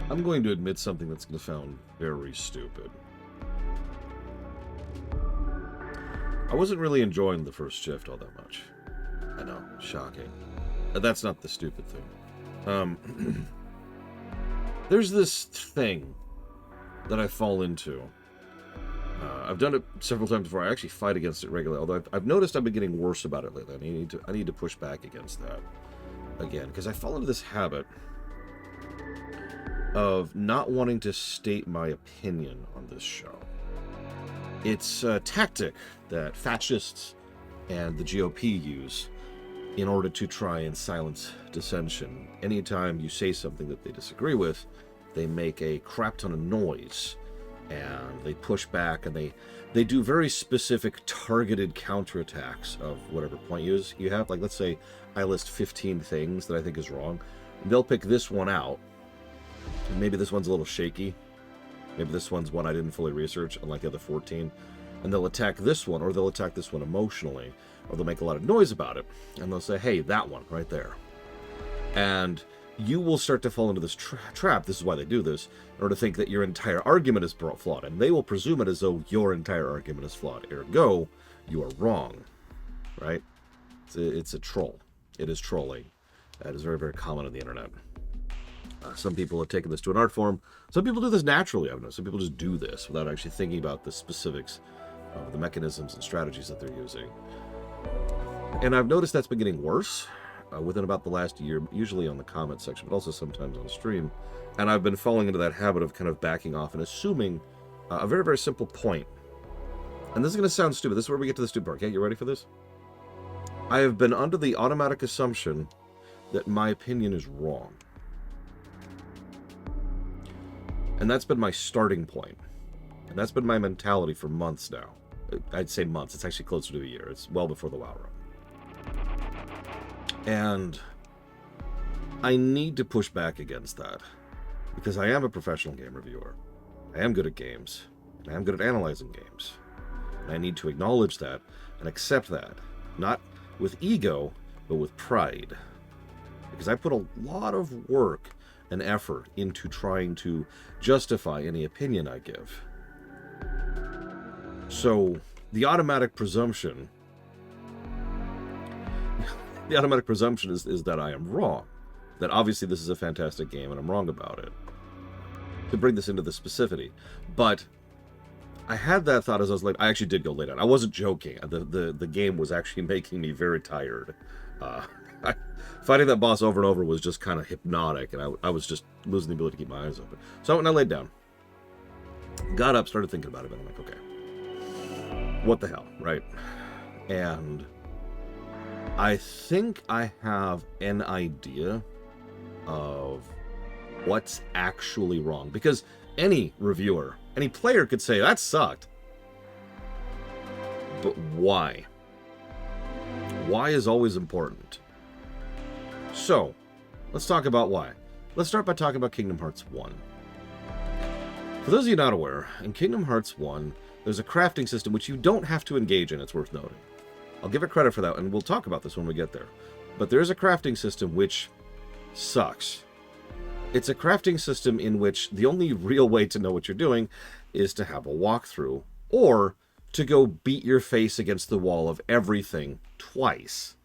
I'm going to admit something that's going to sound very stupid. I wasn't really enjoying the first shift all that much. I know, shocking. That's not the stupid thing. There's this thing that I fall into. I've done it several times before. I actually fight against it regularly, although I've noticed I've been getting worse about it lately. I need to push back against that again, because I fall into this habit of not wanting to state my opinion on this show. It's a tactic that fascists and the GOP use in order to try and silence dissension. Anytime you say something that they disagree with, they make a crap ton of noise, and they push back, and they do very specific targeted counterattacks of whatever point you have. Like, let's say I list 15 things that I think is wrong. They'll pick this one out, and maybe this one's a little shaky. Maybe this one's one I didn't fully research, unlike the other 14. And they'll attack this one, or they'll attack this one emotionally, or they'll make a lot of noise about it, and they'll say, hey, that one right there. And you will start to fall into this trap, this is why they do this, in order to think that your entire argument is flawed, and they will presume it as though your entire argument is flawed. Ergo, you are wrong, right? It's a troll. It is trolling. That is very, very common on the internet. Some people have taken this to an art form. Some people do this naturally, I've noticed. Some people just do this without actually thinking about the specifics of the mechanisms and strategies that they're using. And I've noticed that's been getting worse within about the last year, usually on the comment section, but also sometimes on stream. And I've been falling into that habit of kind of backing off and assuming a very, very simple point. And this is going to sound stupid. This is where we get to the stupid part. Okay, you ready for this? I have been under the automatic assumption that my opinion is wrong. And that's been my starting point. And that's been my mentality for months now. I'd say months. It's actually closer to a year. It's well before the WoW run. And I need to push back against that. Because I am a professional game reviewer. I am good at games. And I am good at analyzing games. And I need to acknowledge that and accept that. Not with ego, but with pride. Because I put a lot of work and effort into trying to justify any opinion I give. So the automatic presumption is that I am wrong. That obviously this is a fantastic game and I'm wrong about it. To bring this into the specificity. But I had that thought as I was late. I actually did go late on. I wasn't joking. The game was actually making me very tired. Fighting that boss over and over was just kind of hypnotic, and I was just losing the ability to keep my eyes open. So when I laid down, got up, started thinking about it, and I'm like, okay, what the hell, right? And I think I have an idea of what's actually wrong. Because any reviewer, any player could say, that sucked. But why? Why is always important. So, let's talk about why. Let's start by talking about Kingdom Hearts 1. For those of you not aware, in Kingdom Hearts 1, there's a crafting system which you don't have to engage in, it's worth noting. I'll give it credit for that, and we'll talk about this when we get there. But there is a crafting system which sucks. It's a crafting system in which the only real way to know what you're doing is to have a walkthrough, or to go beat your face against the wall of everything twice.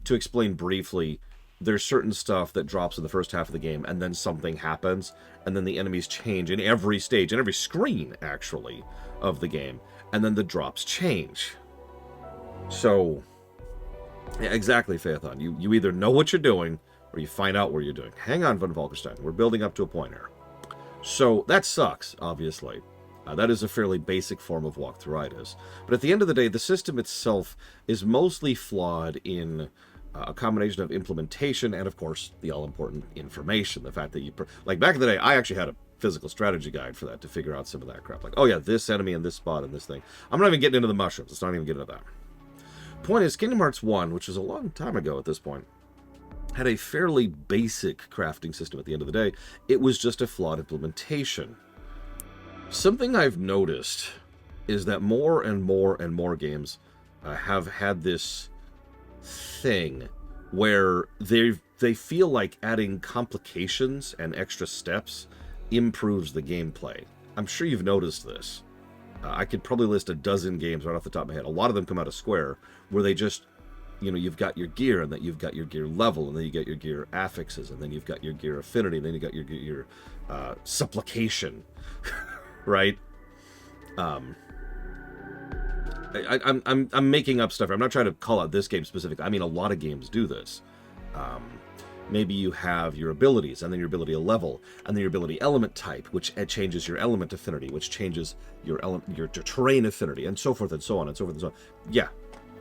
To explain briefly, there's certain stuff that drops in the first half of the game, and then something happens, and then the enemies change in every stage, in every screen, actually, of the game, and then the drops change. So, yeah, exactly, Phaethon. You either know what you're doing, or you find out what you're doing. Hang on, Von Falkenstein. We're building up to a point here. So, that sucks, obviously. That is a fairly basic form of walkthroughitis. But at the end of the day, the system itself is mostly flawed in a combination of implementation and, of course, the all-important information. The fact that you... Like, back in the day, I actually had a physical strategy guide for that to figure out some of that crap. Like, oh yeah, this enemy in this spot and this thing. I'm not even getting into the mushrooms. Let's not even get into that. Point is, Kingdom Hearts 1, which was a long time ago at this point, had a fairly basic crafting system at the end of the day. It was just a flawed implementation. Something I've noticed is that more and more and more games have had this thing where they feel like adding complications and extra steps improves the gameplay. I'm sure you've noticed this. I could probably list a dozen games right off the top of my head. A lot of them come out of Square, where they just, you know, you've got your gear, and then you've got your gear level, and then you get your gear affixes, and then you've got your gear affinity, and then you got your supplication, right? I'm making up stuff. I'm not trying to call out this game specifically. I mean, a lot of games do this. Maybe you have your abilities, and then your ability level, and then your ability element type, which changes your element affinity, which changes your terrain affinity, and so forth and so on and so forth and so on. Yeah,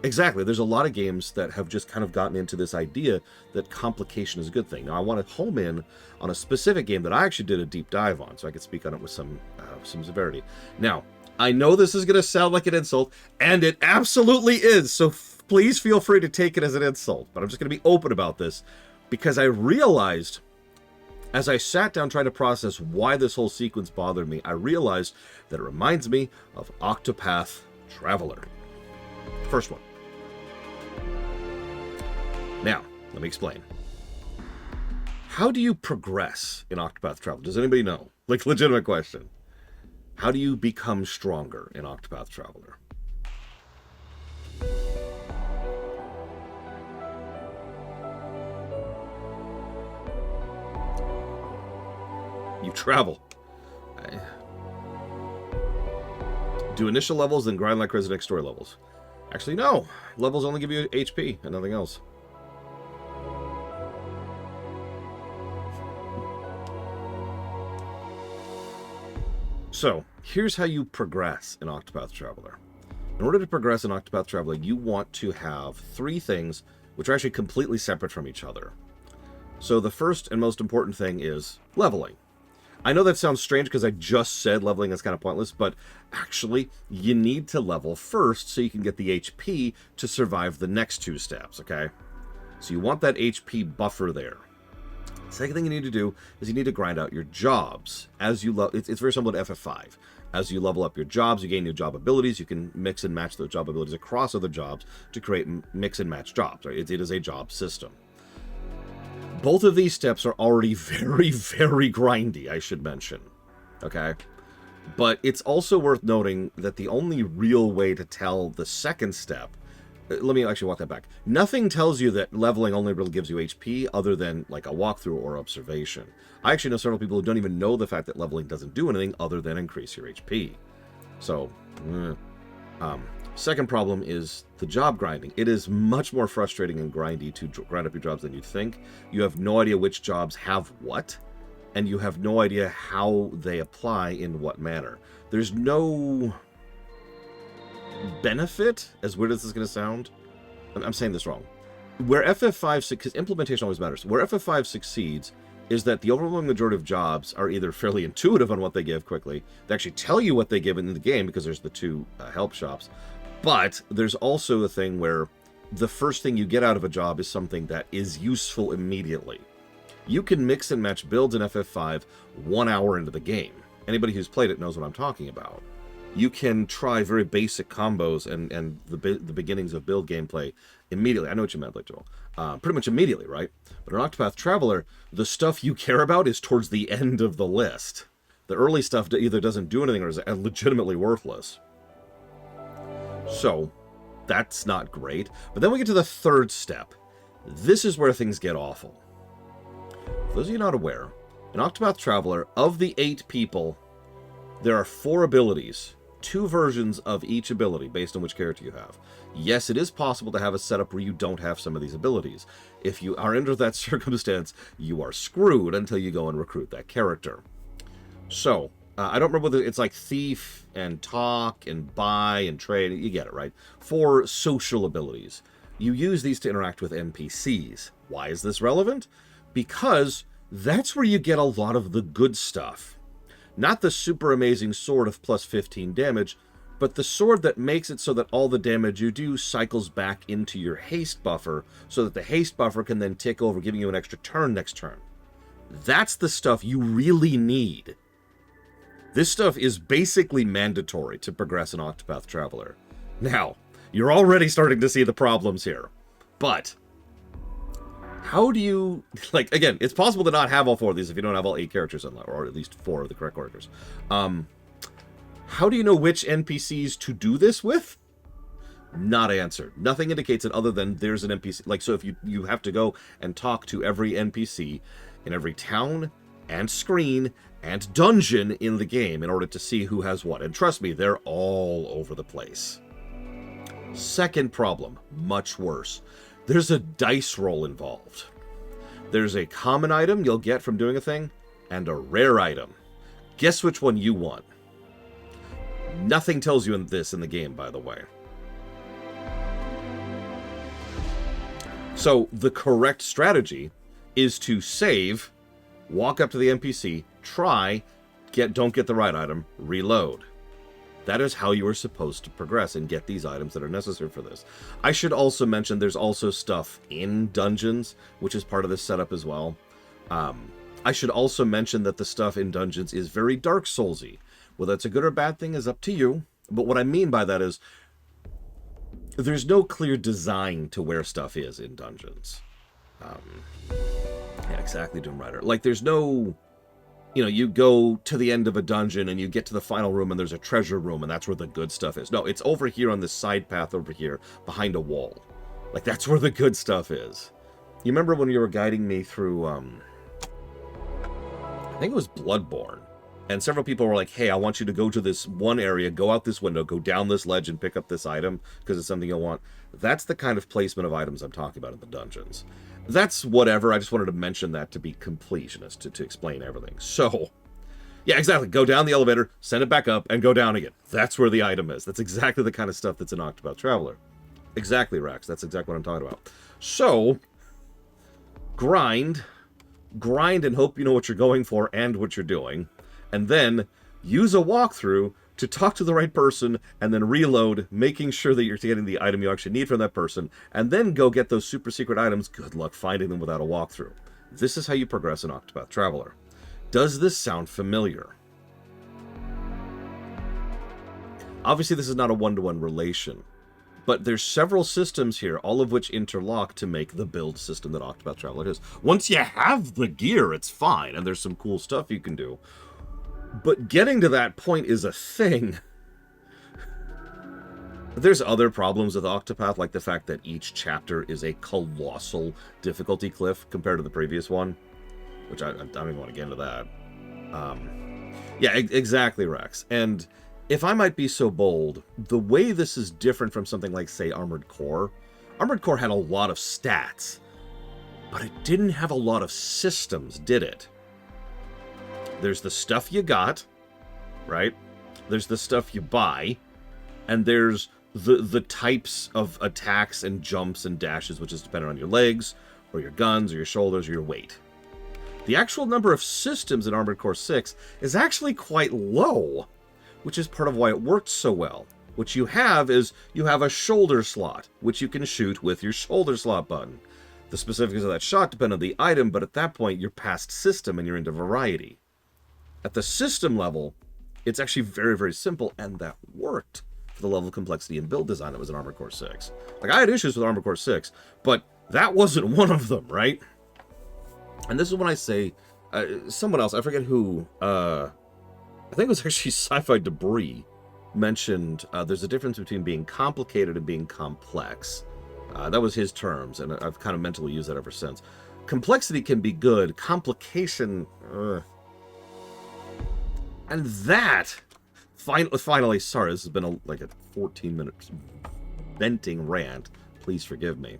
exactly. There's a lot of games that have just kind of gotten into this idea that complication is a good thing. Now, I want to home in on a specific game that I actually did a deep dive on, so I could speak on it with some severity. Now, I know this is going to sound like an insult, and it absolutely is, so please feel free to take it as an insult, but I'm just going to be open about this, because I realized, as I sat down trying to process why this whole sequence bothered me, I realized that it reminds me of Octopath Traveler. First one. Now, let me explain. How do you progress in Octopath Traveler? Does anybody know? Like, legitimate question. How do you become stronger in Octopath Traveler? You travel. Do initial levels, then grind like Resident story levels. Actually, no. Levels only give you HP and nothing else. So, here's how you progress in Octopath Traveler. In order to progress in Octopath Traveler, you want to have 3 things which are actually completely separate from each other. So the first and most important thing is leveling. I know that sounds strange because I just said leveling is kind of pointless, but actually you need to level first so you can get the HP to survive the next 2 steps, okay? So you want that HP buffer there. The second thing you need to do is you need to grind out your jobs. As you it's very similar to FF5. As you level up your jobs, you gain new job abilities. You can mix and match those job abilities across other jobs to create mix and match jobs, right? It is a job system. Both of these steps are already very, very grindy, I should mention. Okay? But it's also worth noting that the only real way to tell the second step... Let me actually walk that back. Nothing tells you that leveling only really gives you HP other than like a walkthrough or observation. I actually know several people who don't even know the fact that leveling doesn't do anything other than increase your HP. So, second problem is the job grinding. It is much more frustrating and grindy to grind up your jobs than you'd think. You have no idea which jobs have what, and you have no idea how they apply in what manner. There's no benefit, as weird as this is going to sound. I'm saying this wrong. Where FF5, because implementation always matters, where FF5 succeeds is that the overwhelming majority of jobs are either fairly intuitive on what they give quickly, they actually tell you what they give in the game because there's the 2 help shops, but there's also a thing where the first thing you get out of a job is something that is useful immediately. You can mix and match builds in FF5 1 hour into the game. Anybody who's played it knows what I'm talking about. You can try very basic combos and the beginnings of build gameplay immediately. I know what you meant, Blake Joel. Pretty much immediately, right? But in Octopath Traveler, the stuff you care about is towards the end of the list. The early stuff either doesn't do anything or is legitimately worthless. So, that's not great. But then we get to the third step. This is where things get awful. For those of you not aware, in Octopath Traveler, of the 8 people, there are 4 abilities. 2 versions of each ability based on which character you have. Yes, it is possible to have a setup where you don't have some of these abilities. If you are under that circumstance, you are screwed until you go and recruit that character. So, I don't remember whether it's like Thief and Talk and Buy and Trade. You get it, right? 4 social abilities. You use these to interact with NPCs. Why is this relevant? Because that's where you get a lot of the good stuff. Not the super amazing sword of plus 15 damage, but the sword that makes it so that all the damage you do cycles back into your haste buffer, so that the haste buffer can then tick over, giving you an extra turn next turn. That's the stuff you really need. This stuff is basically mandatory to progress in Octopath Traveler. Now, you're already starting to see the problems here, but How do you, like, again, it's possible to not have all 4 of these if you don't have all 8 characters unlocked, or at least 4 of the correct characters. How do you know which NPCs to do this with? Not answered. Nothing indicates it other than there's an NPC. Like, so if you have to go and talk to every NPC in every town and screen and dungeon in the game in order to see who has what. And trust me, they're all over the place. Second problem, much worse. There's a dice roll involved. There's a common item you'll get from doing a thing, and a rare item. Guess which one you want. Nothing tells you in the game, by the way. So the correct strategy is to save, walk up to the NPC, try, don't get the right item, reload. That is how you are supposed to progress and get these items that are necessary for this. I should also mention there's also stuff in dungeons, which is part of this setup as well. I should also mention that the stuff in dungeons is very Dark Souls-y. Whether it's a good or bad thing is up to you. But what I mean by that is there's no clear design to where stuff is in dungeons. Yeah, exactly, Doom Rider. Like, there's no... You know, you go to the end of a dungeon and you get to the final room and there's a treasure room and that's where the good stuff is. No, it's over here on this side path over here behind a wall. Like, that's where the good stuff is. You remember when you were guiding me through, I think it was Bloodborne. And several people were like, hey, I want you to go to this one area, go out this window, go down this ledge and pick up this item because it's something you'll want. That's the kind of placement of items I'm talking about in the dungeons. That's whatever. I just wanted to mention that to be completionist, to explain everything. So, yeah, exactly. Go down the elevator, send it back up, and go down again. That's where the item is. That's exactly the kind of stuff that's in Octopath Traveler. Exactly, Rax. That's exactly what I'm talking about. So, grind and hope you know what you're going for and what you're doing. And then use a walkthrough to talk to the right person, and then reload, making sure that you're getting the item you actually need from that person, and then go get those super secret items. Good luck finding them without a walkthrough. This is how you progress in Octopath Traveler. Does this sound familiar? Obviously, this is not a one-to-one relation, but there's several systems here, all of which interlock to make the build system that Octopath Traveler is. Once you have the gear, it's fine, and there's some cool stuff you can do. But getting to that point is a thing. There's other problems with Octopath, like the fact that each chapter is a colossal difficulty cliff compared to the previous one, which I don't even want to get into that. Yeah, exactly, Rex. And if I might be so bold, the way this is different from something like, say, Armored Core had a lot of stats, but it didn't have a lot of systems, did it? There's the stuff you got, right? There's the stuff you buy, and there's the types of attacks and jumps and dashes, which is dependent on your legs, or your guns, or your shoulders, or your weight. The actual number of systems in Armored Core 6 is actually quite low, which is part of why it worked so well. What you have is, you have a shoulder slot, which you can shoot with your shoulder slot button. The specifics of that shot depend on the item, but at that point, you're past system and you're into variety. At the system level, it's actually very, very simple, and that worked for the level of complexity and build design that was in Armored Core 6. Like, I had issues with Armored Core 6, but that wasn't one of them, right? And this is when I say, someone else, I forget who, I think it was actually Sci-Fi Debris, mentioned there's a difference between being complicated and being complex. That was his terms, and I've kind of mentally used that ever since. Complexity can be good, complication... And that, finally, sorry, this has been like a 14-minute venting rant, please forgive me,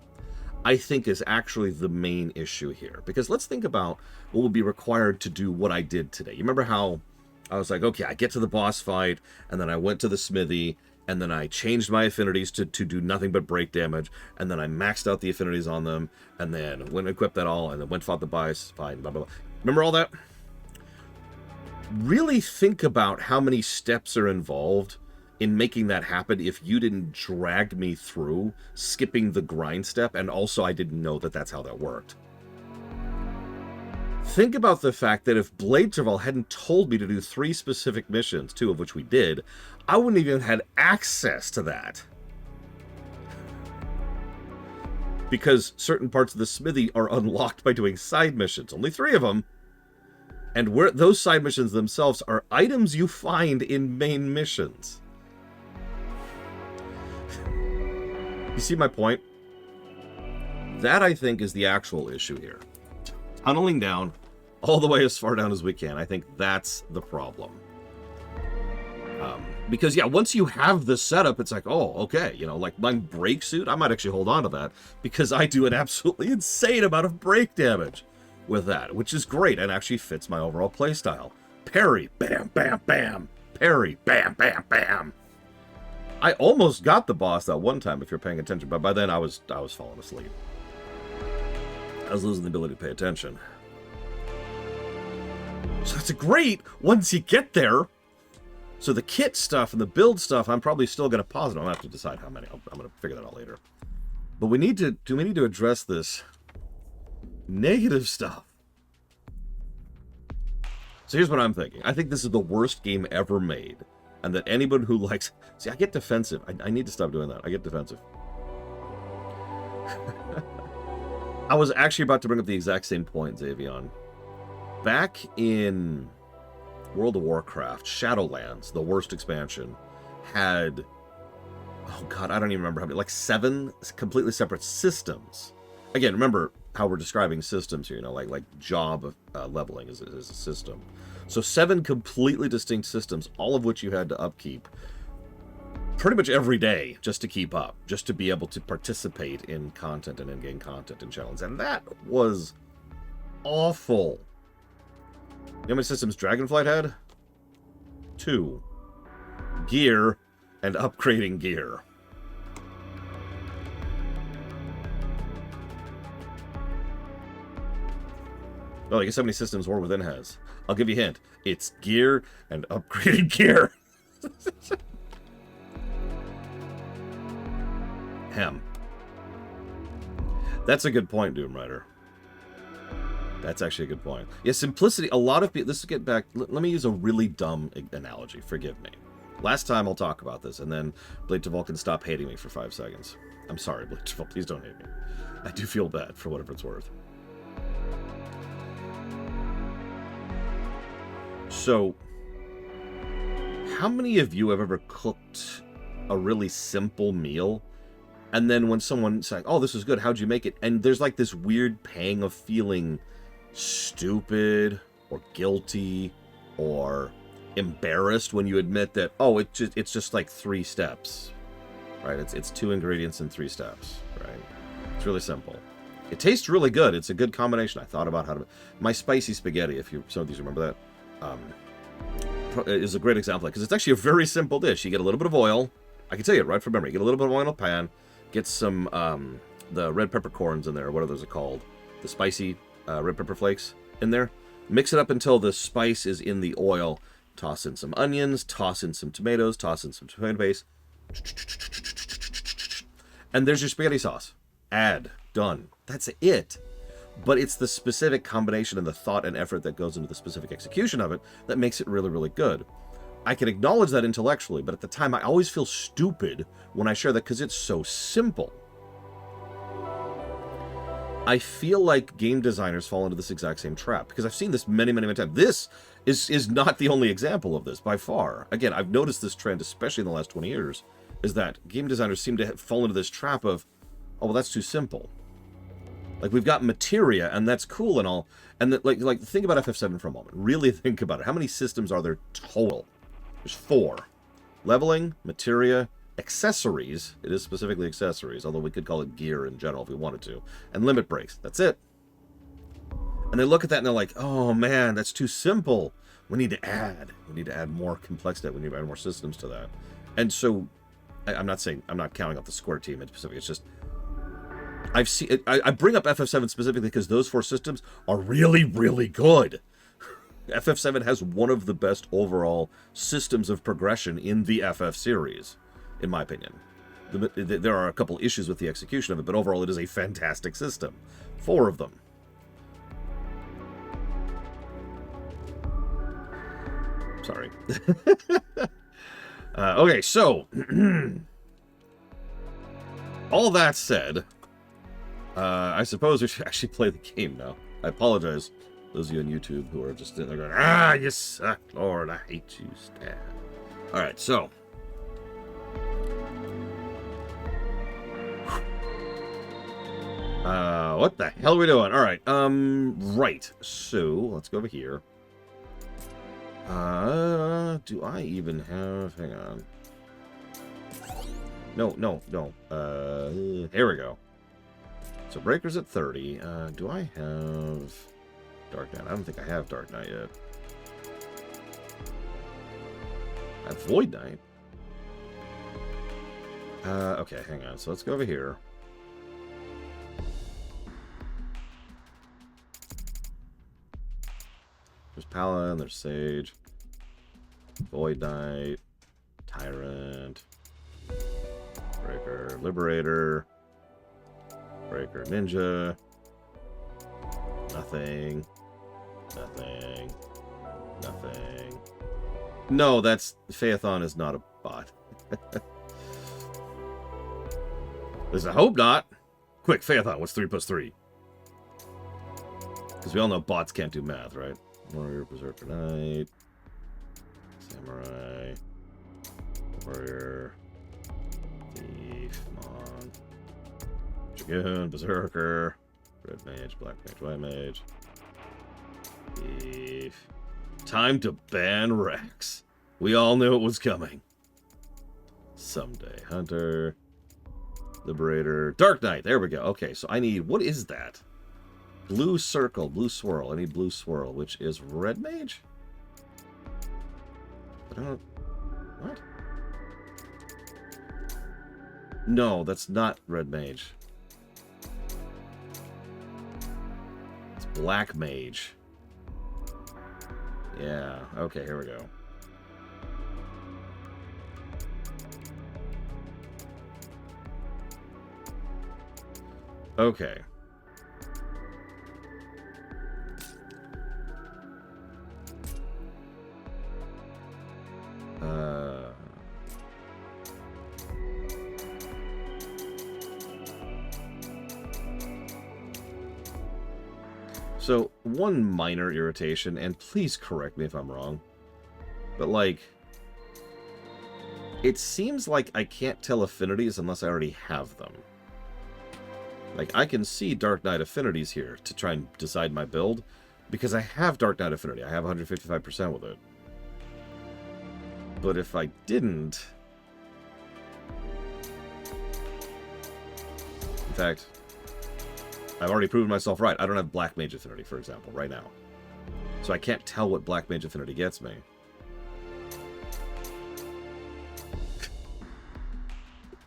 I think is actually the main issue here. Because let's think about what will be required to do what I did today. You remember how I was like, okay, I get to the boss fight, and then I went to the smithy, and then I changed my affinities to do nothing but break damage, and then I maxed out the affinities on them, and then went and equipped that all, and then went and fought the boss fight, blah, blah, blah. Remember all that? Really think about how many steps are involved in making that happen if you didn't drag me through skipping the grind step, and also I didn't know that that's how that worked. Think about the fact that if Blade Travell hadn't told me to do 3 specific missions, 2 of which we did, I wouldn't even have had access to that. because certain parts of the smithy are unlocked by doing side missions. Only 3 of them. And where those side missions themselves are items you find in main missions. You see my point? That, I think, is the actual issue here. Tunneling down all the way as far down as we can. I think that's the problem. Because, yeah, once you have the setup, it's like, oh, okay, you know, like my break suit, I might actually hold on to that because I do an absolutely insane amount of break damage with that, which is great and actually fits my overall playstyle. Parry, bam, bam, bam. Parry, bam, bam, bam. I almost got the boss that one time, if you're paying attention, but by then I was falling asleep. I was losing the ability to pay attention. So it's great once you get there. So the kit stuff and the build stuff, I'm probably still going to pause it. I'm going to have to decide how many. I'm going to figure that out later. But we need to address this negative stuff. So here's what I'm thinking. I think this is the worst game ever made. And that anyone who likes... See, I get defensive. I need to stop doing that. I get defensive. I was actually about to bring up the exact same point, Xavion. Back in World of Warcraft, Shadowlands, the worst expansion, had... Oh, God, I don't even remember how many. Like 7 completely separate systems. Again, remember how we're describing systems here, you know, like job leveling is a system. So 7 completely distinct systems, all of which you had to upkeep pretty much every day just to keep up, just to be able to participate in content and in-game content and challenges. And that was awful. You know how many systems Dragonflight had? 2. Gear and upgrading gear. Oh, guess how many systems War Within has? I'll give you a hint. It's gear and upgraded gear. Hem. That's a good point, Doom Rider. That's actually a good point. Yeah, simplicity. A lot of people... Let's get back... Let me use a really dumb analogy. Forgive me. Last time I'll talk about this, and then Blade to Vulcan stop hating me for 5 seconds. I'm sorry, Blade to Vulcan. Please don't hate me. I do feel bad for whatever it's worth. So, how many of you have ever cooked a really simple meal, and then when someone's like, oh, this is good, how'd you make it? And there's like this weird pang of feeling stupid or guilty or embarrassed when you admit that, oh, it's just like 3 steps, right? It's 2 ingredients and 3 steps, right? It's really simple. It tastes really good. It's a good combination. I thought about how to... My spicy spaghetti, if you some of you remember that, is a great example because it's actually a very simple dish. You get a little bit of oil. I can tell you right from memory. You get a little bit of oil in a pan. Get some the red peppercorns in there. What are those called? The spicy red pepper flakes in there. Mix it up until the spice is in the oil. Toss in some onions. Toss in some tomatoes. Toss in some tomato paste. And there's your spaghetti sauce. Add. Done. That's it. But it's the specific combination and the thought and effort that goes into the specific execution of it that makes it really, really good. I can acknowledge that intellectually, but at the time I always feel stupid when I share that because it's so simple. I feel like game designers fall into this exact same trap because I've seen this many, many, many times. This is not the only example of this by far. Again, I've noticed this trend, especially in the last 20 years, is that game designers seem to fall into this trap of, oh, well, that's too simple. Like, we've got materia, and that's cool and all. And that, like think about FF7 for a moment. Really think about it. How many systems are there total? There's 4. Leveling, materia, accessories. It is specifically accessories, although we could call it gear in general if we wanted to. And limit breaks. That's it. And they look at that and they're like, oh man, that's too simple. We need to add. We need to add more complexity. We need to add more systems to that. And so, I'm not counting up the Square team in specific. It's just... I bring up FF7 specifically because those 4 systems are really, really good. FF7 has one of the best overall systems of progression in the FF series, in my opinion. There are a couple issues with the execution of it, but overall it is a fantastic system. 4 of them. Sorry. Okay, so... all that said... I suppose we should actually play the game now. I apologize, those of you on YouTube who are just sitting there going, "Ah, you suck, Lord, I hate you, Stan." All right, so. What the hell are we doing? All right, right. So, let's go over here. Do I even have... Hang on. No. Here we go. So, Breaker's at 30. Do I have Dark Knight? I don't think I have Dark Knight yet. I have Void Knight. Okay, hang on. So, let's go over here. There's Paladin, there's Sage, Void Knight, Tyrant, Breaker, Liberator, Breaker, Ninja, nothing. No, that's... Phaethon is not a bot. At least I hope not. Quick, Phaethon, what's 3 plus 3? Because we all know bots can't do math, right? Warrior, Berserker Knight, Samurai, Warrior, Thief, Mon, Dragoon, Berserker, Red Mage, Black Mage, White Mage, Thief. Time to ban Rex. We all knew it was coming. Someday. Hunter, Liberator, Dark Knight. There we go. Okay, so I need... What is that? Blue circle, blue swirl. I need blue swirl, which is Red Mage? I don't... What? No, that's not Red Mage. It's Black Mage. Yeah, okay, here we go. Okay. So, one minor irritation, and please correct me if I'm wrong, but like, it seems like I can't tell affinities unless I already have them. Like, I can see Dark Knight affinities here to try and decide my build, because I have Dark Knight affinity. I have 155% with it. But if I didn't... In fact, I've already proven myself right. I don't have Black Mage affinity, for example, right now. So I can't tell what Black Mage affinity gets me.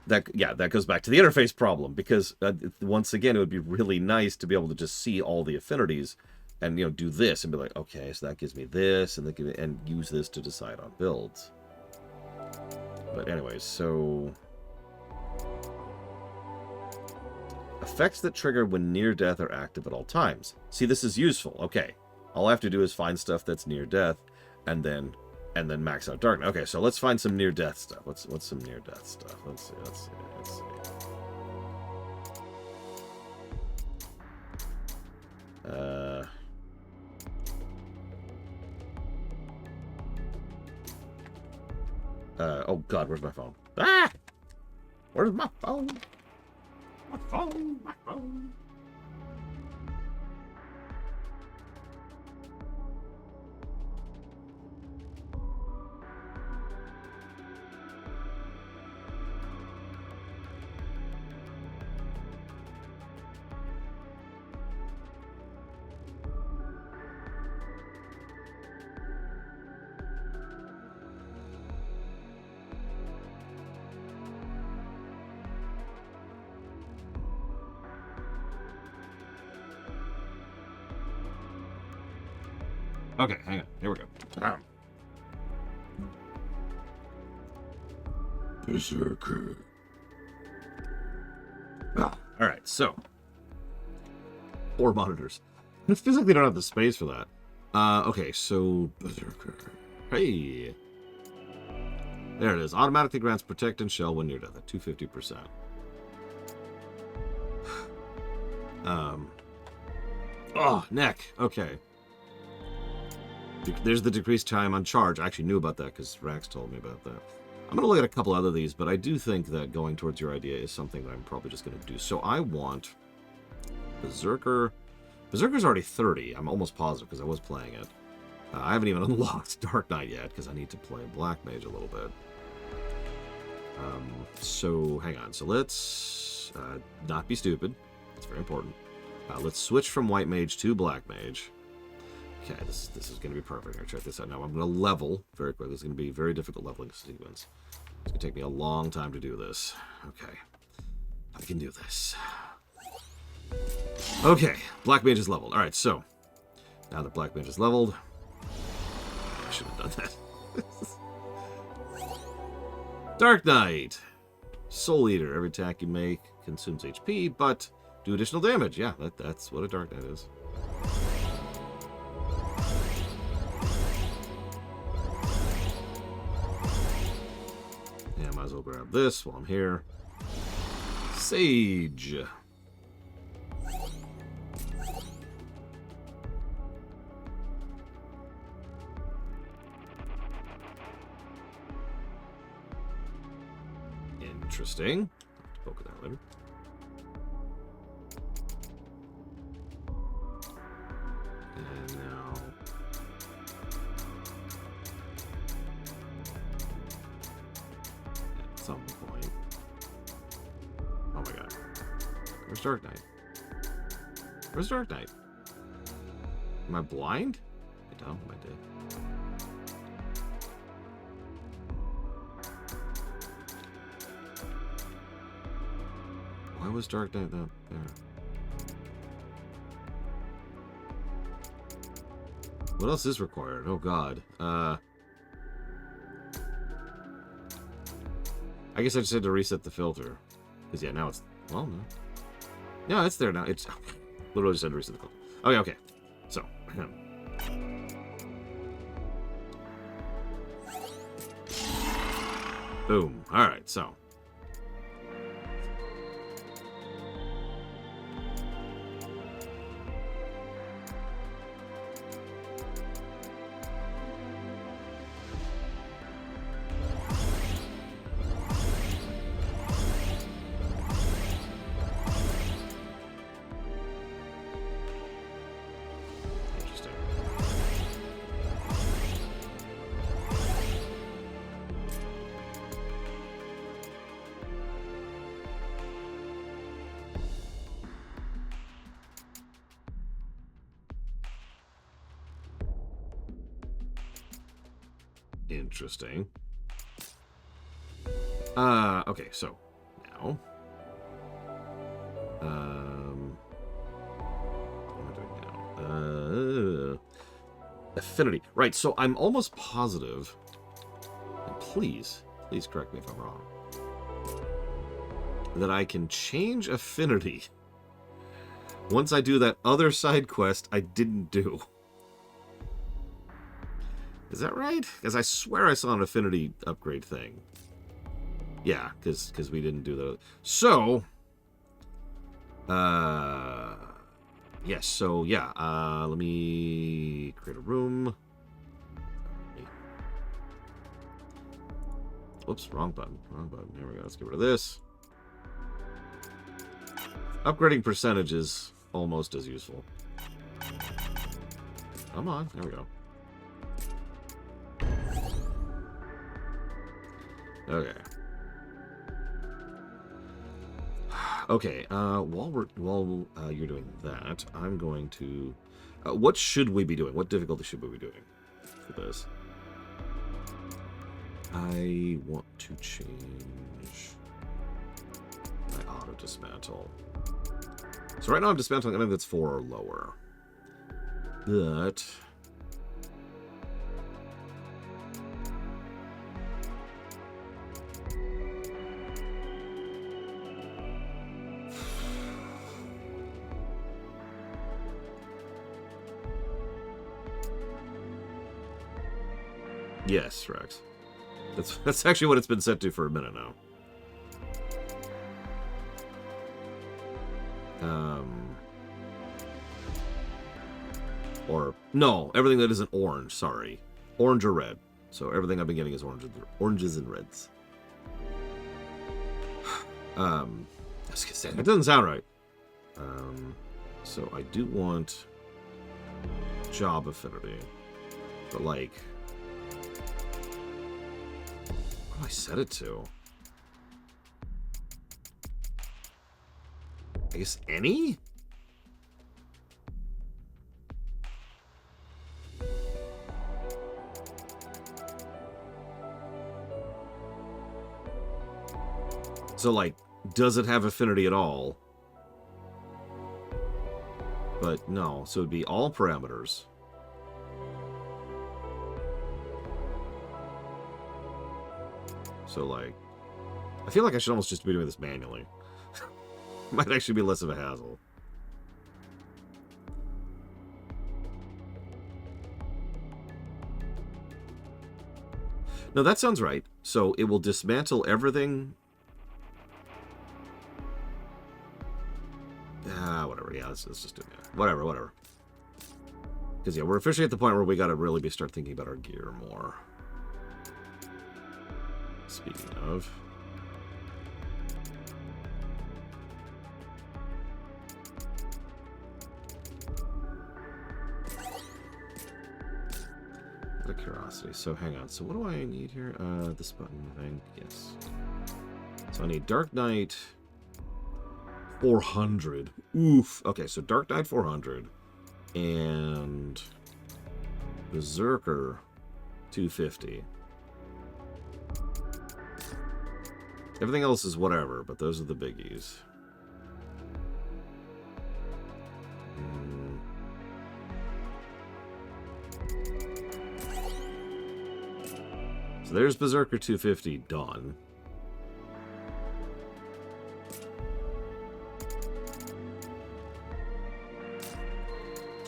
That goes back to the interface problem, because once again, it would be really nice to be able to just see all the affinities and, you know, do this and be like, okay, so that gives me this, and use this to decide on builds. But anyways, so... Effects that trigger when near death are active at all times. See, this is useful. Okay. All I have to do is find stuff that's near death and then max out darkness. Okay, so let's find some near death stuff. What's some near death stuff? Let's see. Oh god, where's my phone? Ah! Where's my phone? My phone. Okay, hang on. Here we go. Berserker. Alright, so. 4 monitors. It feels like they don't have the space for that. Okay, so Berserker. Hey. There it is. Automatically grants protect and shell when near death at 250%. Oh, neck. Okay. There's the decreased time on charge. I actually knew about that because Rax told me about that. I'm going to look at a couple other of these, but I do think that going towards your idea is something that I'm probably just going to do. So I want Berserker. Berserker's already 30. I'm almost positive because I was playing it. I haven't even unlocked Dark Knight yet because I need to play Black Mage a little bit. So hang on. So let's not be stupid. It's very important. Let's switch from White Mage to Black Mage. Okay, this is going to be perfect. I'll check this out now. I'm going to level very quickly. This is going to be a very difficult leveling sequence. It's going to take me a long time to do this. Okay. I can do this. Okay, Black Mage is leveled. Alright, so now that Black Mage is leveled, I should have done that. Dark Knight. Soul Eater. Every attack you make consumes HP, but do additional damage. Yeah, that's what a Dark Knight is. Yeah, might as well grab this while I'm here. Sage. Interesting. Poke it out later. And now at some point. Oh my god. Where's Dark Knight? Where's Dark Knight? Am I blind? I don't. Am I dead? Why was Dark Knight not there? What else is required? Oh god. I guess I just had to reset the filter. Because yeah, now it's... Well, no. Yeah, it's there now. It's... Literally just had to reset the filter. Okay, okay. So... Boom. Alright, so... Interesting. Okay, so now, what am I doing now? Affinity. Right, so I'm almost positive, and please correct me if I'm wrong, that I can change affinity once I do that other side quest I didn't do. Is that right? Because I swear I saw an affinity upgrade thing. Yeah, because we didn't do the... So... yes, so yeah. Let me create a room. Oops, wrong button. Wrong button. Here we go. Let's get rid of this. Upgrading percentage is almost as useful. Come on. There we go. Okay. Okay, while you're doing that, I'm going to... what should we be doing? What difficulty should we be doing for this? I want to change my auto-dismantle. So right now I'm dismantling anything that's 4 or lower. But... Yes, Rex. That's actually what it's been set to for a minute now. Or, no, everything that isn't orange, sorry. Orange or red. So everything I've been getting is oranges and reds. I was gonna say, that doesn't sound right. So I do want job affinity. But like, what do I set it to? I guess any? So, like, does it have affinity at all? But no, so it'd be all parameters. So, like, I feel like I should almost just be doing this manually. Might actually be less of a hassle. No, that sounds right. So it will dismantle everything. Whatever. Yeah, let's just do that. Whatever. Because, yeah, we're officially at the point where we got to really start thinking about our gear more. Speaking of... the curiosity. So hang on. So what do I need here? This button thing. Yes. So I need Dark Knight 400. Oof. Okay, so Dark Knight 400 and Berserker 250. Everything else is whatever, but those are the biggies. So there's Berserker 250 done.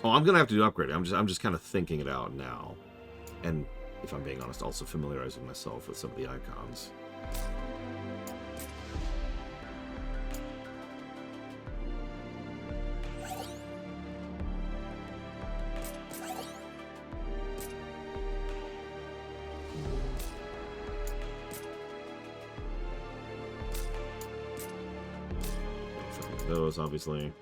Oh, I'm gonna have to do upgrading. I'm just kind of thinking it out now, and if I'm being honest, also familiarizing myself with some of the icons. Those, obviously.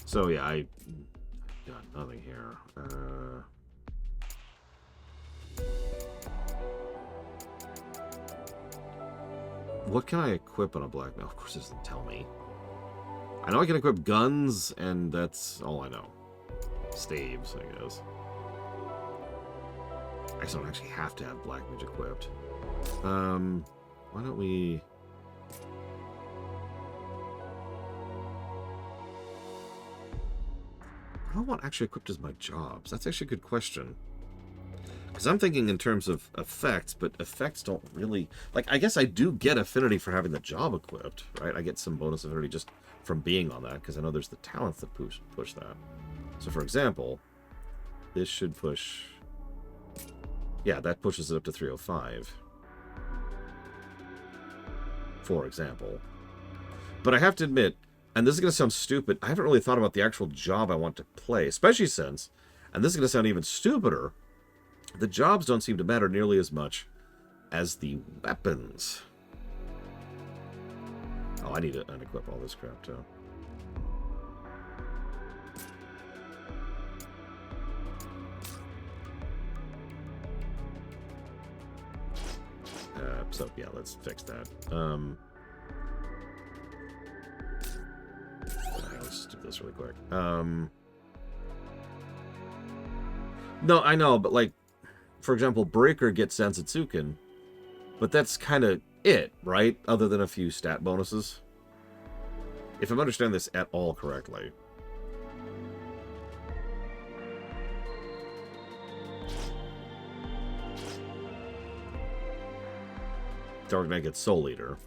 So yeah, I got nothing here. What can I equip on a black belt? Of course, it doesn't tell me. I know I can equip guns, and that's all I know. Staves, I guess. I don't actually have to have Black Mage equipped. Why don't we... What do I want actually equipped as my jobs? That's actually a good question. Because I'm thinking in terms of effects, but effects don't really... Like, I guess I do get affinity for having the job equipped, right? I get some bonus affinity just from being on that, because I know there's the talents that push that. So, for example, this should push... Yeah, that pushes it up to 305. For example. But I have to admit, and this is going to sound stupid, I haven't really thought about the actual job I want to play, especially since, and this is going to sound even stupider, the jobs don't seem to matter nearly as much as the weapons. Oh, I need to unequip all this crap, too. So, yeah, let's fix that. Let's do this really quick. No, I know, but, like, for example, Breaker gets Sensitsuken, but that's kind of it, right? Other than a few stat bonuses. If I'm understanding this at all correctly. Dark Knight gets Soul Eater.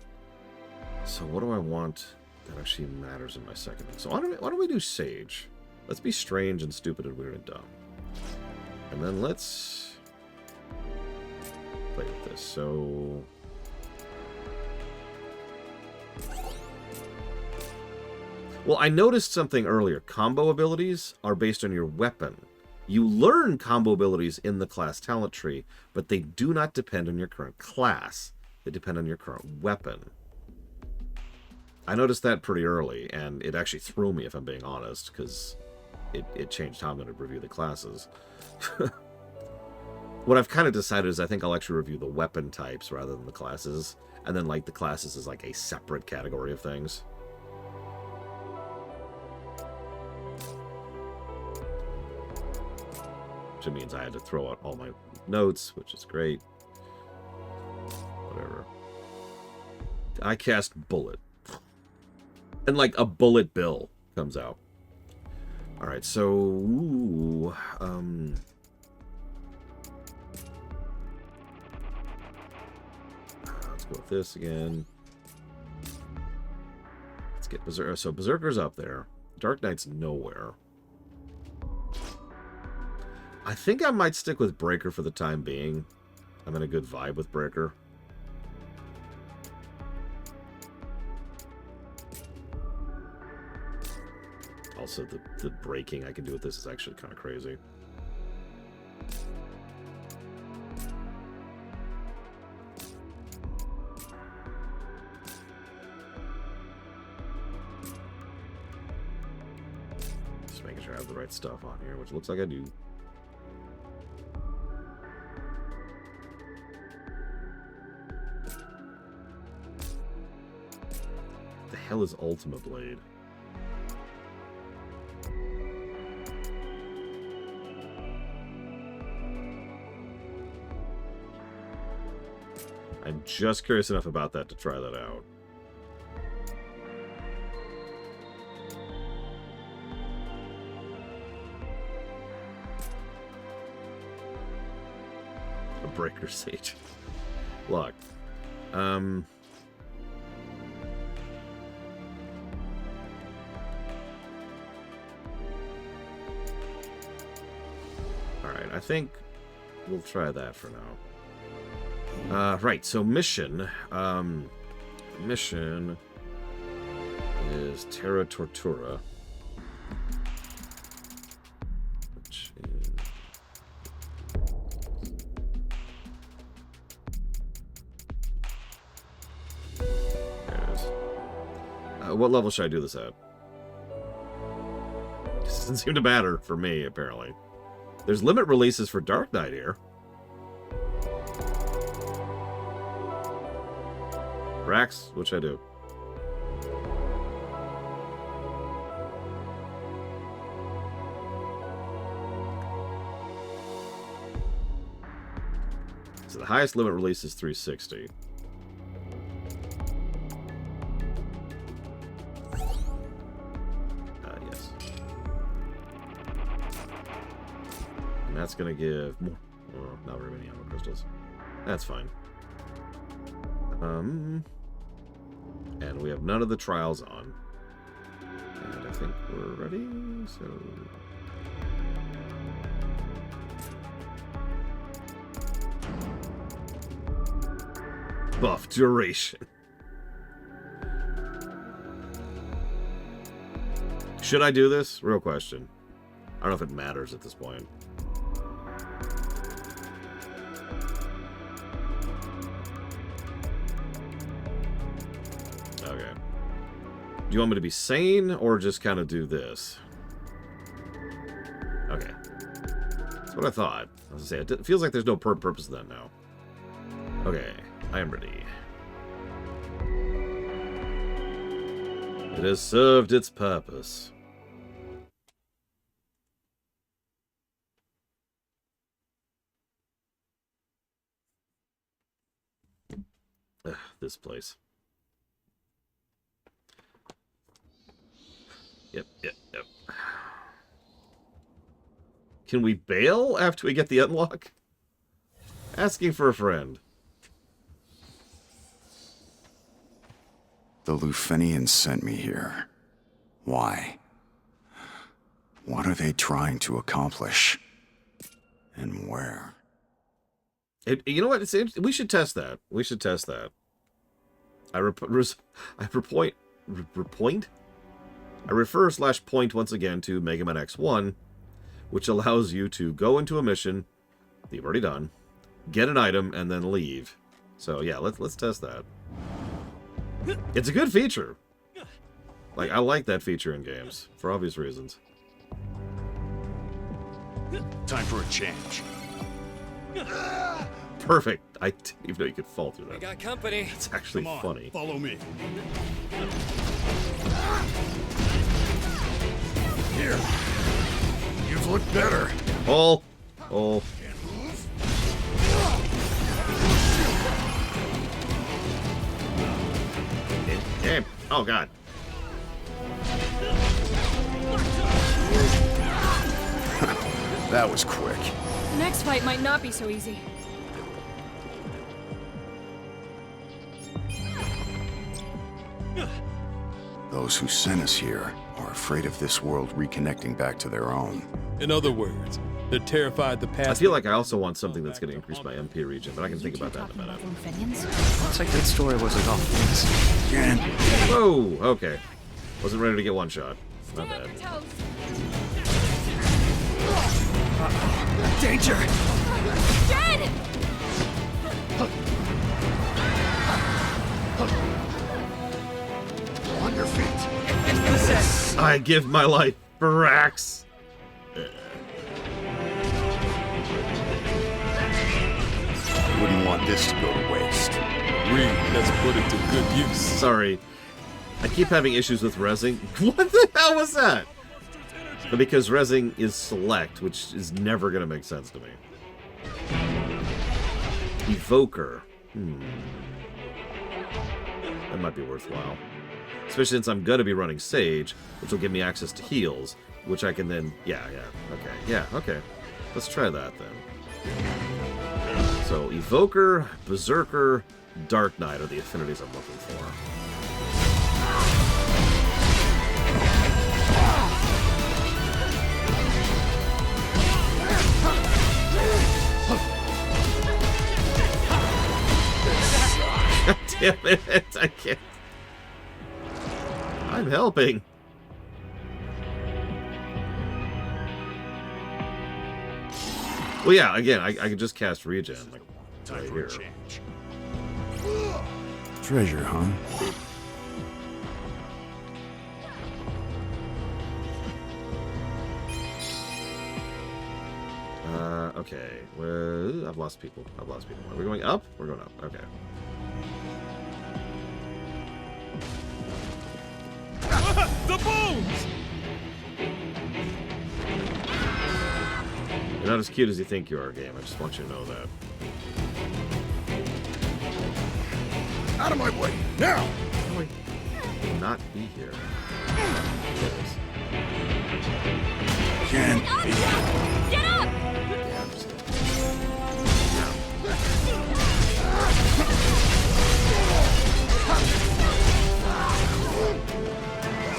So what do I want that actually matters in my second thing? So why don't we do Sage? Let's be strange and stupid and weird and dumb. And then let's play with this. So Well, I noticed something earlier. Combo abilities are based on your weapon. You learn combo abilities in the class talent tree, but they do not depend on your current class. They depend on your current weapon. I noticed that pretty early, and it actually threw me, if I'm being honest, because it changed how I'm going to review the classes. What I've kind of decided is I think I'll actually review the weapon types rather than the classes, and then like the classes is like a separate category of things. Which means I had to throw out all my notes, which is great. Whatever. I cast Bullet. And like a bullet bill comes out. Alright, so... Ooh, let's go with this again. Let's get Berserker. So Berserker's up there. Dark Knight's nowhere. I think I might stick with Breaker for the time being. I'm in a good vibe with Breaker. Also, the breaking I can do with this is actually kind of crazy. Just making sure I have the right stuff on here, which looks like I do. The hell is Ultima Blade? I'm just curious enough about that to try that out. A Breaker Sage. Look. Alright, I think we'll try that for now. Right, so mission. Mission is Terra Tortura. Which is... There it is. What level should I do this at? Doesn't seem to matter for me, apparently. There's limit releases for Dark Knight here. Rax, what should I do? So the highest limit release is 360. Yes. And that's going to give more. Well, not very many ammo crystals. That's fine. And we have none of the trials on. And I think we're ready, so... Buff duration. Should I do this? Real question. I don't know if it matters at this point. Okay. Do you want me to be sane or just kind of do this? Okay. That's what I thought. I was gonna say, it feels like there's no purpose to that now. Okay. I am ready. It has served its purpose. Ugh, this place. Yep. Can we bail after we get the unlock? Asking for a friend. The Lufenians sent me here. Why? What are they trying to accomplish? And where? You know what? We should test that. We should test that. I refer/point once again to Mega Man X1, which allows you to go into a mission that you've already done, get an item, and then leave. So yeah, let's test that. It's a good feature. Like, I like that feature in games for obvious reasons. Time for a change. Perfect. I didn't even know you could fall through We that. got company. It's actually Come on, funny. follow me. Here. You've looked better. Oh. Damn. Oh god. That was quick. The next fight might not be so easy. Those who sent us here are afraid of this world reconnecting back to their own. In other words, they're terrified the past. I feel like I also want something that's going to increase my MP region, but I can think about that in a minute. Looks like that story wasn't all things. Again. Whoa, okay. Wasn't ready to get one shot. Not bad. Danger! Jen! On your feet. I give my life for Rax. Wouldn't want this to go to waste. Agreed. Let's put it to good use. Sorry. I keep having issues with resing. What the hell was that? But because resing is select, which is never going to make sense to me. Evoker. That might be worthwhile. Especially since I'm going to be running Sage, which will give me access to heals, which I can then... Yeah, okay. Let's try that then. So, Evoker, Berserker, Dark Knight are the affinities I'm looking for. God damn it, I can't. I'm helping. Well, yeah, again, I can just cast regen, like, Time right for here. a change. Treasure, huh? Okay. Well, I've lost people. Are we going up? We're going up. Okay. The bones! You're not as cute as you think you are, game. I just want you to know that. Out of my way, now! How do I not be here? Yes. Can't be. Get up! Yeah, I'm just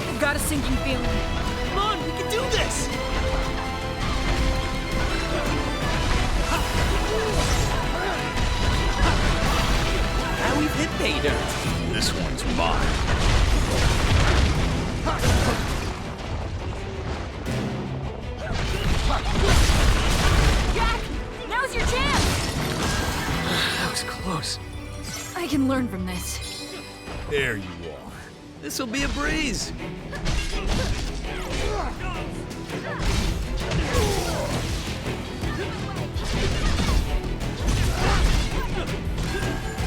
I've got a sinking feeling. Come on, we can do this! Now we've hit pay dirt. This one's mine. Jack! Now's your chance! That was close. I can learn from this. There you are. This'll be a breeze.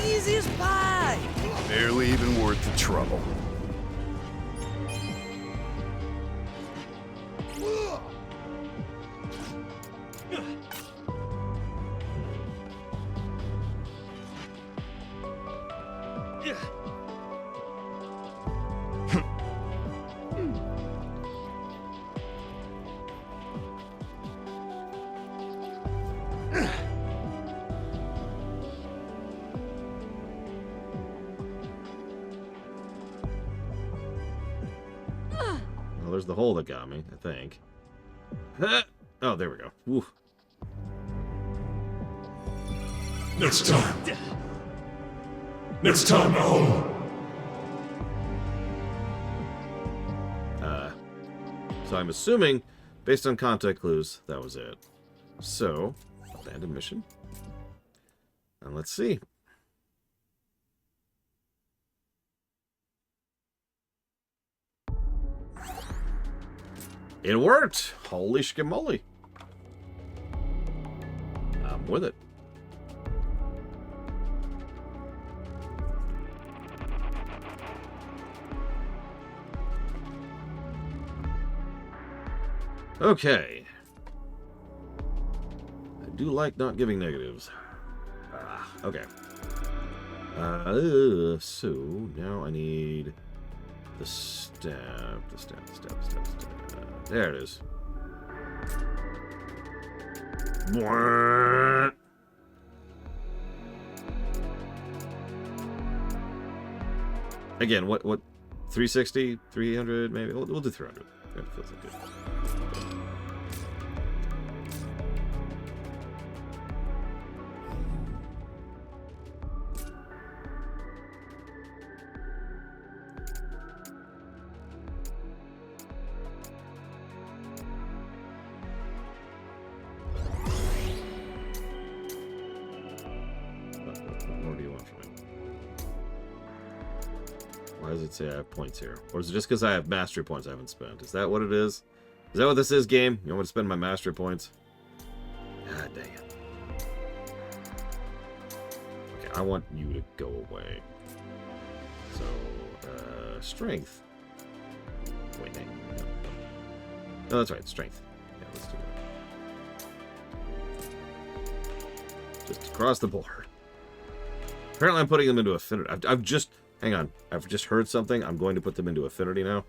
Easy as pie. Barely even worth the trouble. Well, there's the hole that got me, I think. Oh, there we go. Woo. Next time. Next time, Owl. So I'm assuming, based on contact clues, that was it. So, abandoned mission. And let's see. It worked! Holy schmoly. I'm with it. Okay. I do like not giving negatives. Okay. So now I need the stab. There it is. Again, what 360, 300 maybe? We'll do 300. That feels like good. What more do you want from me? Why does it say I have points here? Or is it just because I have mastery points I haven't spent? Is that what it is? Is that what this is, game? You want me to spend my mastery points? God dang it. Okay, I want you to go away. So, strength. Wait, no. No, that's right, strength. Yeah, let's do that. Just across the board. Apparently I'm putting them into affinity. I've just... Hang on. I've just heard something. I'm going to put them into affinity now.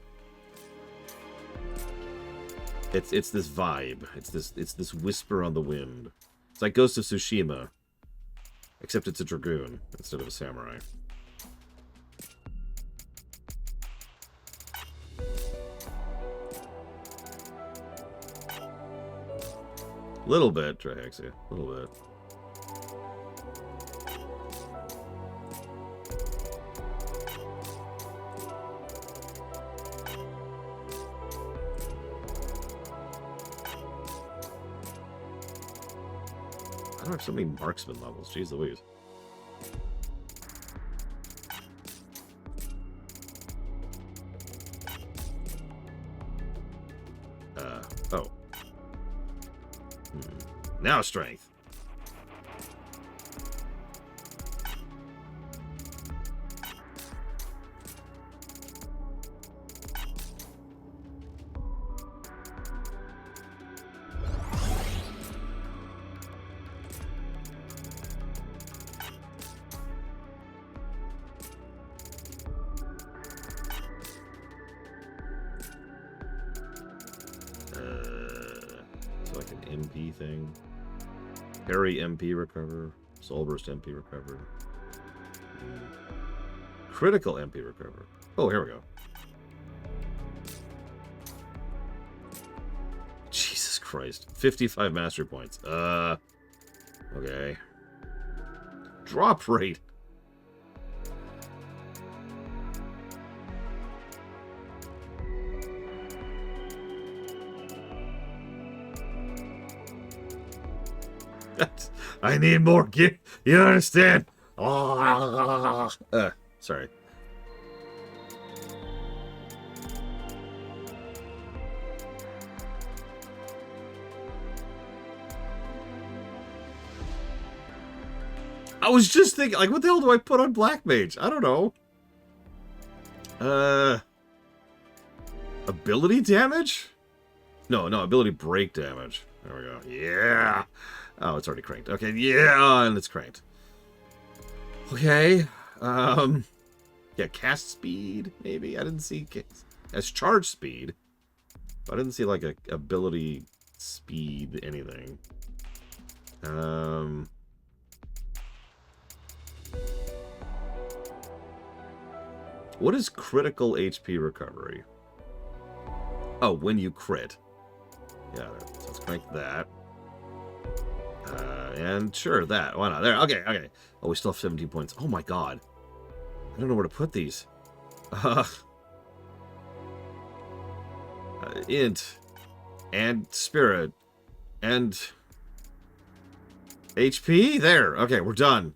It's this vibe. It's this whisper on the wind. It's like Ghost of Tsushima. Except it's a dragoon instead of a samurai. Little bit, Trihexia. A little bit. I don't have so many marksman levels. Jeez Louise. Oh. Now strength. Like an MP thing. Parry MP recover. Soul burst MP recover. Critical MP recover. Oh, here we go. Jesus Christ. 55 mastery points. Okay. Drop rate. I need more gear. You understand? Sorry. I was just thinking, like, what the hell do I put on Black Mage? I don't know. Ability damage? No, ability break damage. There we go. Yeah. Oh, it's already cranked. Okay, yeah, and it's cranked. Okay. Yeah, cast speed, maybe? I didn't see... As charge speed. But I didn't see, like, a ability speed anything. What is critical HP recovery? Oh, when you crit. Yeah, so let's crank that. And sure, that. Why not? There, okay. Oh, we still have 17 points. Oh my god. I don't know where to put these. int and spirit and HP. There. Okay, we're done.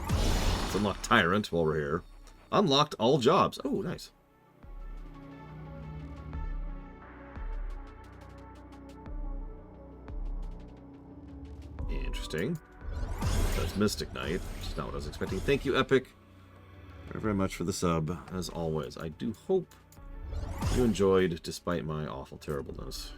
Let's unlock Tyrant while we're here. Unlocked all jobs. Oh, nice. Interesting. That's Mystic Knight, which is not what I was expecting. Thank you, Epic, very, very much for the sub, as always. I do hope you enjoyed, despite my awful terribleness.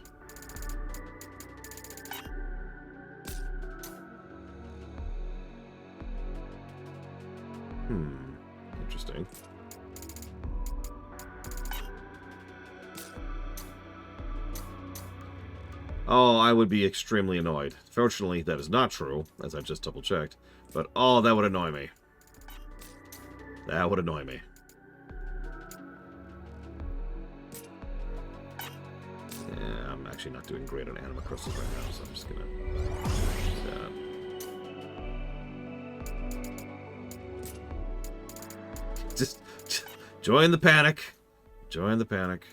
Interesting. Oh, I would be extremely annoyed. Fortunately, that is not true, as I just double-checked. But, oh, that would annoy me. That would annoy me. Yeah, I'm actually not doing great on anima crystals right now, so I'm just gonna do that. Just join the panic. Join the panic.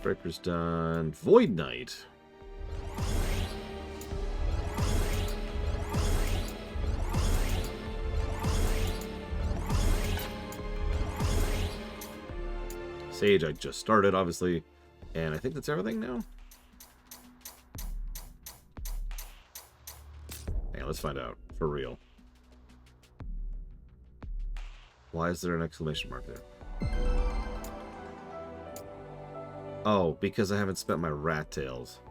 Breaker's done. Void Knight. Sage, I just started, obviously. And I think that's everything now. Hey, let's find out. For real. Why is there an exclamation mark there? Oh, because I haven't spent my rat tails.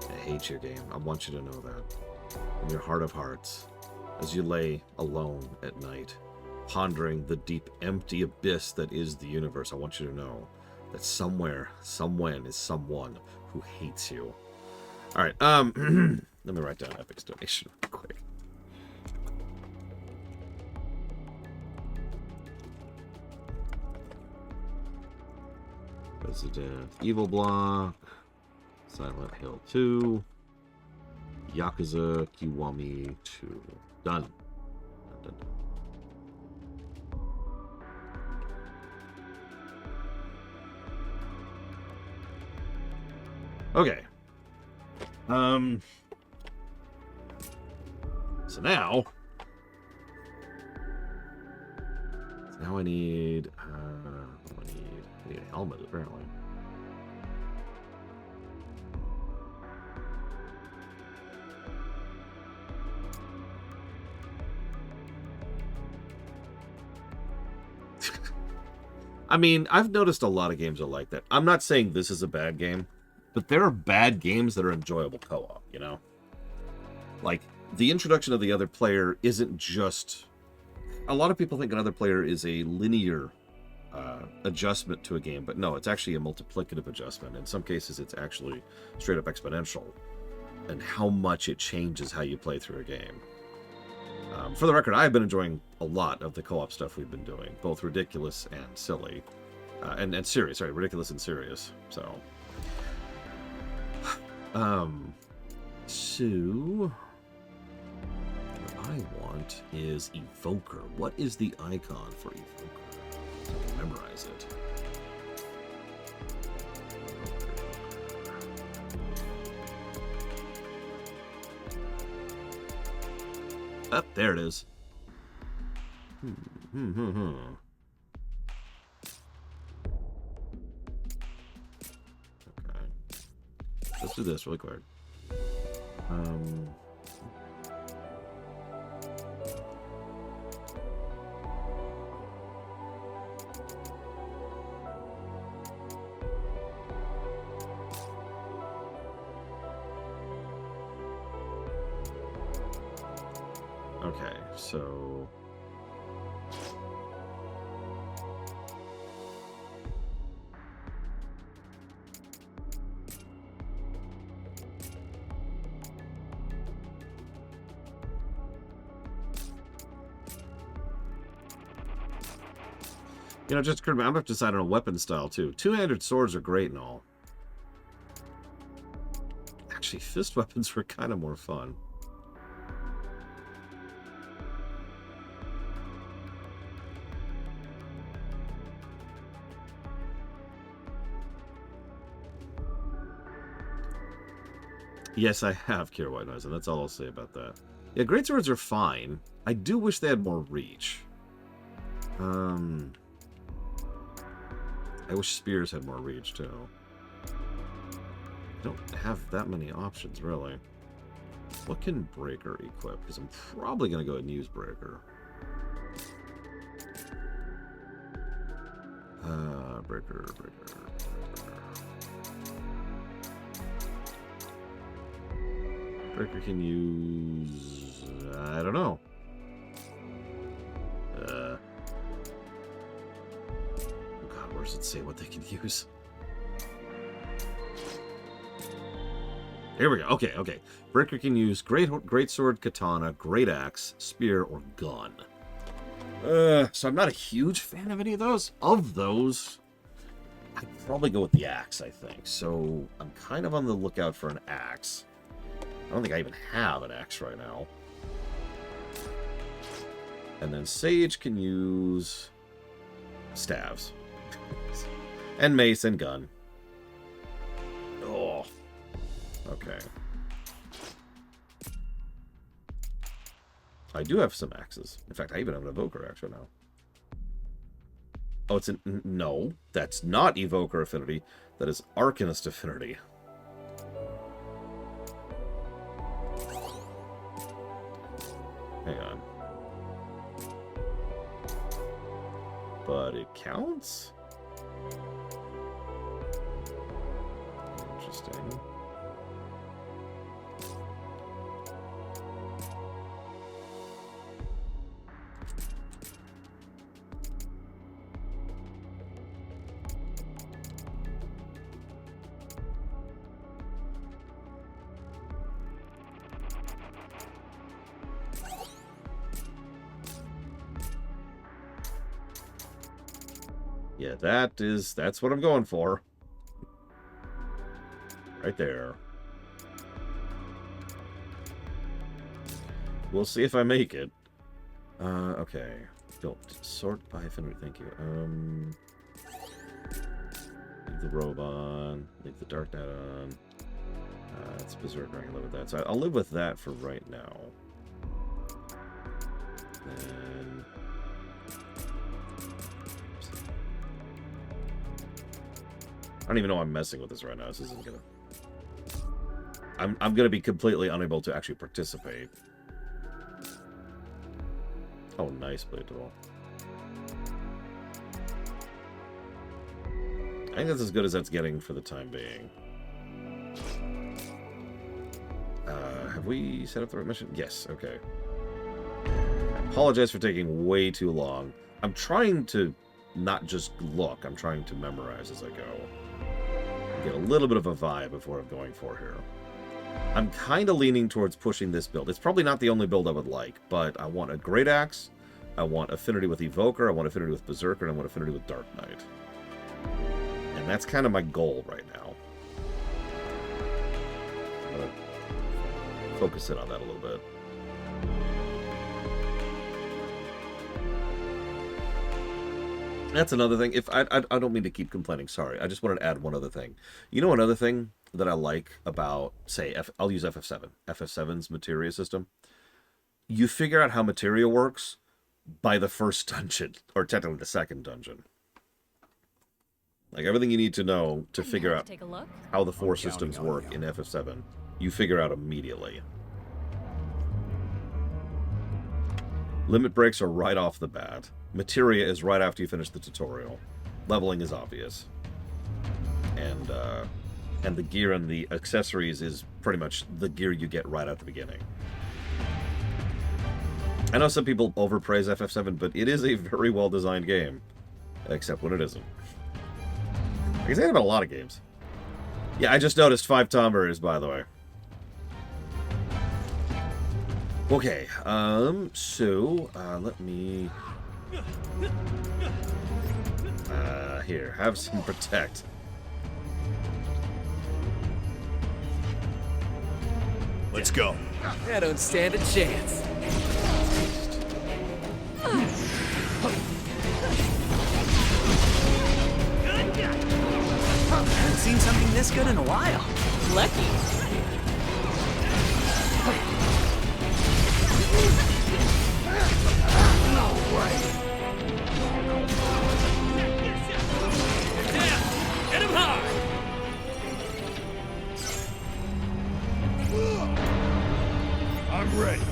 I hate your game. I want you to know that. In your heart of hearts, as you lay alone at night, pondering the deep, empty abyss that is the universe, I want you to know that somewhere, somewhen is someone who hates you. Alright, let me write down Epic's donation real quick. Resident Evil Block, Silent Hill 2, Yakuza Kiwami 2. Done. Done. Okay. So now I need I need a helmet, apparently. I mean, I've noticed a lot of games are like that. I'm not saying this is a bad game, but there are bad games that are enjoyable co-op, you know? Like, the introduction of the other player isn't just... A lot of people think another player is a linear adjustment to a game, but no, it's actually a multiplicative adjustment. In some cases, it's actually straight up exponential, and how much it changes how you play through a game. For the record, I've been enjoying a lot of the co-op stuff we've been doing, both ridiculous and silly, and serious. Sorry, ridiculous and serious. So, so what I want is Evoker. What is the icon for Evoker? So I can memorize it. Oh, there it is. Okay. Let's do this really quick. Okay, so... You know, just I'm gonna have to decide on a weapon style too. Two-handed swords are great and all. Actually, fist weapons were kind of more fun. Yes, I have Cure White Noise, and that's all I'll say about that. Yeah, greatswords are fine. I do wish they had more reach. I wish spears had more reach, too. I don't have that many options, really. What can Breaker equip? Because I'm probably going to go ahead and use Breaker. Breaker. Breaker can use... I don't know. Oh God, where does it say what they can use? Here we go. Okay. Breaker can use great sword, katana, great axe, spear, or gun. So I'm not a huge fan of any of those. Of those, I'd probably go with the axe, I think. So I'm kind of on the lookout for an axe. I don't think I even have an axe right now. And then Sage can use staves. And mace and gun. Oh. Okay. I do have some axes. In fact, I even have an evoker axe right now. Oh, it's an... No, that's not evoker affinity. That is arcanist affinity. Hang on. But it counts? Interesting. Yeah, that's what I'm going for. Right there. We'll see if I make it. Okay. Don't sort by affinity, thank you. Leave the robe on. Leave the dark net on. It's Berserker, I can live with that. So I'll live with that for right now. Then... I don't even know I'm messing with this right now. This isn't gonna... I'm gonna be completely unable to actually participate. Oh, nice blade tool. I think that's as good as that's getting for the time being. Have we set up the right mission? Yes, okay. I apologize for taking way too long. I'm trying to not just look, I'm trying to memorize as I go. Get a little bit of a vibe of what I'm going for here. I'm kind of leaning towards pushing this build. It's probably not the only build I would like, but I want a Great Axe, I want affinity with Evoker, I want affinity with Berserker, and I want affinity with Dark Knight. And that's kind of my goal right now. I'm going to focus in on that a little bit. That's another thing. If I don't mean to keep complaining. Sorry. I just wanted to add one other thing. You know another thing that I like about, say, I'll use FF7. FF7's materia system. You figure out how materia works by the first dungeon, or technically the second dungeon. Like everything you need to know to figure out how the four systems work in FF7, you figure out immediately. Limit breaks are right off the bat. Materia is right after you finish the tutorial. Leveling is obvious. And the gear and the accessories is pretty much the gear you get right at the beginning. I know some people overpraise FF7, but it is a very well-designed game. Except when it isn't. I can say that about a lot of games. Yeah, I just noticed 5 Tomb Raiders, by the way. Okay, so, let me... Here, have some protect. Let's go. I don't stand a chance. Haven't seen something this good in a while. Lucky. Get him hard! I'm ready.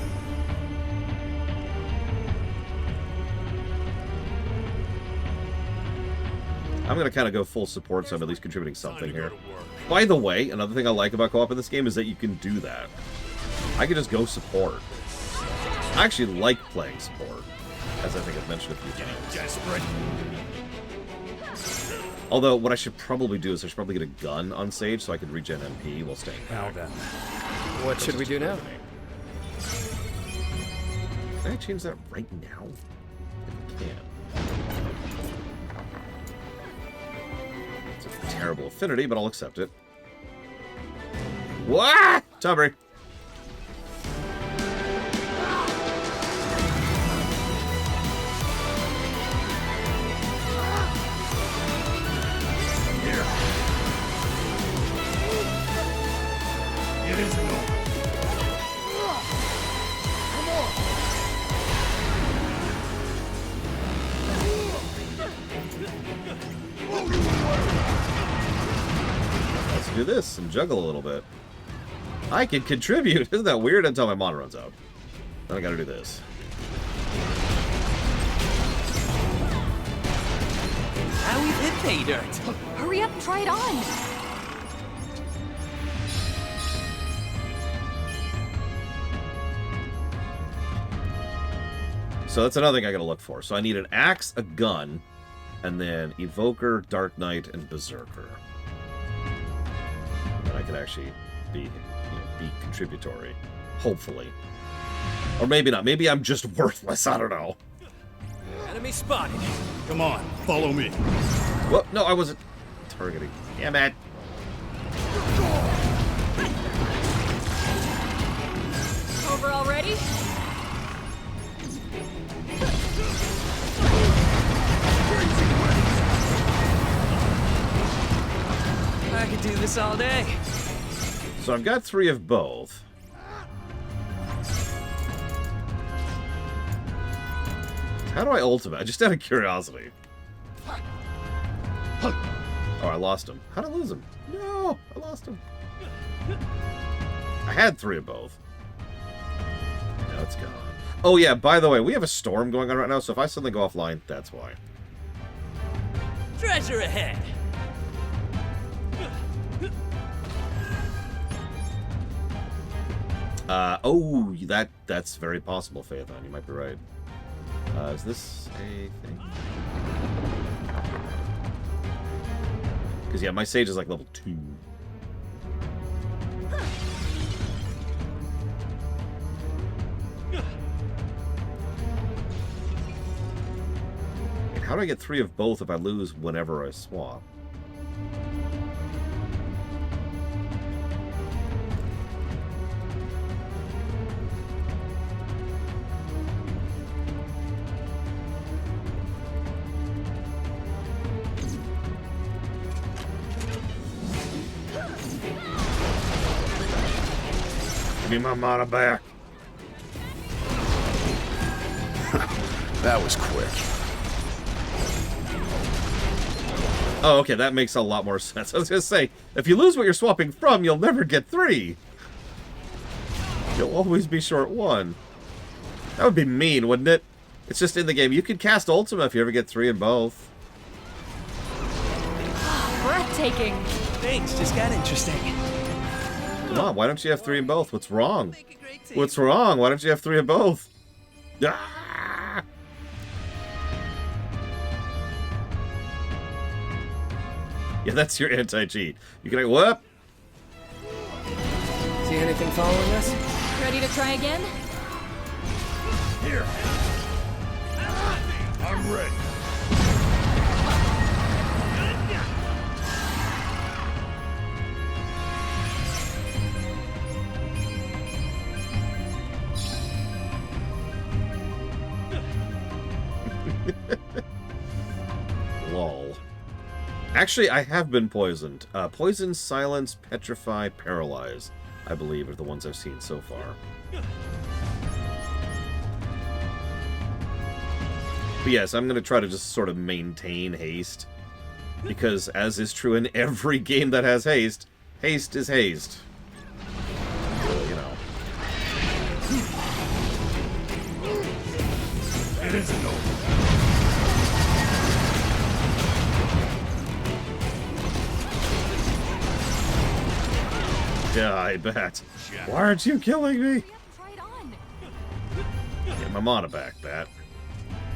I'm going to kind of go full support, so I'm at least contributing something here. By the way, another thing I like about co-op in this game is that you can do that. I can just go support. I actually like playing support, as I think I've mentioned a few times. Desperate. Although, what I should probably do is I should probably get a gun on Sage so I can regen MP while staying back. Now then. What should we do now? Can I change that right now? If I can. It's a terrible affinity, but I'll accept it. What? Tubbery. It isn't over. Let's do this and juggle a little bit. I can contribute. Isn't that weird? Until my mana runs out. Then I gotta do this. Now we've hit pay dirt. Hurry up and try it on. So that's another thing I gotta look for. So I need an axe, a gun, and then Evoker, Dark Knight, and Berserker. And I can actually be contributory. Hopefully. Or maybe not. Maybe I'm just worthless. I don't know. Enemy spotted. Come on, follow me. Well, no, I wasn't targeting. Damn it. Over already? I could do this all day. So I've got 3 of both. How do I ultimate? Just out of curiosity. Oh, I lost him. How'd I lose him? No, I lost him. I had 3 of both. Now it's gone. Oh yeah, by the way, we have a storm going on right now, so if I suddenly go offline, that's why. Treasure ahead. Oh, that's very possible, Phaethon. You might be right. Is this a thing? Because, yeah, my Sage is like level 2. And how do I get 3 of both if I lose whenever I swap? Give me my mana back. That was quick. Oh, okay, that makes a lot more sense. I was gonna say, if you lose what you're swapping from, you'll never get 3. You'll always be short 1. That would be mean, wouldn't it? It's just in the game. You could cast Ultima if you ever get 3 in both. Breathtaking. Things just got interesting. Come on, why don't you have 3 in both? What's wrong? Make a great team. What's wrong? Why don't you have 3 in both? Ah! Yeah, that's your anti-cheat. You can what? See anything following us? Ready to try again? Here. I'm ready. Actually, I have been poisoned. Poison, silence, petrify, paralyze, I believe, are the ones I've seen so far. But yes, I'm going to try to just sort of maintain haste. Because, as is true in every game that has haste, haste is haste. So, you know. It isn't over. Yeah, I bet. Why aren't you killing me? Hurry up, try it on. Get my mana back, Bat.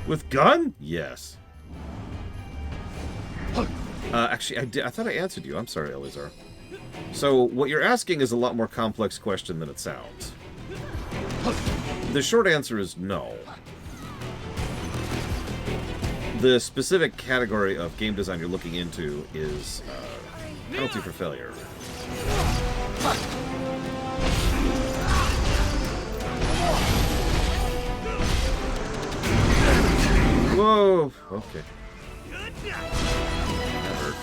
With gun? Yes. Actually, I thought I answered you. I'm sorry, Eleazar. So, what you're asking is a lot more complex question than it sounds. The short answer is no. The specific category of game design you're looking into is penalty for failure. Whoa! Okay. That hurt.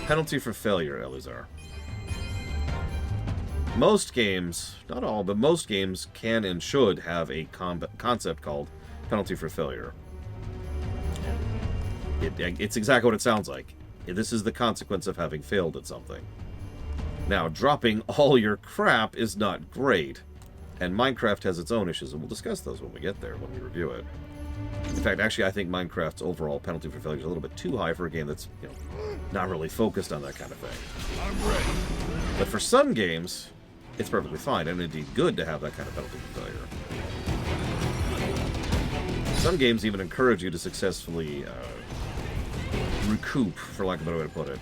Penalty for failure, Eleazar. Most games, not all, but most games can and should have a concept called penalty for failure. It's exactly what it sounds like. This is the consequence of having failed at something. Now, dropping all your crap is not great, and Minecraft has its own issues, and we'll discuss those when we get there, when we review it. In fact, actually, I think Minecraft's overall penalty for failure is a little bit too high for a game that's, you know, not really focused on that kind of thing. I'm ready. But for some games, it's perfectly fine, and indeed good to have that kind of penalty for failure. Some games even encourage you to successfully recoup, for lack of a better way to put it.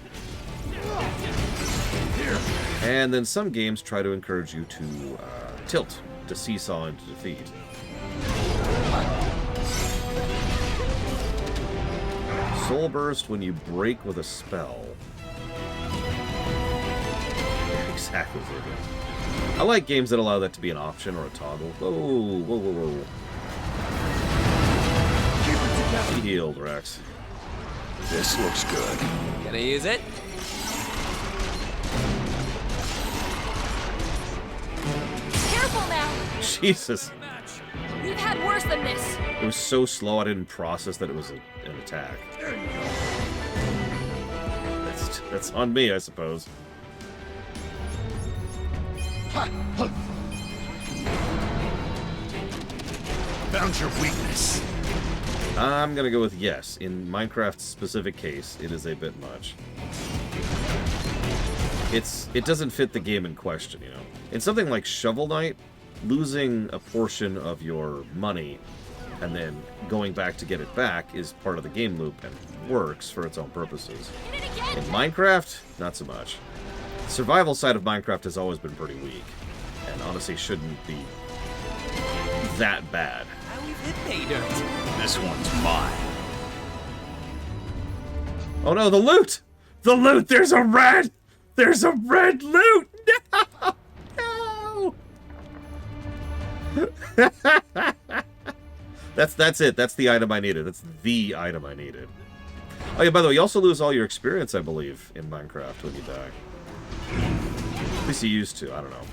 And then some games try to encourage you to tilt, to seesaw into defeat. Soul Burst when you break with a spell. Exactly. I like games that allow that to be an option or a toggle. Whoa, whoa, whoa, whoa. Be healed, Rex. This looks good. Gonna use it? Careful now. Jesus. We've had worse than this. It was so slow I didn't process that it was an attack. That's on me, I suppose. Found your weakness. I'm gonna go with yes. In Minecraft's specific case, it is a bit much. It doesn't fit the game in question, you know. In something like Shovel Knight, losing a portion of your money and then going back to get it back is part of the game loop and works for its own purposes. Hit it again. In Minecraft, not so much. The survival side of Minecraft has always been pretty weak, and honestly shouldn't be that bad. Now we've hit pay dirt. This one's mine. Oh no, the loot! The loot! There's a red! There's a red loot! No! No! That's it. That's the item I needed. That's the item I needed. Oh yeah, by the way, you also lose all your experience, I believe, in Minecraft when you die. At least you used to. I don't know.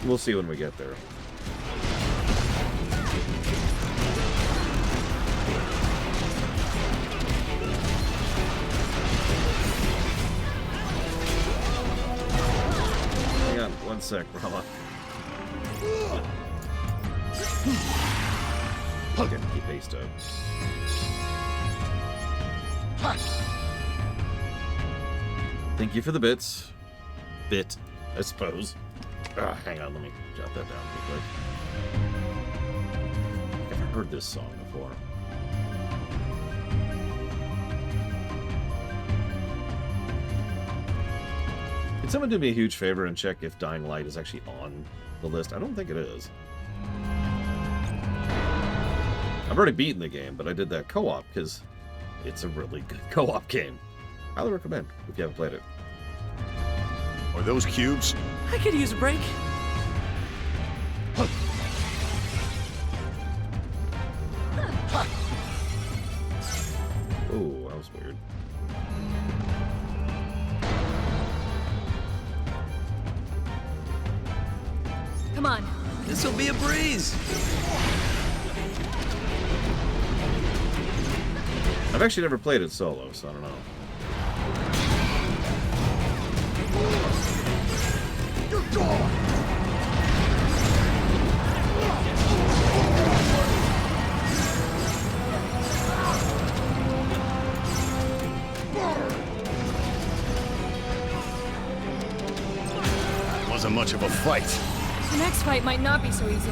We'll see when we get there. Hang on, one sec, Rama. Okay, keep haste up. Thank you for the bits. Bit, I suppose. Hang on, let me jot that down real quick. I've never heard this song before. Can someone do me a huge favor and check if Dying Light is actually on the list? I don't think it is. I've already beaten the game, but I did that co-op because it's a really good co-op game. Highly recommend if you haven't played it. Are those cubes? I could use a break. Come on. This'll be a breeze. I've actually never played it solo, so I don't know. You're gone! Wasn't much of a fight. The next fight might not be so easy.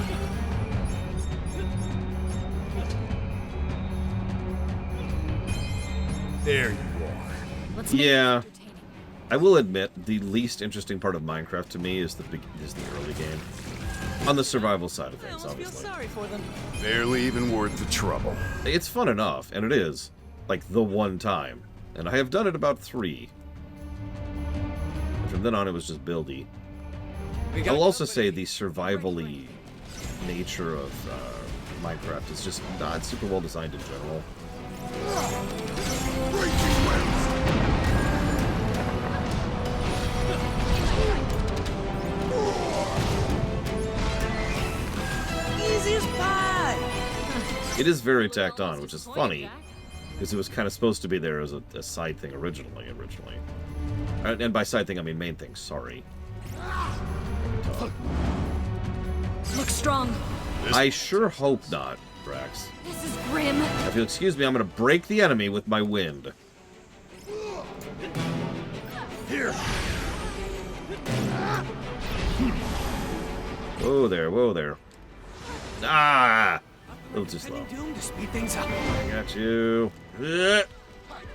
There you are. Let's make Yeah. it entertaining. I will admit, the least interesting part of Minecraft to me is the early game. On the survival side of I things, almost feel obviously. sorry for them. Barely even worth the trouble. It's fun enough, and it is. Like, the one time. And I have done it about 3. And from then on, it was just buildy. We got I'll also say company. the survival-y nature of Minecraft is just not super well designed in general. Raging winds! Easy as pie. It is very tacked on, which is Disappointed, funny, Jack. because it was kind of supposed to be there as a side thing originally. And by side thing, I mean main thing, sorry. Look strong. I sure hope not, Brax. This is grim. If you'll excuse me, I'm going to break the enemy with my wind. Here! Whoa there, whoa there. Ah! A little too slow. Bending Doom to speed things up. I got you. Ugh.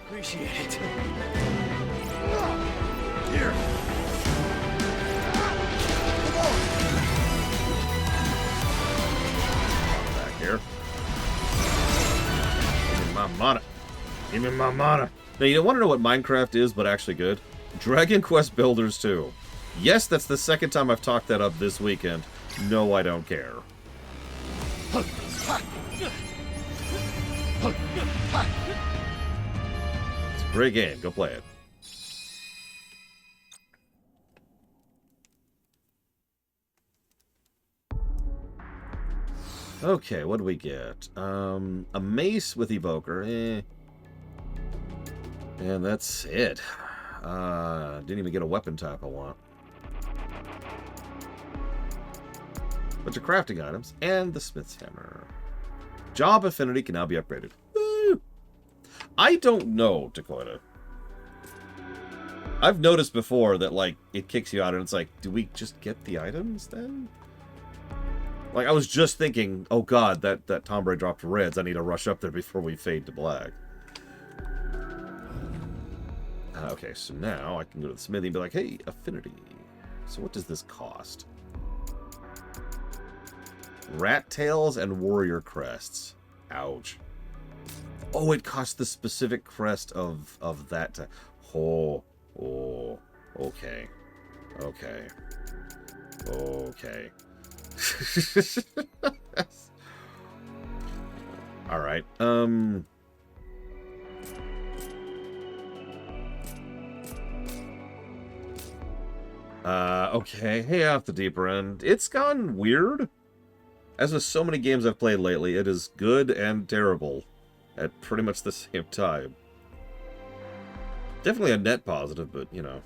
Appreciate it. Here! Back here. Give me my mana. Give me my mana. Now, you don't want to know what Minecraft is, but actually good? Dragon Quest Builders 2. Yes, that's the second time I've talked that up this weekend. No, I don't care. It's a great game. Go play it. Okay, what do we get? A mace with evoker. And that's it. Didn't even get a weapon type I want. Bunch of crafting items, and the smith's hammer. Job affinity can now be upgraded. Woo! I don't know, Dakota. I've noticed before that, like, it kicks you out and it's like, do we just get the items then? Like, I was just thinking, oh god, that Tom Brady dropped reds. I need to rush up there before we fade to black. Okay, so now I can go to the smithy and be like, hey, affinity. So what does this cost? Rat tails and warrior crests. Ouch. Oh, it costs the specific crest of that. Oh, okay. Okay. Okay. All right. Okay. Hey, off the deeper end. It's gone weird. As with so many games I've played lately, it is good and terrible at pretty much the same time. Definitely a net positive, but, you know.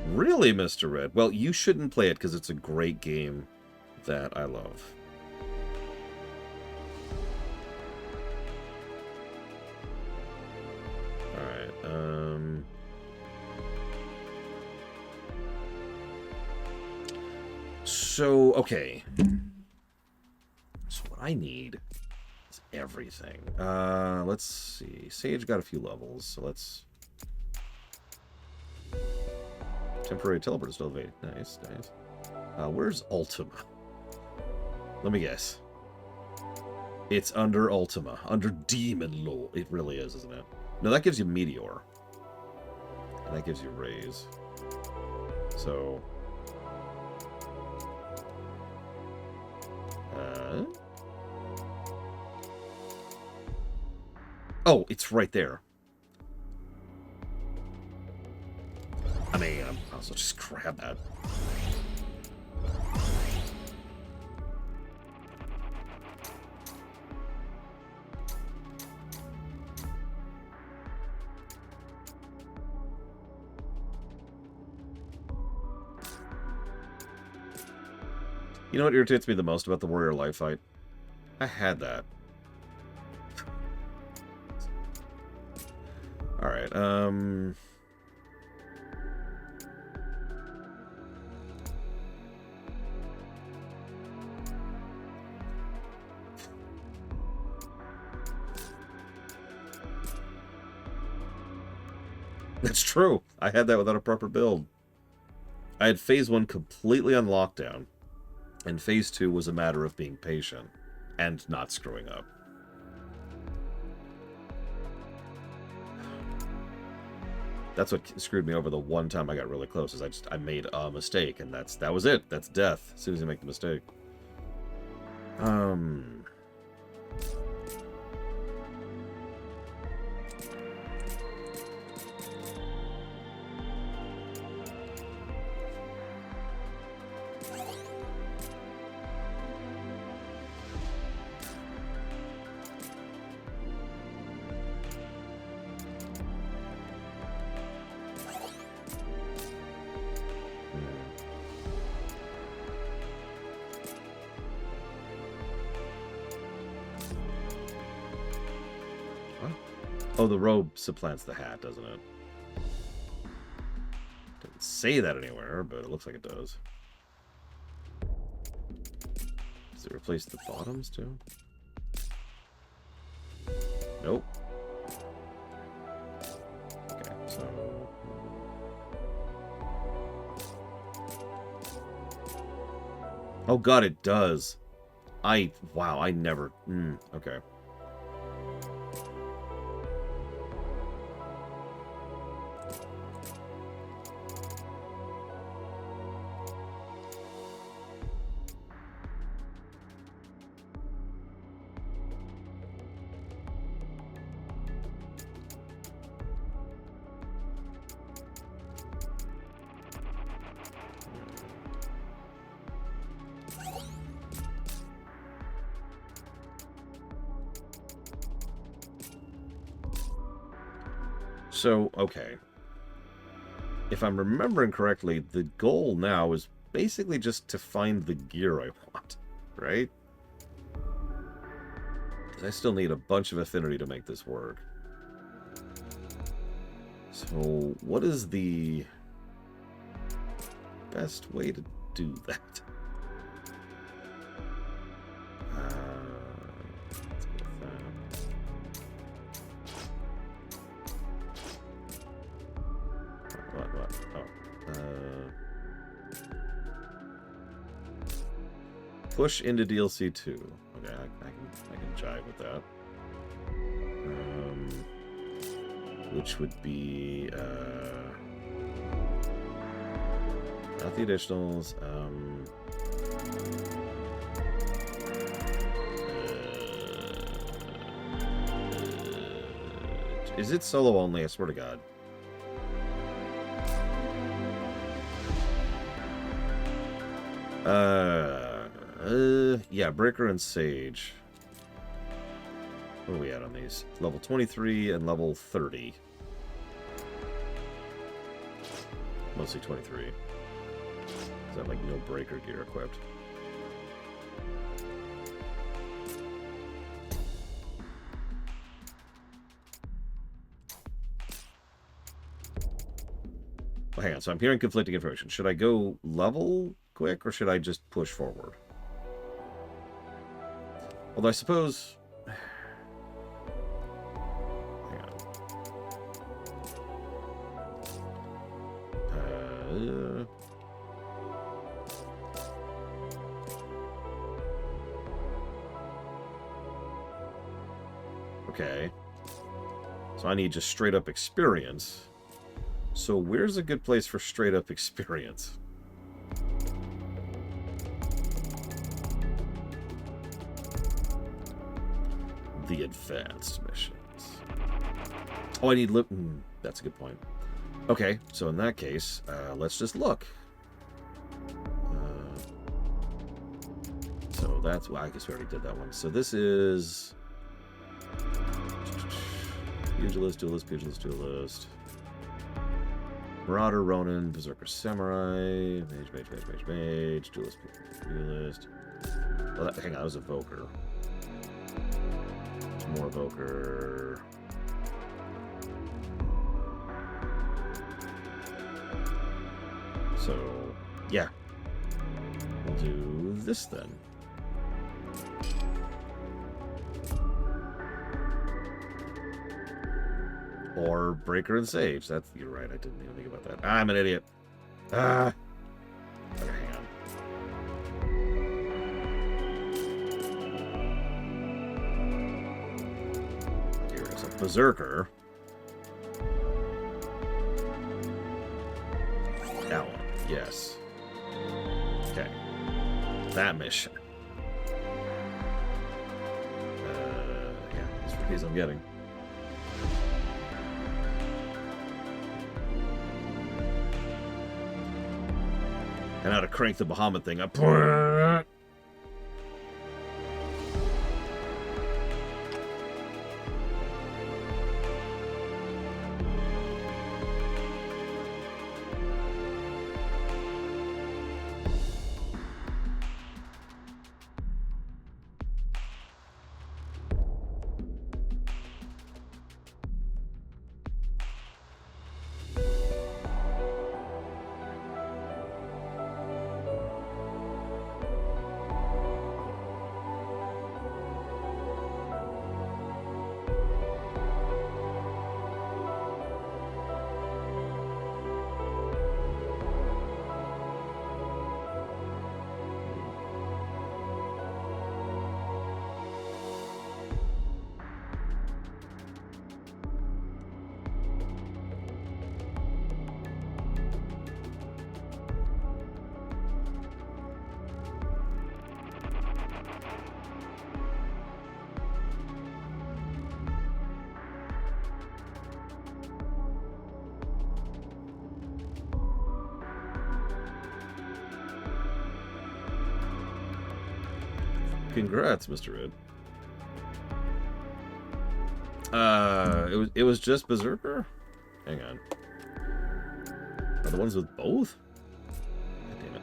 Really, Mr. Red? Well, you shouldn't play it because it's a great game that I love. Alright, So, okay. So what I need is everything. Let's see. Sage got a few levels, so let's... Temporary teleport is still evaded. Nice, nice. Where's Ultima? Let me guess. It's under Ultima. Under Demon Lord. It really is, isn't it? No, that gives you Meteor. And that gives you Raise. So... Oh, it's right there. I mean, I'll also just grab that. You know what irritates me the most about the Warrior Life fight? I had that. Alright, That's true. I had that without a proper build. I had Phase 1 completely on lockdown, and Phase 2 was a matter of being patient and not screwing up. That's what screwed me over the one time I got really close, is I made a mistake, and that was it. That's death as soon as you make the mistake. Oh, the robe supplants the hat, doesn't it? Doesn't say that anywhere, but it looks like it does. Does it replace the bottoms, too? Nope. Okay, so... Oh god, it does! Wow, I never... okay. So, okay. If I'm remembering correctly, the goal now is basically just to find the gear I want, right? Because I still need a bunch of affinity to make this work. So, what is the best way to do that? Let's go with that. What? Push into DLC 2. Okay, I can jive with that. Which would be not the additionals. Is it solo only? I swear to God. Yeah, Breaker and Sage. What are we at on these? Level 23 and level 30. Mostly 23. Is that like no Breaker gear equipped? Well, hang on, so I'm hearing conflicting information. Should I go level quick, or should I just push forward? Although I suppose... Hang on. Okay. So I need just straight up experience. So where's a good place for straight up experience? The advanced missions. Oh, I need that's a good point. Okay, so in that case, let's just look. So that's... Well, I guess we already did that one. So this is... Pugilist, Duelist, Pugilist, Duelist. Marauder, Ronin, Berserker, Samurai, Mage, Duelist, Duelist. Well, that, hang on, that was Evoker. There's more Evoker. So, yeah. We'll do this then. Or Breaker and Sage. That's... You're right, I didn't even think about that. I'm an idiot. Ah! Okay, hang on. Here is a Berserker. That one, yes. Okay. That mission. Yeah, that's the piece I'm getting. And how to crank the Bahamut thing up. Congrats, Mr. Ed. It was just Berserker? Hang on. Are the ones with both? God damn it.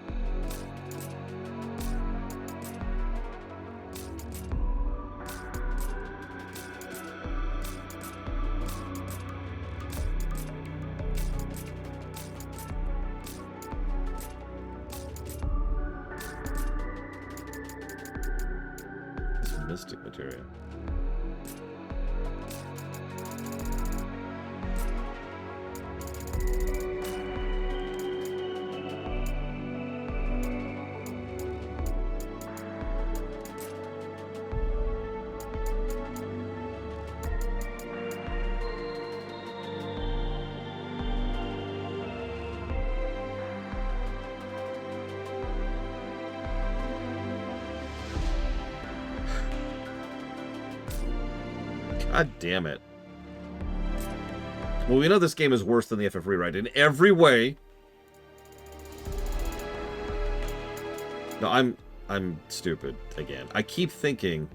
Mystic material. God damn it. Well, we know this game is worse than the FF Rewrite in every way. No, I'm stupid again. I keep thinking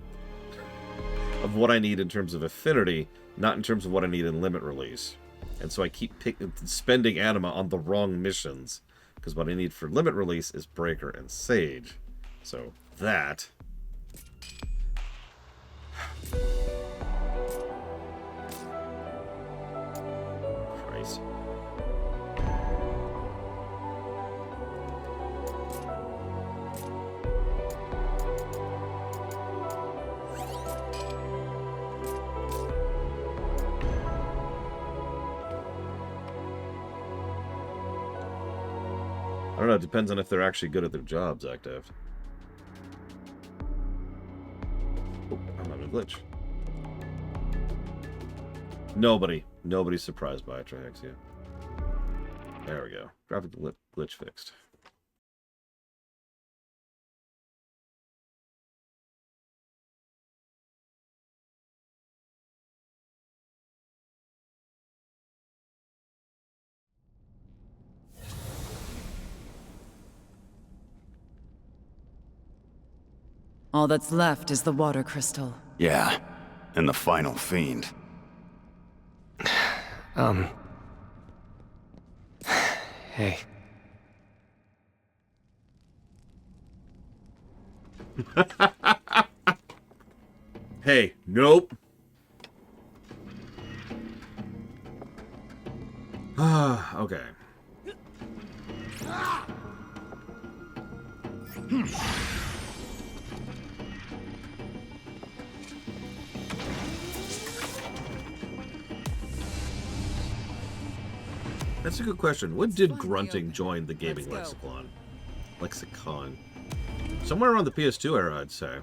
of what I need in terms of affinity, not in terms of what I need in limit release. And so I keep spending anima on the wrong missions, because what I need for limit release is Breaker and Sage. So that... Christ. I don't know, it depends on if they're actually good at their jobs, Active. Oh, I'm having a glitch. Nobody's surprised by it, Trihexia. There we go. Graphic glitch fixed. All that's left is the water crystal. Yeah, and the final fiend. Hey. Hey, nope. Okay. That's a good question. When did grunting join the gaming lexicon? Somewhere around the PS2 era, I'd say.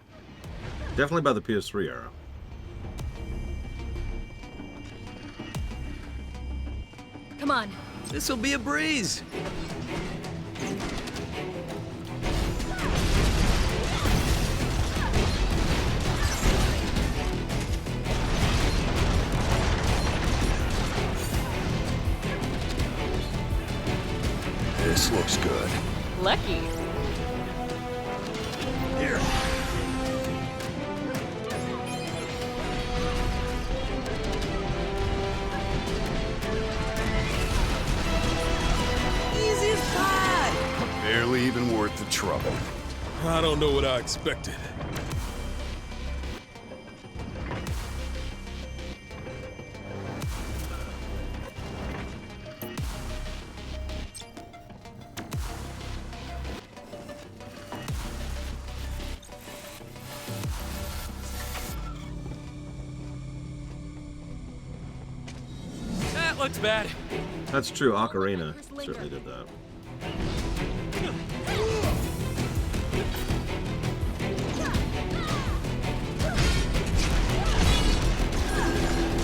Definitely by the PS3 era. Come on. This'll be a breeze. This looks good. Lucky. Here. Easy as pie. Barely even worth the trouble. I don't know what I expected. That looks bad. That's true. Ocarina certainly did that.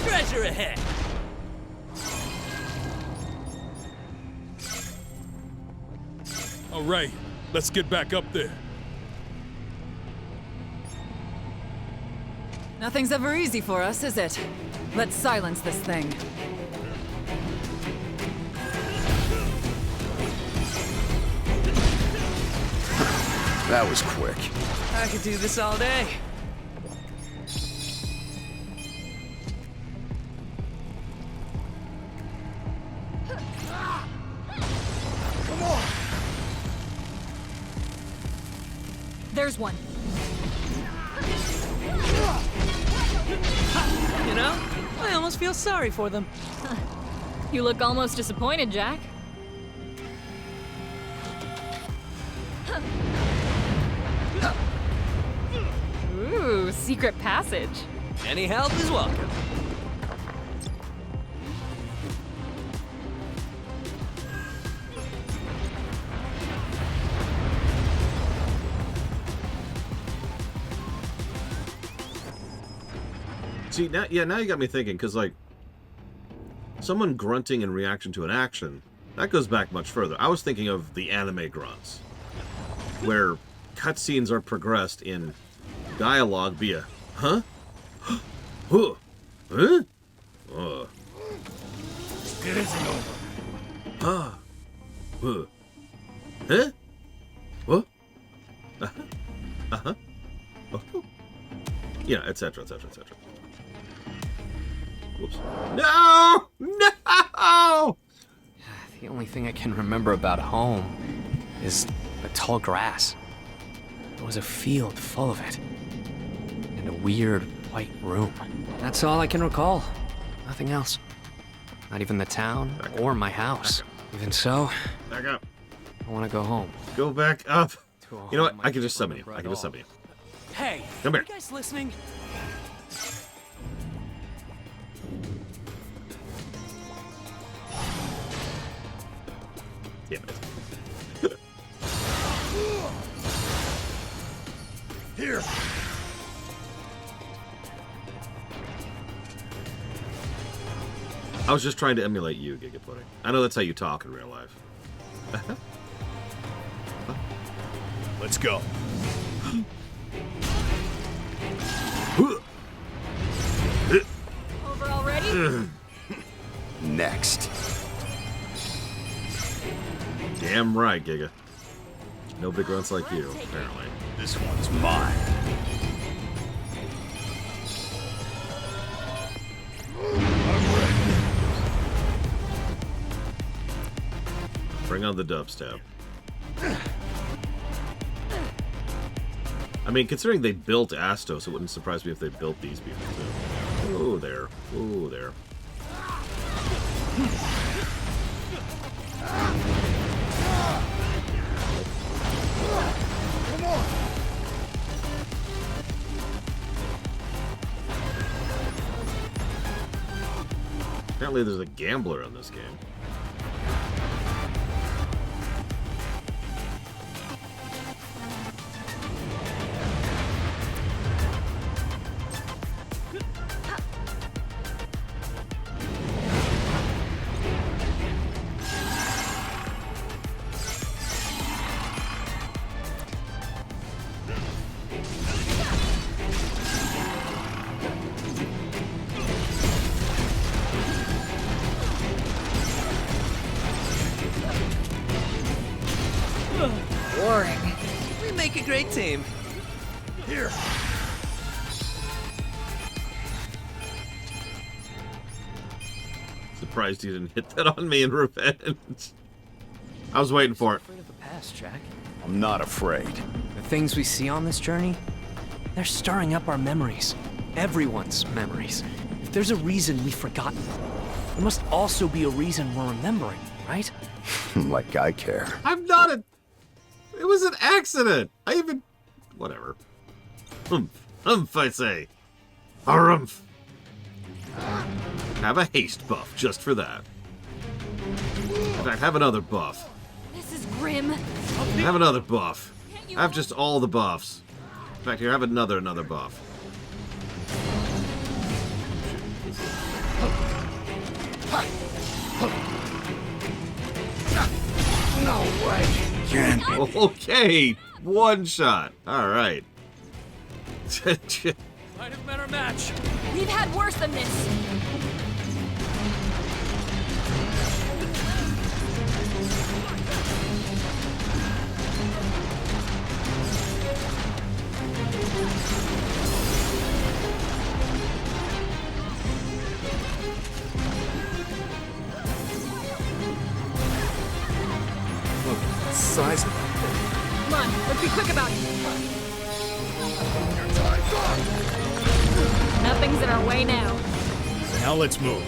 Treasure ahead. All right, let's get back up there. Nothing's ever easy for us, is it? Let's silence this thing. That was quick. I could do this all day. There's one. You know, I almost feel sorry for them. You look almost disappointed, Jack. Ooh, secret passage. Any help is welcome. See, now you got me thinking, because, like, someone grunting in reaction to an action, that goes back much further. I was thinking of the anime grunts, where cutscenes are progressed in dialogue via, huh? Huh? Huh? It isn't over. Huh? Huh? What? Uh-huh. Uh-huh. Oh. Yeah, etc., etc., etc. Whoops. No! No! The only thing I can remember about home is the tall grass. There was a field full of it. And a weird white room. That's all I can recall. Nothing else. Not even the town or my house. Even so, Back up. I want to go home. Go back up. To a You know what? home I can just don't summon you. remember I at can just all. summon you. Hey, Come here. you guys listening? Damn it. Here. I was just trying to emulate you, Gigapudding. I know that's how you talk in real life. Let's go. Over already? Next. Damn right, Giga. No big grunts like you, apparently. This one's mine. Bring on the dubstep. I mean, considering they built Astos, it wouldn't surprise me if they built these people too. Oh, there. Oh, there. Come on! Apparently there's a gambler in this game. Boring. We make a great team. Here! Surprised you didn't hit that on me in revenge. I was waiting for it. Afraid of the past, Jack. I'm not afraid. The things we see on this journey, they're stirring up our memories. Everyone's memories. If there's a reason we've forgotten, there must also be a reason we're remembering, right? Like I care. I'm not a... It was an accident. I even... Whatever. Humph, I say. Harumph. Have a haste buff just for that. In fact, have another buff. This is grim. Have another buff. Have just all the buffs. In fact, here, have another buff. No way. Can't. Okay, one shot. All right. Might have met our match. We've had worse than this. Size of that thing. Come on, let's be quick about it. Nothing's in our way now. Now let's move.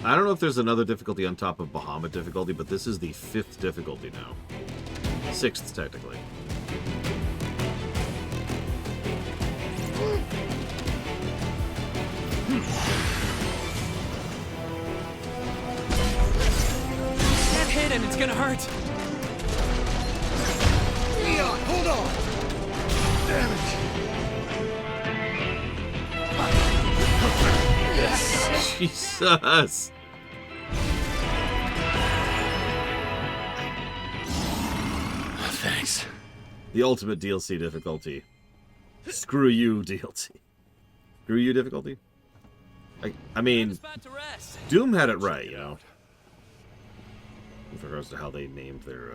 I don't know if there's another difficulty on top of Bahamut difficulty, but this is the 5th difficulty now. 6th, technically. Get hit and it's gonna hurt. Leon, hold on! Damn it! Jesus! Thanks. The ultimate DLC difficulty. Screw you, DLC. Screw you, difficulty? I mean, About to rest. Doom had it right, you know. With regards to how they named their,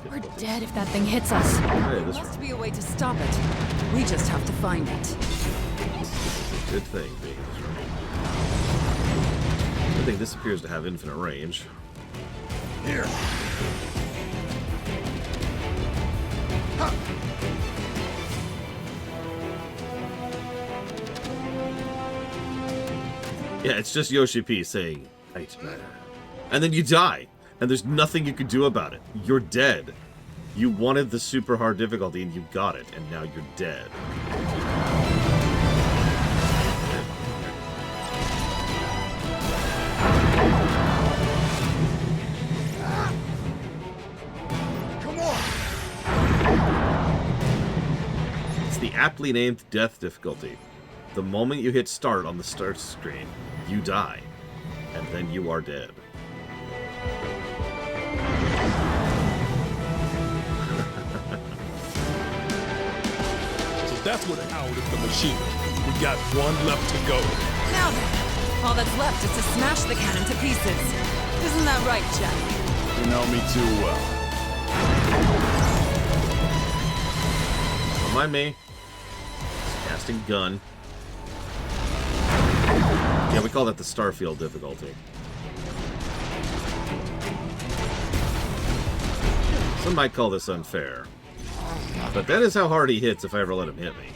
We're difficulties. dead if that thing hits us. Hey, There this must be a way to stop it. We just have to find it. is a good thing being this room. I think this appears to have infinite range. Here! Yeah, it's just Yoshi P saying, "Nightmare." And then you die. And there's nothing you can do about it. You're dead. You wanted the super hard difficulty and you got it, and now you're dead. Come on! It's the aptly named death difficulty. The moment you hit start on the start screen, you die. And then you are dead. So that's what out of the machine. We got one left to go. Now then, all that's left is to smash the cannon to pieces. Isn't that right, Jack? You know me too well. Don't mind me. Just casting gun. Yeah, we call that the Starfield difficulty. Some might call this unfair. But that is how hard he hits if I ever let him hit me.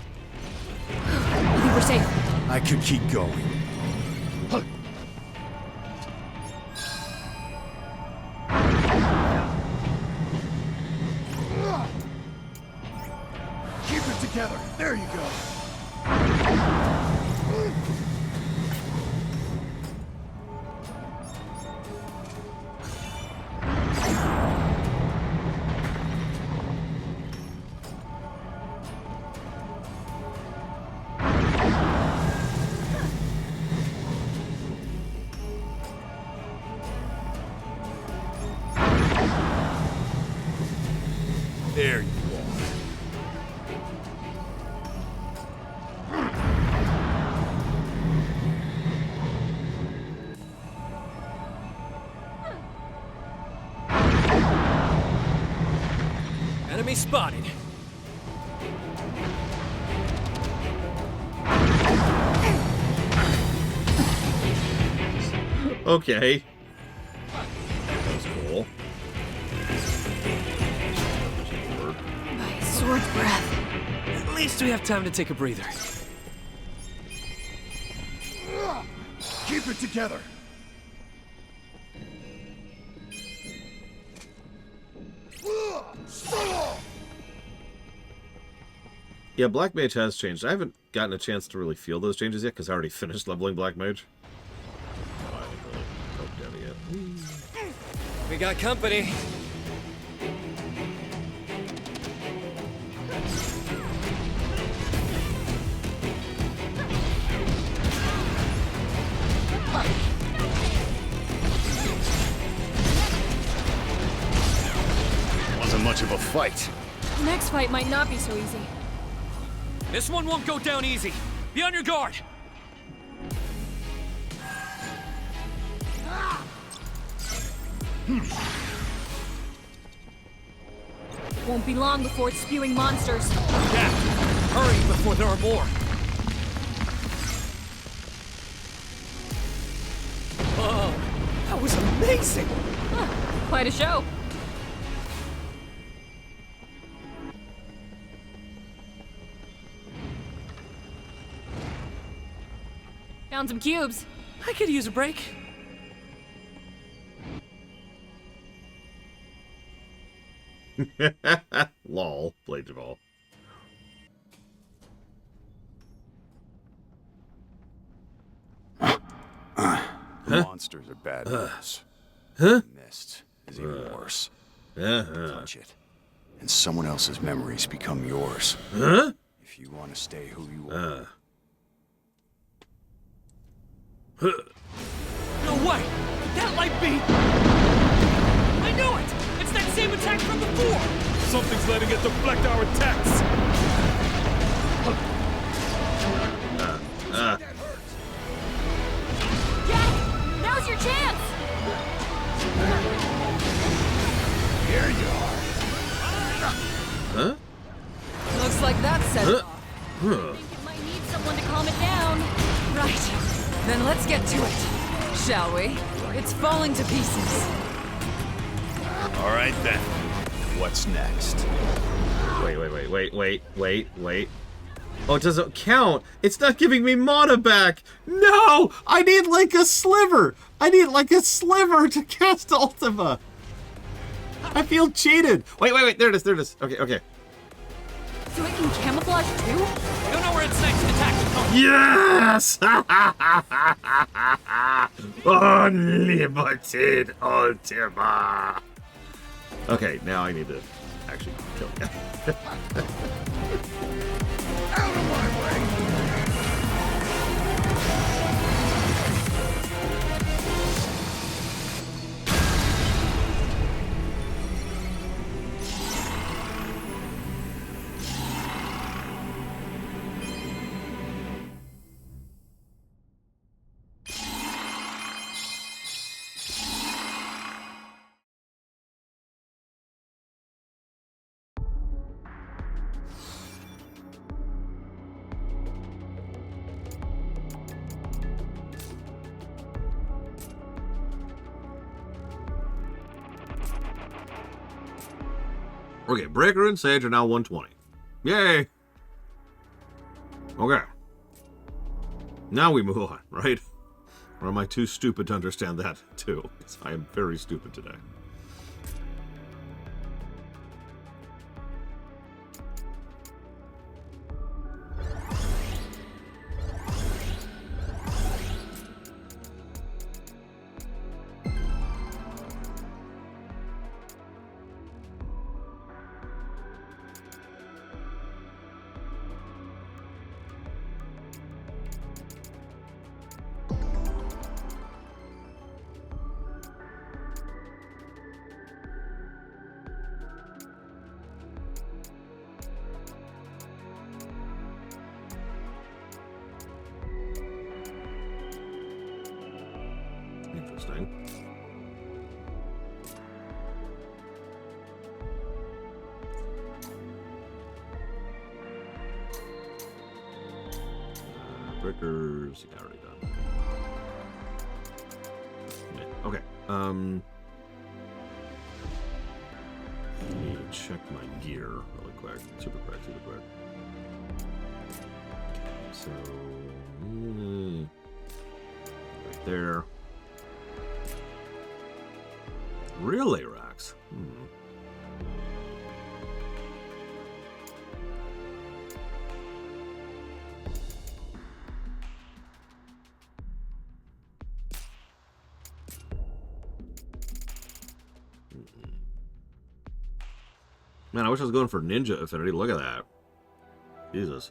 I think we're safe. I could keep going. Keep it together. There you go. There you are. Enemy spotted. Okay. That was cool. My sword's breath. At least we have time to take a breather. Keep it together. Yeah, Black Mage has changed. I haven't gotten a chance to really feel those changes yet because I already finished leveling Black Mage. Oh, I haven't really poked at it yet. We got company. Wasn't much of a fight. The next fight might not be so easy. This one won't go down easy. Be on your guard. Won't be long before it's spewing monsters. Yeah, hurry before there are more. Whoa, that was amazing. Quite a show. Found some cubes. I could use a break. Lol. Blades of all. Monsters are bad news. Huh? Mist is even worse. Uh-huh. Touch it, and someone else's memories become yours. Huh? If you want to stay who you are. No way! That might be... I knew it! It's that same attack from before! Something's letting it deflect our attacks. Jack! Now's your chance! Here you are. Huh? Looks like that set it off. I think it might need someone to calm it down. Right. Then let's get to it, shall we? It's falling to pieces. All right then. What's next? Wait. Oh, it doesn't count. It's not giving me mana back. No! I need like a sliver. I need like a sliver to cast Ultima. I feel cheated. Wait. There it is. Okay. So it can camouflage too? We don't know where its next attack will come. Yes! Unlimited Ultima. Okay, now I need to actually kill him. Out of my way. Okay, Breaker and Sage are now 120. Yay! Okay. Now we move on, right? Or am I too stupid to understand that, too? Because I am very stupid today. Interesting. Breakers, yeah, already done. Yeah, okay. Let me check my gear really quick. Super quick. Okay, so right there. Relay racks. Man, I wish I was going for Ninja Affinity. Look at that. Jesus.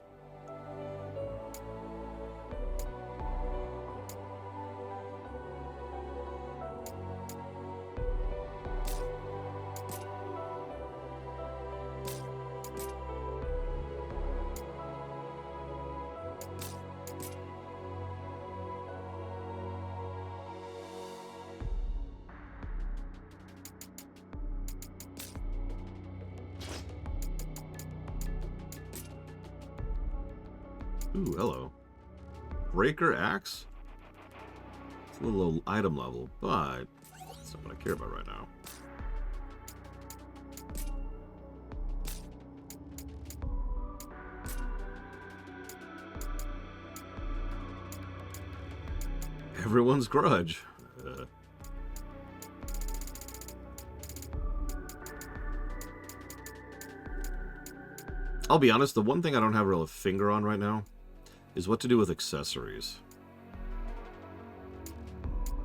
Ooh, hello. Breaker Axe? It's a little low item level, but that's not what I care about right now. Everyone's grudge. I'll be honest, the one thing I don't have a real finger on right now is what to do with accessories.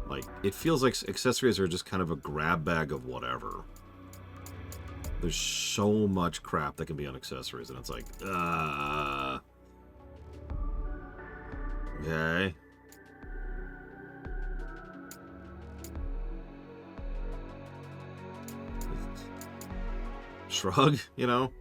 Like, it feels like accessories are just kind of a grab bag of whatever. There's so much crap that can be on accessories, and it's like, okay. Shrug, you know?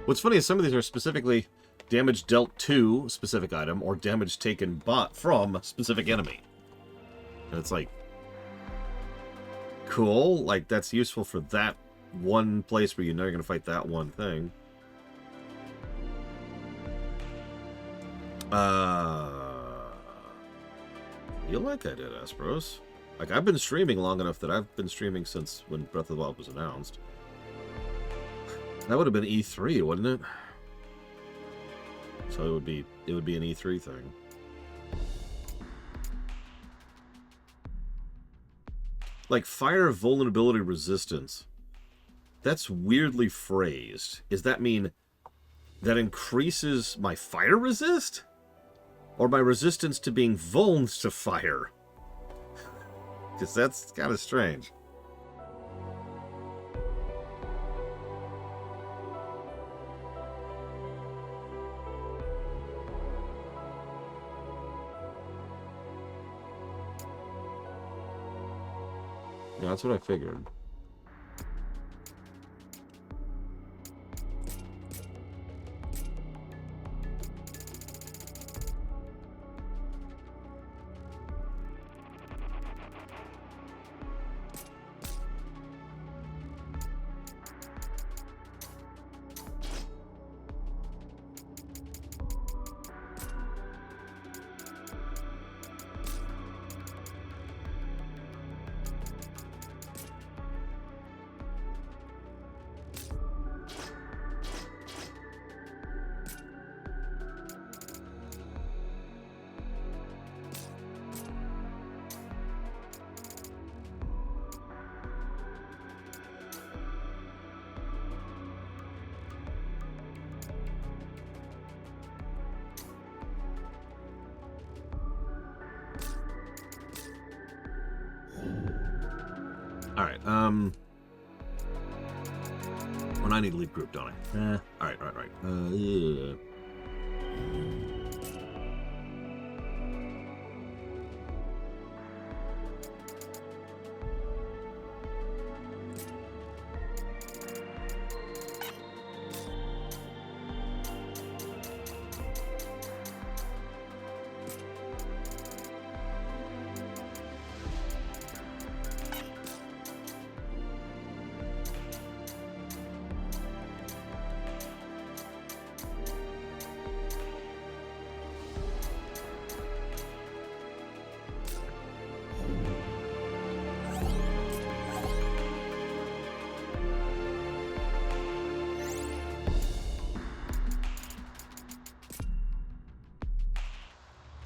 What's funny is some of these are specifically damage dealt to specific item or damage taken from specific enemy. And it's like, cool, like that's useful for that one place where you know you're going to fight that one thing. Feel like I did, Aspros. Like, I've been streaming long enough that I've been streaming since when Breath of the Wild was announced. That would have been E3, wouldn't it? So it would be an E3 thing. Like fire vulnerability resistance. That's weirdly phrased. Does that mean that increases my fire resist? Or my resistance to being vulnerable to fire? Because that's kind of strange. Yeah, that's what I figured. Alright, well, I need to leave group, don't I? Alright. Yeah.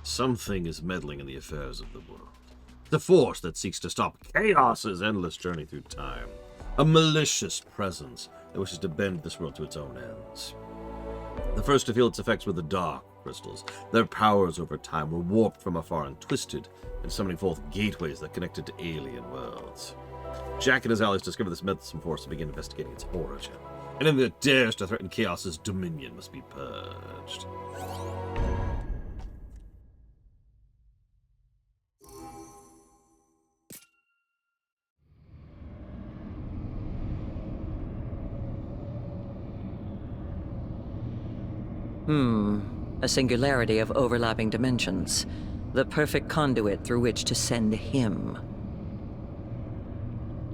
Something is meddling in the affairs of the world. The force that seeks to stop chaos's endless journey through time. A malicious presence that wishes to bend this world to its own ends. The first to feel its effects were the Dark Crystals. Their powers over time were warped from afar and twisted, and summoning forth gateways that connected to alien worlds. Jack and his allies discovered this meddlesome force and began investigating its origin. And anything that dares to threaten chaos's dominion must be purged. A singularity of overlapping dimensions. The perfect conduit through which to send him.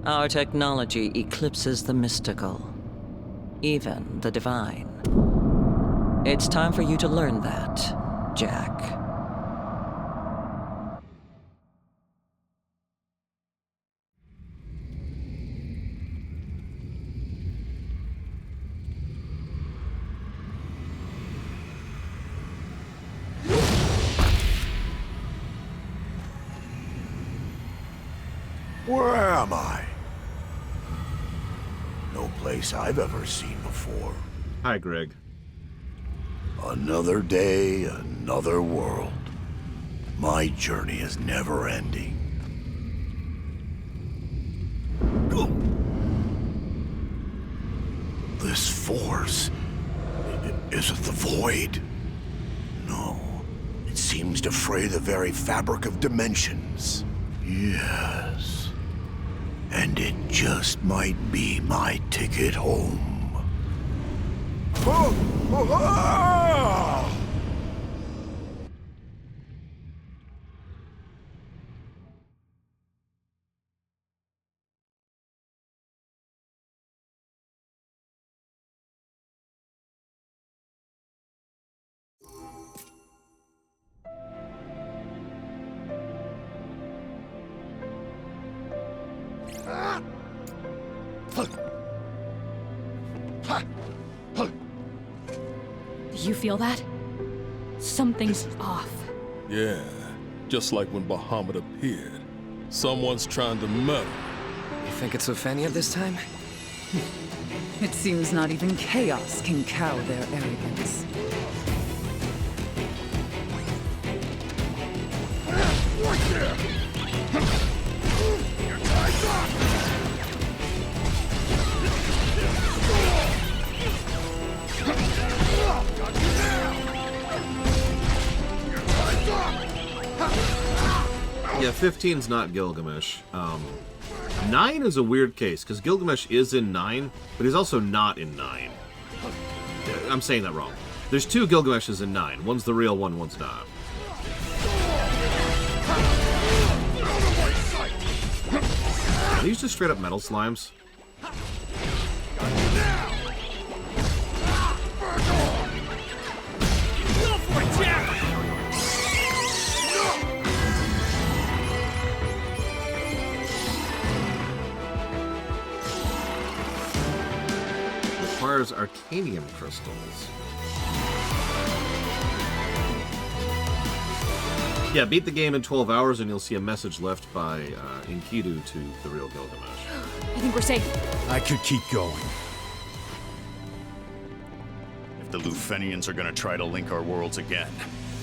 Our technology eclipses the mystical, even the divine. It's time for you to learn that, Jack. Where am I? No place I've ever seen before. Hi, Greg. Another day, another world. My journey is never ending. This force... is it the Void? No. It seems to fray the very fabric of dimensions. Yes. And it just might be my ticket home. You feel that? Something's off. Yeah, just like when Bahamut appeared. Someone's trying to meddle. You think it's Ophenia this time? It seems not even chaos can cow their arrogance. Yeah, 15's not Gilgamesh. 9 is a weird case, because Gilgamesh is in 9, but he's also not in 9. I'm saying that wrong. There's 2 Gilgameshes in 9. One's the real one, one's not. Are these just straight up metal slimes? Requires arcanium crystals. Yeah, beat the game in 12 hours and you'll see a message left by Enkidu to the real Gilgamesh. I think we're safe. I could keep going. If the Lufenians are gonna try to link our worlds again,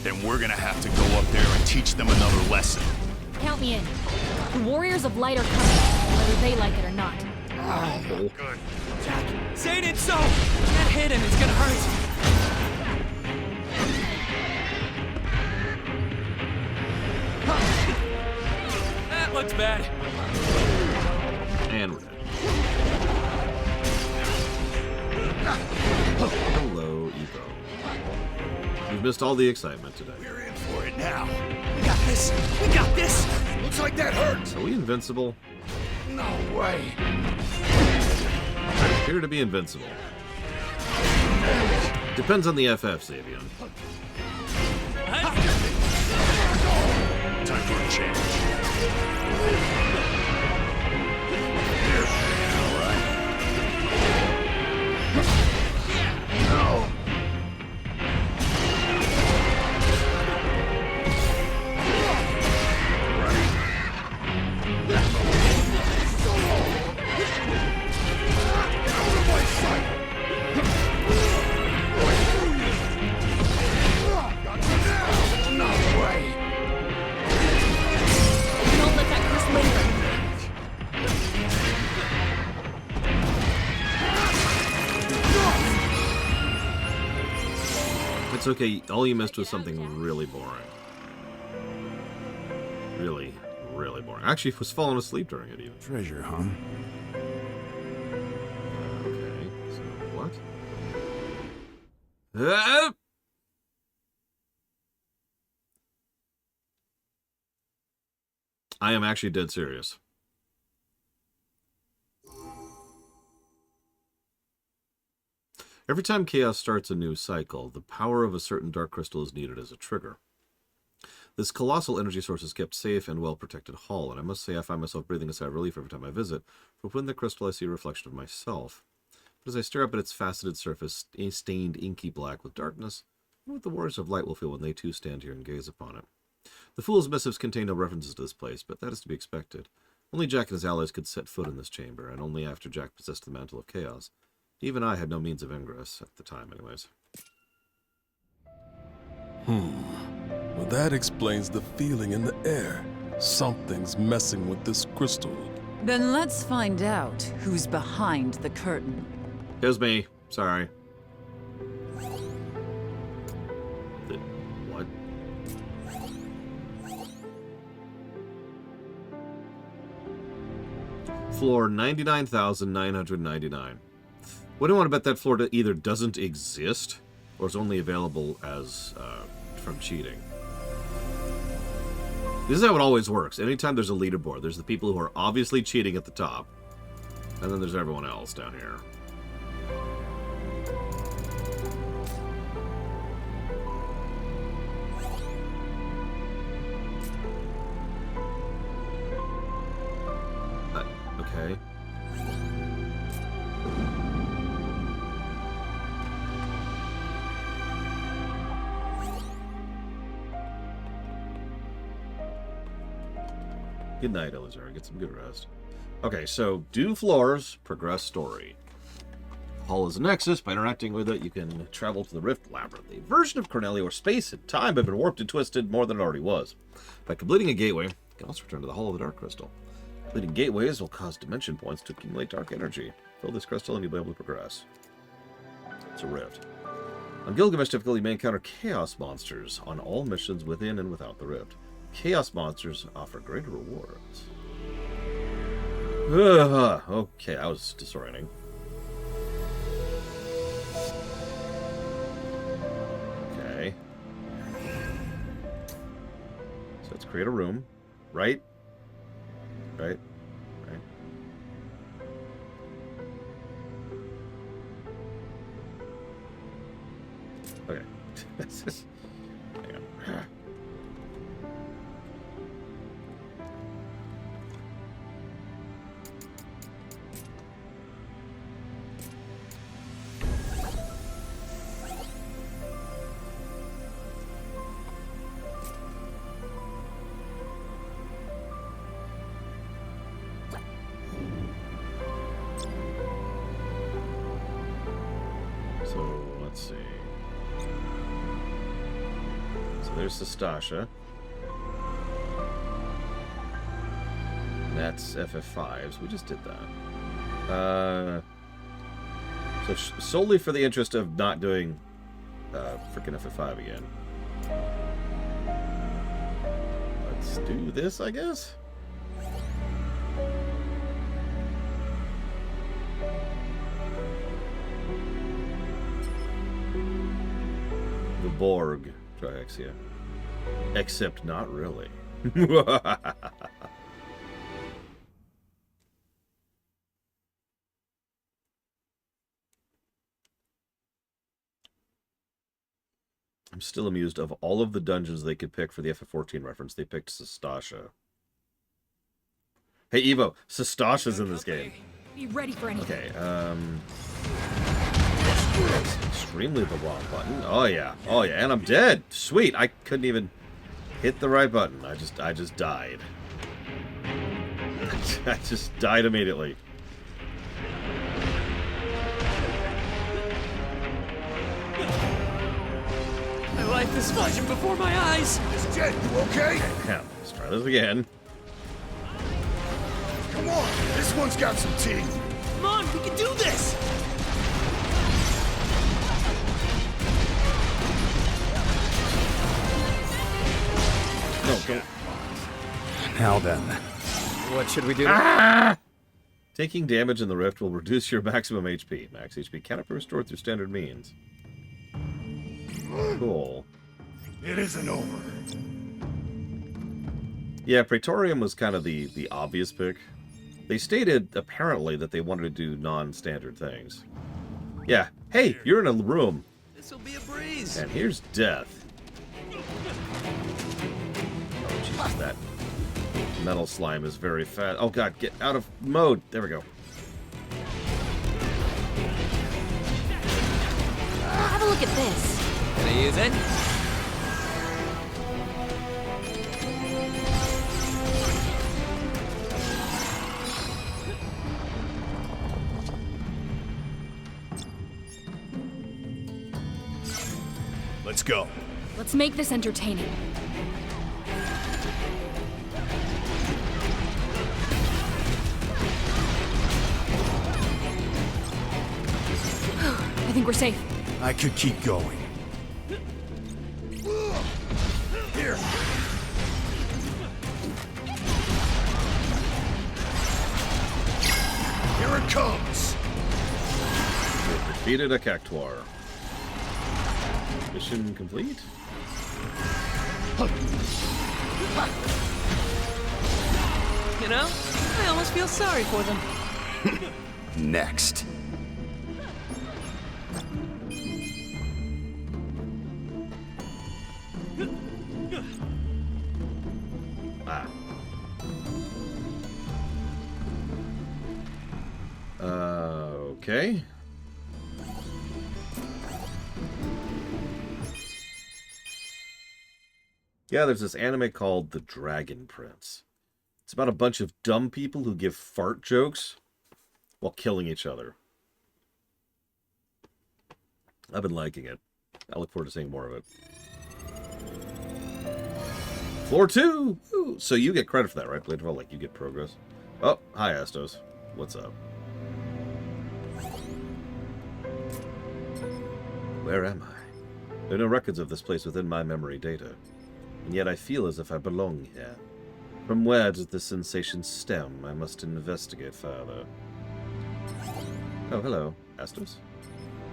then we're gonna have to go up there and teach them another lesson. Count me in. The Warriors of Light are coming. whether they like it or not. Oh. Jack, Zane, it's so! Can't hit him, it's gonna hurt. That looks bad. And we're dead. Hello, Evo. You've missed all the excitement today. We're in for it now. We got this! We got this! Looks like that hurts. Are we invincible? No way. I appear to be invincible. Depends on the FF, Savion. Time for a change. All right. Don't let that curse linger. It's okay. All you missed was something really boring. Really, really boring. I actually was falling asleep during it even. Treasure, huh? Okay, so what? Ah! I am actually dead serious. Every time Chaos starts a new cycle, the power of a certain dark crystal is needed as a trigger. This colossal energy source is kept safe and well-protected hall, and I must say I find myself breathing a sigh of relief every time I visit, for within the crystal I see a reflection of myself. But as I stare up at its faceted surface, stained inky black with darkness, I know what the warriors of light will feel when they too stand here and gaze upon it. The Fool's missives contain no references to this place, but that is to be expected. Only Jack and his allies could set foot in this chamber, and only after Jack possessed the Mantle of Chaos. Even I had no means of ingress, at the time anyways. Well, that explains the feeling in the air. Something's messing with this crystal. Then let's find out who's behind the curtain. It was me. Sorry. What? Floor 99,999. What do you want to bet that floor either doesn't exist or is only available as from cheating? This is how it always works. Anytime there's a leaderboard, there's the people who are obviously cheating at the top, and then there's everyone else down here. Okay. Good night, Elazar. Get some good rest. Okay, so do floors, progress story. Hall is a nexus. By interacting with it, you can travel to the Rift Labyrinth. A version of Cornelia where space and time have been warped and twisted more than it already was. By completing a gateway, you can also return to the Hall of the Dark Crystal. Completing gateways will cause dimension points to accumulate dark energy. Fill this crystal and you'll be able to progress. It's a rift. On Gilgamesh difficulty, you may encounter chaos monsters on all missions within and without the rift. Chaos monsters offer greater rewards. Okay, that was disorienting. Okay. So let's create a room. Right? Right? Right. Okay. This is... Hang on. So, let's see. So there's Sastasha. That's FF5s. We just did that. So solely for the interest of not doing freaking FF5 again. Let's do this, I guess. The Borg Triaxia. Except not really. I'm still amused. Of all of the dungeons they could pick for the FF14 reference, they picked Sestasha. Hey, Evo, Sestasha's in this game. Be ready for anything. Okay, that's extremely the wrong button. Oh yeah, and I'm dead. Sweet, I couldn't even hit the right button. I just died. I just died immediately. My life is flashing before my eyes. Miss Jet, you okay? Yeah, let's try this again. Come on, this one's got some teeth. Come on, we can do this. No, don't. Now then. What should we do? Taking damage in the rift will reduce your maximum HP. Max HP cannot be restored through standard means. Cool. It isn't over. Yeah, Praetorium was kind of the obvious pick. They stated, apparently, that they wanted to do non-standard things. Yeah, hey, you're in a room. This'll be a breeze. And here's death. Oh, Jesus, that metal slime is very fast. Oh, God, get out of mode. There we go. Have a look at this. Can I use it? Let's go. Let's make this entertaining. I think we're safe. I could keep going. Here. Here it comes. We've defeated a Cactuar. Mission complete? You know, I almost feel sorry for them. Next. Ah. Okay. Yeah, there's this anime called The Dragon Prince. It's about a bunch of dumb people who give fart jokes while killing each other. I've been liking it. I look forward to seeing more of it. Floor 2! Ooh, so you get credit for that, right, Blade? Well, like, you get progress. Oh, hi, Astos. What's up? Where am I? There are no records of this place within my memory data. And yet I feel as if I belong here. From where does this sensation stem? I must investigate further. Oh, hello. Astos?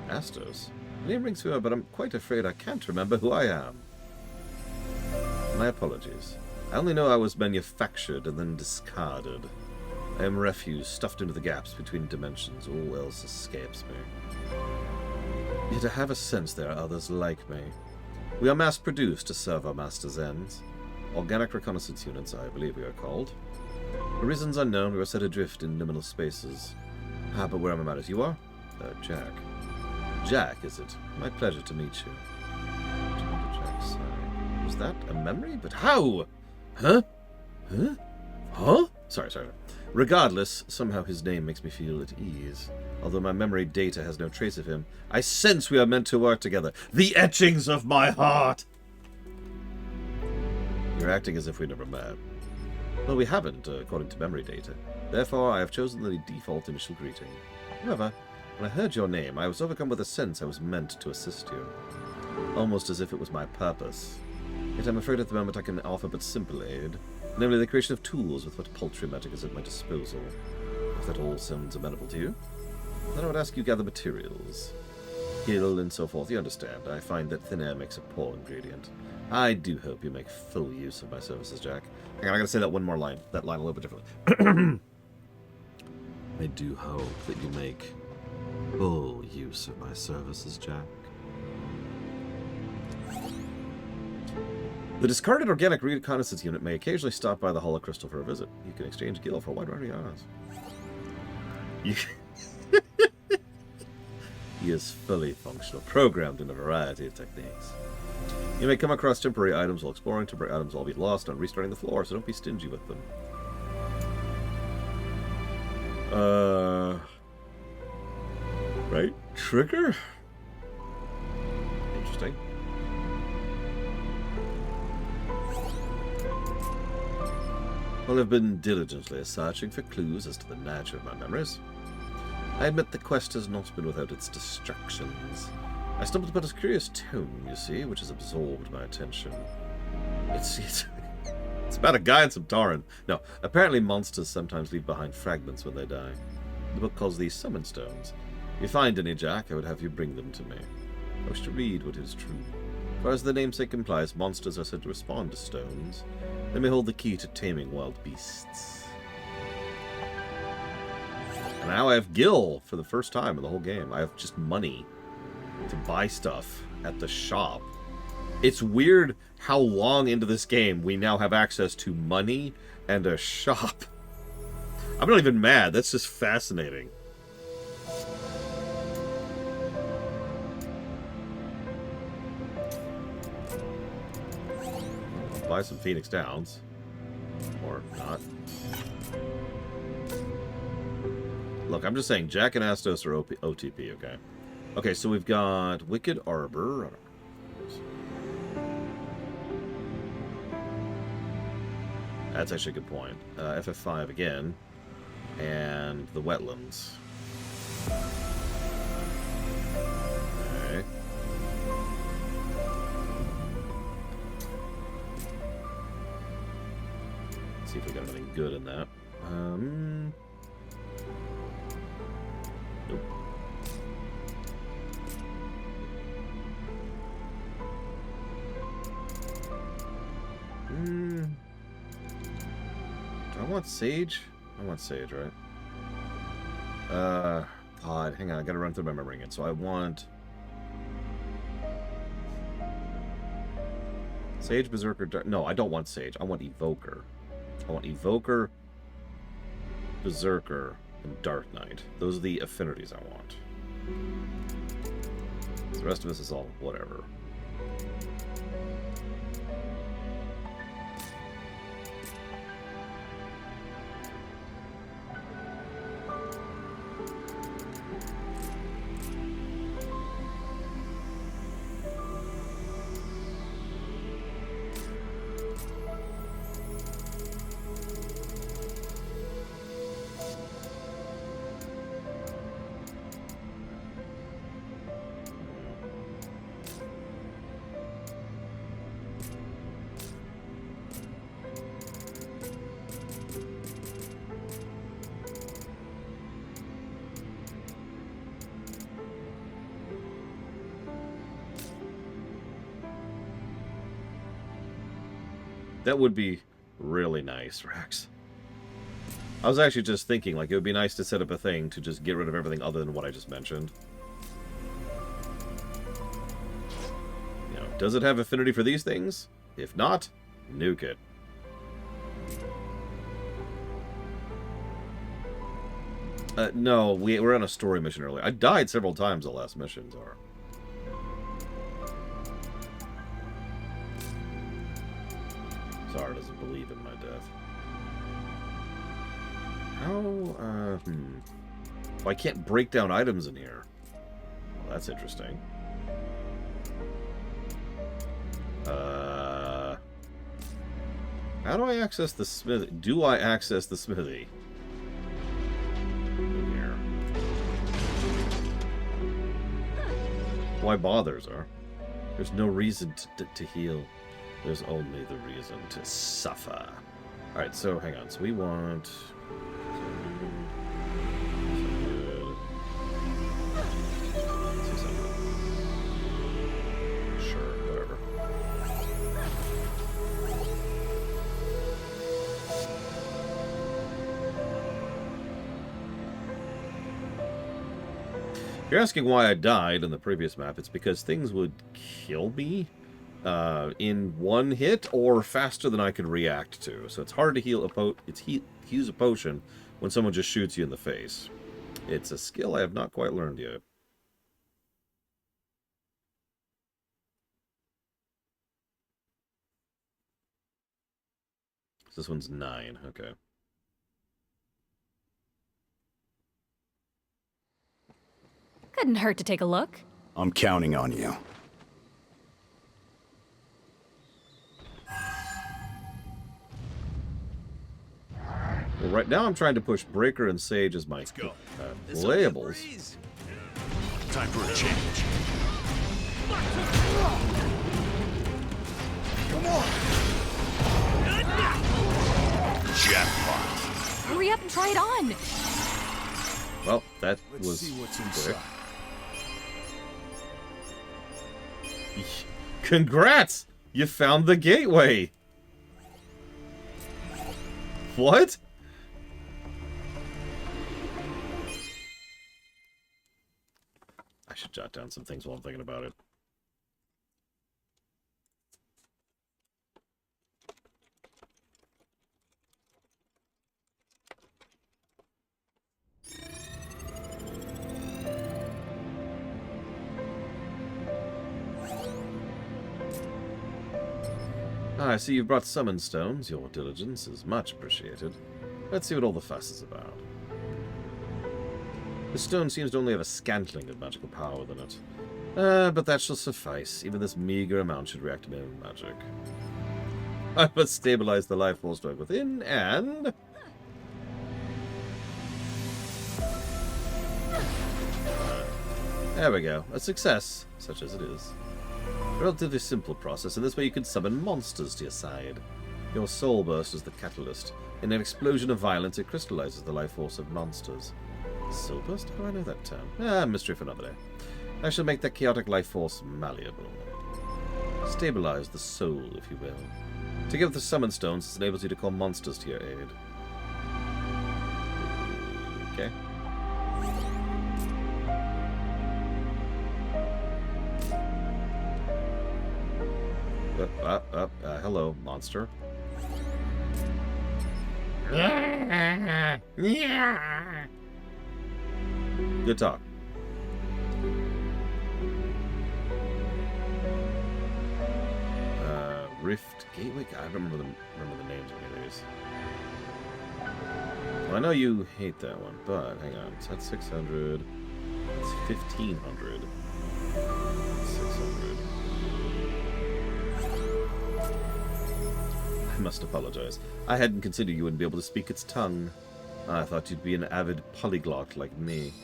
Astos? The name rings familiar, but I'm quite afraid I can't remember who I am. My apologies. I only know I was manufactured and then discarded. I am refuse stuffed into the gaps between dimensions. All else escapes me. Yet I have a sense there are others like me. We are mass-produced to serve our master's ends. Organic reconnaissance units, I believe we are called. For reasons unknown, we are set adrift in liminal spaces. Ah, but where am I matters? You are? Jack. Jack, is it? My pleasure to meet you. Jack's side. Was that a memory? But how? Huh? Huh? Huh? Sorry. Regardless, somehow his name makes me feel at ease. Although my memory data has no trace of him, I sense we are meant to work together. The etchings of my heart! You're acting as if we never met. Well, we haven't, according to memory data. Therefore, I have chosen the default initial greeting. However, when I heard your name, I was overcome with a sense I was meant to assist you. Almost as if it was my purpose. Yet I'm afraid at the moment I can offer but simple aid, namely the creation of tools with what paltry magic is at my disposal. If that all sounds amenable to you, then I would ask you gather materials. Gill and so forth, you understand. I find that thin air makes a poor ingredient. I do hope you make full use of my services, Jack. Hang on, I gotta say that one more line. That line a little bit differently. I do hope that you make full use of my services, Jack. The discarded organic reconnaissance unit may occasionally stop by the Hollow Crystal for a visit. You can exchange Gil for a wide variety of items. He is fully functional, programmed in a variety of techniques. You may come across temporary items while exploring. Temporary items will all be lost on restarting the floor, so don't be stingy with them. Right? Trigger? Interesting. Well, I've been diligently searching for clues as to the nature of my memories. I admit the quest has not been without its distractions. I stumbled upon a curious tome, you see, which has absorbed my attention. It's about a guy and some Tauren. No, apparently monsters sometimes leave behind fragments when they die. The book calls these summon stones. If you find any, Jack, I would have you bring them to me. I wish to read what is true. For as the namesake implies, monsters are said to respond to stones. They may hold the key to taming wild beasts. And now I have Gil for the first time in the whole game. I have just money to buy stuff at the shop. It's weird how long into this game we now have access to money and a shop. I'm not even mad. That's just fascinating. Let's buy some Phoenix Downs. Or not. Look, I'm just saying, Jack and Astos are OTP, okay? Okay, so we've got Wicked Arbor. That's actually a good point. FF5 again. And the Wetlands. Okay. Let's see if we got anything good in that. Nope. Do I want Sage? I want Sage, right? God, hang on, I gotta run through my memory again. So I want Sage, Berserker, no, I don't want Sage. I want Evoker. I want Evoker, Berserker, and Dark Knight. Those are the affinities I want. The rest of us is all whatever. That would be really nice, Rex. I was actually just thinking, like, it would be nice to set up a thing to just get rid of everything other than what I just mentioned. You know, does it have affinity for these things? If not, nuke it. No, we were on a story mission earlier. I died several times the last missions are. Zara doesn't believe in my death. How, Well, I can't break down items in here. Well, that's interesting. How do I access the smithy? Do I access the smithy? Here. Why bother, sir? There's no reason to heal. There's only the reason to suffer. Alright, so hang on. So we want... Sure, whatever. If you're asking why I died in the previous map, it's because things would kill me in one hit or faster than I could react to. So it's hard to heal use a potion when someone just shoots you in the face. It's a skill I have not quite learned yet. This one's 9, okay. Couldn't hurt to take a look. I'm counting on you. Well, right now I'm trying to push Breaker and Sage as my labels. Time for a change. Come on! Jackpot. Hurry up and try it on. Well, that Let's was see what's quick. inside. Congrats! You found the gateway! What? I should jot down some things while I'm thinking about it. Ah, I see you've brought summon stones. Your diligence is much appreciated. Let's see what all the fuss is about. The stone seems to only have a scantling of magical power within it. But that shall suffice. Even this meager amount should reactivate magic. I must stabilize the life force dwelling within, and... there we go. A success, such as it is. A relatively simple process, and this way you can summon monsters to your side. Your soul burst is the catalyst. In an explosion of violence, it crystallizes the life force of monsters. Soul burst? How do I know that term? Mystery for another day. I shall make that chaotic life force malleable. Stabilize the soul, if you will. Together with the summon stones, this enables you to call monsters to your aid. Okay. Hello, monster. Good talk. Rift Gateway? I don't remember the names of any of these. Well, I know you hate that one, but hang on. So that's 600. It's 1500. 600. I must apologize. I hadn't considered you wouldn't be able to speak its tongue. I thought you'd be an avid polyglot like me.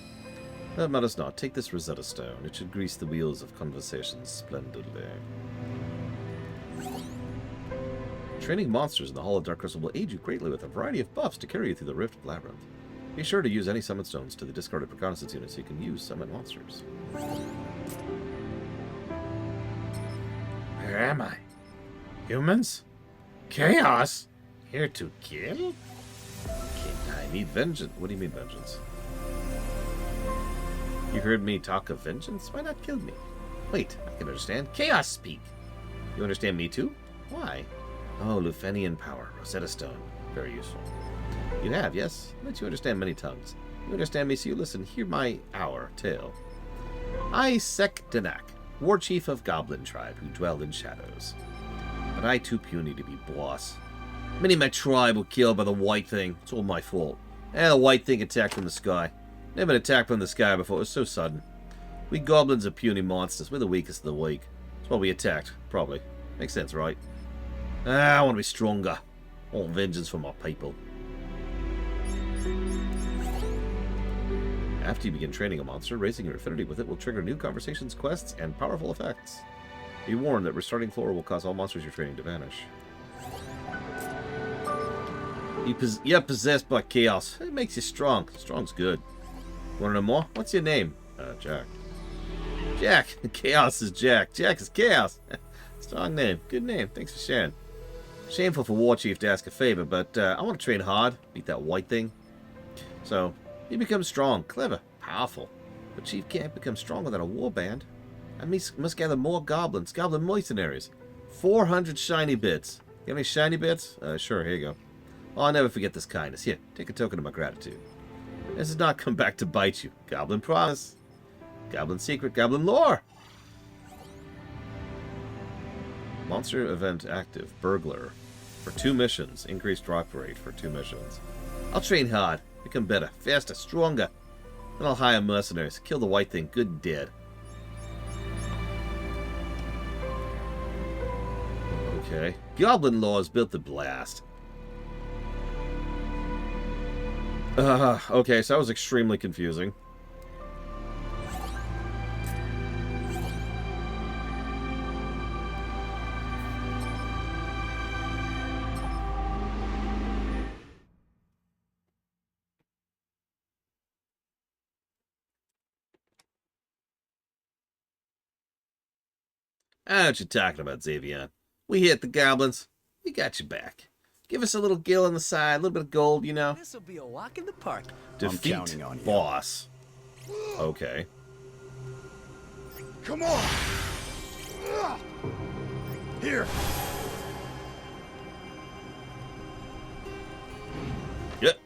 That matters not. Take this Rosetta Stone. It should grease the wheels of conversation splendidly. Training monsters in the Hall of Dark Crystal will aid you greatly with a variety of buffs to carry you through the Rift Labyrinth. Be sure to use any summon stones to the discarded reconnaissance unit so you can use summon monsters. Where am I? Humans? Chaos? Here to kill? I need vengeance. What do you mean vengeance? You heard me talk of vengeance? Why not kill me? Wait, I can understand. Chaos speak. You understand me too? Why? Oh, Lufenian power. Rosetta Stone. Very useful. You have, yes? Let you understand many tongues. You understand me, so you listen. Hear my tale. I, Sek Danak, war chief of Goblin tribe who dwell in shadows. But I too puny to be boss. Many of my tribe were killed by the White Thing. It's all my fault. The White Thing attacked from the sky. Never been attacked from the sky before. It was so sudden. We goblins are puny monsters. We're the weakest of the weak. That's why we attacked. Probably. Makes sense, right? I want to be stronger. I want vengeance for my people. After you begin training a monster, raising your affinity with it will trigger new conversations, quests, and powerful effects. Be warned that restarting Flora will cause all monsters you're training to vanish. You're possessed by chaos. It makes you strong. Strong's good. Want to know more? What's your name? Jack. Jack! Chaos is Jack. Jack is chaos. Strong name. Good name. Thanks for sharing. Shameful for War Chief to ask a favor, but I want to train hard. Beat that white thing. So, you become strong, clever, powerful. But Chief can't become stronger than a war band. I must gather more goblins, goblin mercenaries. 400 shiny bits. You have any shiny bits? Sure, here you go. Oh, I'll never forget this kindness. Here, take a token of my gratitude. This does not come back to bite you. Goblin promise. Goblin secret, goblin lore. Monster event active. Burglar. For 2 missions. Increased drop rate for 2 missions. I'll train hard. Become better, faster, stronger. Then I'll hire mercenaries. Kill the white thing good and dead. Okay. Goblin lore is built to blast. Okay, so that was extremely confusing. I know what you're talking about, Xavier. We hit the goblins. We got you back. Give us a little gill on the side, a little bit of gold, you know. This'll be a walk in the park. Defeat I'm counting on you. boss. Okay. Come on! Here! Yep.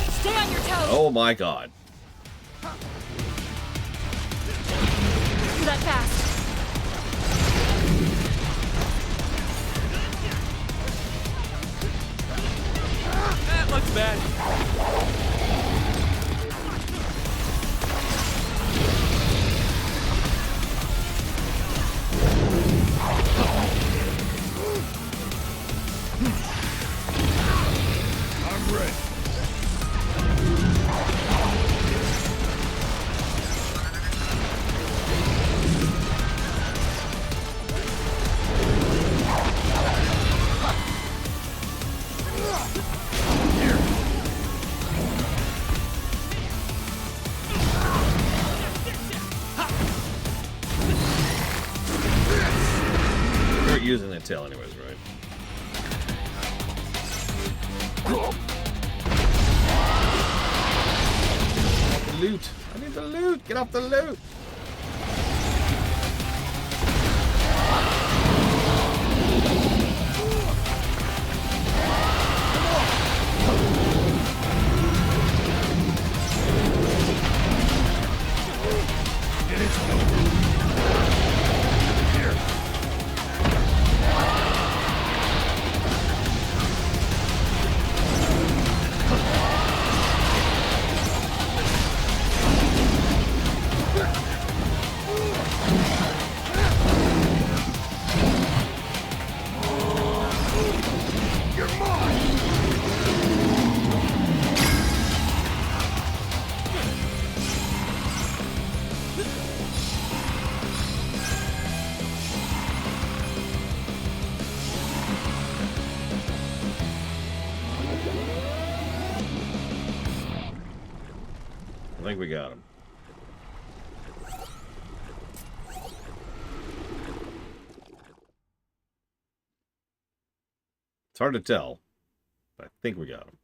Stay on your toes! Oh my god. Do that fast! That looks bad. I'm ready. You're using that tail anyways, right? The loot. I need the loot. Get off the loot. I think we got him. It's hard to tell, but I think we got him.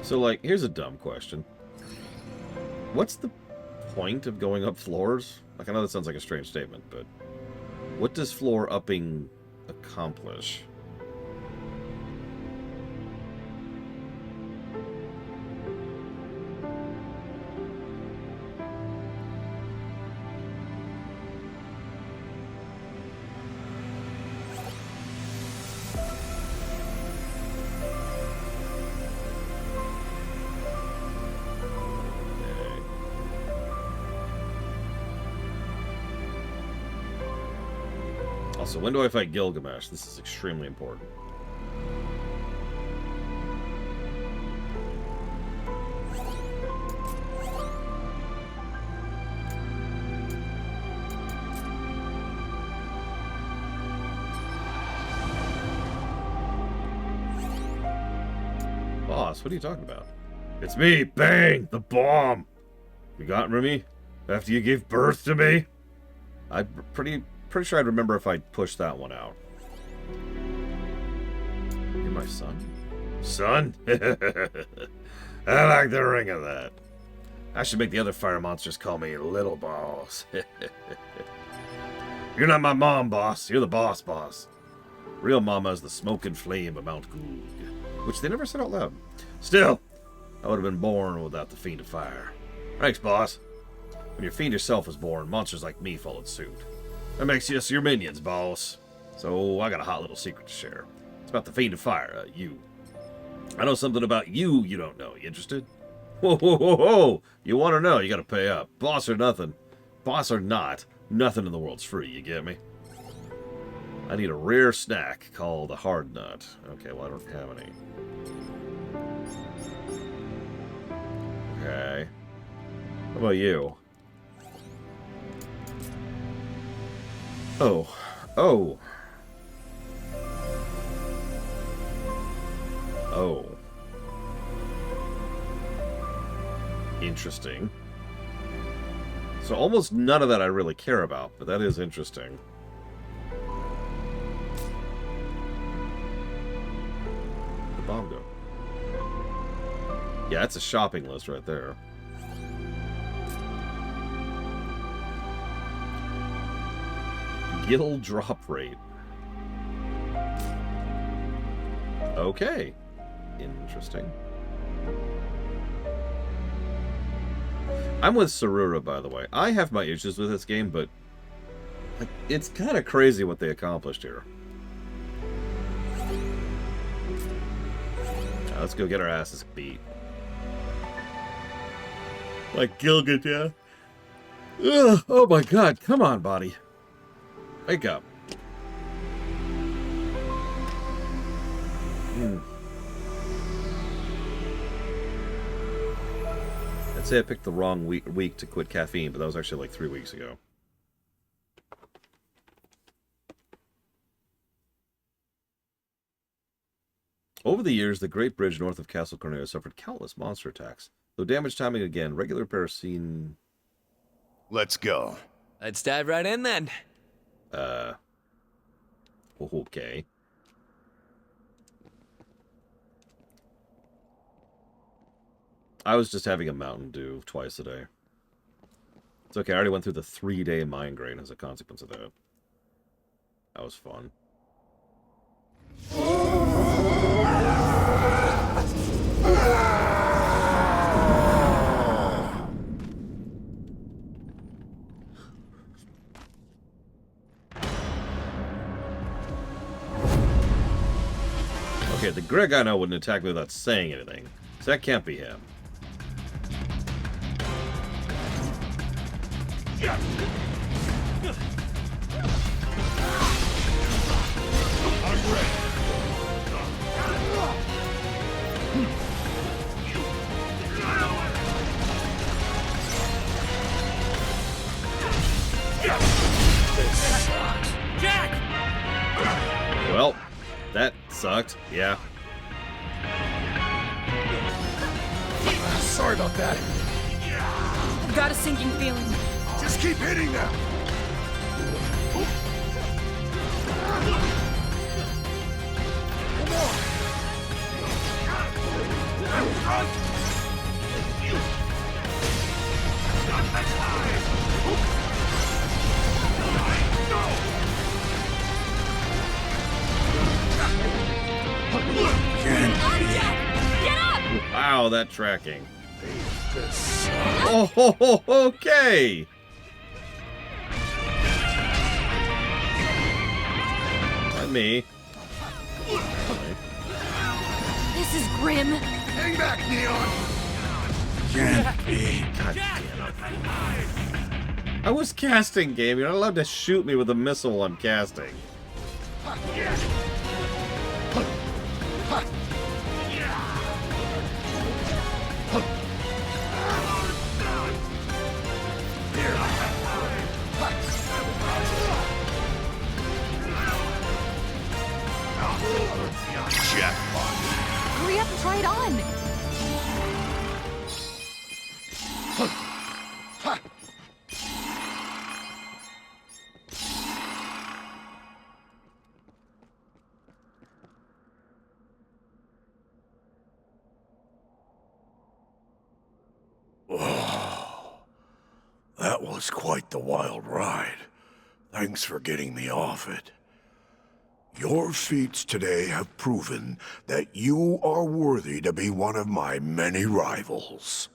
So, like, here's a dumb question. What's the point of going up floors? Like, I know that sounds like a strange statement, but what does floor upping accomplish? Also, when do I fight Gilgamesh? This is extremely important. Boss, what are you talking about? It's me, Bang, the bomb. You got me after you gave birth to me? I'm pretty sure I'd remember if I pushed that one out. You're my son? Son? I like the ring of that. I should make the other fire monsters call me Little Boss. You're not my mom, boss. You're the boss, boss. Real mama is the smoke and flame of Mount Goog, which they never said out loud. Still, I would have been born without the Fiend of Fire. Thanks, boss. When your Fiend yourself was born, monsters like me followed suit. That makes us your minions, boss. So, I got a hot little secret to share. It's about the Fiend of Fire, you. I know something about you don't know. You interested? Whoa, whoa, whoa, whoa! You want to know, you gotta pay up. Boss or nothing. Boss or not, nothing in the world's free, you get me? I need a rare snack called a hard nut. Okay, well, I don't have any. Okay. How about you? Oh. Oh. Oh. Interesting. So almost none of that I really care about, but that is interesting. The bomb go. Yeah, it's a shopping list right there. Gil drop rate. Okay. Interesting. I'm with Sarura, by the way. I have my issues with this game, but like, it's kind of crazy what they accomplished here. Now, let's go get our asses beat. Like Gilgamesh. Ugh, oh my god, come on, body. Wake up. I'd say I picked the wrong week to quit caffeine, but that was actually like 3 weeks ago. Over the years, the Great Bridge north of Castle Cornelia suffered countless monster attacks. Though damage timing again, regular repairs seen... Let's go. Let's dive right in then. Okay. I was just having a Mountain Dew twice a day. It's okay, I already went through the 3-day migraine as a consequence of that. That was fun. Okay, the Greg I know wouldn't attack me without saying anything, so that can't be him. I'm ready. Jack! Well, that sucked, yeah. Sorry about that. I've got a sinking feeling. Just keep hitting them. Wow, that tracking. Oh, okay. Not me. This is grim. Hang back, Neon. Can't be. God damn it. I was casting, game. You're not allowed to shoot me with a missile while I'm casting. Jackpot. Hurry up and try it on! That was quite the wild ride. Thanks for getting me off it. Your feats today have proven that you are worthy to be one of my many rivals.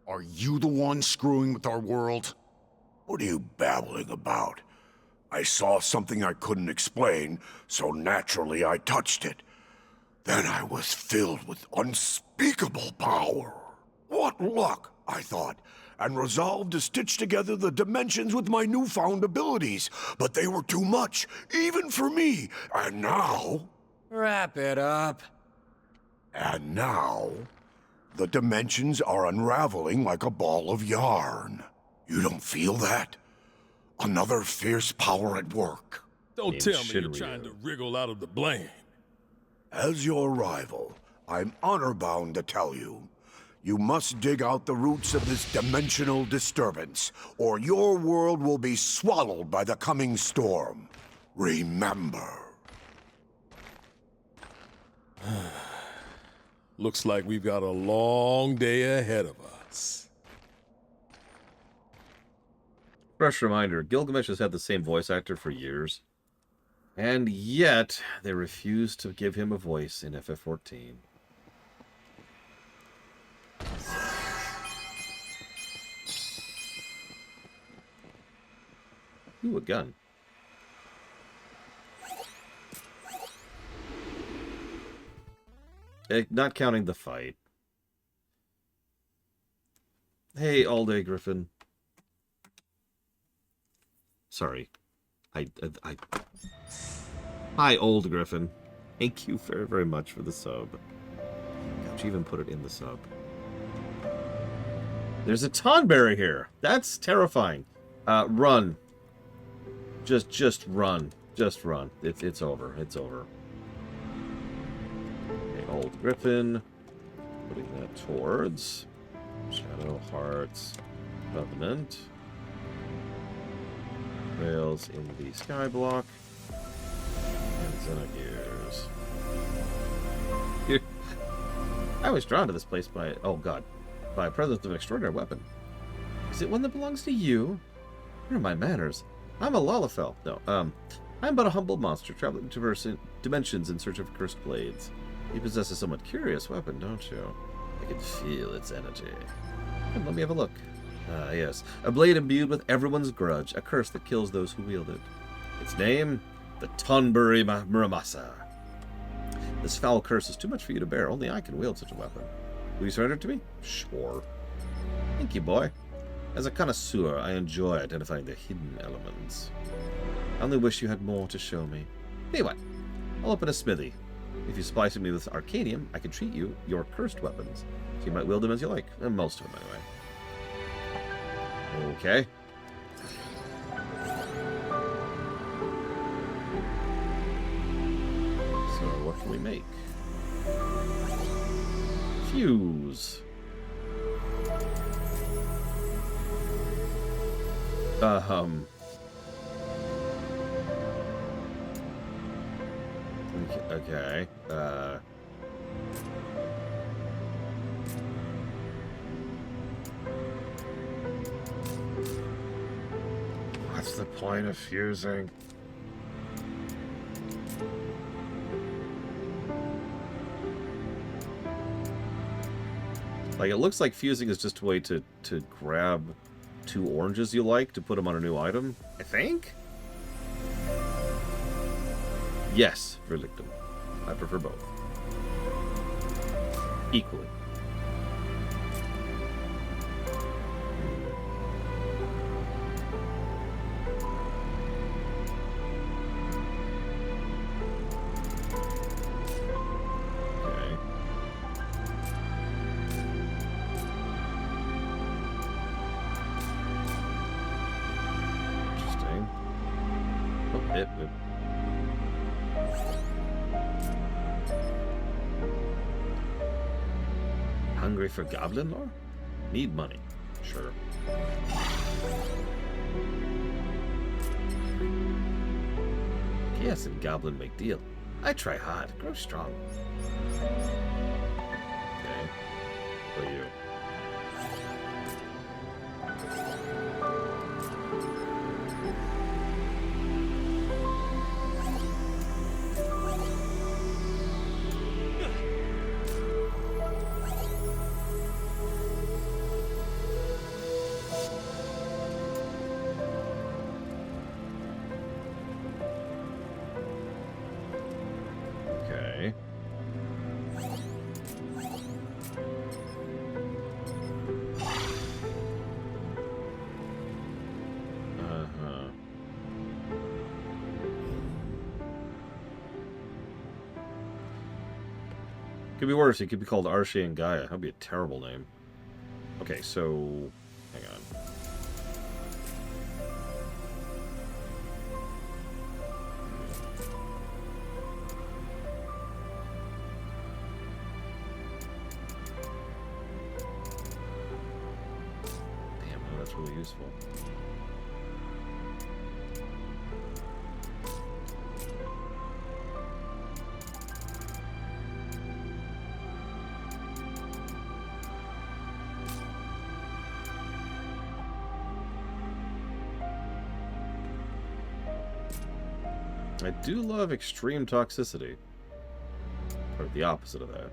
Are you the one screwing with our world? What are you babbling about? I saw something I couldn't explain, so naturally I touched it. Then I was filled with unspeakable power. What luck, I thought, and resolved to stitch together the dimensions with my newfound abilities. But they were too much, even for me. And now... Wrap it up. And now... the dimensions are unraveling like a ball of yarn. You don't feel that? Another fierce power at work. Don't Named tell me you're Shinryu. trying to wriggle out of the blame. As your rival, I'm honor-bound to tell you, you must dig out the roots of this dimensional disturbance, or your world will be swallowed by the coming storm. Remember. Looks like we've got a long day ahead of us. Fresh reminder, Gilgamesh has had the same voice actor for years. And yet, they refused to give him a voice in FF14. Ooh, a gun. Not counting the fight. Hey, all day Griffin. Sorry. Hi, old Griffin. Thank you very, very much for the sub. God, you even put it in the sub. There's a Tonberry here. That's terrifying. Run. Just run. Just run. It's over. It's over. Okay, old Griffin. Putting that towards Shadow Hearts Covenant. Rails in the Skyblock. And Xenogears. I was drawn to this place by, oh god, by presence of an extraordinary weapon. Is it one that belongs to you? Where are my manners? I'm a Lalafell. No, I'm but a humble monster traveling to diverse dimensions in search of cursed blades. You possess a somewhat curious weapon, don't you? I can feel its energy. Let me have a look. Ah, yes. A blade imbued with everyone's grudge, a curse that kills those who wield it. Its name? The Tonberry Muramasa. This foul curse is too much for you to bear. Only I can wield such a weapon. Will you surrender it to me? Sure. Thank you, boy. As a connoisseur, I enjoy identifying the hidden elements. I only wish you had more to show me. Tell you what, I'll open a smithy. If you supply me with Arcanium, I can treat you your cursed weapons. So you might wield them as you like. Most of them, anyway. Okay. So, what can we make? Fuse. Okay. What's the point of fusing? Like, it looks like fusing is just a way to grab 2 oranges you like to put them on a new item, I think? Yes, Verlictum. I prefer both. Equally. Hungry for goblin lore? Need money. Sure. Chaos and goblin make deal. I try hard. Grow strong. Okay. What are you? Okay. Uh-huh. Could be worse. He could be called Arshe and Gaia. That'd be a terrible name. Okay, so hang on. Damn, no, that's really useful. I do love extreme toxicity. Or the opposite of that.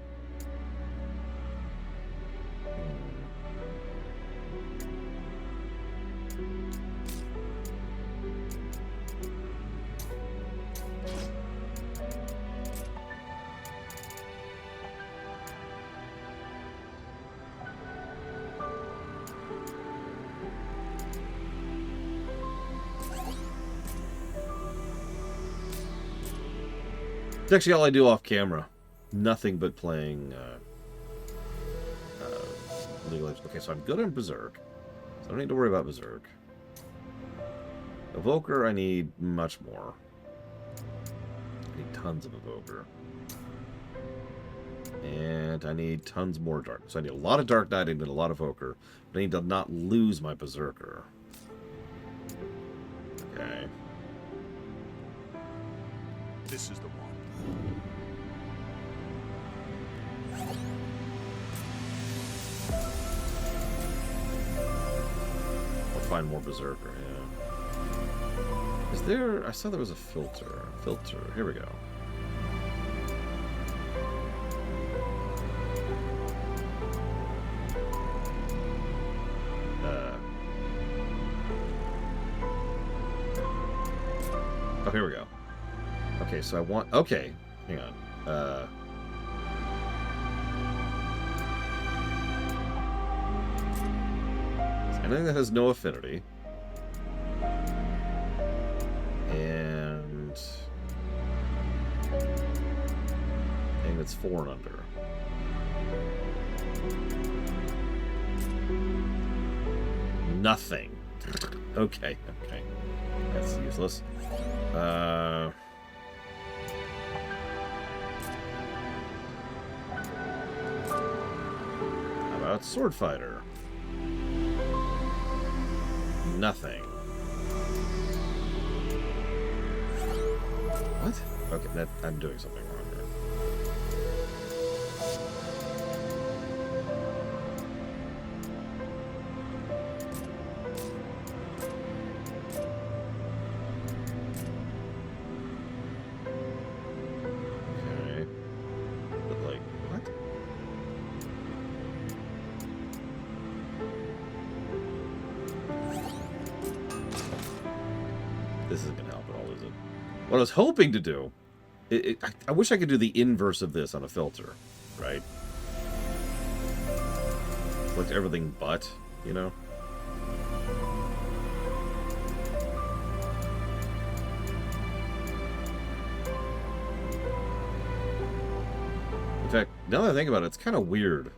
It's actually all I do off camera. Nothing but playing League of Legends. Okay, so I'm good on Berserk. So I don't need to worry about Berserk. Evoker, I need much more. I need tons of Evoker. And I need tons more Dark. So I need a lot of Dark Knight, I need a lot of Evoker. But I need to not lose my Berserker. Okay. This is the one. I'll find more Berserker, yeah. Is there... I saw there was a filter. Filter. Here we go. Oh, here we go. Okay, so I want... Okay, hang on. Anything that has no affinity. And... anything that's 4 and under. Nothing. Okay, okay. That's useless. How about Sword Fighter? Nothing. What? Okay, that I'm doing something wrong here. Okay. But like, what? This isn't gonna help at all, is it? What I was hoping to do, I wish I could do the inverse of this on a filter, right? Select everything but, you know? In fact, now that I think about it, it's kind of weird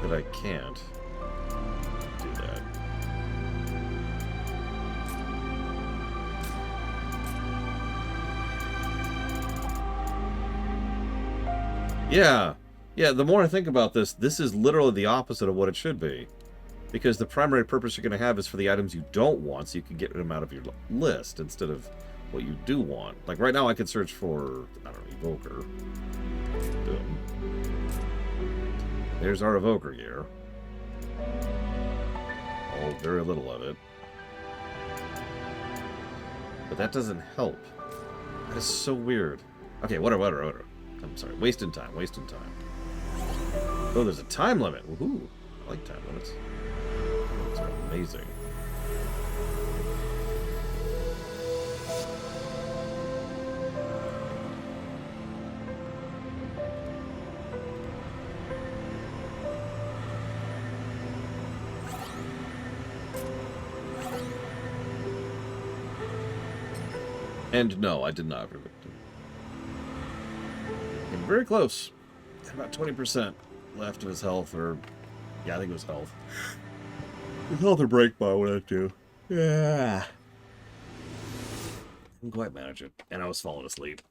that I can't do that. Yeah. Yeah, the more I think about this, this is literally the opposite of what it should be. Because the primary purpose you're going to have is for the items you don't want, so you can get them out of your list instead of what you do want. Like right now I could search for, I don't know, Evoker. Boom. There's our Evoker gear. Oh, very little of it. But that doesn't help. That is so weird. Okay, whatever. I'm sorry, wasting time. Oh, there's a time limit. Woohoo! I like time limits. It's amazing. And no, I did not have a victim. I'm very close. About 20% left of his health, or... Yeah, I think it was health. His health or break by what I do. Yeah. Couldn't quite manage it. And I was falling asleep.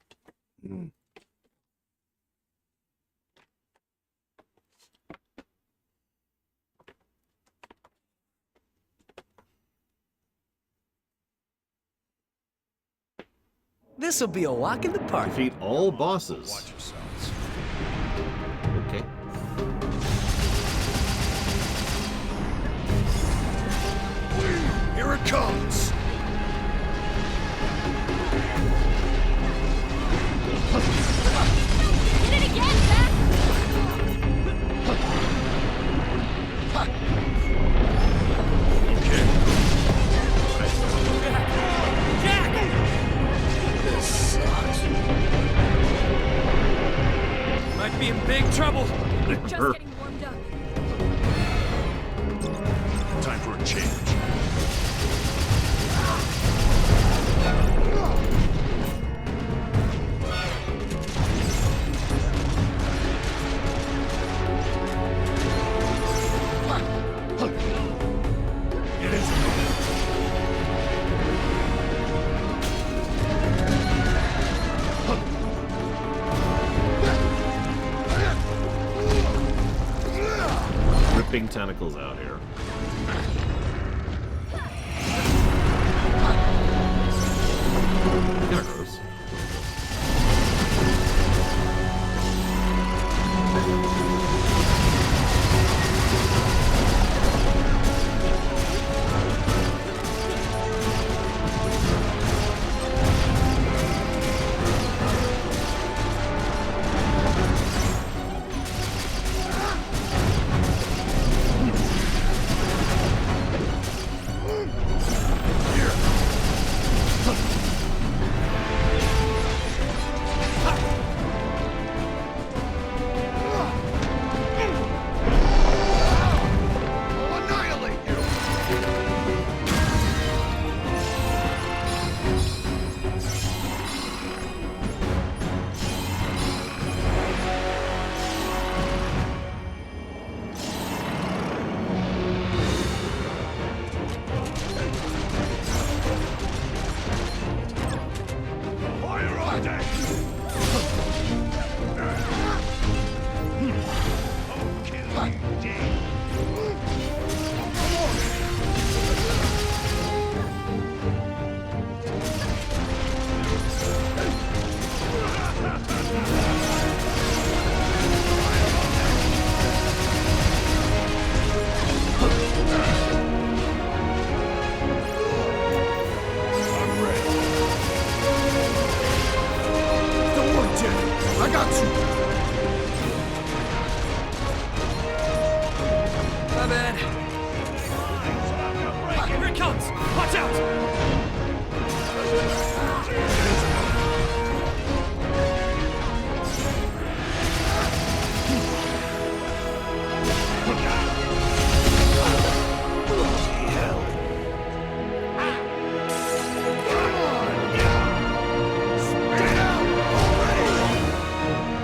This'll be a walk in the park. Defeat all bosses. Watch yourselves. Okay. Here it comes! Did it again, Jack! This sucks. Might be in big trouble. Just getting warmed up. Time for a change. Ripping tentacles out here. Kinda gross.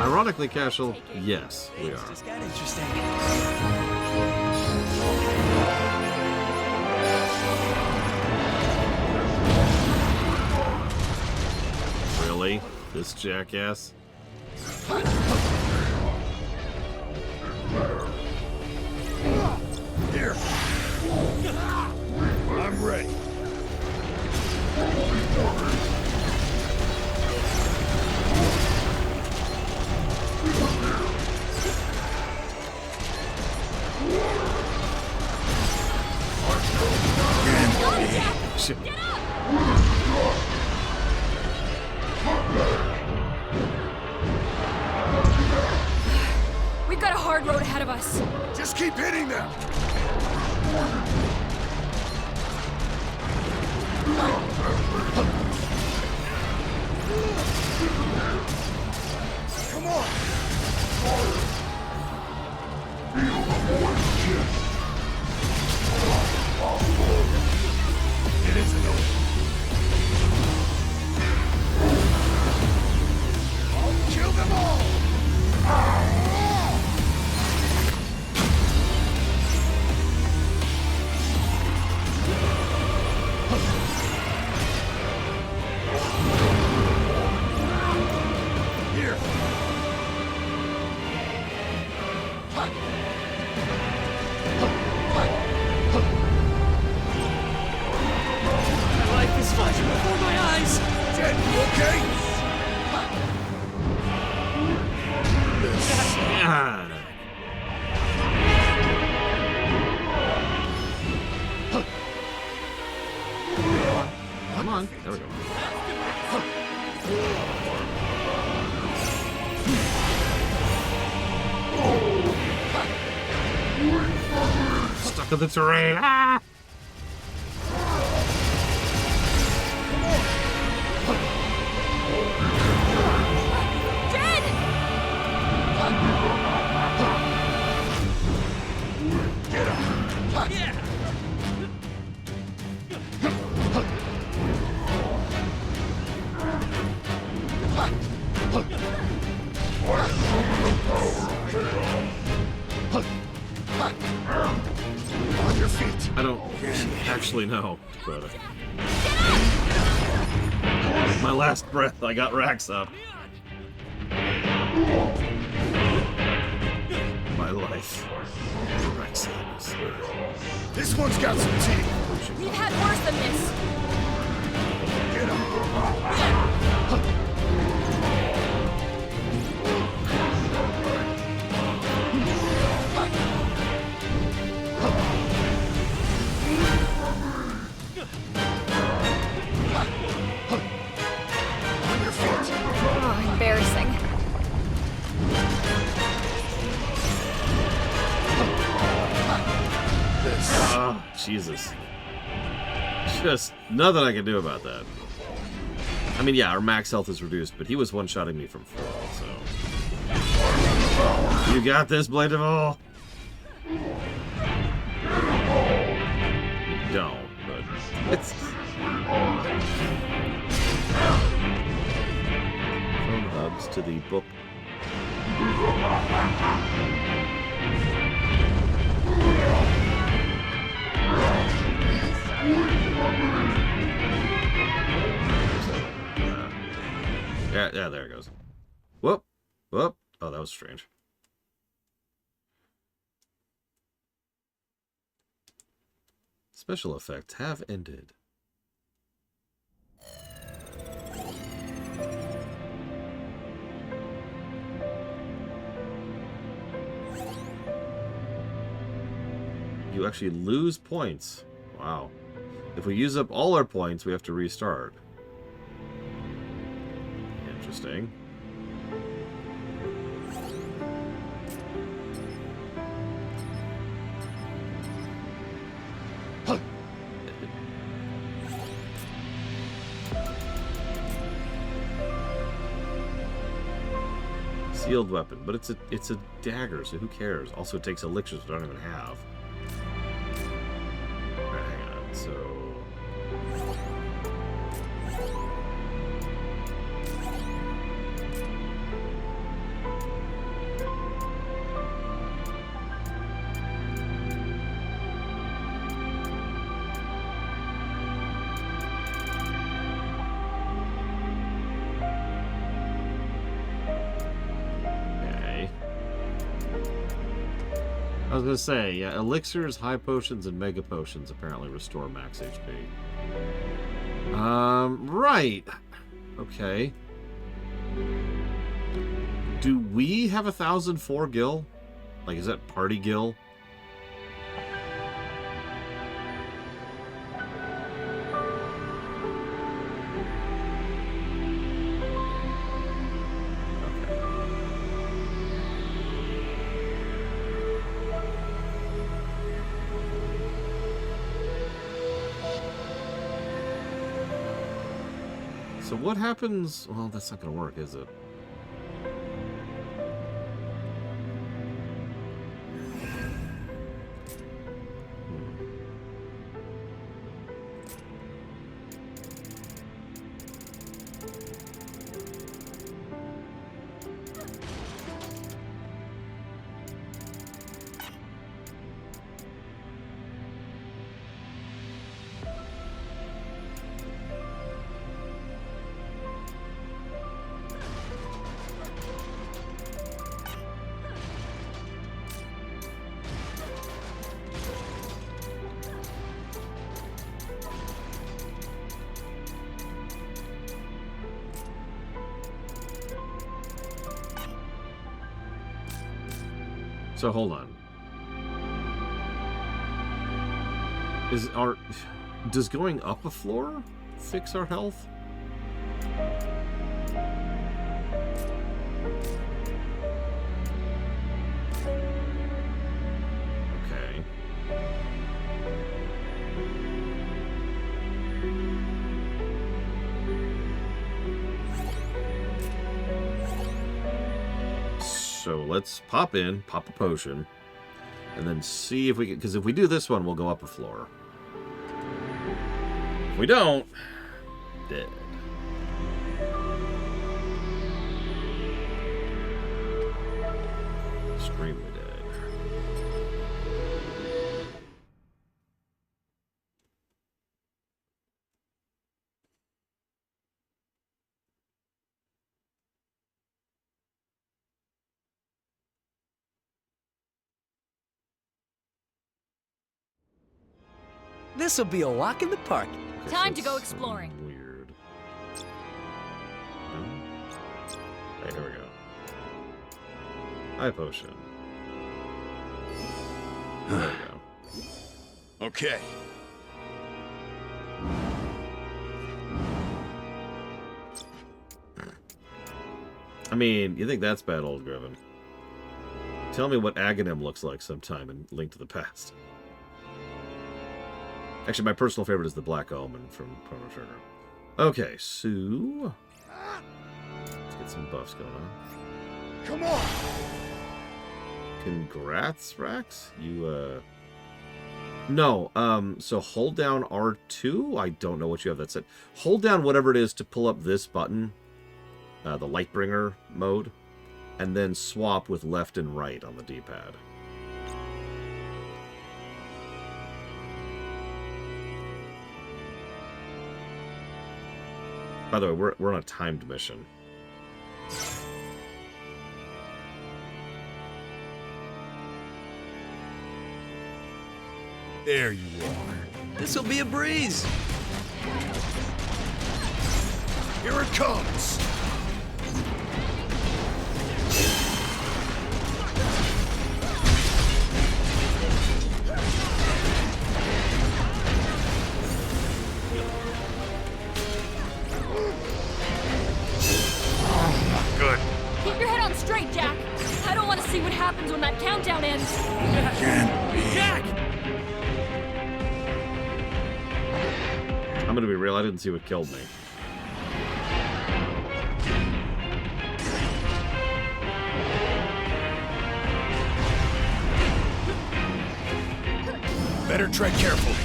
Ironically, Cashel, yes, we are. Just got interesting. Really? This jackass? Here. I'm ready. Shit. We've got a hard road ahead of us. Just keep hitting them. Come on. It isn't over. I'll kill them all. Here. My life is flashing before my eyes. Jet, you okay? Ah. Come on. There we go. Stuck in the terrain. Ah! On your feet. I don't actually know, but my last breath, I got Rax up. My life. Rax up. This one's got some teeth. We've had worse than this. Get him. Oh, embarrassing. Oh, Jesus. Just nothing I can do about that. I mean, yeah, our max health is reduced, but he was one-shotting me from full, so... You got this, Blade of All? You don't, but... It's... From hubs to the book. Yeah, there it goes. Whoop, whoop. Oh, that was strange. Special effects have ended. You actually lose points. Wow. If we use up all our points, we have to restart. Interesting. Sealed weapon, but it's a dagger, so who cares? Also, it takes elixirs we don't even have. Alright, hang on. So. I was gonna say, yeah, elixirs, high potions, and mega potions apparently restore max HP. Right. Okay. Do we have 1,004 gil? Like, is that party gil? So what happens? Well, that's not going to work, is it? So hold on. Does going up a floor fix our health? Okay. So let's pop in, pop a potion, and then see if we can, because if we do this one, we'll go up a floor. If we don't, dead. Extremely dead. This'll be a walk in the park. Okay, Time so to go it's exploring. Weird. Okay, here we go. High potion. There we go. Okay. I mean, you think that's bad, old Griffin? Tell me what Aghanim looks like sometime in Link to the Past. Actually, my personal favorite is the Black Omen from Chrono Trigger. Okay, so let's get some buffs going on. Come on! Congrats, Rax. You, No, so hold down R2. I don't know what you have that set. Hold down whatever it is to pull up this button, the Lightbringer mode, and then swap with left and right on the D-pad. By the way, we're on a timed mission. There you are. This'll be a breeze. Here it comes. Good. Keep your head on straight, Jack. I don't want to see what happens when that countdown ends. Can't be. Jack! I'm gonna be real, I didn't see what killed me. Better tread carefully.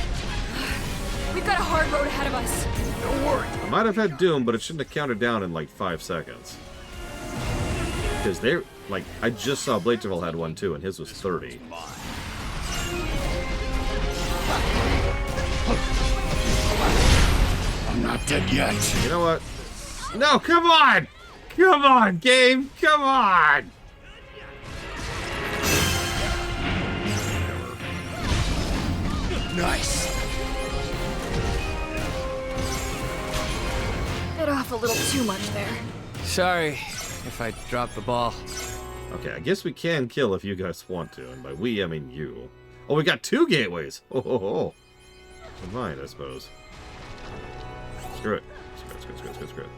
We've got a hard road ahead of us. Don't worry. I might have had Doom, but it shouldn't have counted down in like 5 seconds. Because they're, like, I just saw Bladevel had one too, and his was 30. I'm not dead yet. You know what? No, come on! Come on, game! Come on! Nice. Bit off a little too much there. Sorry if I dropped the ball. Okay, I guess we can kill if you guys want to, and by we, I mean you. Oh, we got 2 gateways! Oh, ho, ho. So mine, I suppose. Screw it. Screw it.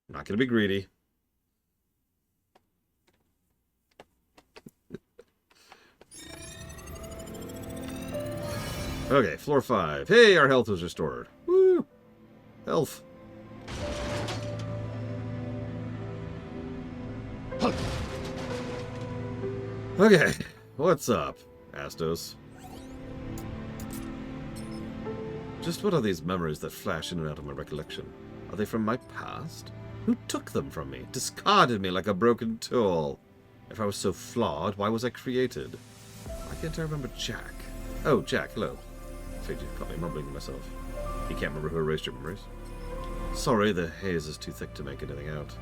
I'm not gonna be greedy. Okay, floor 5. Hey, our health was restored. Woo! Health. Okay, what's up, Astos? Just what are these memories that flash in and out of my recollection? Are they from my past? Who took them from me? Discarded me like a broken tool? If I was so flawed, why was I created? Why can't I remember Jack? Oh, Jack, hello. I figured you caught me mumbling to myself. You can't remember who erased your memories? Sorry, the haze is too thick to make anything out.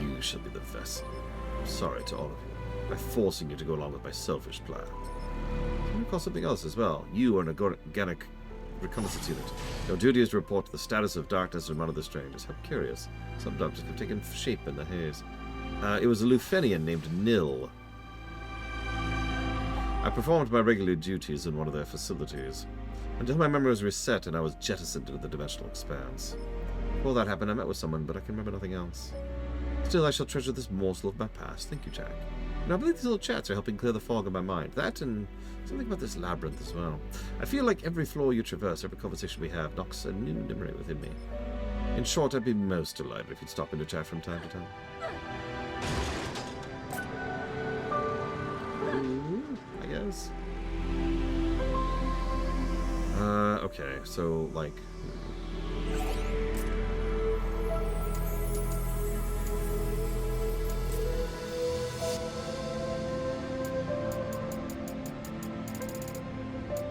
You shall be the vessel. I'm sorry to all of you, by forcing you to go along with my selfish plan. Can you recall something else as well? You are an organic reconnaissance unit. Your duty is to report the status of darkness and monitor the strangers. How curious. Some doctors have taken shape in the haze. It was a Lufenian named Nil. I performed my regular duties in one of their facilities, until my memory was reset and I was jettisoned into the dimensional expanse. Before that happened, I met with someone, but I can remember nothing else. Still, I shall treasure this morsel of my past. Thank you, Jack. And I believe these little chats are helping clear the fog in my mind. That and something about this labyrinth as well. I feel like every floor you traverse, every conversation we have, knocks a new memory within me. In short, I'd be most delighted if you'd stop in to chat from time to time. I guess. Okay, so, like...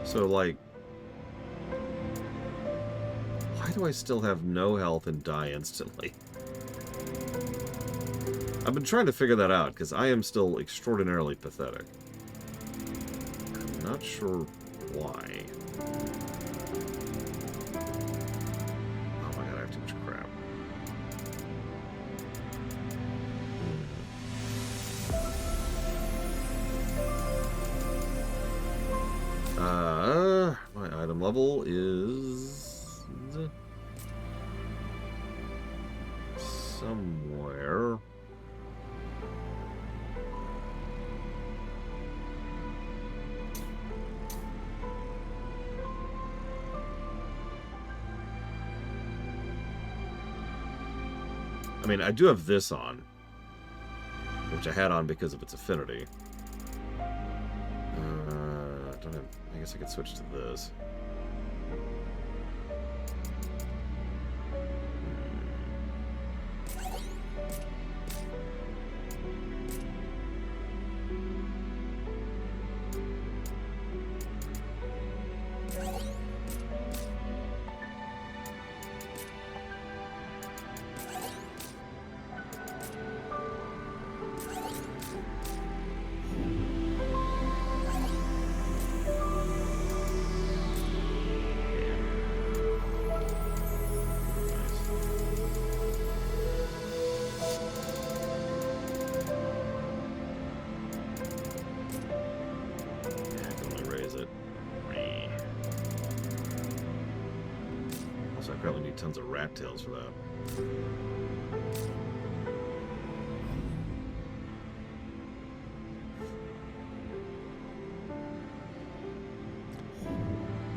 So, like... Why do I still have no health and die instantly? I've been trying to figure that out, because I am still extraordinarily pathetic. I'm not sure why. Oh my god, I have too much crap. My item level is... somewhere... I mean, I do have this on, which I had on because of its affinity. Don't have, I guess I could switch to this. Probably need tons of rat tails for that.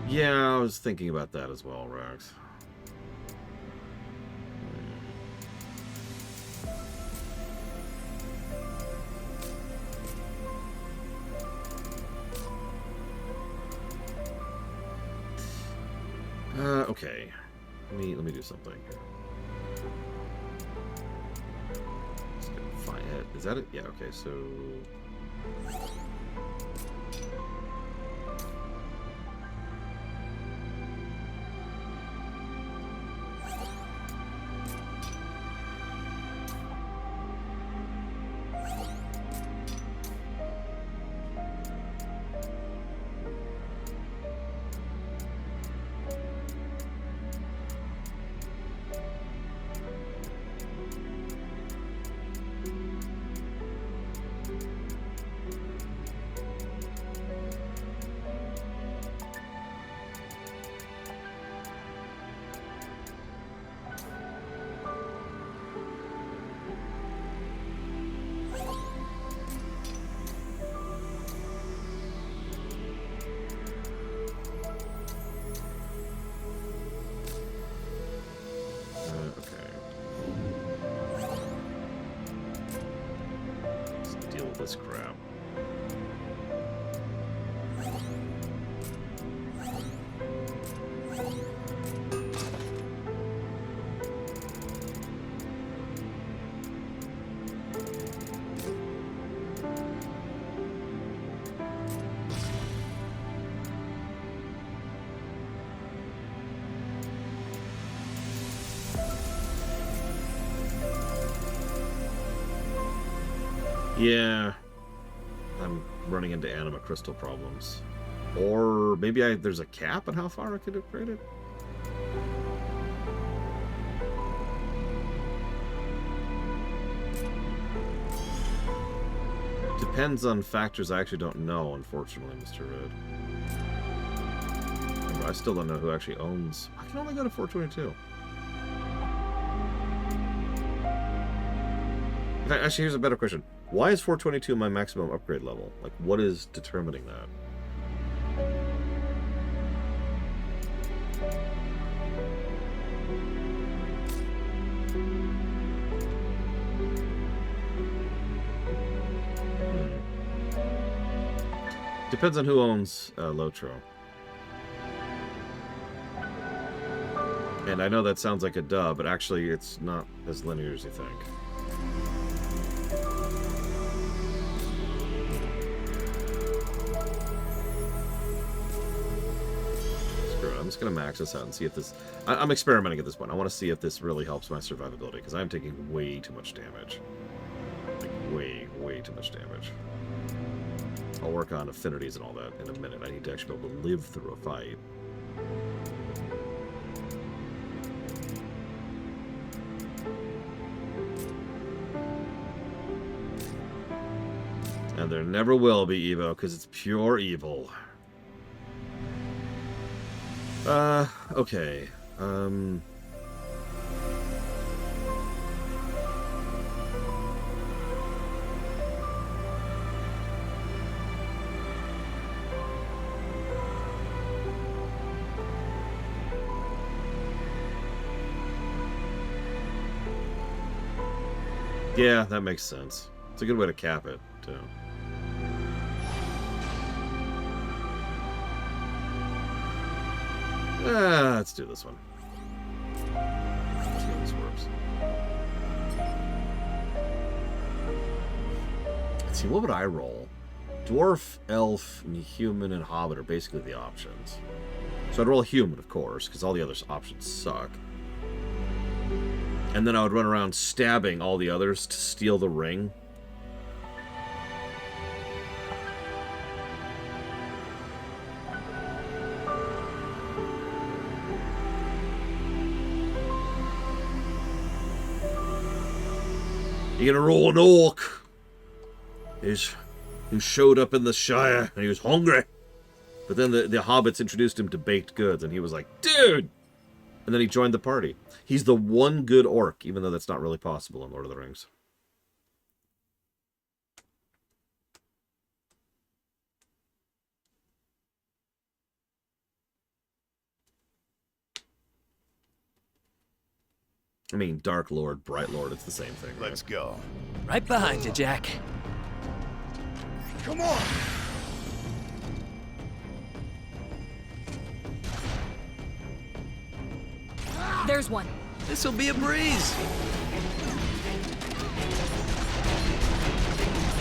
Yeah, I was thinking about that as well, Rax. Okay. Let me do something. Just gonna find it. Is that it? Yeah, okay, so... this crap. Yeah, I'm running into anima crystal problems. Or maybe there's a cap on how far I could upgrade it? Depends on factors I actually don't know, unfortunately, Mr. Red. Remember, I still don't know who actually owns... I can only go to 422. In fact, actually, here's a better question. Why is 422 my maximum upgrade level? Like, what is determining that? Depends on who owns Lotro. And I know that sounds like a duh, but actually it's not as linear as you think. I'm just going to max this out and see if this... I'm experimenting at this point. I want to see if this really helps my survivability, because I'm taking way too much damage. Like, way too much damage. I'll work on affinities and all that in a minute. I need to actually be able to live through a fight. And there never will be Evo, because it's pure evil. Okay. Yeah, that makes sense. It's a good way to cap it, too. Let's do this one. Let's see how this works. Let's see, what would I roll? Dwarf, elf, and human, and hobbit are basically the options. So I'd roll human, of course, because all the other options suck. And then I would run around stabbing all the others to steal the ring. You're gonna roll an orc who showed up in the Shire and he was hungry. But then the hobbits introduced him to baked goods and he was like, dude! And then he joined the party. He's the one good orc, even though that's not really possible in Lord of the Rings. I mean, Dark Lord, Bright Lord, it's the same thing, right? Let's go. Right behind you, Jack. Come on! There's one. This'll be a breeze.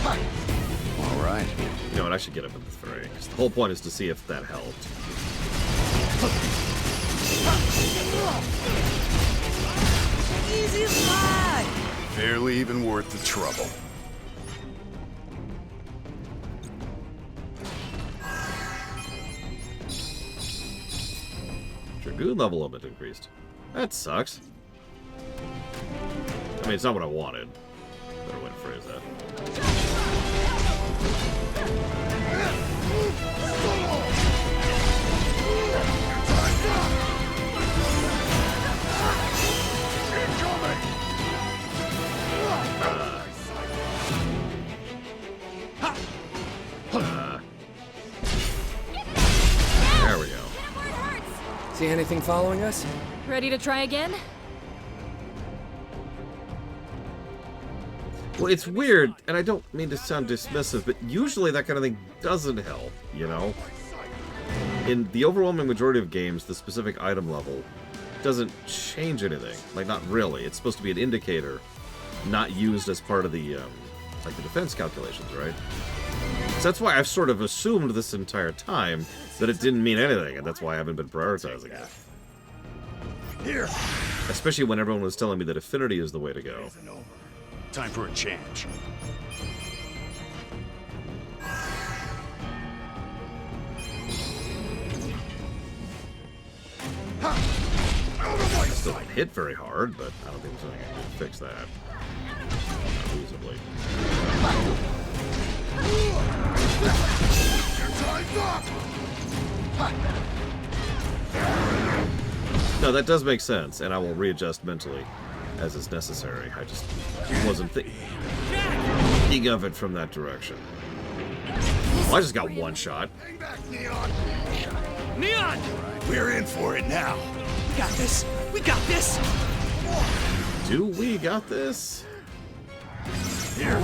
All right. You know what, I should get up into 3. 'Cause the whole point is to see if that helped. Easy slide. Barely even worth the trouble. Dragoon level a bit increased. That sucks. I mean, it's not what I wanted. Better way to phrase that. There we go. See anything following us? Ready to try again? Well, it's weird, and I don't mean to sound dismissive, but usually that kind of thing doesn't help, you know? In the overwhelming majority of games, the specific item level doesn't change anything. Like, not really. It's supposed to be an indicator, not used as part of the, like, the defense calculations, right? So that's why I've sort of assumed this entire time that it didn't mean anything, and that's why I haven't been prioritizing it. Here. Especially when everyone was telling me that affinity is the way to go. Time for a change. I still don't hit very hard, but I don't think there's anything I can fix that. Not reasonably. Your time's up. No, that does make sense, and I will readjust mentally as is necessary. I just wasn't thinking of it from that direction. Well, I just got one shot. Hang back, Neon. Neon! We're in for it now. We got this! We got this! Do we got this? Here.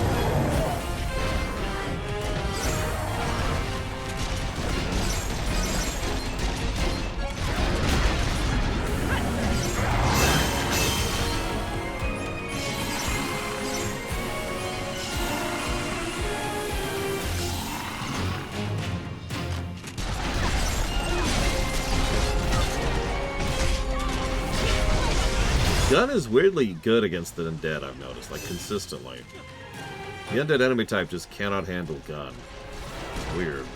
Gun is weirdly good against the undead, I've noticed, like, consistently. The undead enemy type just cannot handle gun. Weird.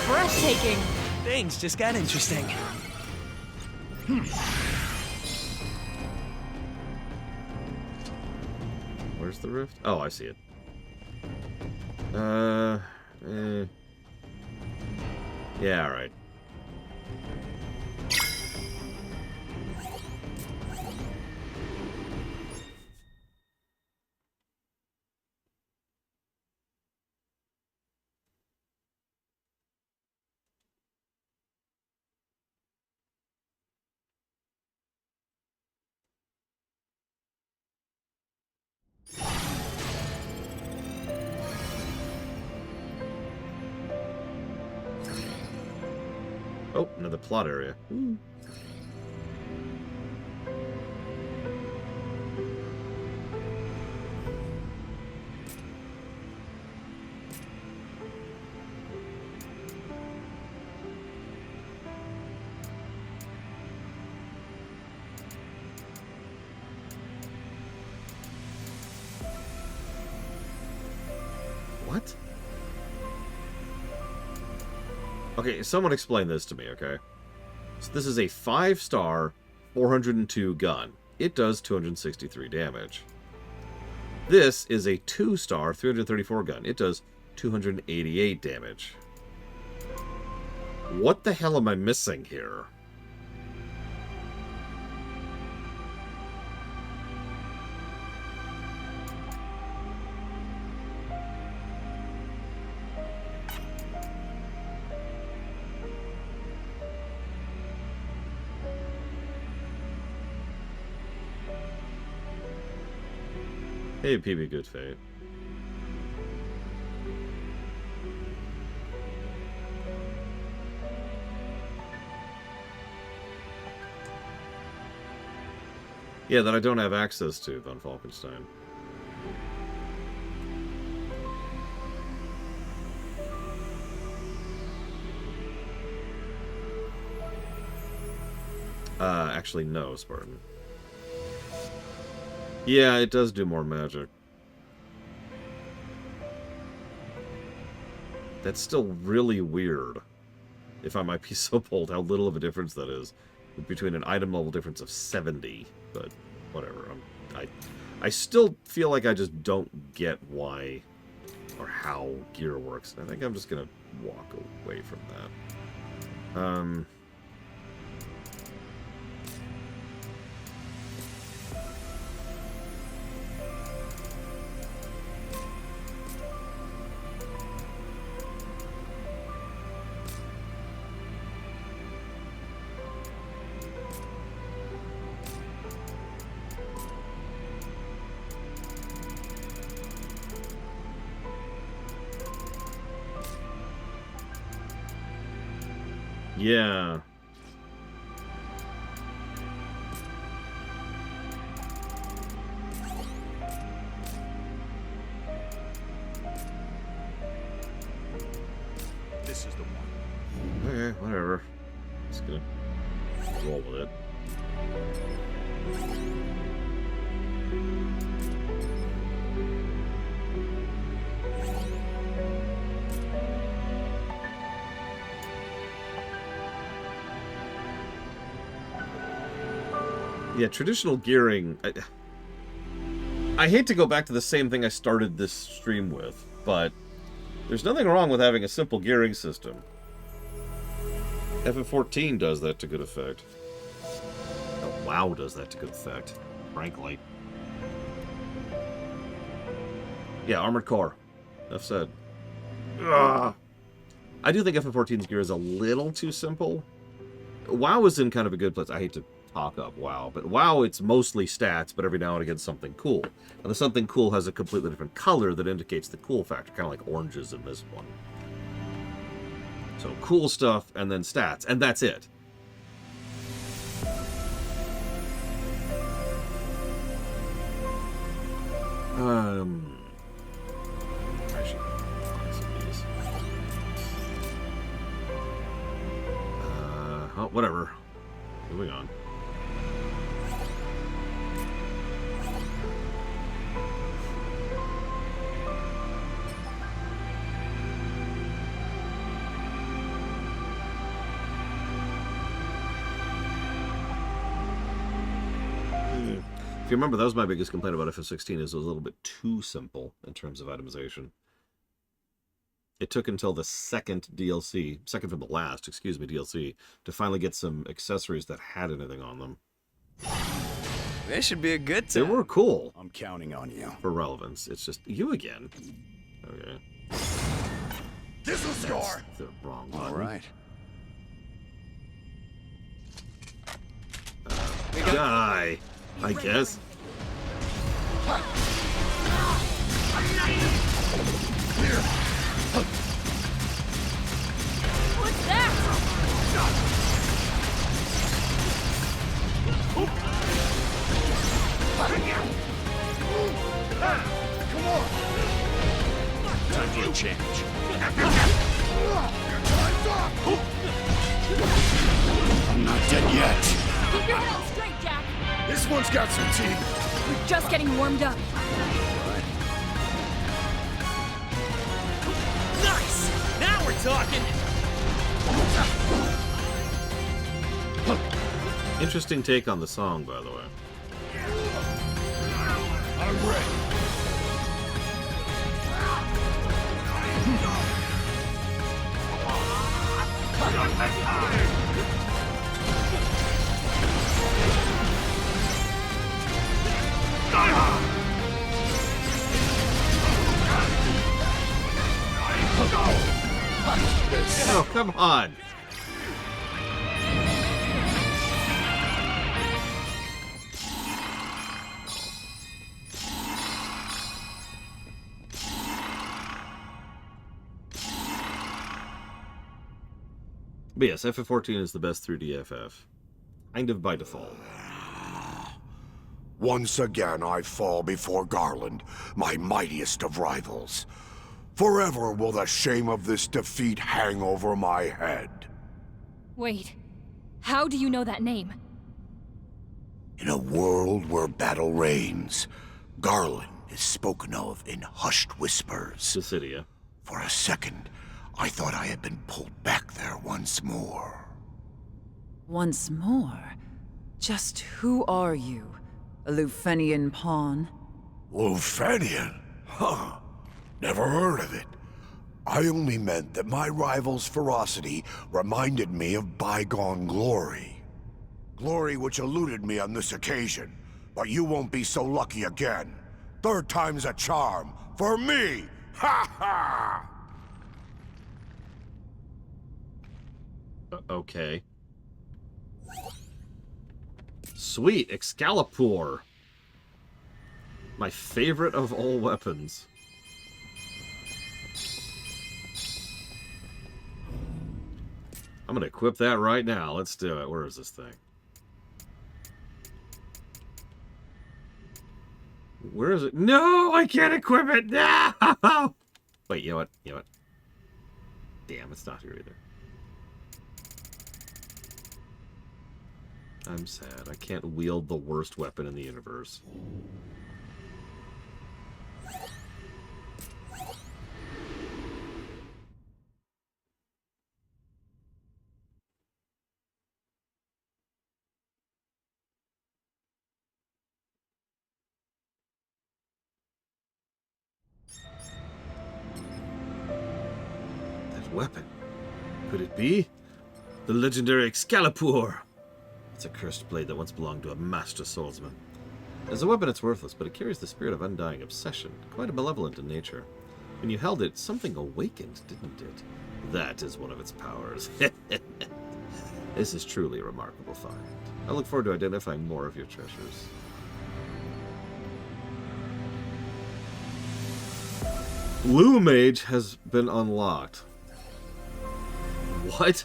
Breathtaking. Things just got interesting. Where's the rift? Oh, I see it. Yeah, alright. Oh, another plot area. Ooh. What? Okay, someone explain this to me, okay? So this is a 5-star, 402 gun. It does 263 damage. This is a 2-star, 334 gun. It does 288 damage. What the hell am I missing here? Hey, PB Good Fate. Yeah, that I don't have access to, Von Falkenstein. Actually, no, Spartan. Yeah, it does do more magic. That's still really weird. If I might be so bold, how little of a difference that is. Between an item level difference of 70. But, whatever. I still feel like I just don't get why or how gear works. I think I'm just gonna walk away from that. Yeah. This is the one. Okay, whatever. Just gonna roll with it. Yeah, traditional gearing. I hate to go back to the same thing I started this stream with, but there's nothing wrong with having a simple gearing system. FF14 does that to good effect. Oh, WoW does that to good effect, frankly. Yeah, Armored Core. Enough said. Ugh. I do think FF14's gear is a little too simple. WoW is in kind of a good place. I hate to talk up WoW, but WoW, it's mostly stats, but every now and again something cool. And the something cool has a completely different color that indicates the cool factor, kind of like oranges in this one. So cool stuff, and then stats, and that's it. I should find some of these. Oh, whatever. Moving on. If you remember, that was my biggest complaint about FF16, is it was a little bit too simple in terms of itemization. It took until the second DLC, second from the last, excuse me, DLC, to finally get some accessories that had anything on them. This should be a good time. They were cool. I'm counting on you. For relevance. It's just, you again. Okay. This will score. The wrong one. All right. Die, I guess. What's that? Come on. Time for a change. Your time's up. I'm not dead yet. Keep your head on straight, Jack. This one's got some teeth. We're just getting warmed up. Nice! Now we're talking! Interesting take on the song, by the way. I'm ready. Oh, come on. But yes, FF14 is the best 3D FF. Kind of by default. Once again I fall before Garland, my mightiest of rivals. Forever will the shame of this defeat hang over my head. Wait, how do you know that name? In a world where battle reigns, Garland is spoken of in hushed whispers. Dissidia. For a second, I thought I had been pulled back there once more. Once more? Just who are you? A Lufenian pawn? Lufenian? Huh. Never heard of it. I only meant that my rival's ferocity reminded me of bygone glory. Glory which eluded me on this occasion, but you won't be so lucky again. Third time's a charm, for me! Ha ha! Okay. Sweet, Excalibur. My favorite of all weapons. I'm gonna equip that right now. Let's do it. Where is this thing? Where is it? No, I can't equip it. No! Wait, you know what? You know what? Damn, it's not here either. I'm sad. I can't wield the worst weapon in the universe. Weapon. Could it be? The legendary Excalibur! It's a cursed blade that once belonged to a master swordsman. As a weapon, it's worthless, but it carries the spirit of undying obsession, quite malevolent in nature. When you held it, something awakened, didn't it? That is one of its powers. This is truly a remarkable find. I look forward to identifying more of your treasures. Blue Mage has been unlocked. What?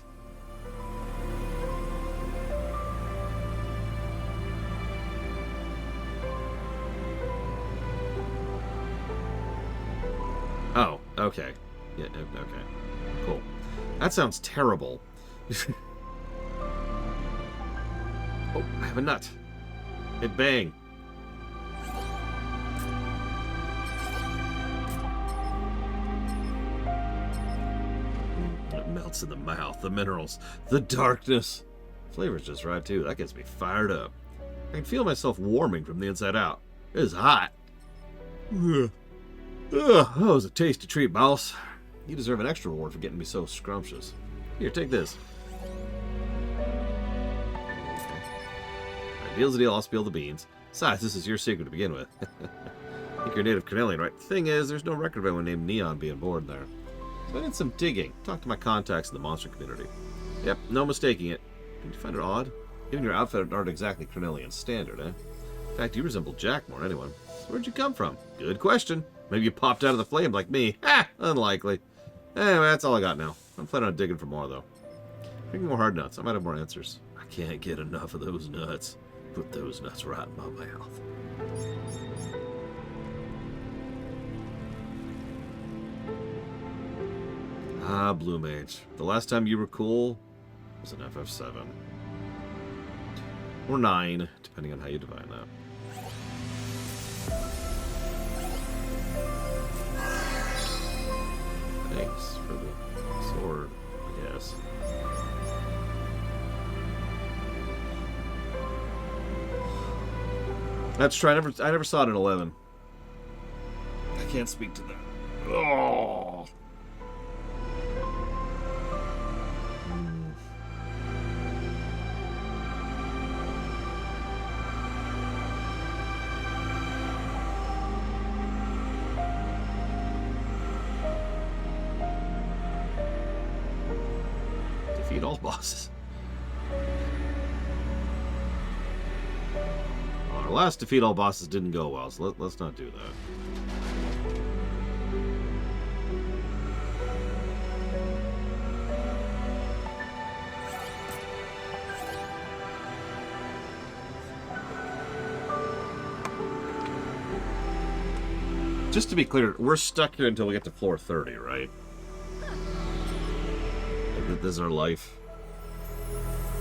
Oh, okay. Yeah, okay. Cool. That sounds terrible. Oh, I have a nut. It bang. It melts in the mouth, the minerals, the darkness. Flavor's just right, too. That gets me fired up. I can feel myself warming from the inside out. It is hot. Ugh. Ugh, that was a tasty treat, boss. You deserve an extra reward for getting me so scrumptious. Here, take this. Alright, deal's a deal, I'll spill the beans. Besides, this is your secret to begin with. I think you're native Cornelian, right? The thing is, there's no record of anyone named Neon being born there. So I did some digging. Talked to my contacts in the monster community. Yep, no mistaking it. Did you find it odd? Even your outfit aren't exactly Cornelian standard, eh? In fact, you resemble Jack more than anyone. So where'd you come from? Good question. Maybe you popped out of the flame like me. Ha! Unlikely. Anyway, that's all I got now. I'm planning on digging for more, though. Drinking more hard nuts. I might have more answers. I can't get enough of those nuts. Put those nuts right in my mouth. Ah, Blue Mage. The last time you were cool was an FF7. Or 9, depending on how you define that. Thanks for the sword, I guess. That's true. I never saw it in 11. I can't speak to that. Oh. Defeat all bosses. Our last defeat all bosses didn't go well, so let's not do that. Just to be clear, we're stuck here until we get to floor 30, right? This is our life.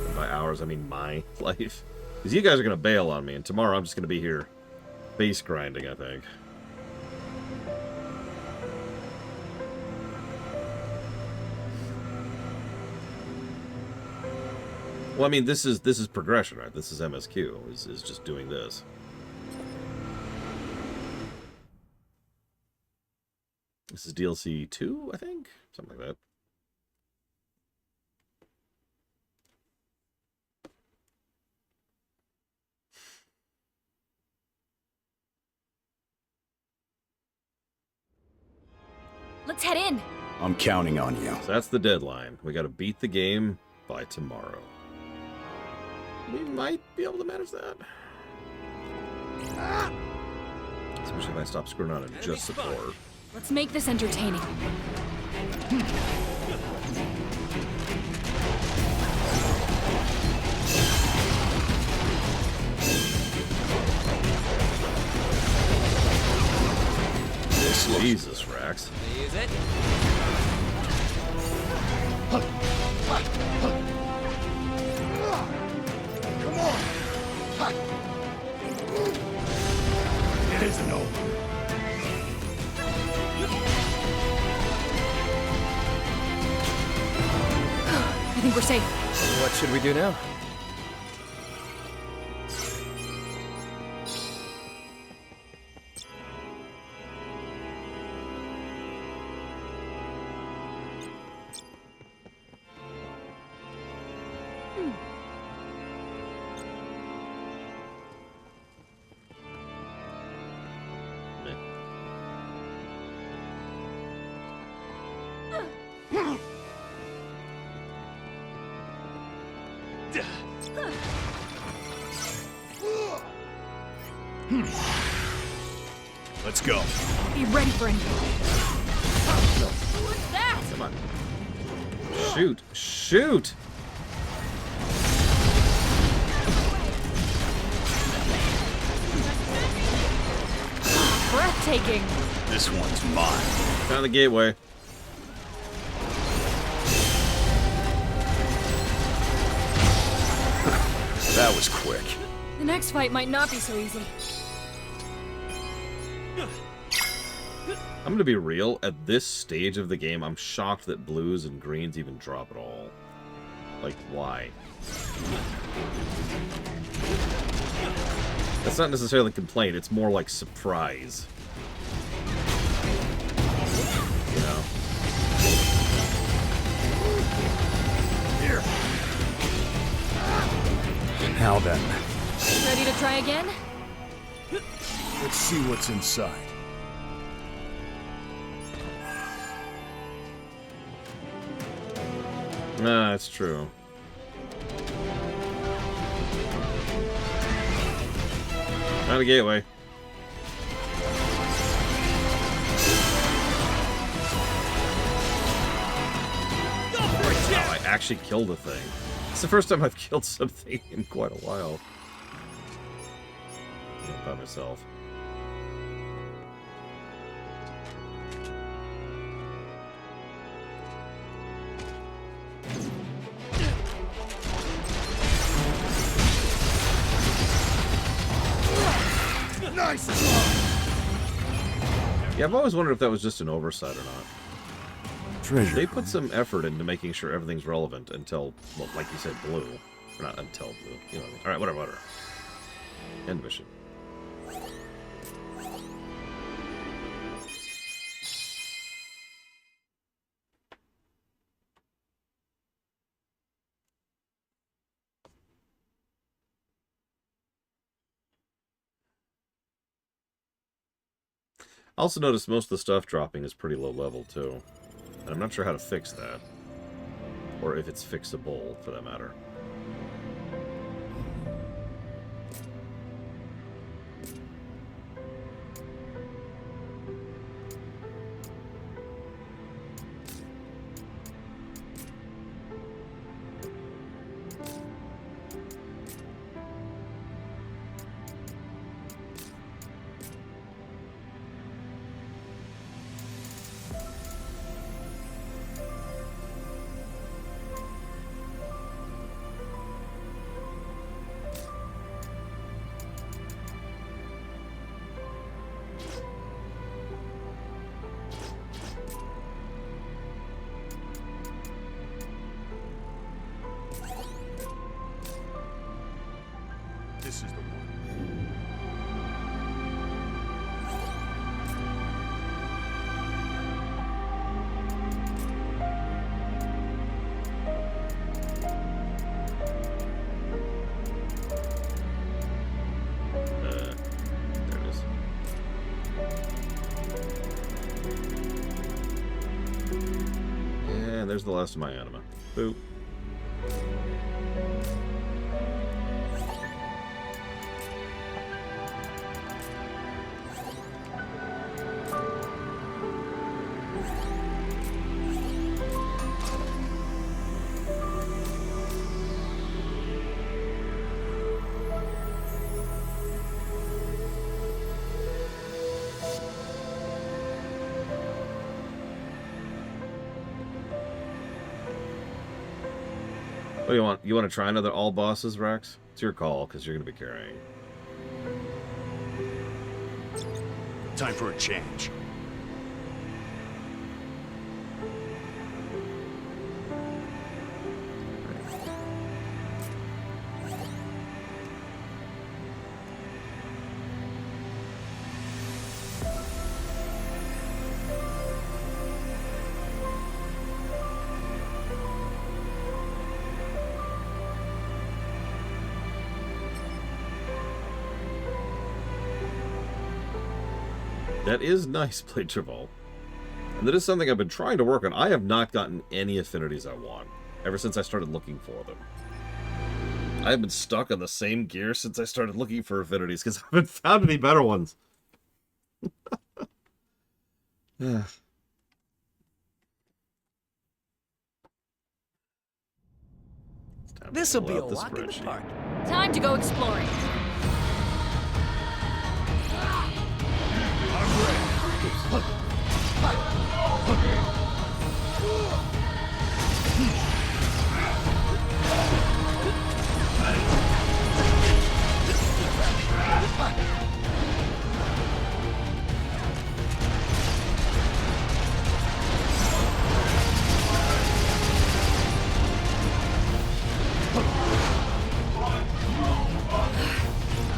And by ours, I mean my life. Because you guys are going to bail on me, and tomorrow I'm just going to be here base grinding, I think. Well, I mean, this is progression, right? This is MSQ, is just doing this. This is DLC 2, I think? Something like that. Let's head in. I'm counting on you. So that's the deadline. We got to beat the game by tomorrow. We might be able to manage that. Especially if I stop screwing around and just support. Let's make this entertaining. Jesus, Rex. Use it. Come on! It isn't over. I think we're safe. What should we do now? Let's go. Be ready for anything. What's that? Come on. Shoot. Shoot! Breathtaking. This one's mine. Found the gateway. That was quick. The next fight might not be so easy. I'm gonna be real, at this stage of the game, I'm shocked that blues and greens even drop at all. Like, why? That's not necessarily a complaint, it's more like surprise. You know? Here. Now then, Ready to try again? Let's see what's inside. Nah, that's true. Found a gateway. Wow, I actually killed a thing. It's the first time I've killed something in quite a while. Not by myself. Nice! Yeah, I've always wondered if that was just an oversight or not. treasure. They put some effort into making sure everything's relevant until, well, like you said, blue. Or not until blue. You know what I mean? Alright, whatever. End mission. I also noticed most of the stuff dropping is pretty low level, too. And I'm not sure how to fix that. Or if it's fixable, for that matter. This is the one. There it is. And there's the last of my anima. Boop. What do you want? You want to try another all bosses, Rex? It's your call, because you're going to be carrying. Time for a change. That is nice, Blade Travol. And that is something I've been trying to work on. I have not gotten any affinities I want ever since I started looking for them. I have been stuck on the same gear since I started looking for affinities because I haven't found any better ones. This'll be a walk in the park. Time to go exploring.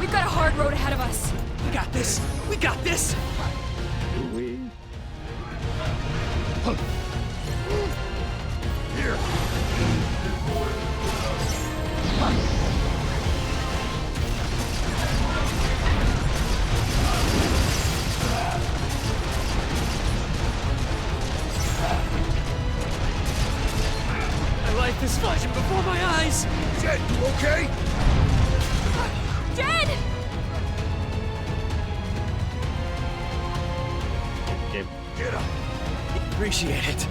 We've got a hard road ahead of us. We got this. We got this. My life is flashing before my eyes. Jet, you okay? Jed! Get up. Appreciate it.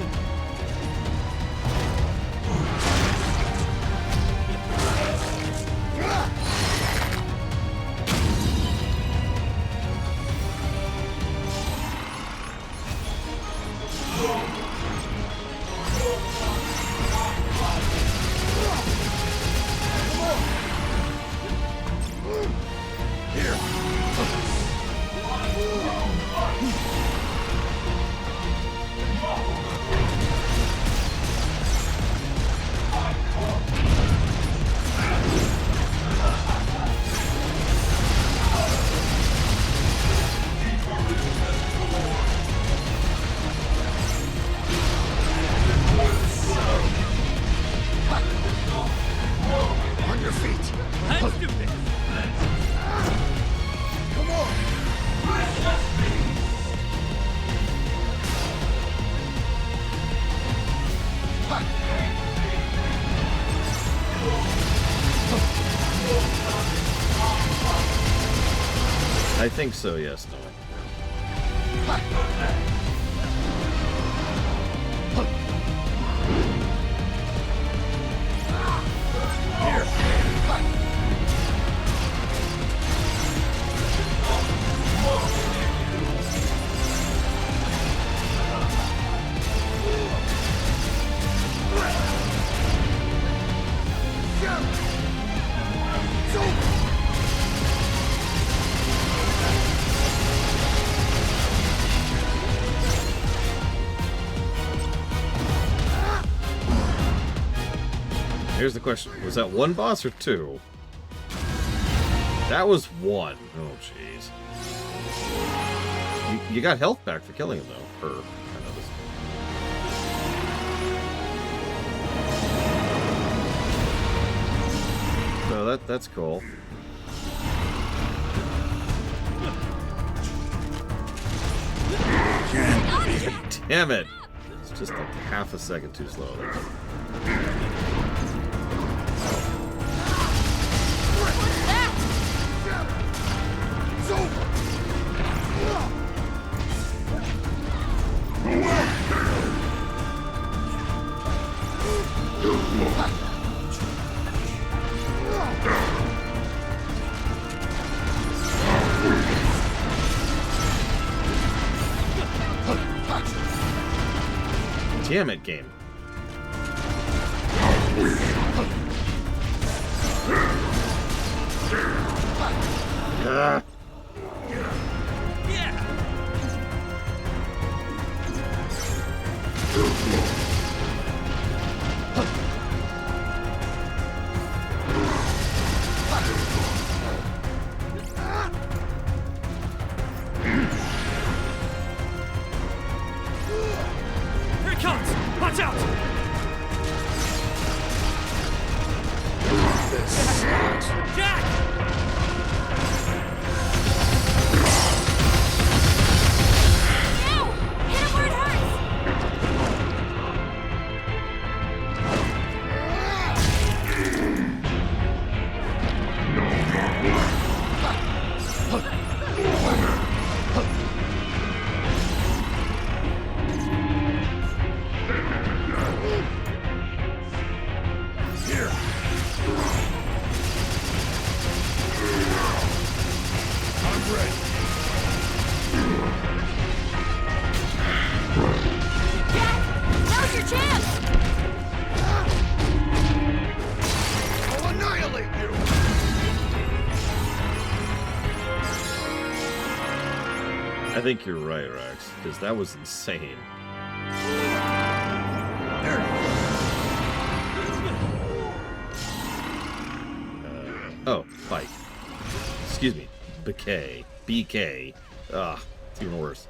On your feet. Let's do this. Come on. I think so, yes. No. Here's the question. Was that one boss or two? That was one. Oh, jeez. You got health back for killing him, though. Or, I know this. So that's cool. Damn it! It's just like half a second too slow. Damn it, game. Here it comes! Watch out! Jack! Ew! Hit him where it hurts! Jack! Now's your chance! I'll annihilate you! I think you're right, Rex, because that was insane. Oh, Pike. Excuse me. BK. BK. Ah, it's even worse.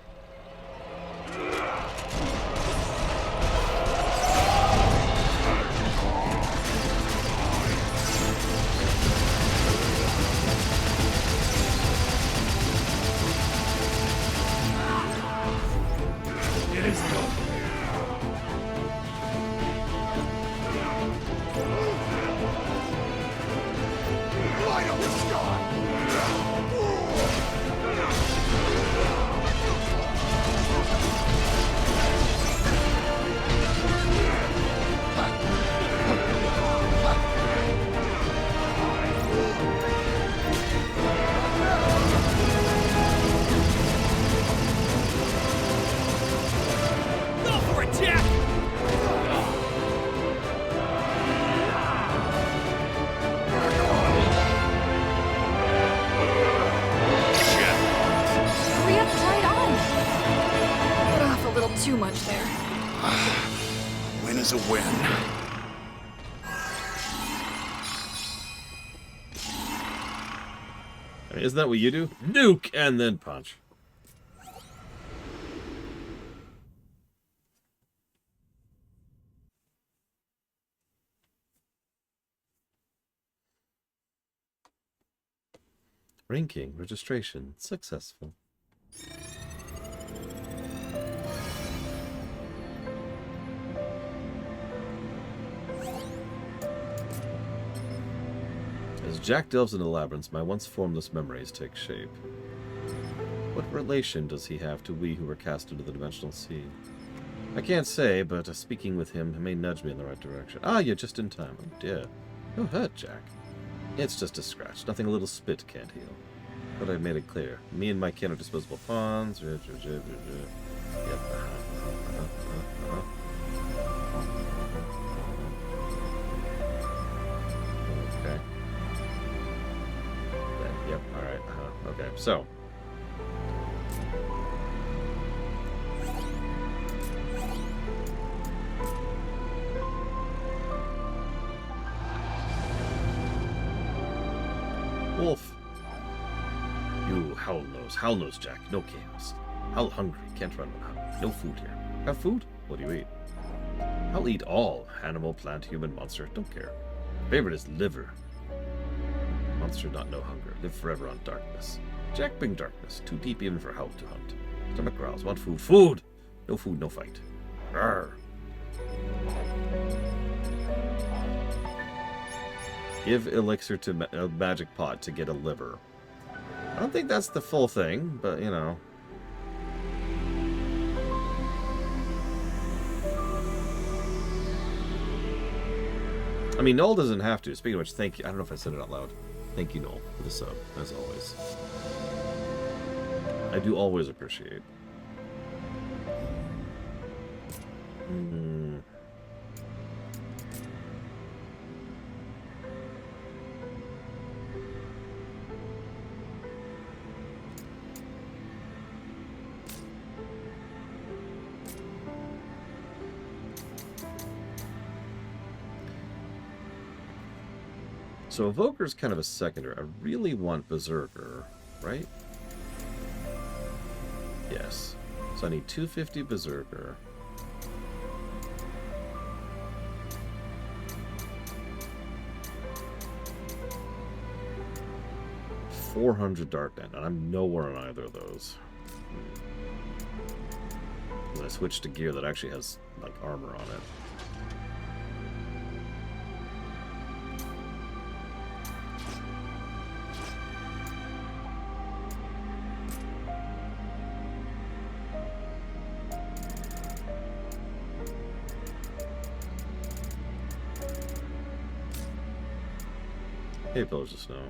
Light up the sky! Go for it, Jack! Hurry up, try it on! Put off a little too much there. Win is a win. I mean, isn't that what you do? Nuke and then punch. Ranking registration successful. As Jack delves into labyrinths, my once formless memories take shape. What relation does he have to we who were cast into the dimensional sea? I can't say, but speaking with him may nudge me in the right direction. Ah, you're just in time. Oh dear. No hurt, Jack. It's just a scratch. Nothing a little spit can't heal. But I've made it clear. Me and my kin are disposable pawns. Yep. Okay. Yep. All right. Okay. So. Wolf. You howl-nosed Jack. No chaos. Howl hungry. Can't run without. No food here. Have food? What do you eat? I'll eat all. Animal, plant, human, monster. Don't care. Favorite is liver. Monster not know hunger. Live forever on darkness. Jack bring darkness. Too deep even for Howl to hunt. Stomach growls. Want food? Food! No food, no fight. Arr. Give elixir to a magic pot to get a liver. I don't think that's the full thing, but you know. I mean, Noel doesn't have to. Speaking of which, thank you. I don't know if I said it out loud. Thank you, Noel, for the sub, as always. I do always appreciate. So Evoker's kind of a secondary. I really want Berserker, right? Yes. So I need 250 Berserker. $400 Dark Knight, and I'm nowhere on either of those. When I switch to gear that actually has, like, armor on it. Hey, Pillars of Snow.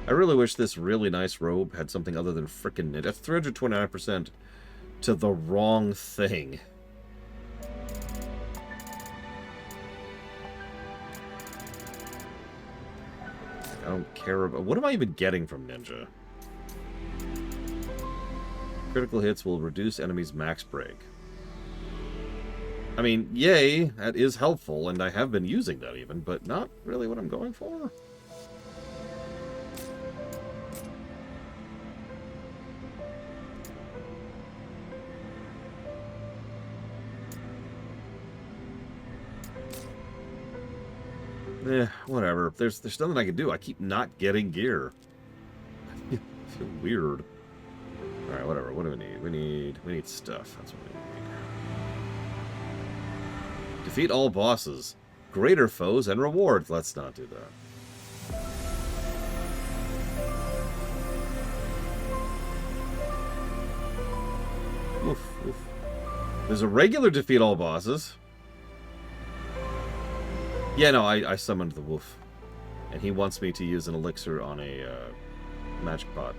I really wish this really nice robe had something other than frickin' knit. That's 329% to the wrong thing. I don't care about... What am I even getting from Ninja? Critical hits will reduce enemies' max break. I mean, yay, that is helpful, and I have been using that even, but not really what I'm going for. Whatever. There's nothing I can do. I keep not getting gear. I feel weird. Alright, whatever. What do we need? We need stuff. That's what we need. Defeat all bosses. Greater foes and rewards. Let's not do that. Oof, oof. There's a regular defeat all bosses. Yeah, no, I summoned the wolf. And he wants me to use an elixir on a magic pot.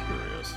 Curious.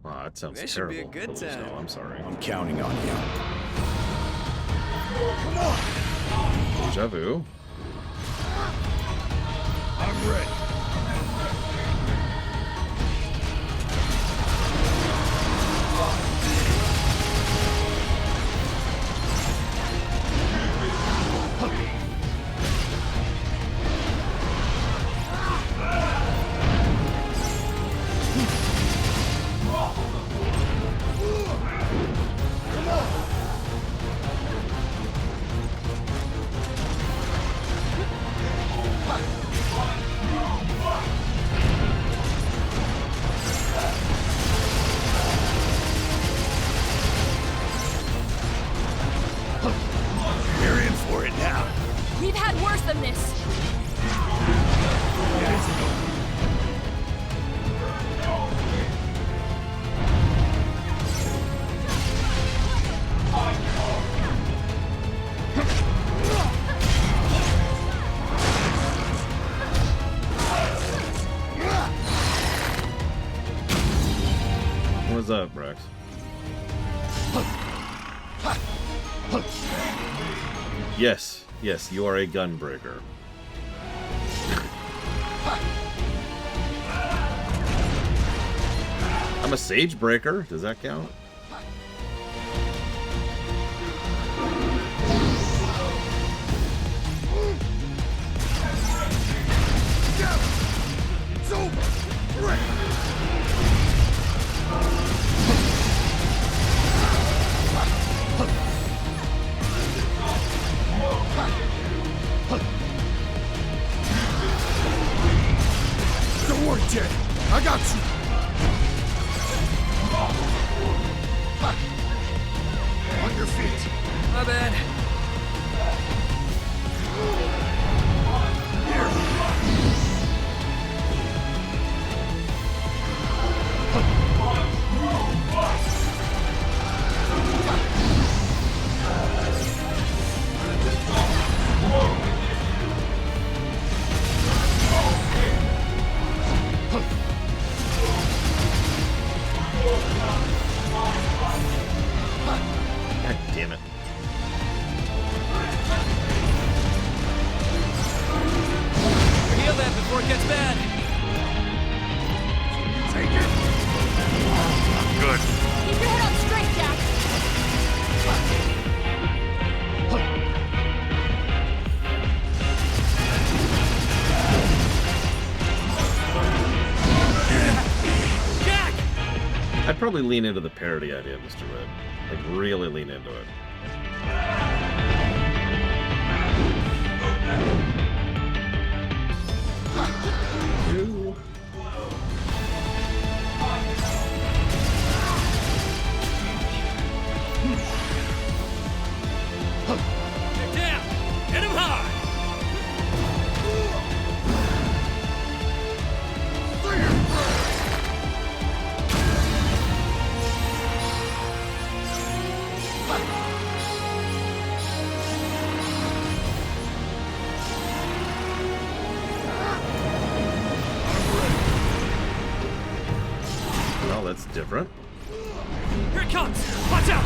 Wow, that sounds This terrible. should be a good Pillars, time. no, I'm sorry. I'm counting on you. Deja vu. I'm ready. You're in for it now. We've had worse than this. What's up, Rex? Yes, yes, you are a gunbreaker. I'm a sage breaker. Does that count? It's over. Right. Don't worry, Jed. I got you. On your feet. My bad. probably lean into the parody idea, Mr. Red. Like, really lean into it. Down! Hit him hard! Well, that's different. Here it comes! Watch out!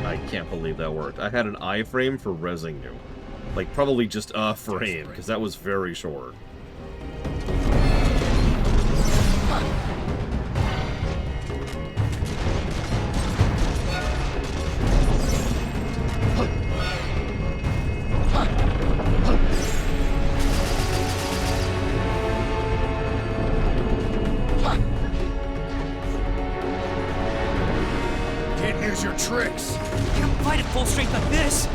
I can't believe that worked. I had an iframe for rezzing you. Like, probably just a frame, because that was very short. Can't use your tricks. You don't fight at full strength like this!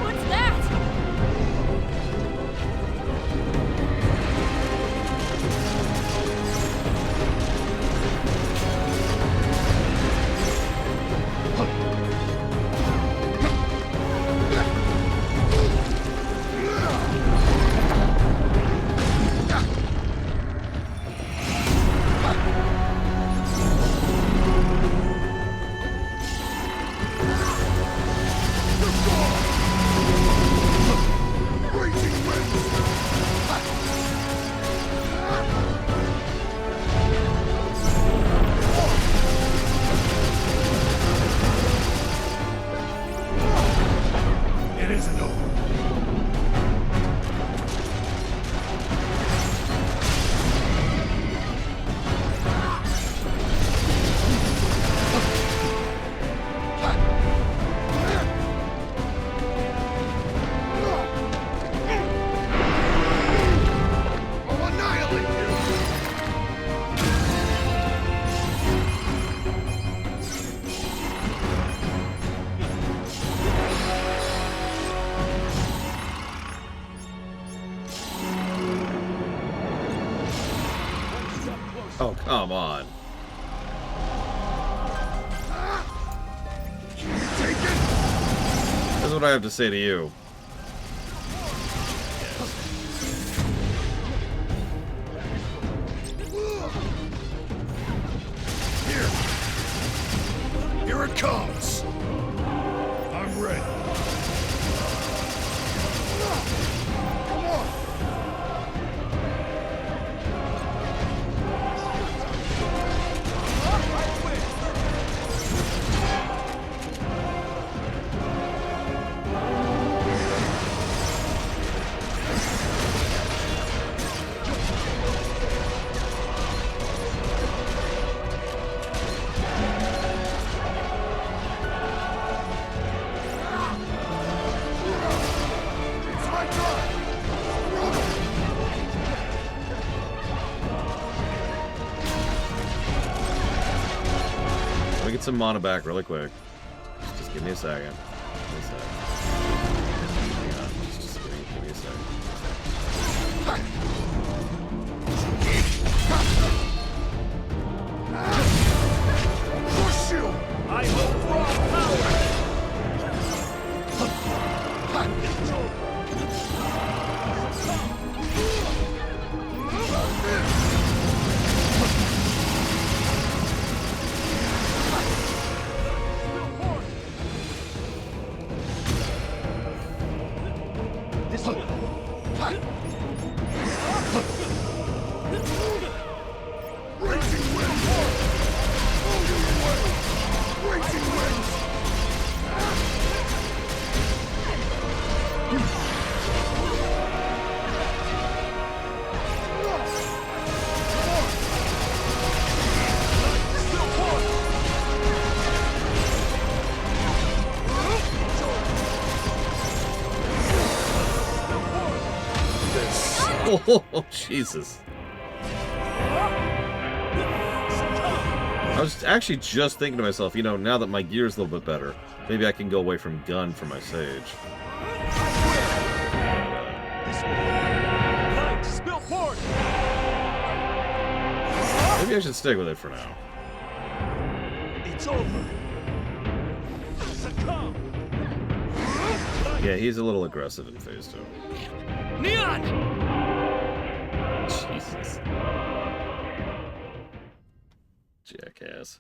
What's that? It isn't over. I'll annihilate you! Oh, come on. That's what I have to say to you. Here it comes. I'm ready. Come on. Let me get some mana back really quick. Just give me a second. Give me a second. Hang on. Just give me a second. Push you! I hope raw power! Oh, Jesus. I was actually just thinking to myself, you know, now that my gear's a little bit better, maybe I can go away from gun for my Sage. Maybe I should stick with it for now. It's over. Succumb. Yeah, he's a little aggressive in phase 2. Neon! Jesus. Jackass.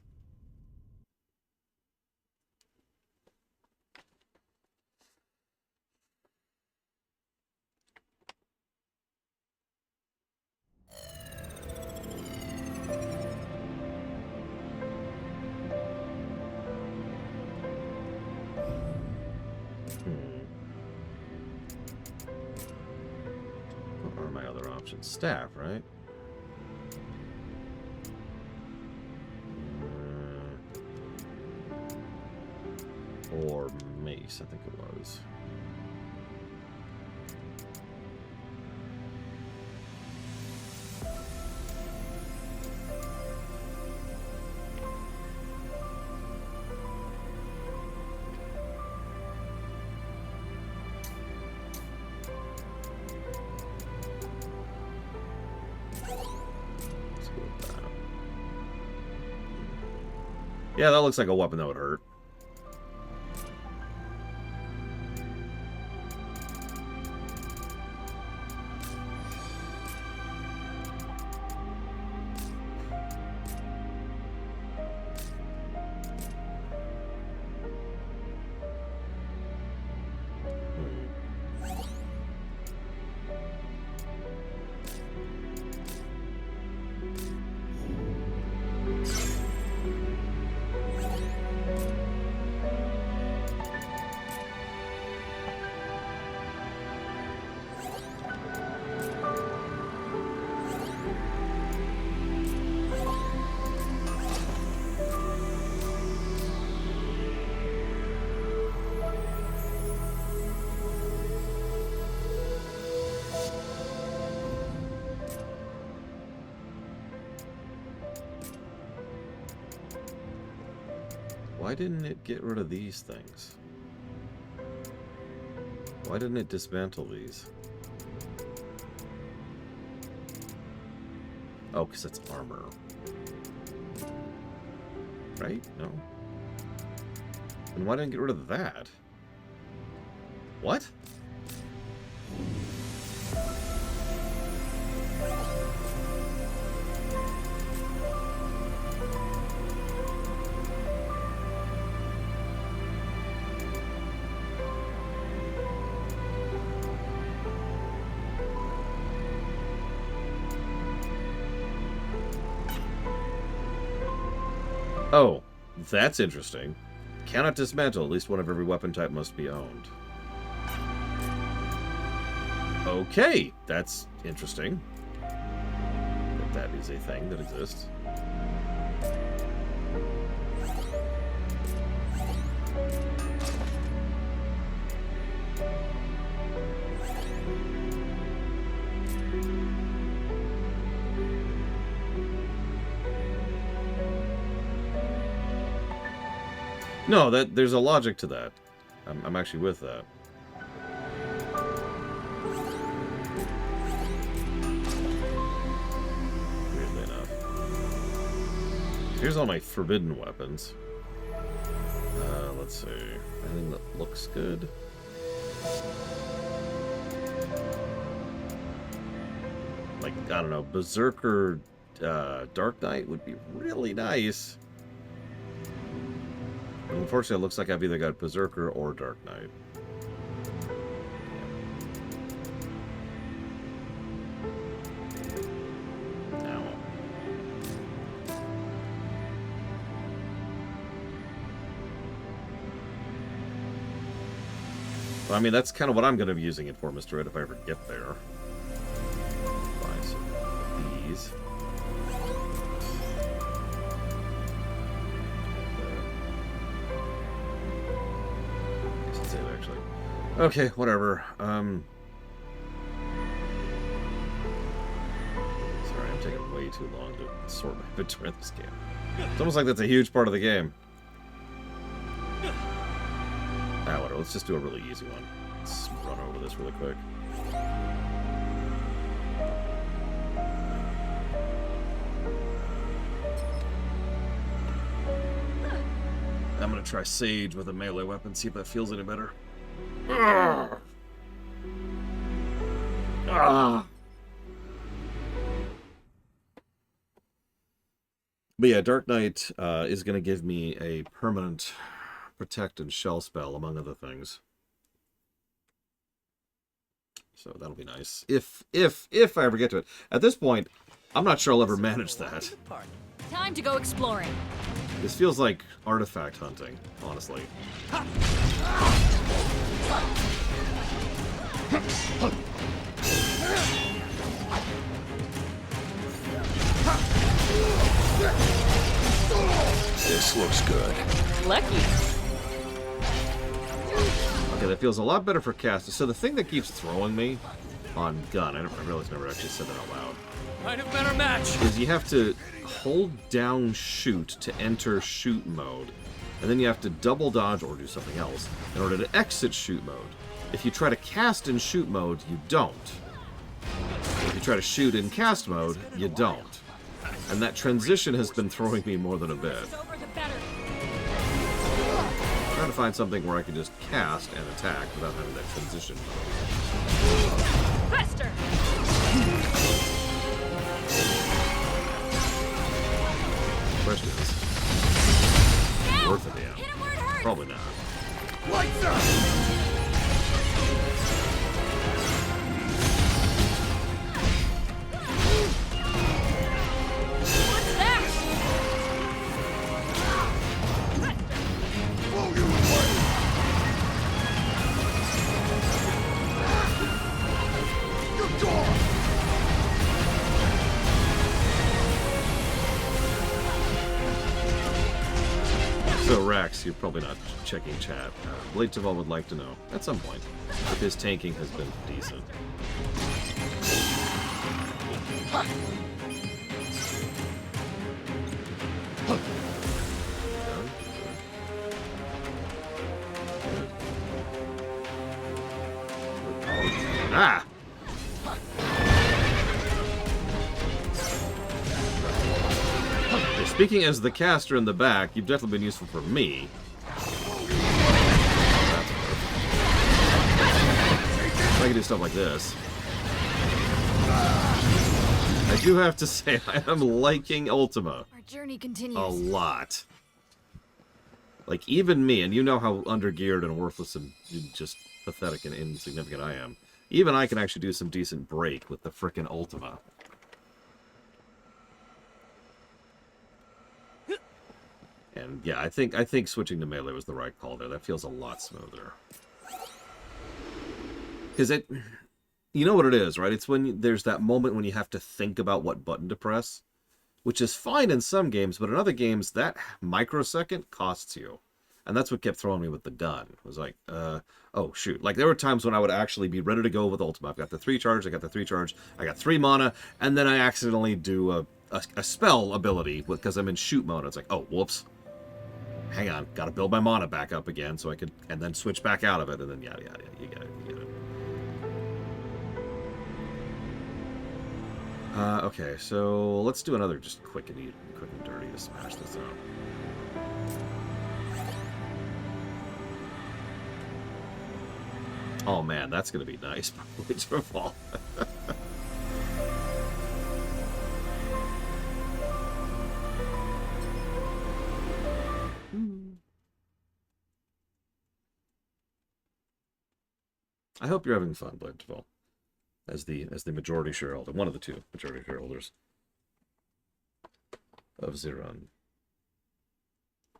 What are my other options? Staff, right? Or mace, I think it was. Let's go with that. Yeah, that looks like a weapon that would hurt. Why didn't it get rid of these things? Why didn't it dismantle these? Oh, because it's armor. Right? No. And why didn't it get rid of that? What? Oh, that's interesting. Cannot dismantle. At least one of every weapon type must be owned. Okay, that's interesting. That is a thing that exists. No, there's a logic to that. I'm actually with that. Weirdly enough. Here's all my forbidden weapons. Let's see. Anything that looks good? Like, I don't know, Berserker Dark Knight would be really nice. Unfortunately, it looks like I've either got Berserker or Dark Knight. Ow. Well, I mean, that's kind of what I'm going to be using it for, Mr. Red, if I ever get there. Buy some of these. Okay, whatever. way too long to sort my inventory in this game. It's almost like that's a huge part of the game. Ah, whatever. Let's just do a really easy one. Let's run over this really quick. I'm gonna try Sage with a melee weapon, see if that feels any better. But yeah, Dark Knight is going to give me a permanent protect and shell spell, among other things. So that'll be nice. If I ever get to it. At this point, I'm not sure I'll ever manage that. Time to go exploring. This feels like artifact hunting, honestly. This looks good. Lucky. Okay, that feels a lot better for cast. So the thing that keeps throwing me on gun, I realized I never actually said that out loud, Might have been our match. is you have to hold down shoot to enter shoot mode, and then you have to double dodge or do something else in order to exit shoot mode. If you try to cast in shoot mode, you don't. If you try to shoot in cast mode, you don't. And that transition has been throwing me more than a bit. I'm trying to find something where I can just cast and attack without having that transition mode. Faster. Question is, worth it, yeah? Probably not. Lights out. So, Rax, you're probably not checking chat. Blade Taval would like to know, at some point, if his tanking has been decent. Ah! Speaking as the caster in the back, you've definitely been useful for me. I can do stuff like this. I do have to say, I am liking Ultima Our journey continues. a lot. Like, even me, and you know how undergeared and worthless and just pathetic and insignificant I am. Even I can actually do some decent break with the frickin' Ultima. And yeah, I think switching to melee was the right call there. That feels a lot smoother. Because you know what it is, right? It's when there's that moment when you have to think about what button to press, which is fine in some games, but in other games, that microsecond costs you. And that's what kept throwing me with the gun. It was like, oh, shoot. Like, there were times when I would actually be ready to go with Ultima. I've got the 3 charge, I got 3 mana, and then I accidentally do a spell ability because I'm in shoot mode. It's like, oh, whoops. Hang on, gotta build my mana back up again so I could, and then switch back out of it, and then yada yada, you get it. Okay, so let's do another just quick and dirty to smash this up. Oh man, that's gonna be nice. Blades Revolve. I hope you're having fun, Blade Revolve, as the majority shareholder, one of the 2 majority shareholders of Zerun.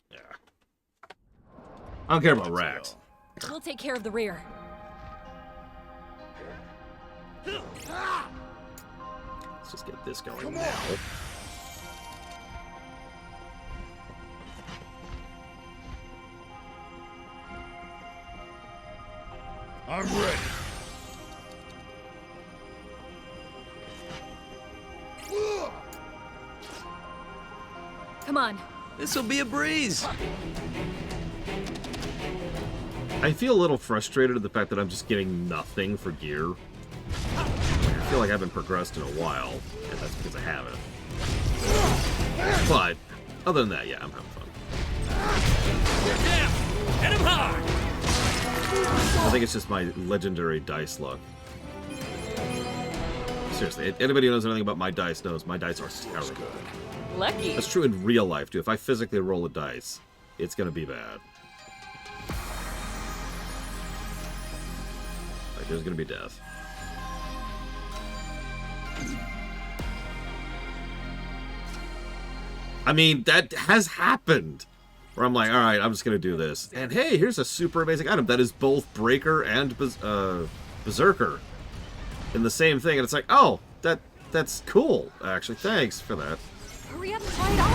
Yeah, I don't care about Rax. We'll take care of the rear. Let's just get this going now. I'm ready. This'll be a breeze. I feel a little frustrated at the fact that I'm just getting nothing for gear. I feel like I haven't progressed in a while, and that's because I haven't. But, other than that, yeah, I'm having fun. Down! Hit him hard! I think it's just my legendary dice luck. Seriously, anybody who knows anything about my dice knows my dice are terrible. Lucky. That's true in real life, too. If I physically roll a dice, it's gonna be bad. Like, there's gonna be death. I mean, that has happened. Where I'm like, alright, I'm just gonna do this. And hey, here's a super amazing item that is both Breaker and Berserker in the same thing. And it's like, oh, that's cool, actually. Thanks for that. Hurry up and try it on.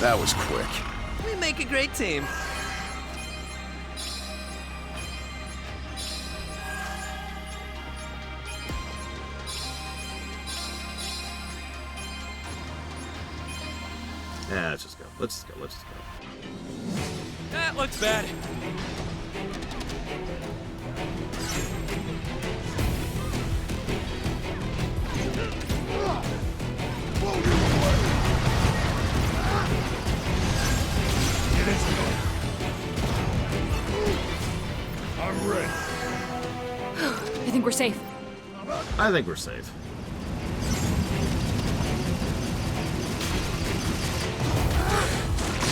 That was quick. We make a great team. Yeah, let's just go. Let's just go. Let's just go. That looks bad. I'm ready. I think we're safe. I think we're safe.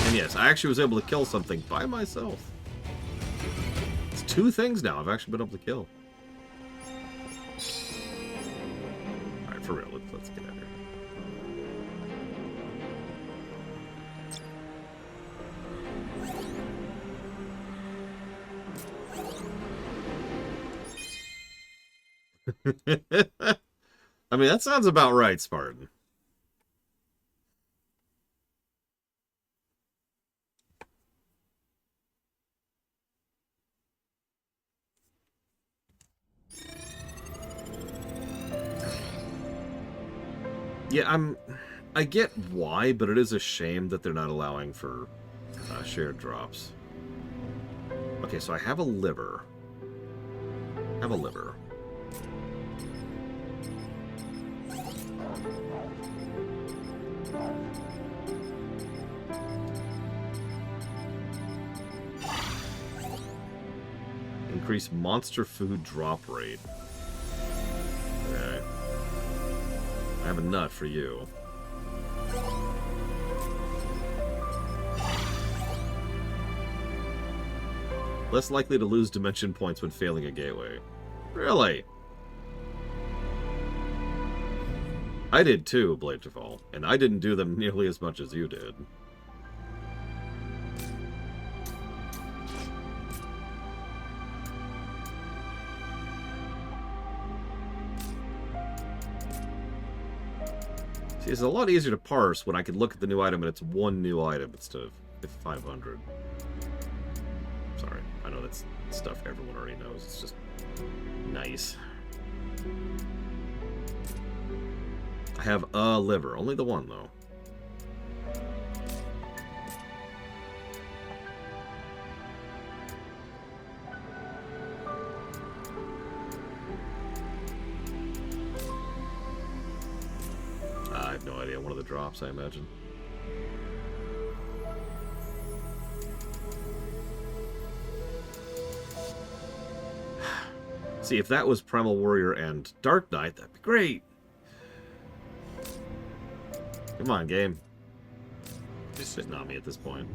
And yes, I actually was able to kill something by myself. It's 2 things now I've actually been able to kill. Alright, for real, let's get out of here. I mean, that sounds about right, Spartan. Yeah, I get why, but it is a shame that they're not allowing for shared drops. Okay, so I have a liver. Increase monster food drop rate. Okay. I have a nut for you. Less likely to lose dimension points when failing a gateway. Really? I did too, Blade to Fall, and I didn't do them nearly as much as you did. See, it's a lot easier to parse when I can look at the new item and it's 1 new item instead of 500. Sorry, I know that's stuff everyone already knows. It's just nice. I have a liver. Only the one, though. I have no idea. One of the drops, I imagine. See, if that was Primal Warrior and Dark Knight, that'd be great. Come on, game. Just sitting on me at this point.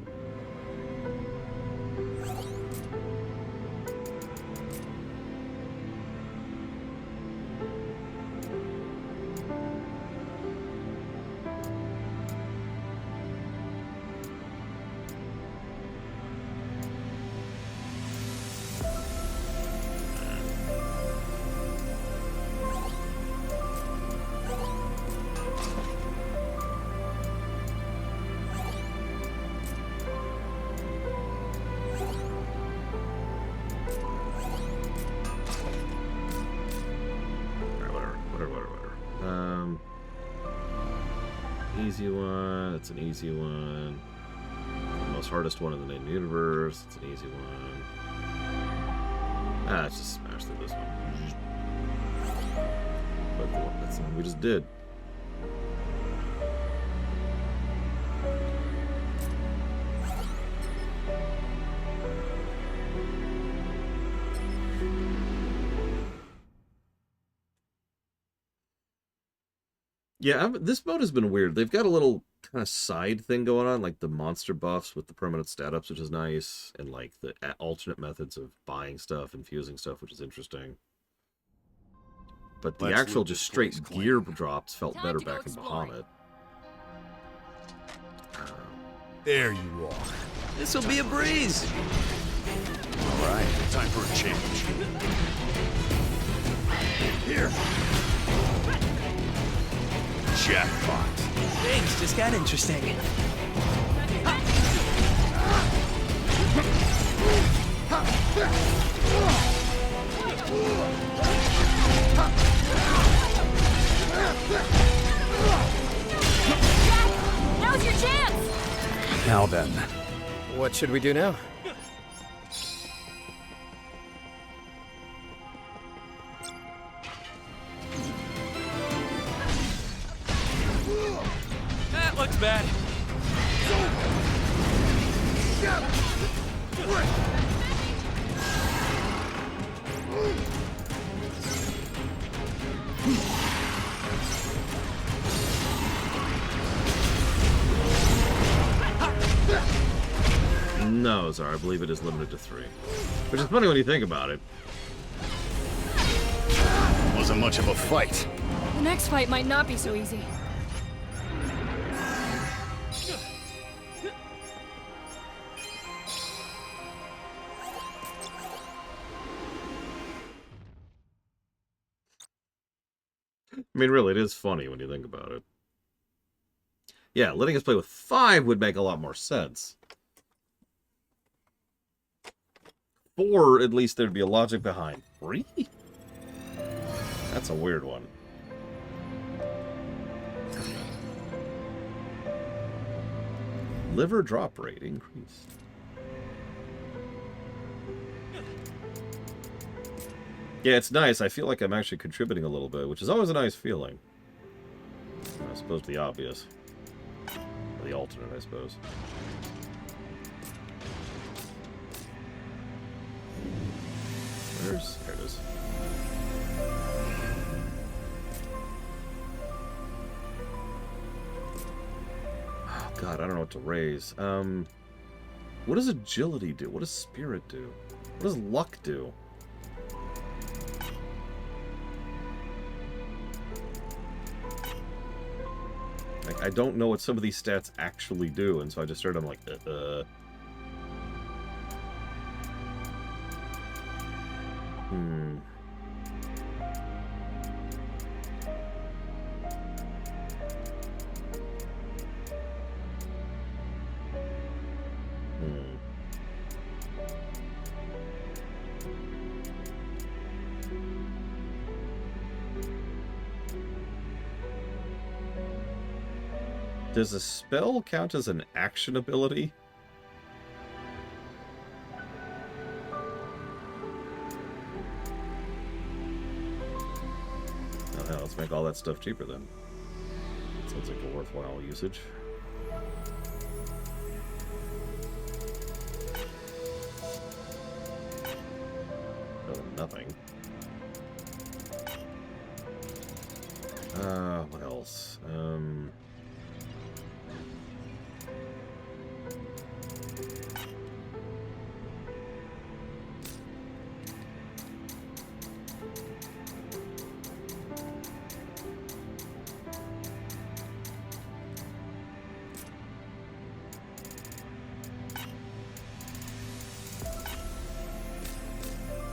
an easy one. It's an easy one. The most hardest one in the main universe. It's an easy one. Let's just smash through this one. But that's the one we just did. Yeah, this mode has been weird. They've got a little kind of side thing going on, like the monster buffs with the permanent stat ups, which is nice, and like the alternate methods of buying stuff and fusing stuff, which is interesting. But the actual just straight gear drops felt better back in Bahamut. There you are. This'll be a breeze. All right, time for a change. Here. Jackpot. Things just got interesting. Now's your chance! Now then. What should we do now? That looks bad. No, sorry, I believe it is limited to 3. Which is funny when you think about it. Wasn't much of a fight. The next fight might not be so easy. I mean, really, it is funny when you think about it. Yeah, letting us play with 5 would make a lot more sense. 4, at least there'd be a logic behind. 3? That's a weird one. Liver drop rate increased. Yeah, it's nice. I feel like I'm actually contributing a little bit, which is always a nice feeling. I suppose the obvious. Or the alternate, I suppose. There it is. Oh, God, I don't know what to raise. What does agility do? What does spirit do? What does luck do? Like, I don't know what some of these stats actually do, and so I just started, I'm like, Does a spell count as an action ability? Oh, hell, let's make all that stuff cheaper then. Sounds like a worthwhile usage. Oh, nothing. What else?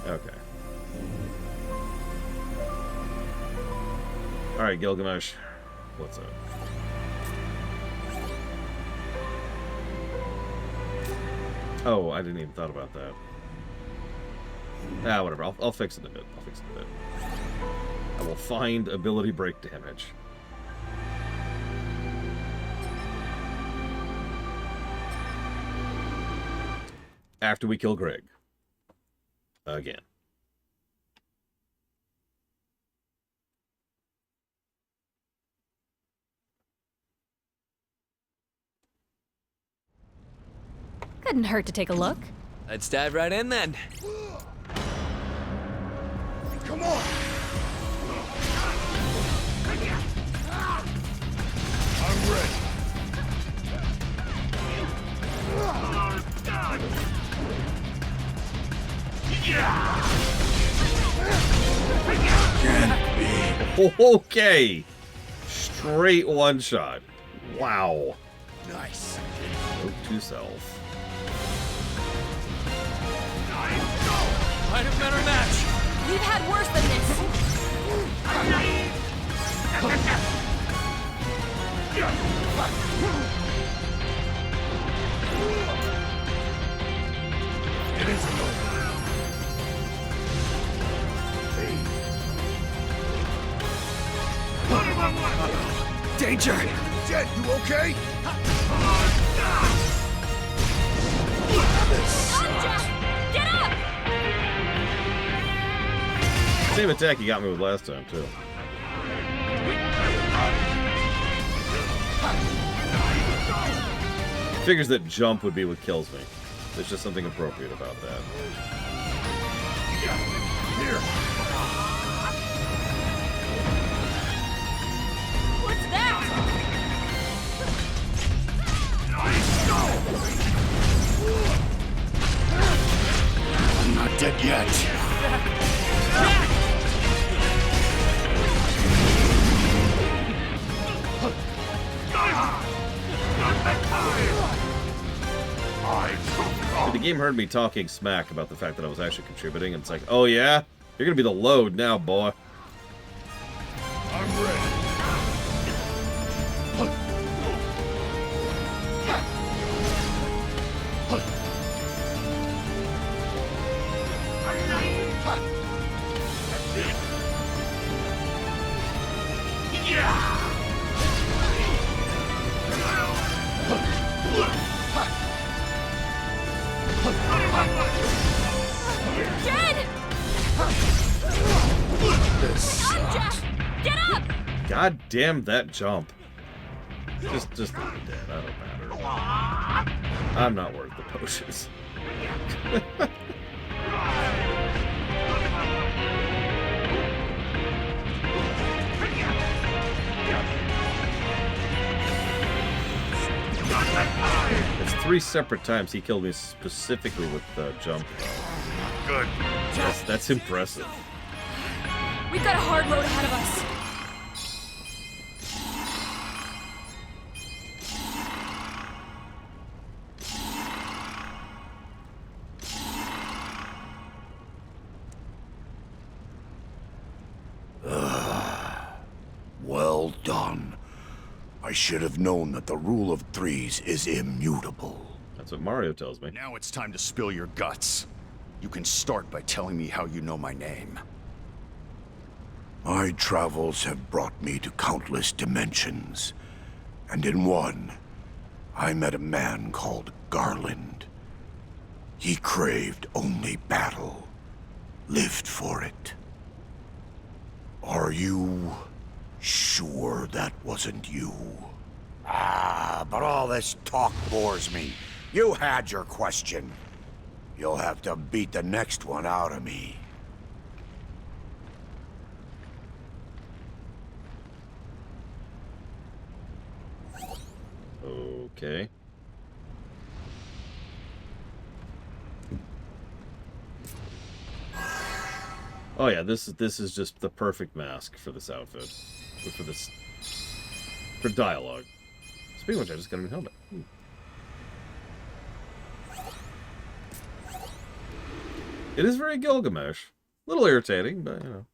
Okay. Alright, Gilgamesh. What's up? Oh, I didn't even thought about that. Ah, whatever. I'll fix it a bit. I'll fix it a bit. I will find ability break damage. after we kill Greg. Again. Couldn't hurt to take a look. Let's dive right in then. Come on! I'm ready. Okay. Straight one shot. Wow. Nice. Note to self. Might have been our match. We've had worse than this. It isn't over. Danger! Jet, you okay? Jack, get up! Same attack he got me with last time, too. Figures that jump would be what kills me. There's just something appropriate about that. Here. What's that? I'm not dead yet. The game heard me talking smack about the fact that I was actually contributing, and it's like, oh yeah? You're gonna be the load now, boy. I'm ready. Dead! Jack, get up! God damn that jump. Just leave me dead. I don't matter. I'm not worth the potions. It's 3 separate times he killed me specifically with the jump. Good. That's impressive. We've got a hard road ahead of us. Well done. I should have known that the rule of threes is immutable. That's what Mario tells me. Now it's time to spill your guts. You can start by telling me how you know my name. My travels have brought me to countless dimensions, and in one, I met a man called Garland. He craved only battle, lived for it. Are you sure that wasn't you? But all this talk bores me. You had your question. You'll have to beat the next one out of me. Okay. Oh yeah, this is just the perfect mask for this outfit. For dialogue. Speaking of which, I just got a new helmet. It is very Gilgamesh. A little irritating, but you know.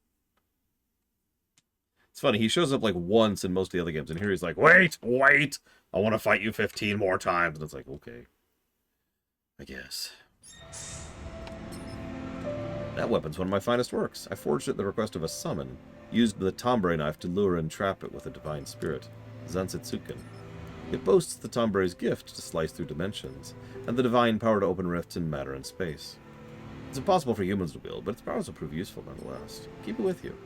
It's funny, he shows up like once in most of the other games, and here he's like, wait, I want to fight you 15 more times. And it's like, okay. I guess. That weapon's one of my finest works. I forged it at the request of a summon. Used the Tombre knife to lure and trap it with a divine spirit. Zansetsuken. It boasts the Tombray's gift to slice through dimensions, and the divine power to open rifts in matter and space. It's impossible for humans to wield, but its powers will prove useful nonetheless. Keep it with you.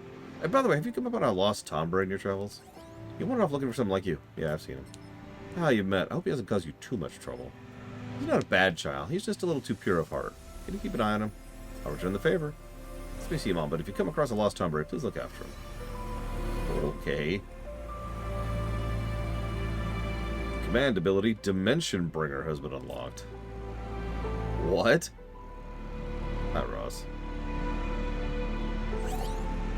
And by the way, have you come upon a lost Tombray in your travels? You wander off looking for someone like you. Yeah, I've seen him. Ah, you met. I hope he hasn't caused you too much trouble. He's not a bad child. He's just a little too pure of heart. Can you keep an eye on him? I'll return the favor. Let me see him on, but if you come across a lost Tombray, please look after him. Okay. Command ability, Dimension Bringer, has been unlocked. What? Hi, Ross.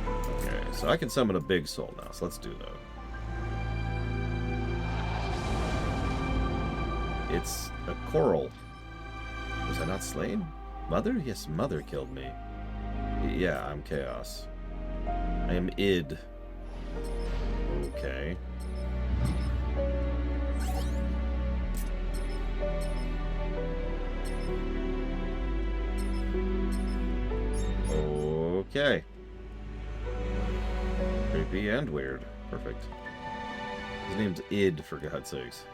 Okay, so I can summon a big soul now, so let's do that. It's a coral. Was I not slain? Mother? Yes, Mother killed me. Yeah, I'm Chaos. I am id. Okay. Okay. Creepy and weird. Perfect. His name's id, for God's sakes.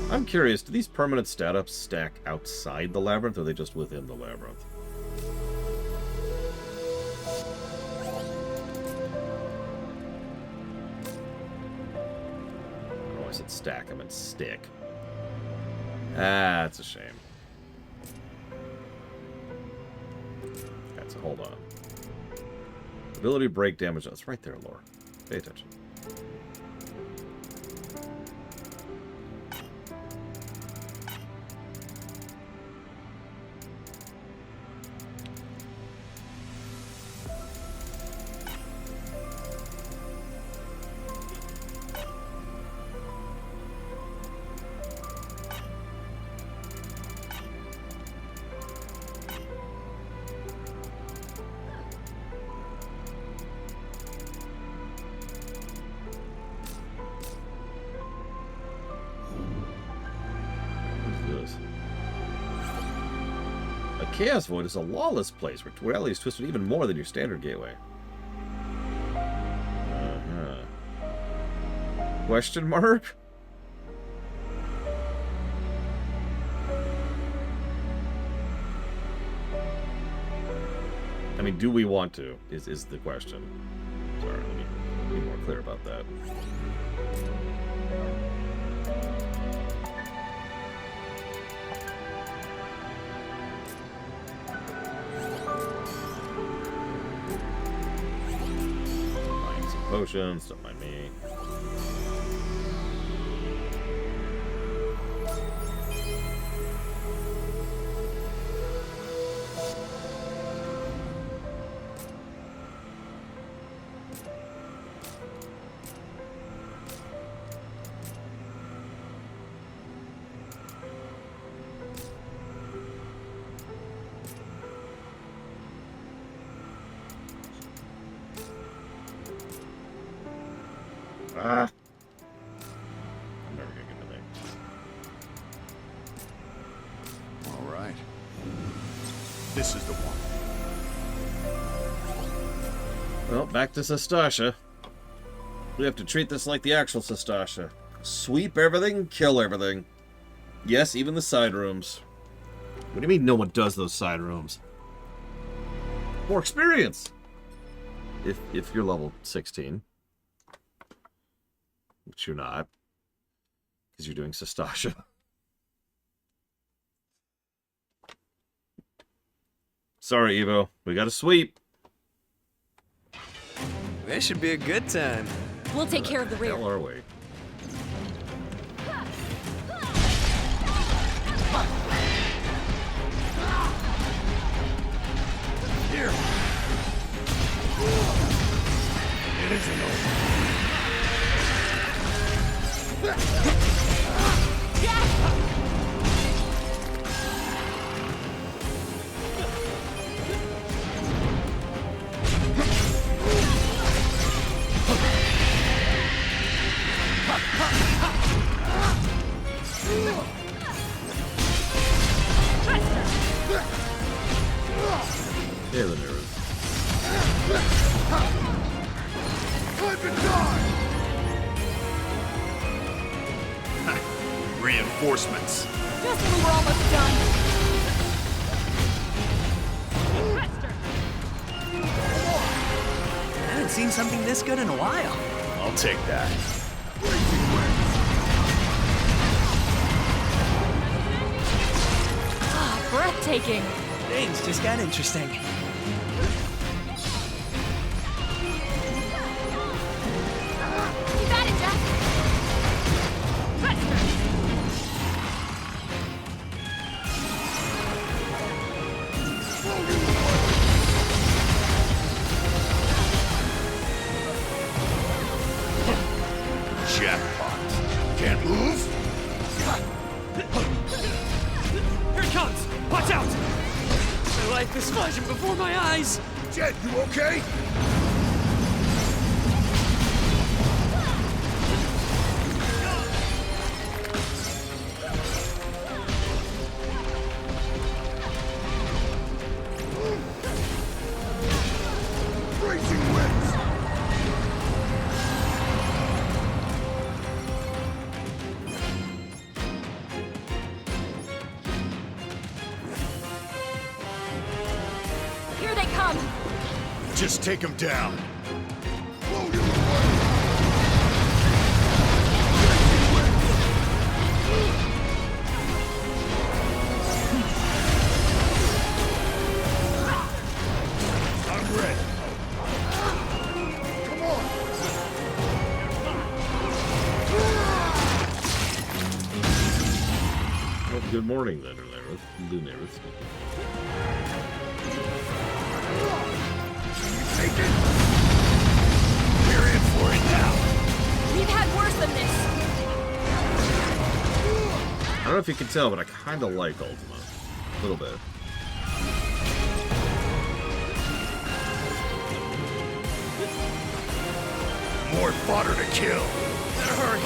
I'm curious, do these permanent stat-ups stack outside the labyrinth, or are they just within the labyrinth? Oh, I said stack, I meant stick. Ah, that's a shame. Okay, so hold on. Ability to break damage. That's right there, Lore. Pay attention. Chaos Void is a lawless place where reality is twisted even more than your standard gateway. Question mark? I mean, do we want to? Is the question. Sorry, let me be more clear about that. Potions, don't mind me. Ah. I'm never gonna get anything. All right. This is the one. Well, back to Sastasha. We have to treat this like the actual Sastasha. Sweep everything, kill everything. Yes, even the side rooms. What do you mean no one does those side rooms? More experience! If you're level 16. Which you're not. Because you're doing Sastasha. Sorry, Evo. We gotta sweep. This should be a good time. We'll take care of the rear. Hell are we? Here. It isn't over. Reinforcements. Just when we were almost done. I haven't seen something this good in a while. I'll take that. Ah, breathtaking. Things just got interesting. You got it, Jack. Jackpot. Can't move? Here it comes! Watch out! My life is flashing before my eyes! Jet, you okay? Racing winds! Here they come. Just take him down. I'm ready. Come on! Well, good morning, then, Lunaris. Take it! We're in for it now! We've had worse than this. I don't know if you can tell, but I kind of like Ultima. A little bit. More fodder to kill! Better hurry!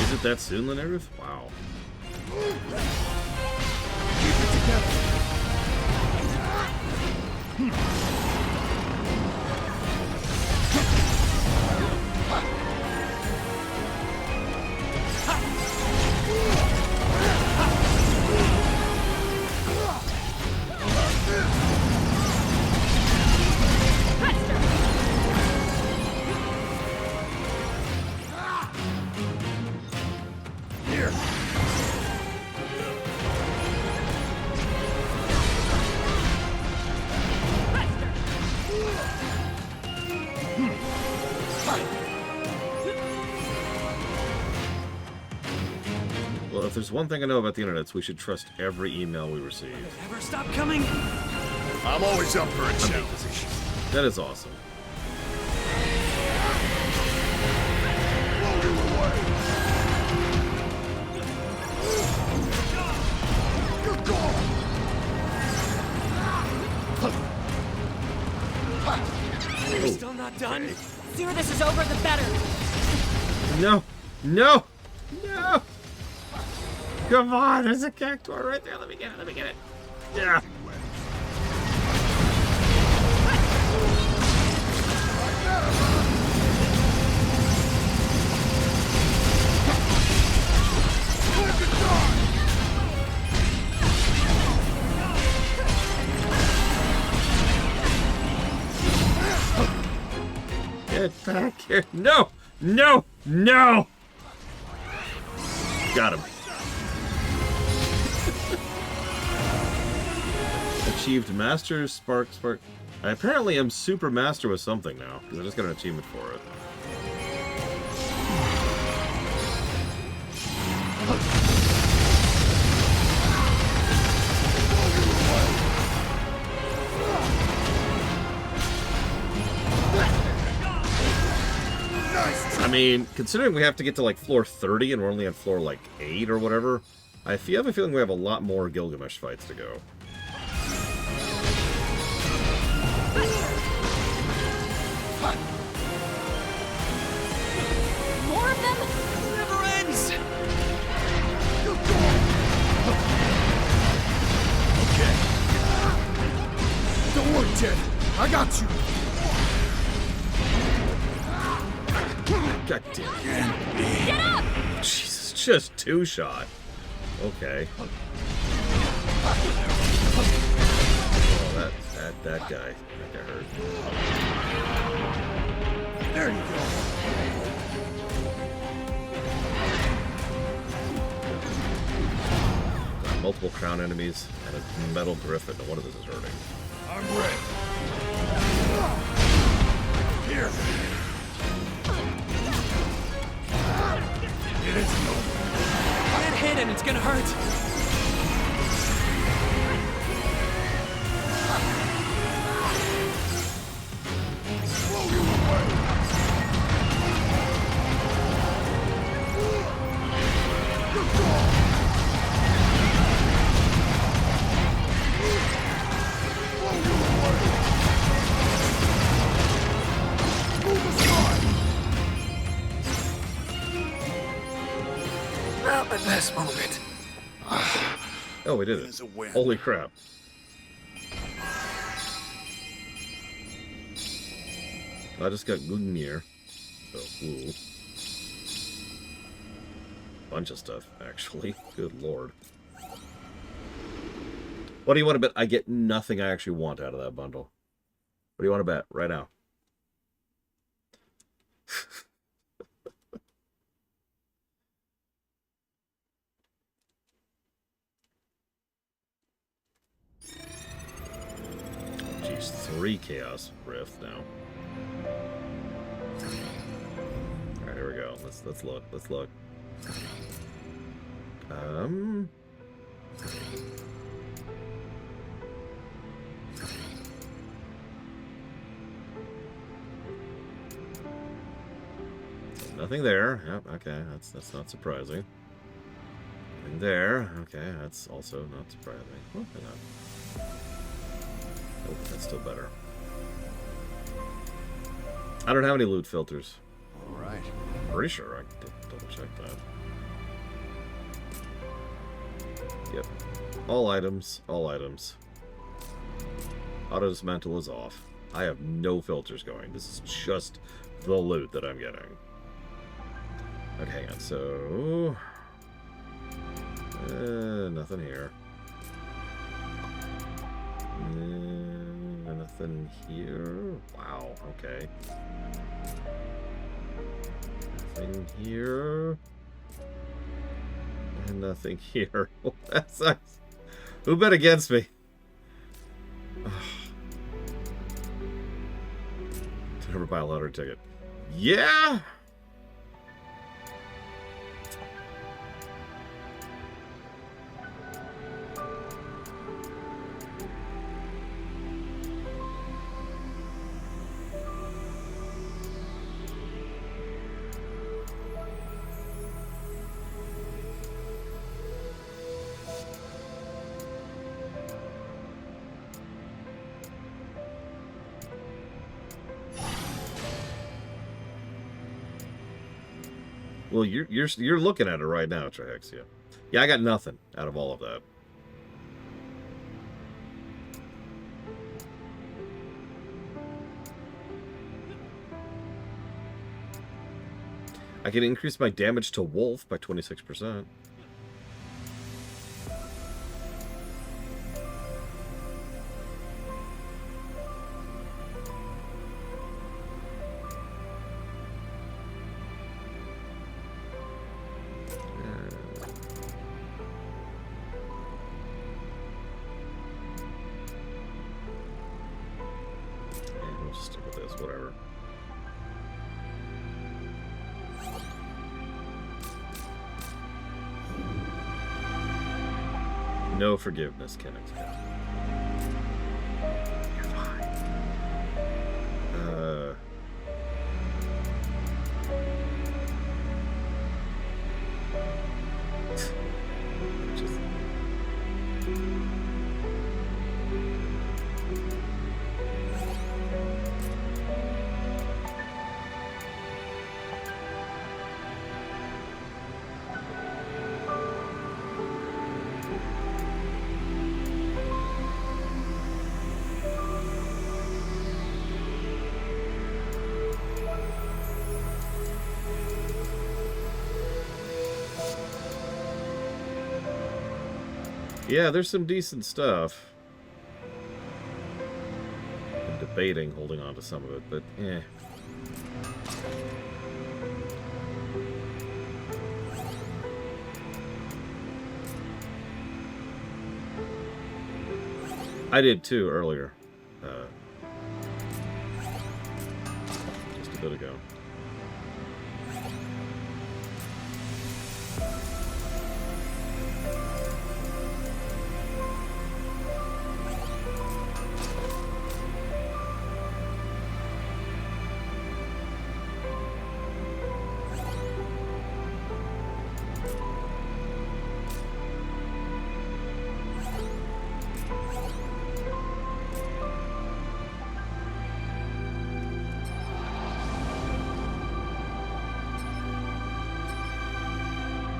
Is it that soon, Lunaris? Wow. Well, if there's one thing I know about the internet, it's we should trust every email we receive. Never stop coming! I'm always up for a challenge. That is awesome. You're still not done? The sooner this is over, the better. No! No! No! Come on, there's a cactuar right there. Let me get it, let me get it. Yeah. Get back here. No! No! No! Got him. Achieved Master Spark. I apparently am Super Master with something now, because I just got an achievement for it. I mean, considering we have to get to like floor 30 and we're only on floor like 8 or whatever, I have a feeling we have a lot more Gilgamesh fights to go. More of them? Never ends! Okay. Don't worry, Ted. I got you. God damn it. Get up! Jesus, just 2-shot. Okay. Oh, that guy. That guy hurt. There you go. Got multiple crown enemies and a metal griffin. No wonder this is hurting. I'm ready. Here. It isn't over. Get hit and it's gonna hurt. Blow you away. You're gone. Blow you away. Move aside. Not the best moment. Oh, we did it. Holy crap. I just got Gungnir. So, ooh. Bunch of stuff, actually. Good lord. What do you want to bet? I get nothing I actually want out of that bundle. What do you want to bet right now? Jeez, 3 Chaos Rift now. Alright, here we go. Let's look. Let's look. Nothing there. Yep, okay, that's not surprising. Nothing there. Okay, that's also not surprising. Oh, hang on. Oh, that's still better. I don't have any loot filters. All right. Pretty sure I did double check that. Yep. All items. All items. Auto dismantle is off. I have no filters going. This is just the loot that I'm getting. Okay, hang on. So... nothing here. Nothing here. Wow, okay. Nothing here. And nothing here. Oh, that sucks. Who bet against me? Never buy a lottery ticket. Yeah! Well, you're looking at it right now, Trihexia. Yeah, I got nothing out of all of that. I can increase my damage to Wolf by 26%. No forgiveness can accept. You're fine. Yeah, there's some decent stuff. I'm debating holding on to some of it, but eh. I did too earlier. Just a bit ago.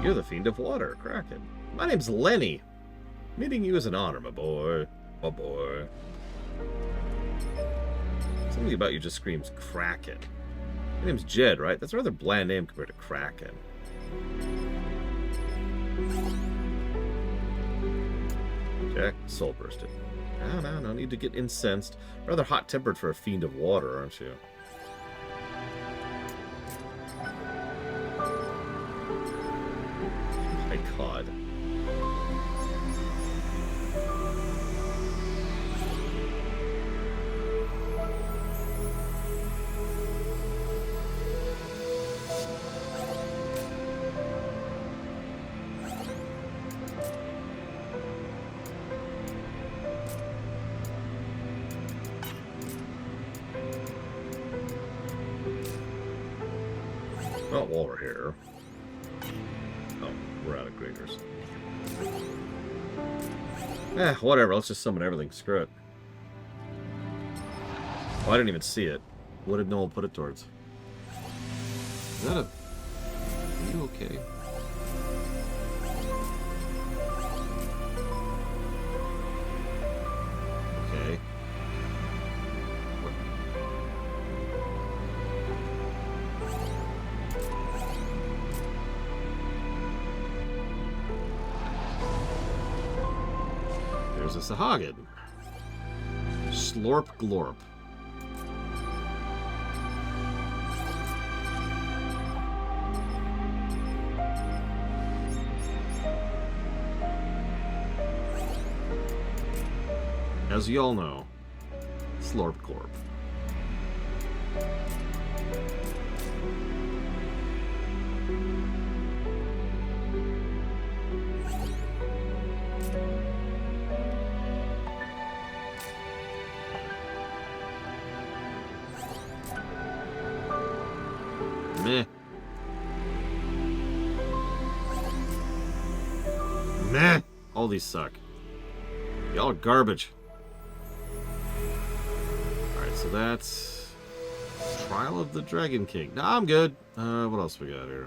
You're the Fiend of Water, Kraken. My name's Lenny. Meeting you is an honor, my boy. My boy. Something about you just screams Kraken. My name's Jed, right? That's a rather bland name compared to Kraken. Jack soul-bursted. No need to get incensed. Rather hot-tempered for a Fiend of Water, aren't you? My God. Well, while we're here. Oh, we're out of graders. Whatever. Let's just summon everything. Screw it. Oh, I didn't even see it. What did Noel put it towards? Is that a... Are you okay? Okay. What? There's a Sahagin. Slorp Glorp. As you all know, Slorp Glorp. Meh. Meh. All these suck. Y'all are garbage. Alright, so that's... Trial of the Dragon King. Nah, I'm good. What else we got here?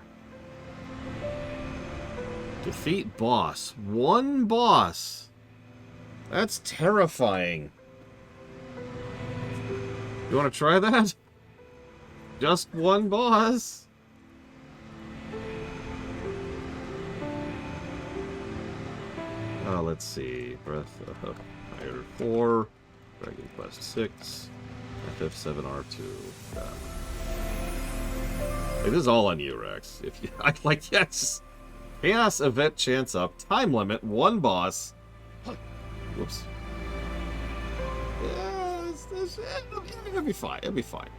Defeat boss. One boss. That's terrifying. You want to try that? Just one boss. Let's see. Breath of Fire 4, Dragon Quest 6, FF7R2. Hey, this is all on you, Rex. If you, I like, yes. Chaos event chance up. Time limit. One boss. Whoops. Yeah, it'll be fine. It'll be fine.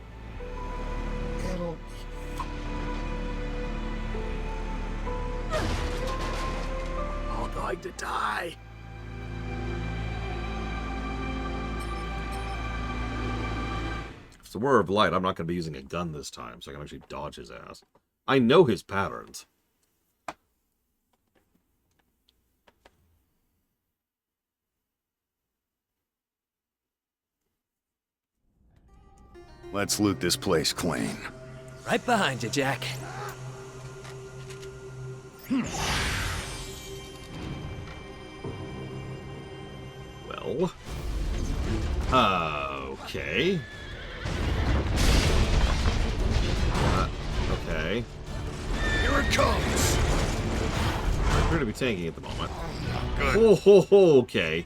It'll... All going to die. If it's a Word of Light, I'm not going to be using a gun this time, so I can actually dodge his ass. I know his patterns. Let's loot this place clean. Right behind you, Jack. Well... okay. Okay. Here it comes. appear to be tanking at the moment. Good. Oh, ho, ho, okay.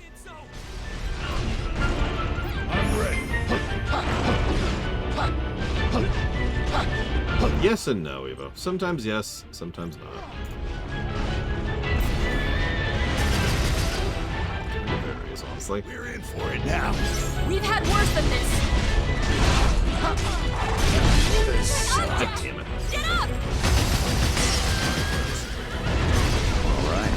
I'm ready. Yes and no, Evo. Sometimes yes, sometimes not. It varies, honestly. We're in for it now. We've had worse than this. God damn it. Get up! All right.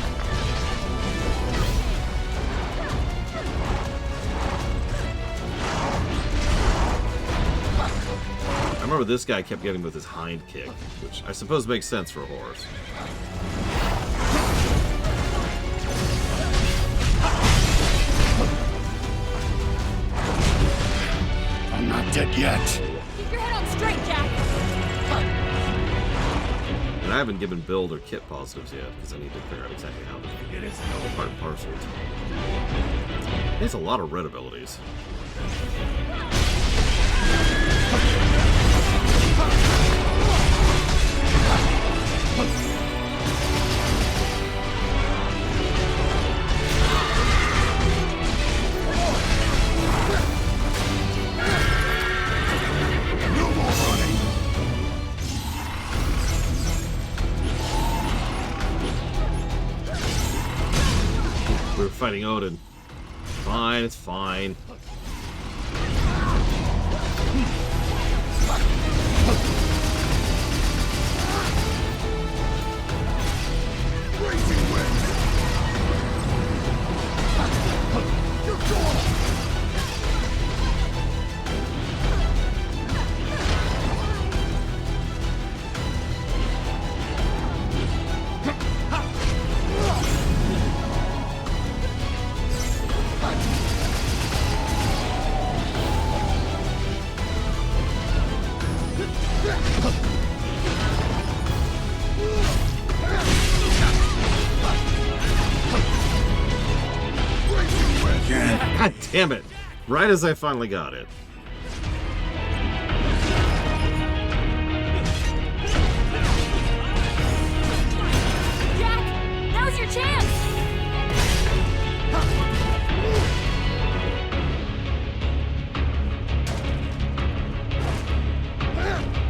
I remember this guy kept getting with his hind kick, which I suppose makes sense for a horse. I'm not dead yet. Keep your head on straight, Jack. And I haven't given build or kit positives yet, because I need to figure out exactly how to get it all part and parcel. He has a lot of red abilities. We're fighting Odin. Fine, it's fine. God damn it! Right as I finally got it. Jack, now's your chance.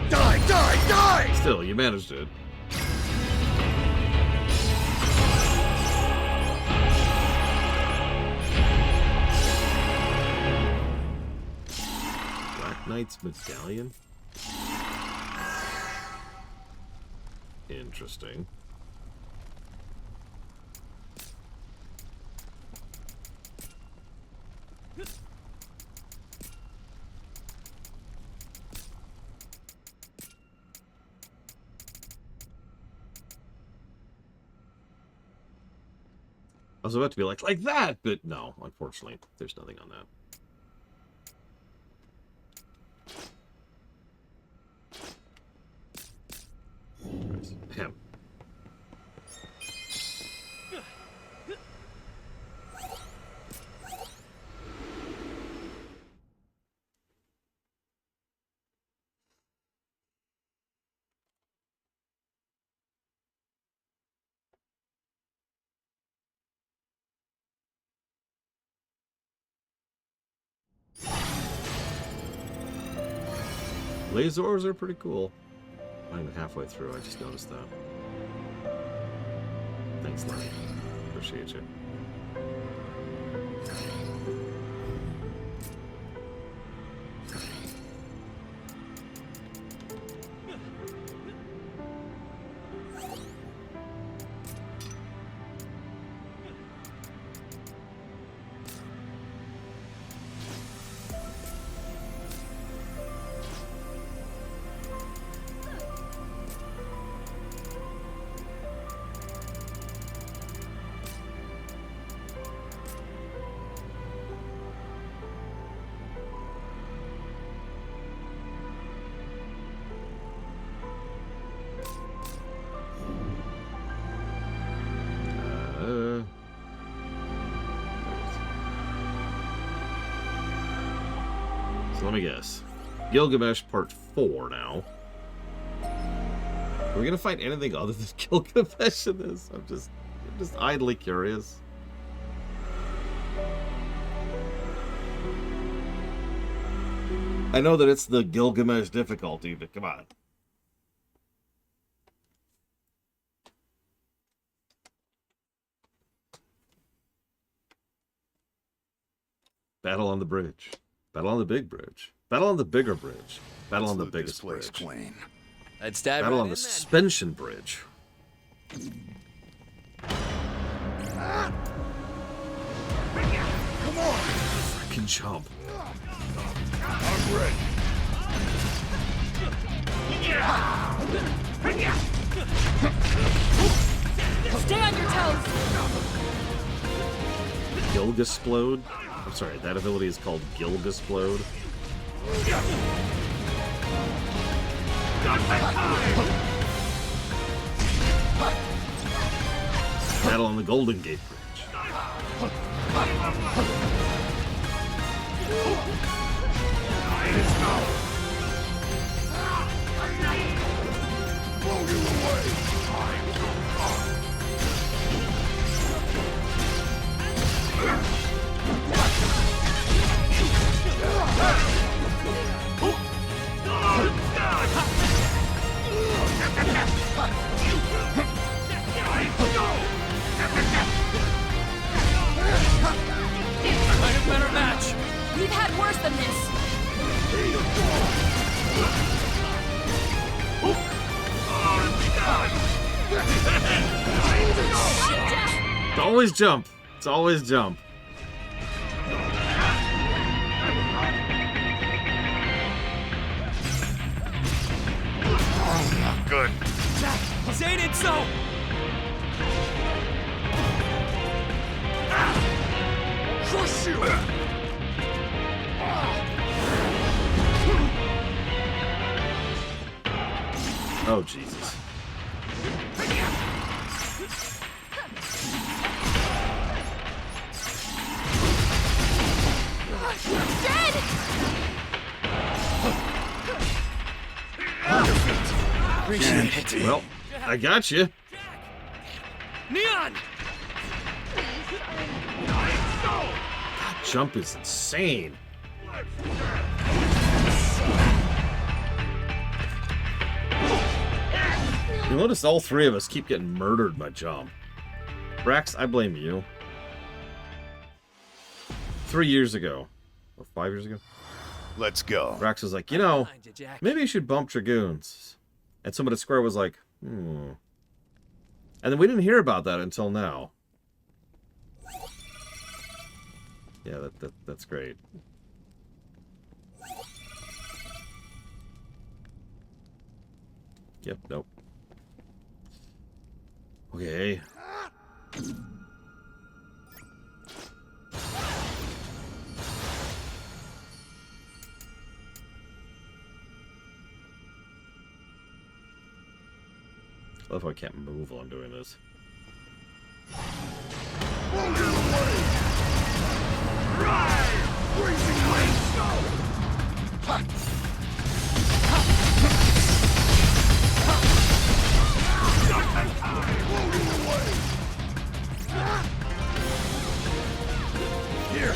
Die, die, die! Still, you managed it. Black Knight's Medallion? Interesting. I was about to be like that, but no, unfortunately, there's nothing on that. Him. Lasers are pretty cool. I'm not even halfway through, I just noticed that. Thanks, Lenny. Appreciate you. So let me guess. Gilgamesh Part 4 now. Are we gonna fight anything other than Gilgamesh in this? I'm just... Just idly curious. I know that it's the Gilgamesh difficulty, but come on. Battle on the bridge. Battle on the big bridge. Battle on the bigger bridge. Battle on the biggest place bridge. clean. Let's dive Battle right on the in then. suspension bridge. Come on! Freaking jump. I'm ready. Stay on your toes! Gilgasplode? I'm sorry, that ability is called Gilgasplode. Battle on the Golden Gate Bridge. Blow you away! Find a better match. We've had worse than this. It's always jump. It's always jump. Good. Saying it so. Crush you! Oh, Jesus. Appreciate it. Well, I got you. Neon! That jump is insane. You'll notice all three of us keep getting murdered by jump. Brax, I blame you. 3 years ago, or 5 years ago, Let's go. Brax was like, you know, Behind you, Jack. maybe you should bump Dragoons. And somebody at Square was like, And then we didn't hear about that until now. Yeah, that's great. Yep, nope. Okay. I love how I can't move while I'm doing this. Blow you away! Ride! Freezing flame snow! Blow you away! Here!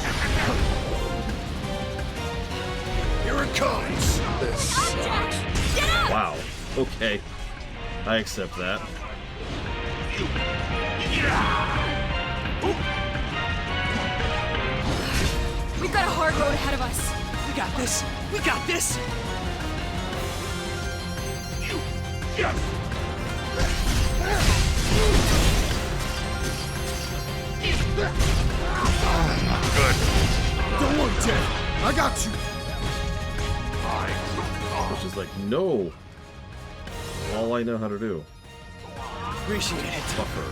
Here it comes! This sucks. Get up! Wow. Okay. I accept that. We've got a hard road ahead of us. We got this. We got this. Don't worry, Ted. I got you. Which is like, no. All I know how to do. Appreciate it. Fucker.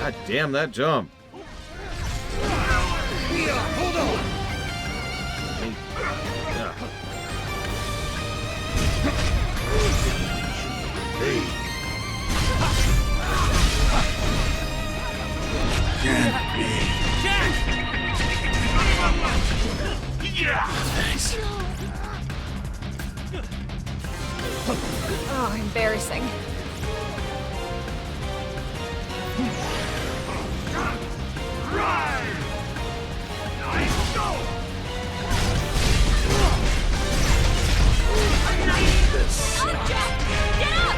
God damn that jump. Hold on. Yeah. Hey. Jack! Yeah. Thanks. Oh, embarrassing. Oh, Jack! Get up!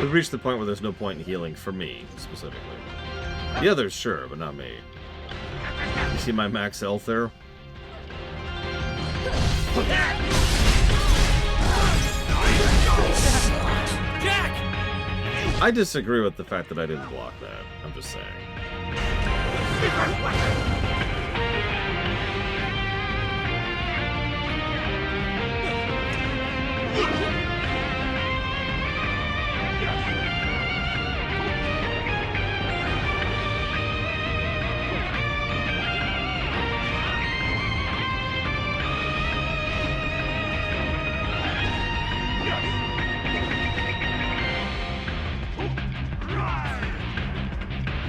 We've reached the point where there's no point in healing for me, specifically. The others, sure, but not me. You see my max health there? Jack! I disagree with the fact that I didn't block that. I'm just saying.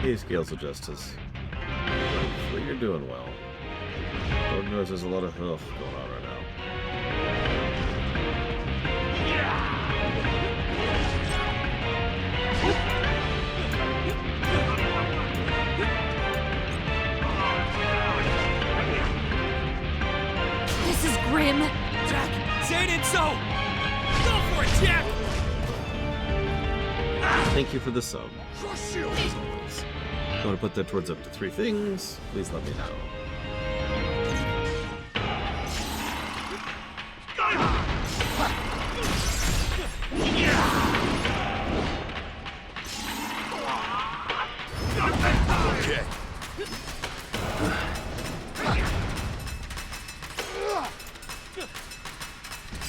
Hey, Scales of Justice. Hopefully you're doing well. Lord knows there's a lot of hoof going on right now. This is grim. Jack, say it ain't so! Go for it, Jack! Thank you for the sub. As always. I want to put that towards up to 3 things. Please let me know. Okay.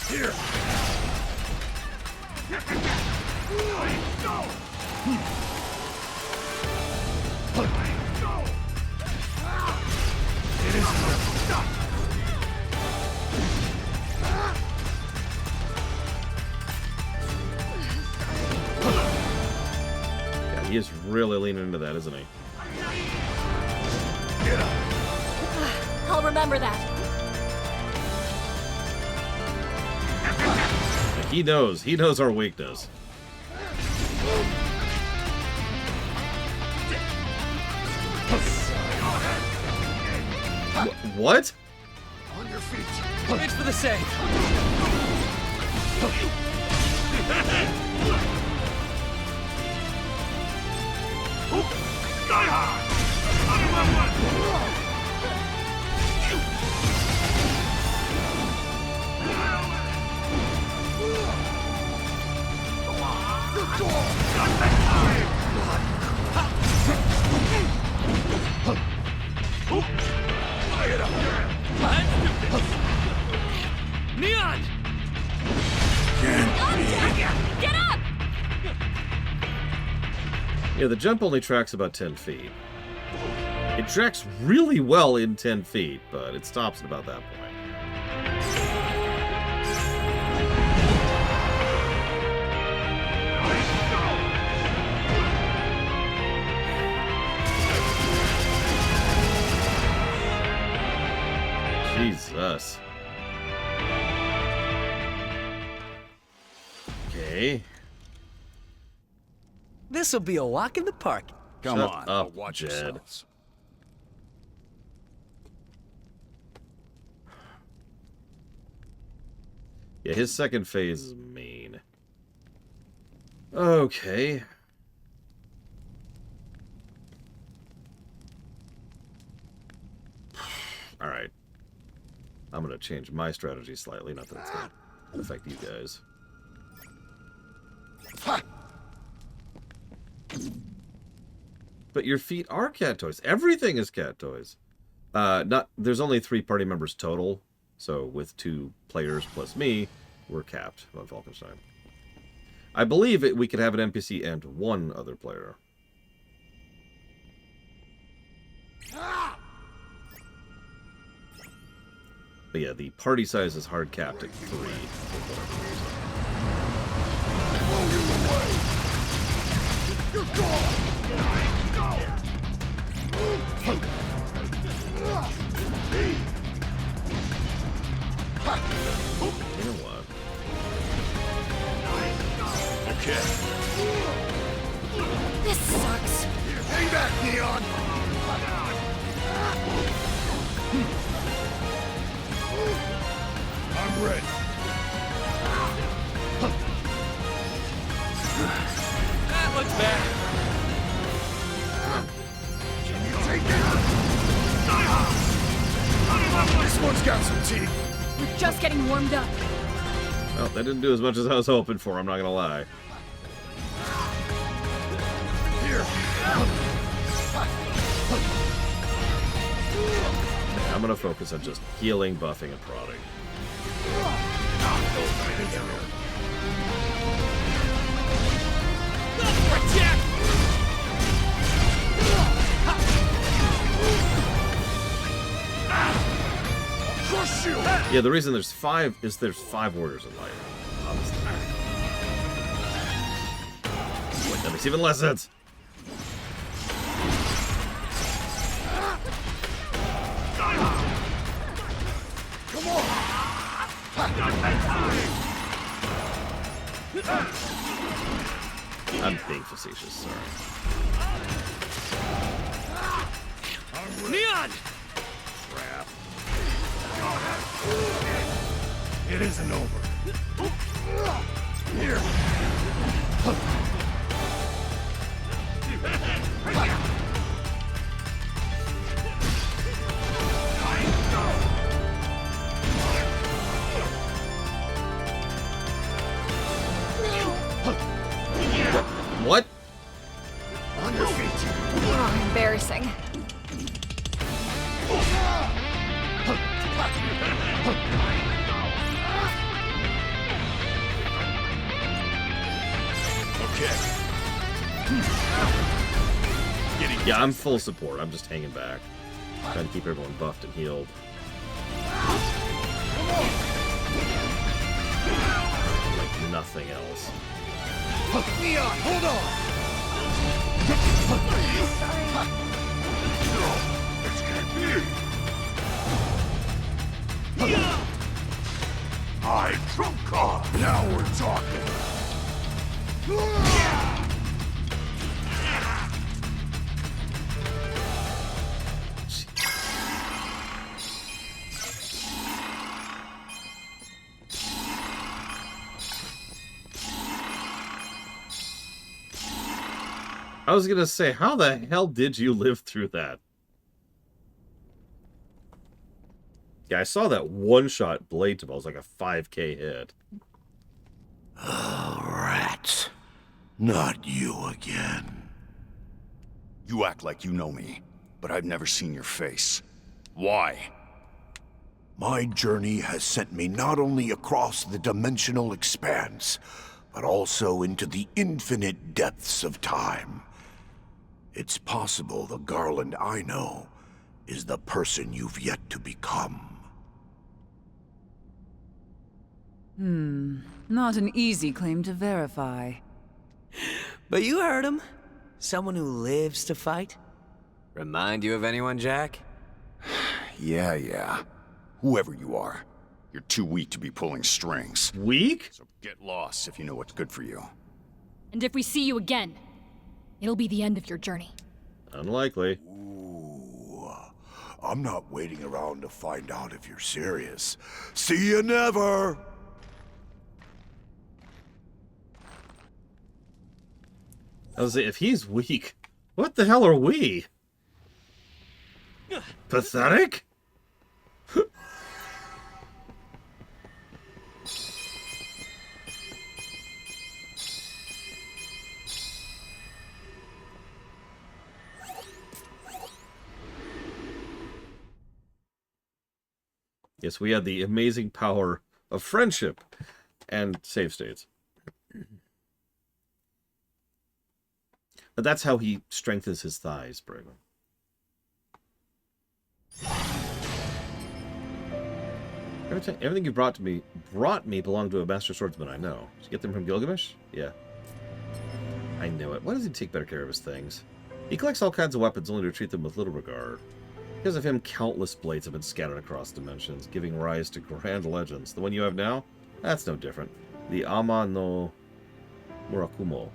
Here. Yeah, he is really leaning into that, isn't he? I'll remember that. He knows our weakness. What? On your feet. Thanks for the save. Neon! Get up! Yeah, the jump only tracks about 10 feet. It tracks really well in 10 feet, but it stops at about that point. Jesus. Okay. This'll be a walk in the park. Come Shut on. up, watch Jed. yourselves. Yeah, his second phase is main. Okay. Alright. I'm gonna change my strategy slightly, not that it's gonna affect you guys. But your feet are cat toys. Everything is cat toys. There's only 3 party members total, so with 2 players plus me, we're capped on Falkenstein. I believe we could have an NPC and 1 other player. But yeah, the party size is hard capped at 3. You're gone! You know what? Okay. This sucks. Hang back, Neon! I'm ready. That looks bad. Can you take it? This one's got some teeth. We're just getting warmed up. Well, that didn't do as much as I was hoping for, I'm not gonna lie. Here. I'm gonna focus on just healing, buffing, and prodding. Jack! Crush you! Yeah, the reason there's 5 is there's 5 warriors in light. Obviously. Wait, that makes even less sense. Come on! I'm being facetious, sorry. Neon! Crap. It isn't over. Here. What? On your feet. Embarrassing. Okay. Yeah, I'm full support. I'm just hanging back. Trying to keep everyone buffed and healed. Like nothing else. Neon, hold on! This can't be! I trump card! Now we're talking! I was gonna say, how the hell did you live through that? Yeah, I saw that one-shot blade to ball. It was like a 5k hit. Oh, rats. Not you again. You act like you know me, but I've never seen your face. Why? My journey has sent me not only across the dimensional expanse, but also into the infinite depths of time. It's possible the Garland I know is the person you've yet to become. Not an easy claim to verify. But you heard him. Someone who lives to fight. Remind you of anyone, Jack? Yeah. Whoever you are, you're too weak to be pulling strings. Weak? So get lost if you know what's good for you. And if we see you again, it'll be the end of your journey. Unlikely. Ooh, I'm not waiting around to find out if you're serious. See you never! I was like, if he's weak, what the hell are we? Pathetic? Yes, we had the amazing power of friendship and save states. But that's how he strengthens his thighs, Braven. Everything you brought me belonged to a master swordsman I know. Did you get them from Gilgamesh? Yeah. I knew it. Why does he take better care of his things? He collects all kinds of weapons only to treat them with little regard. Because of him, countless blades have been scattered across dimensions, giving rise to grand legends. The one you have now? That's no different. The Ama no Murakumo.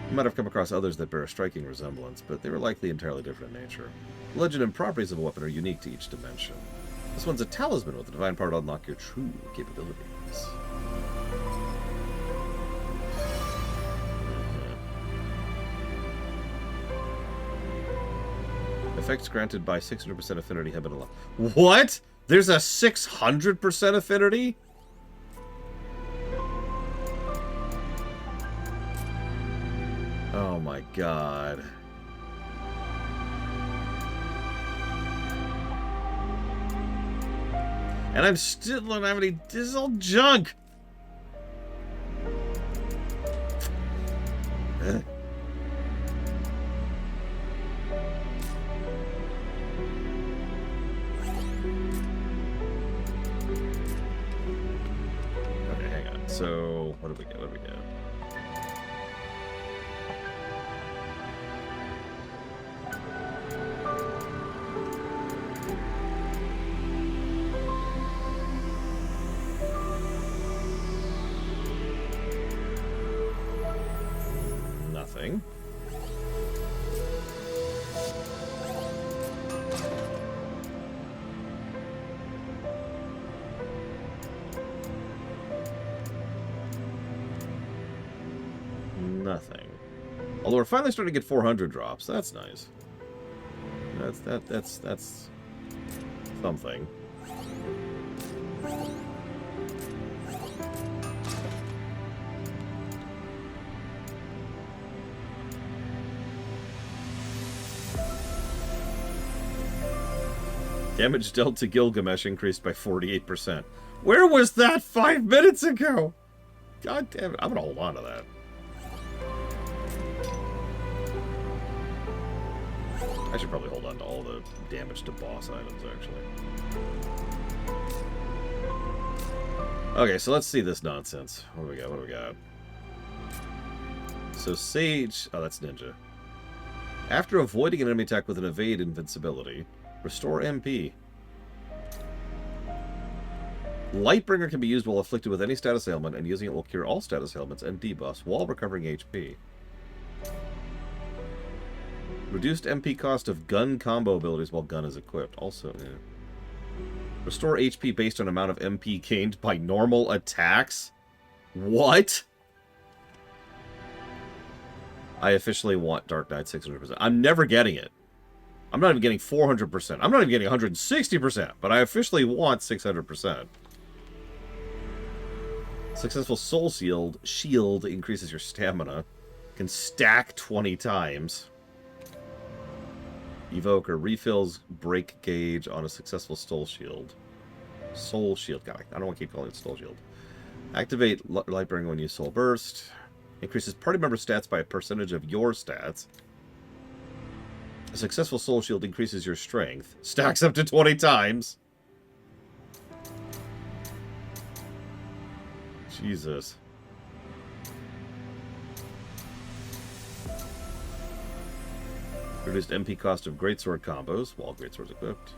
You might have come across others that bear a striking resemblance, but they were likely entirely different in nature. The legend and properties of a weapon are unique to each dimension. This one's a talisman with the divine power to unlock your true capabilities. Effects granted by 600% affinity have been allowed. What? There's a 600% affinity? Oh my god. And I'm still don't have any. This is all junk. Okay, hang on. So, what do we get? What do we get? Nothing. Nothing. Although we're finally starting to get 400 drops. That's nice. That's something. Damage dealt to Gilgamesh increased by 48%. Where was that 5 minutes ago? God damn it. I'm gonna hold on to that. I should probably hold on to all the damage to boss items, actually. Okay, so let's see this nonsense. What do we got? What do we got? So Sage... Oh, that's Ninja. After avoiding an enemy attack with an evade invincibility, restore MP. Lightbringer can be used while afflicted with any status ailment, and using it will cure all status ailments and debuffs while recovering HP. Reduced MP cost of gun combo abilities while gun is equipped. Also, yeah. Restore HP based on amount of MP gained by normal attacks? What? I officially want Dark Knight 600%. I'm never getting it. I'm not even getting 400%. I'm not even getting 160%, but I officially want 600%. Successful Soul Shield increases your stamina. Can stack 20 times. Evoker refills break gauge on a successful Soul Shield. Soul Shield. God, I don't want to keep calling it Soul Shield. Activate Lightbringer when you Soul Burst. Increases party member stats by a percentage of your stats. A successful Soul Shield increases your strength. Stacks up to 20 times. Jesus. Reduced MP cost of greatsword combos while greatsword's equipped.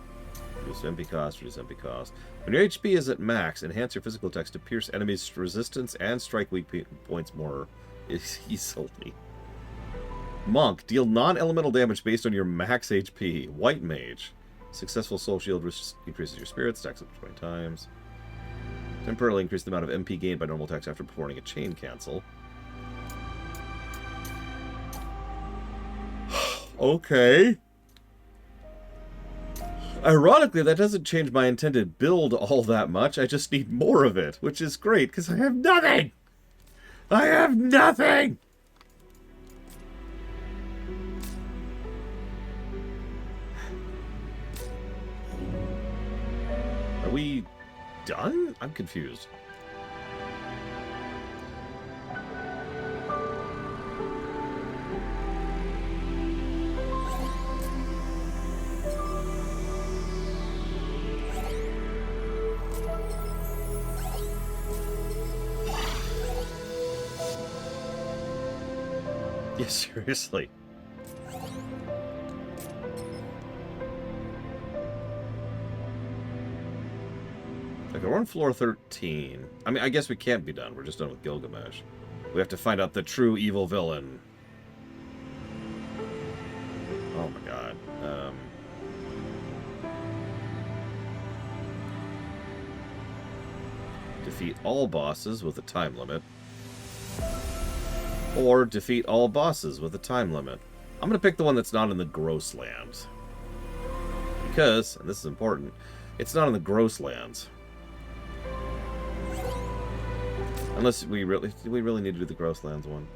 Reduced MP cost, reduced MP cost. When your HP is at max, enhance your physical attacks to pierce enemies' resistance and strike weak points more easily. Monk, deal non-elemental damage based on your max HP. White Mage. Successful Soul Shield increases your spirit, stacks up to 20 times. Temporarily increase the amount of MP gained by normal attacks after performing a chain cancel. Okay. Ironically, that doesn't change my intended build all that much. I just need more of it, which is great, because I have nothing! I have nothing! Are we done? I'm confused. Yeah, seriously. Okay, we're on floor 13. I mean, I guess we can't be done. We're just done with Gilgamesh. We have to find out the true evil villain. Oh my god. Defeat all bosses with a time limit. Or defeat all bosses with a time limit. I'm going to pick the one that's not in the Grosslands. Because, and this is important, it's not in the Grosslands. Unless we really... Do we really need to do the Grosslands one?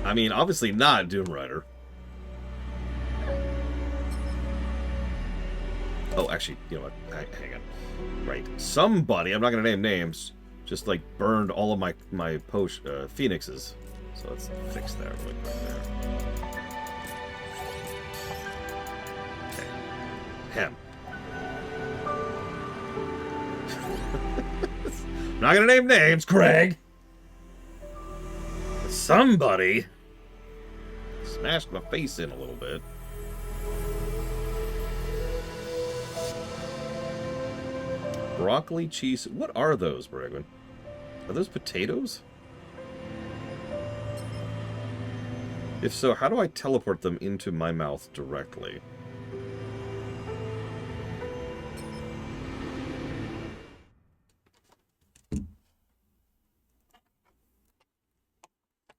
I mean, obviously not Doom Rider. Oh, actually, you know what? Hang on. Right. Somebody, I'm not going to name names, just, like, burned all of my phoenixes. So let's fix that really quick there. Okay. Him. I'm not going to name names, Craig! Somebody smashed my face in a little bit. Broccoli cheese. What are those, Bregman? Are those potatoes? If so, how do I teleport them into my mouth directly?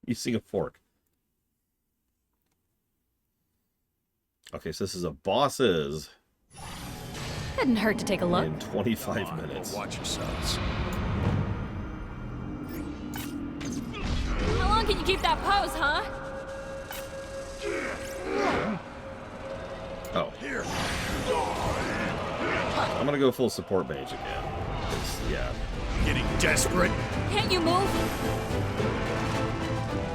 Using a fork. Okay, so this is a bosses. Couldn't hurt to take a look. In 25 minutes. Watch yourselves. How long can you keep that pose, huh? Oh. I'm gonna go full support mage again. Yeah. Getting desperate. Can't you move?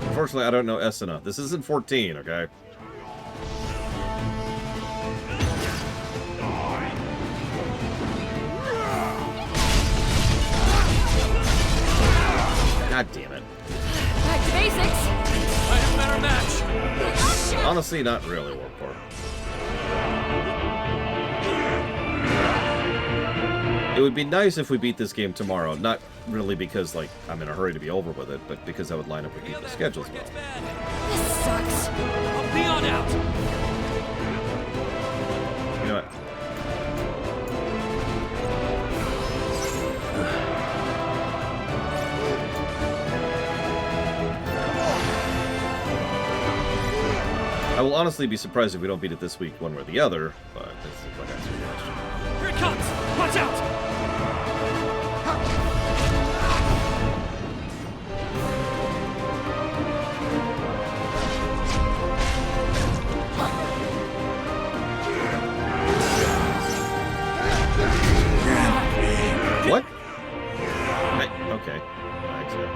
Unfortunately, I don't know Esuna. This isn't 14, okay? God damn it. Back to basics. I have a better match. Honestly, not really, Warpcore. It would be nice if we beat this game tomorrow. Not really because, like, I'm in a hurry to be over with it, but because that would line up with people's schedules well. This sucks. I'll be on out. You know what? I will honestly be surprised if we don't beat it this week, one way or the other, but this is like I said. Here it comes! Watch out! What? Okay. I accept.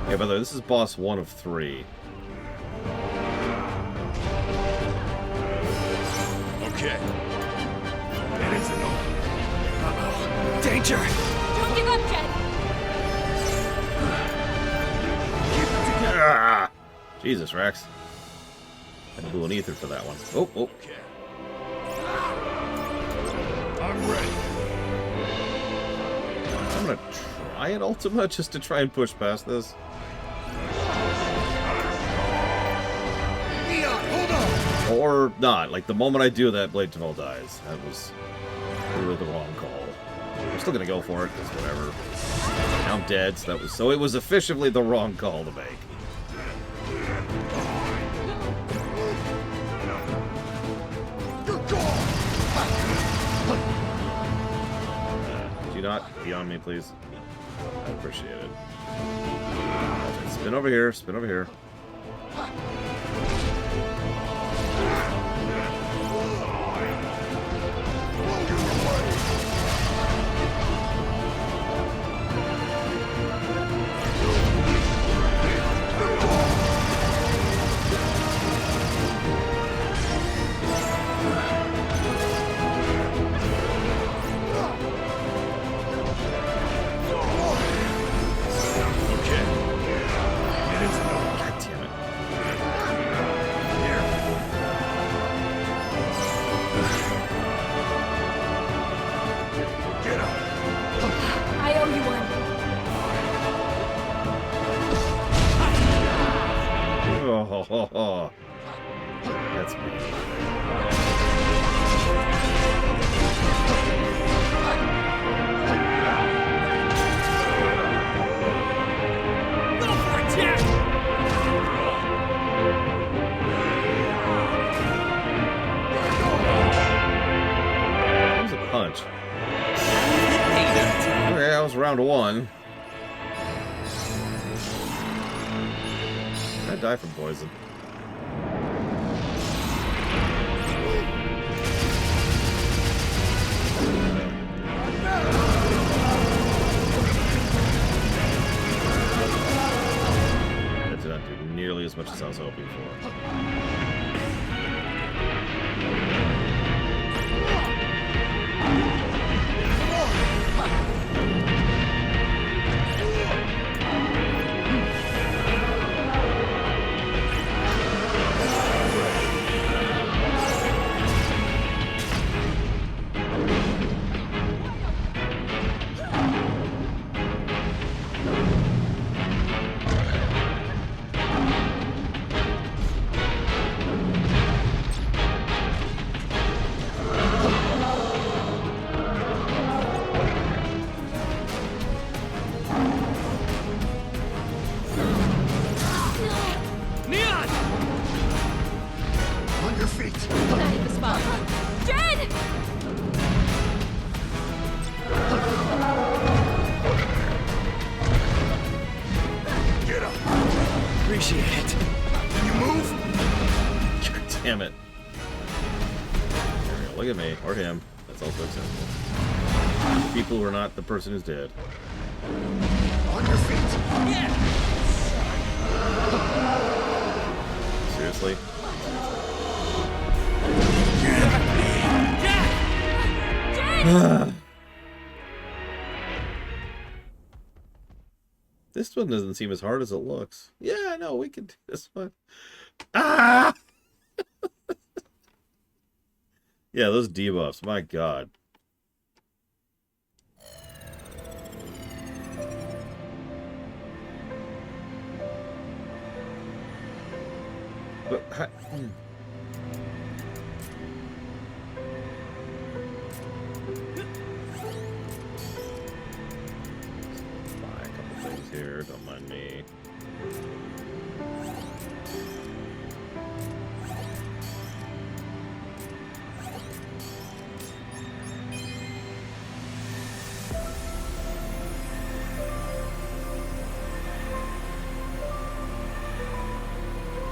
Yeah, by the way, this is boss 1 of 3. Okay. It isn't over. Uh-oh. Danger! Don't give up, Jet. Jesus, Rex. I blew an ether for that one. Oh, oh. I'm ready. I'm gonna try an Ultima just to try and push past this. Neon, hold on! Or not. Like, the moment I do that, Blade Tunnel dies. That was really the wrong call. I'm still gonna go for it, because whatever. I'm dead, so it was officially the wrong call to make. Could you not be on me, please? I appreciate it. Spin over here, spin over here. Oh, that's me. Go for it, Jack! That was a punch. Okay, that was round one. I die from poison. That did not do nearly as much as I was hoping for. Appreciate it. Can you move? God damn it. There we go. Look at me. Or him. That's also acceptable. People who are not the person who's dead. On your feet. Yeah. Seriously? This one doesn't seem as hard as it looks. Yeah, no, we can do this one. Ah! Yeah, those debuffs. My God. But buy a couple things here. Don't mind me.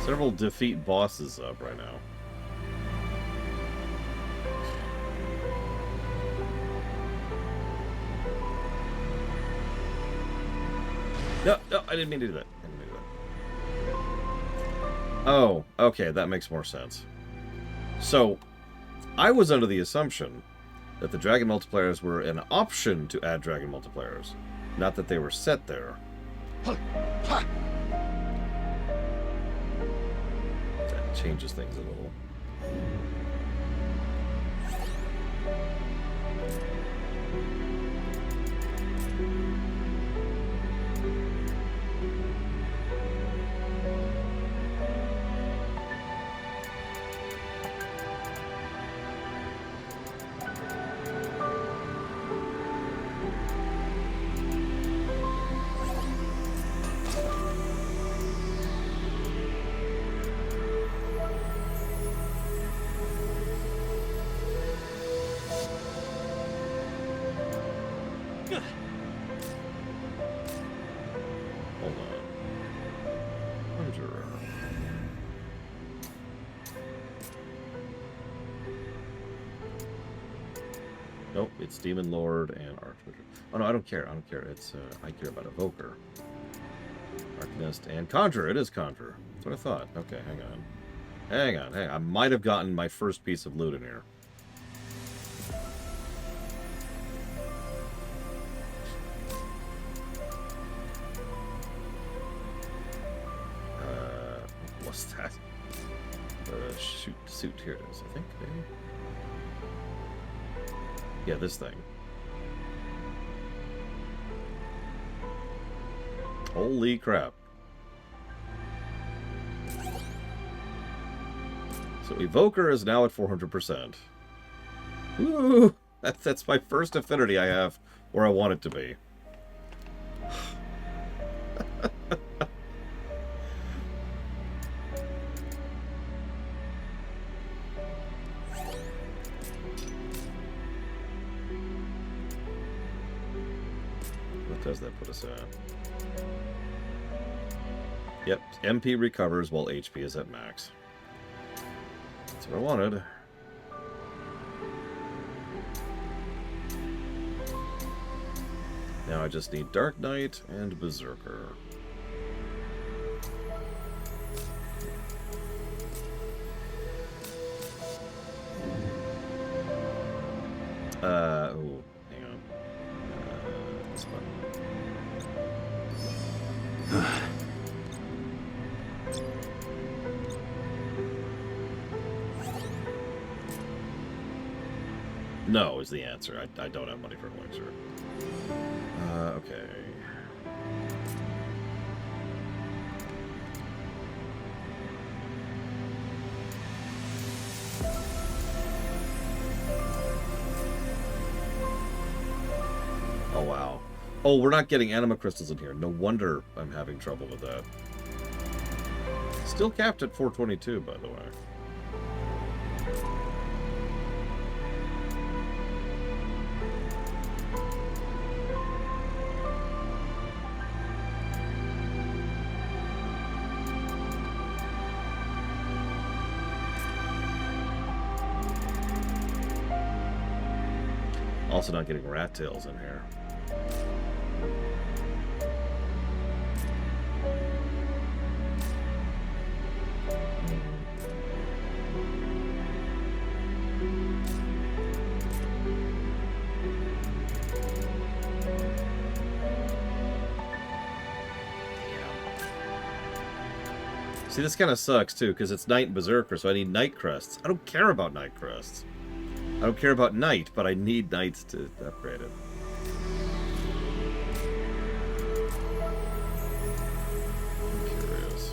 Several defeat bosses up right now. No, no, I didn't mean to do that. I didn't mean to do that. Oh, okay, that makes more sense. So, I was under the assumption that the dragon multipliers were an option to add dragon multipliers, not that they were set there. changes things a little. Hold on. Conjurer. Nope, it's Demon Lord and Archwizard. Oh no, I don't care. I don't care. It's I care about Evoker, Arcanist, and Conjurer. It is Conjurer. That's what I thought. Okay, hang on. Hang on. Hang on. I might have gotten my first piece of loot in here. What's that? Suit. Here it is, I think. Maybe? Yeah, this thing. Holy crap. So Evoker is now at 400%. Ooh, that's my first affinity I have where I want it to be. What does that put us at? Yep, MP recovers while HP is at max. That's what I wanted. Now I just need Dark Knight and Berserker. Oh, hang on. This button. No is the answer. I don't have money for an elixir. Okay. Oh, wow. Oh, we're not getting anima crystals in here. No wonder I'm having trouble with that. Still capped at 422, by the way. Also not getting rat tails in here. See, this kind of sucks too, because it's Knight and Berserker, so I need Knight crests. I don't care about Knight crests. I don't care about Knight, but I need Knights to upgrade it. I'm curious.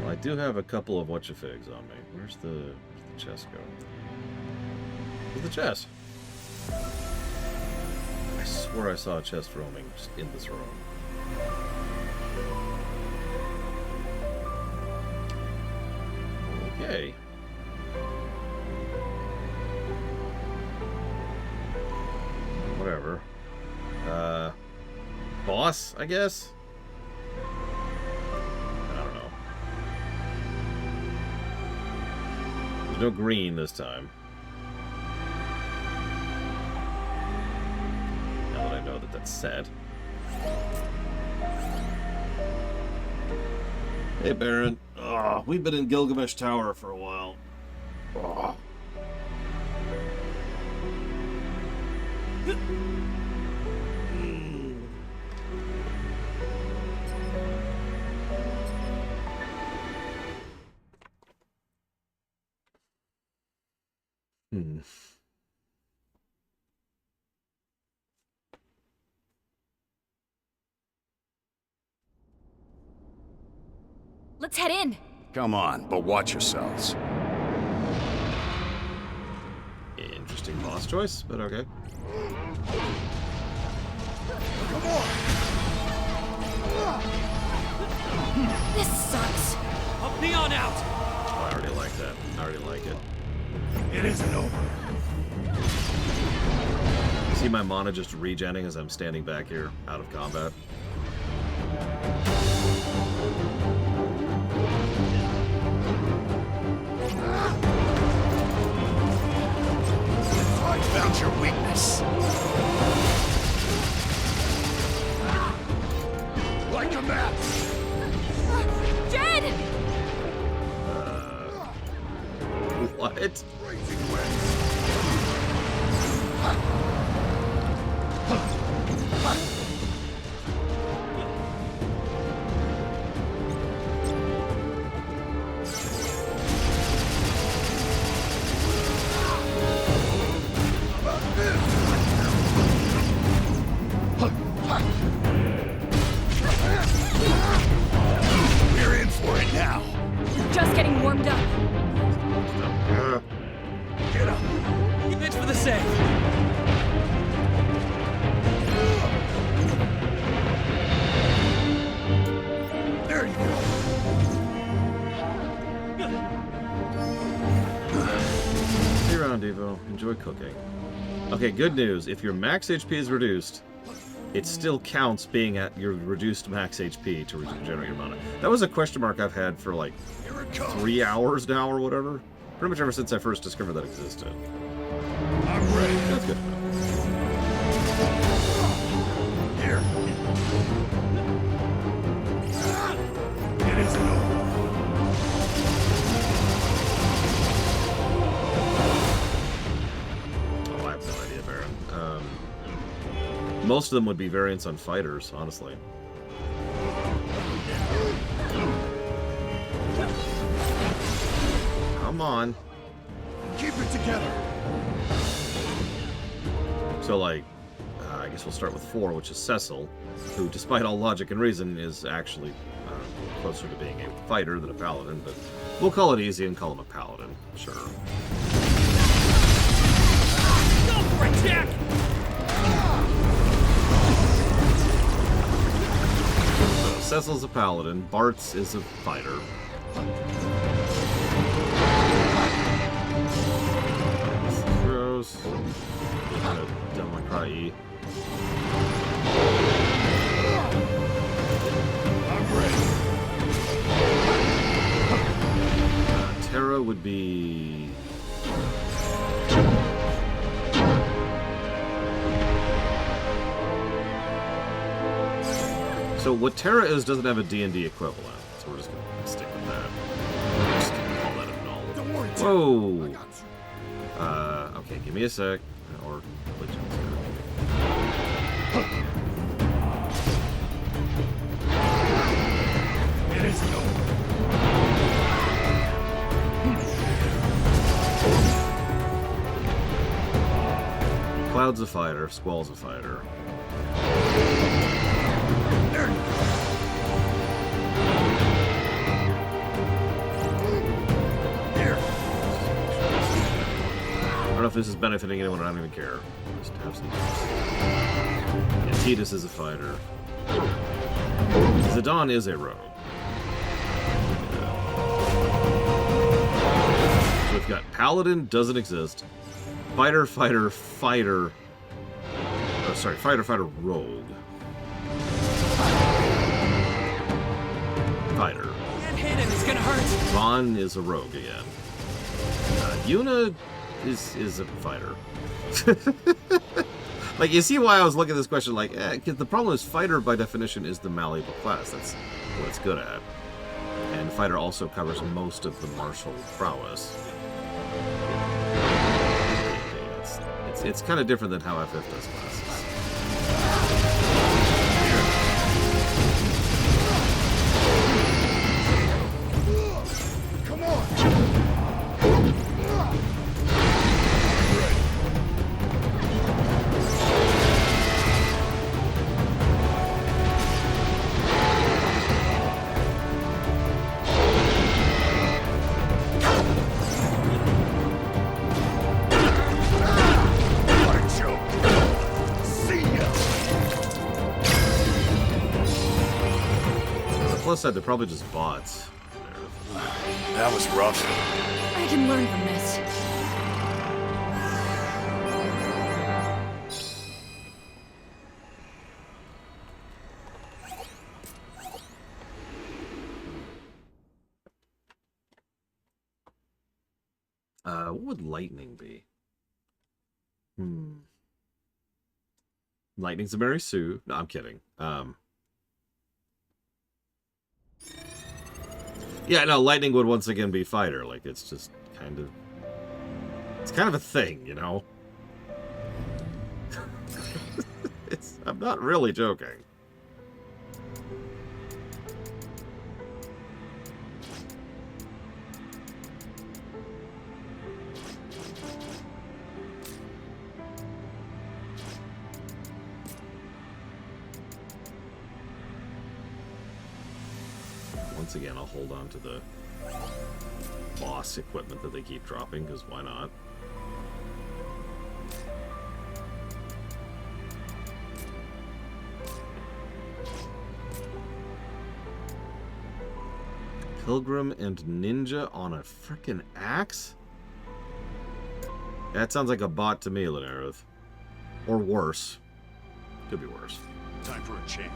I do have a couple of whatchafigs on me. Where's the chest go? Where's the chest? I swear I saw a chest roaming just in this room. Okay. Whatever. Boss, I guess? No green this time. that's said. Hey, Baron. Oh, we've been in Gilgamesh Tower for a while. Oh. Let's head in. Come on, but watch yourselves. Interesting boss choice, but okay. Come on! This sucks. Help me on out. Oh, I already like that. I already like it. It isn't over. See my mana just regenning as I'm standing back here, out of combat. I found your weakness. Like a map. Jed! What? Raging winds. We're in for it now. Just getting warmed up. Get up. Thanks for the save. There you go. See you around, Devo. Enjoy cooking. Okay, good news. If your max HP is reduced, it still counts being at your reduced max HP to regenerate your mana. That was a question mark I've had for like 3 hours now or whatever. Pretty much ever since I first discovered that existed. I'm ready. That's good. Here. It isn't over. Oh, I have no idea, Baron. Most of them would be variants on fighters, honestly. Come on. Keep it together. So, like, I guess we'll start with 4, which is Cecil, who, despite all logic and reason, is actually closer to being a fighter than a paladin, but we'll call it easy and call him a paladin. Sure. Go for it, Jack! So, Cecil's a paladin, Bart's is a fighter. Throws. Devil May Cry E. I'm ready. Terra would be... So what Terra is doesn't have a D&D equivalent, so we're just going to stick with that. We're just going to call that a null. Don't worry, Whoa! I got you. Okay, give me a sec. Or... It isn't over. Cloud's a fighter, Squall's a fighter. There you go. Here. I don't know if this is benefiting anyone, I don't even care. Just have some yeah, Tidus is a fighter. Zidane is a rogue. So we've got Paladin, doesn't exist. Fighter, fighter, fighter. Oh, sorry, fighter, fighter, rogue. Fighter. Can't hit him, it's gonna hurt. Vaughn is a rogue again. Yuna is a fighter. Like, you see why I was looking at this question like, 'cause the problem is fighter, by definition, is the malleable class. That's what it's good at. And fighter also covers most of the martial prowess. It's kind of different than how FF does classes. Come on! Plus side, they're probably just bots. That was rough. I can learn from this. What would lightning be? Lightning's a Mary Sue. No, I'm kidding. Yeah, no, lightning would once again be fighter. Like, it's just kind of... It's kind of a thing, you know? I'm not really joking. Once again, I'll hold on to the boss equipment that they keep dropping, because why not? Pilgrim and Ninja on a frickin' axe? That sounds like a bot to me, Linareth. Or worse. Could be worse. Time for a change.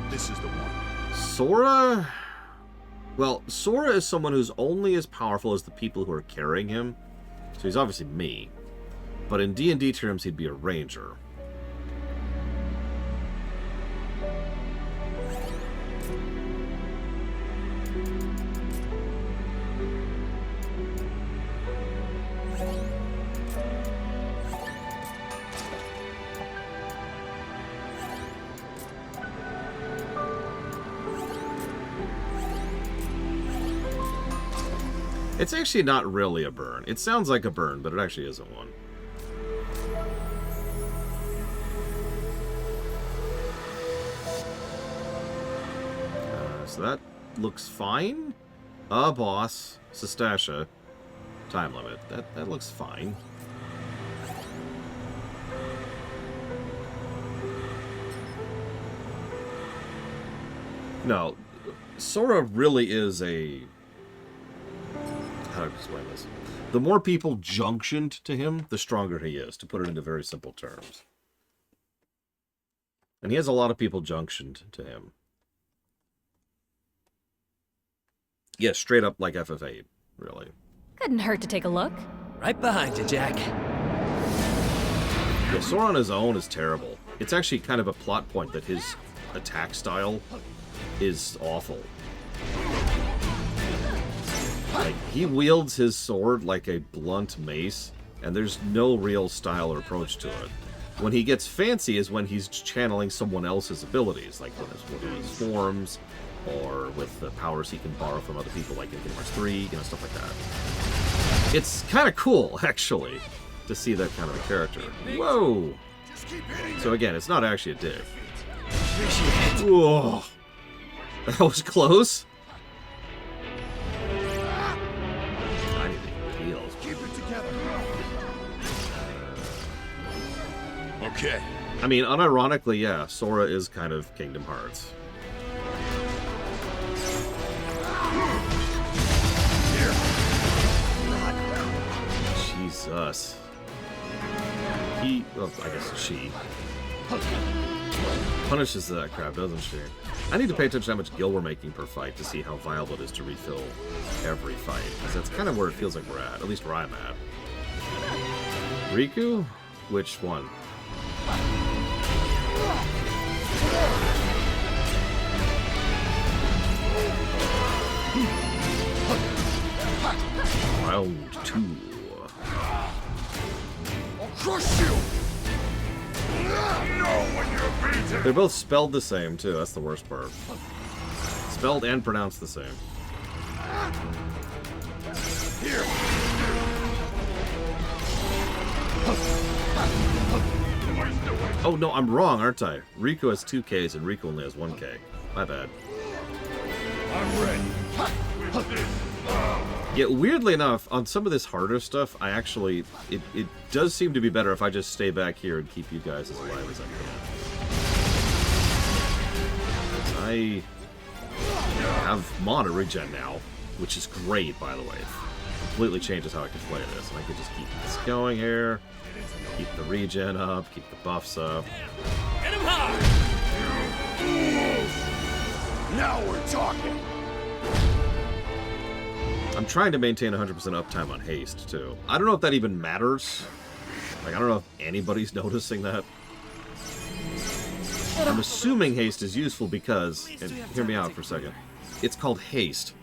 This is the one. Sora? Well, Sora is someone who's only as powerful as the people who are carrying him. So he's obviously me. But in D&D terms, he'd be a ranger. It's actually not really a burn. It sounds like a burn, but it actually isn't one. So that looks fine. Boss. Sestasha. Time limit. That looks fine. No. Sora really is a... How to explain this? The more people junctioned to him, the stronger he is, to put it into very simple terms. And he has a lot of people junctioned to him. Yeah, straight up like FF8, really. Couldn't hurt to take a look. Right behind you, Jack. Yeah, Sora on his own is terrible. It's actually kind of a plot point that his attack style is awful. Like, he wields his sword like a blunt mace, and there's no real style or approach to it. When he gets fancy is when he's channeling someone else's abilities, like with his forms, or with the powers he can borrow from other people, like in Kingdom Hearts 3, you know, stuff like that. It's kind of cool, actually, to see that kind of a character. Whoa! So again, it's not actually a dig. Whoa! That was close. Okay. I mean, unironically, yeah, Sora is kind of Kingdom Hearts. Jesus. He, well, I guess she, punishes that crap, doesn't she? I need to pay attention to how much gil we're making per fight to see how viable it is to refill every fight. Because that's kind of where it feels like we're at least where I'm at. Riku? Which one? Round 2. I'll crush you! Know when you're beaten! They're both spelled the same, too. That's the worst part. Spelled and pronounced the same. Here! Oh, no, I'm wrong, aren't I? Riku has 2 Ks and Riku only has 1 K. My bad. I'm ready. Yeah, weirdly enough, on some of this harder stuff, I actually... It does seem to be better if I just stay back here and keep you guys as alive as I can. I have mana regen now, which is great, by the way. It completely changes how I can play this. And I can just keep this going here, keep the regen up, keep the buffs up. Hit him hard! Now we're talking! I'm trying to maintain 100% uptime on haste, too. I don't know if that even matters. Like, I don't know if anybody's noticing that. I'm assuming haste is useful because, and hear me out for a second, it's called haste.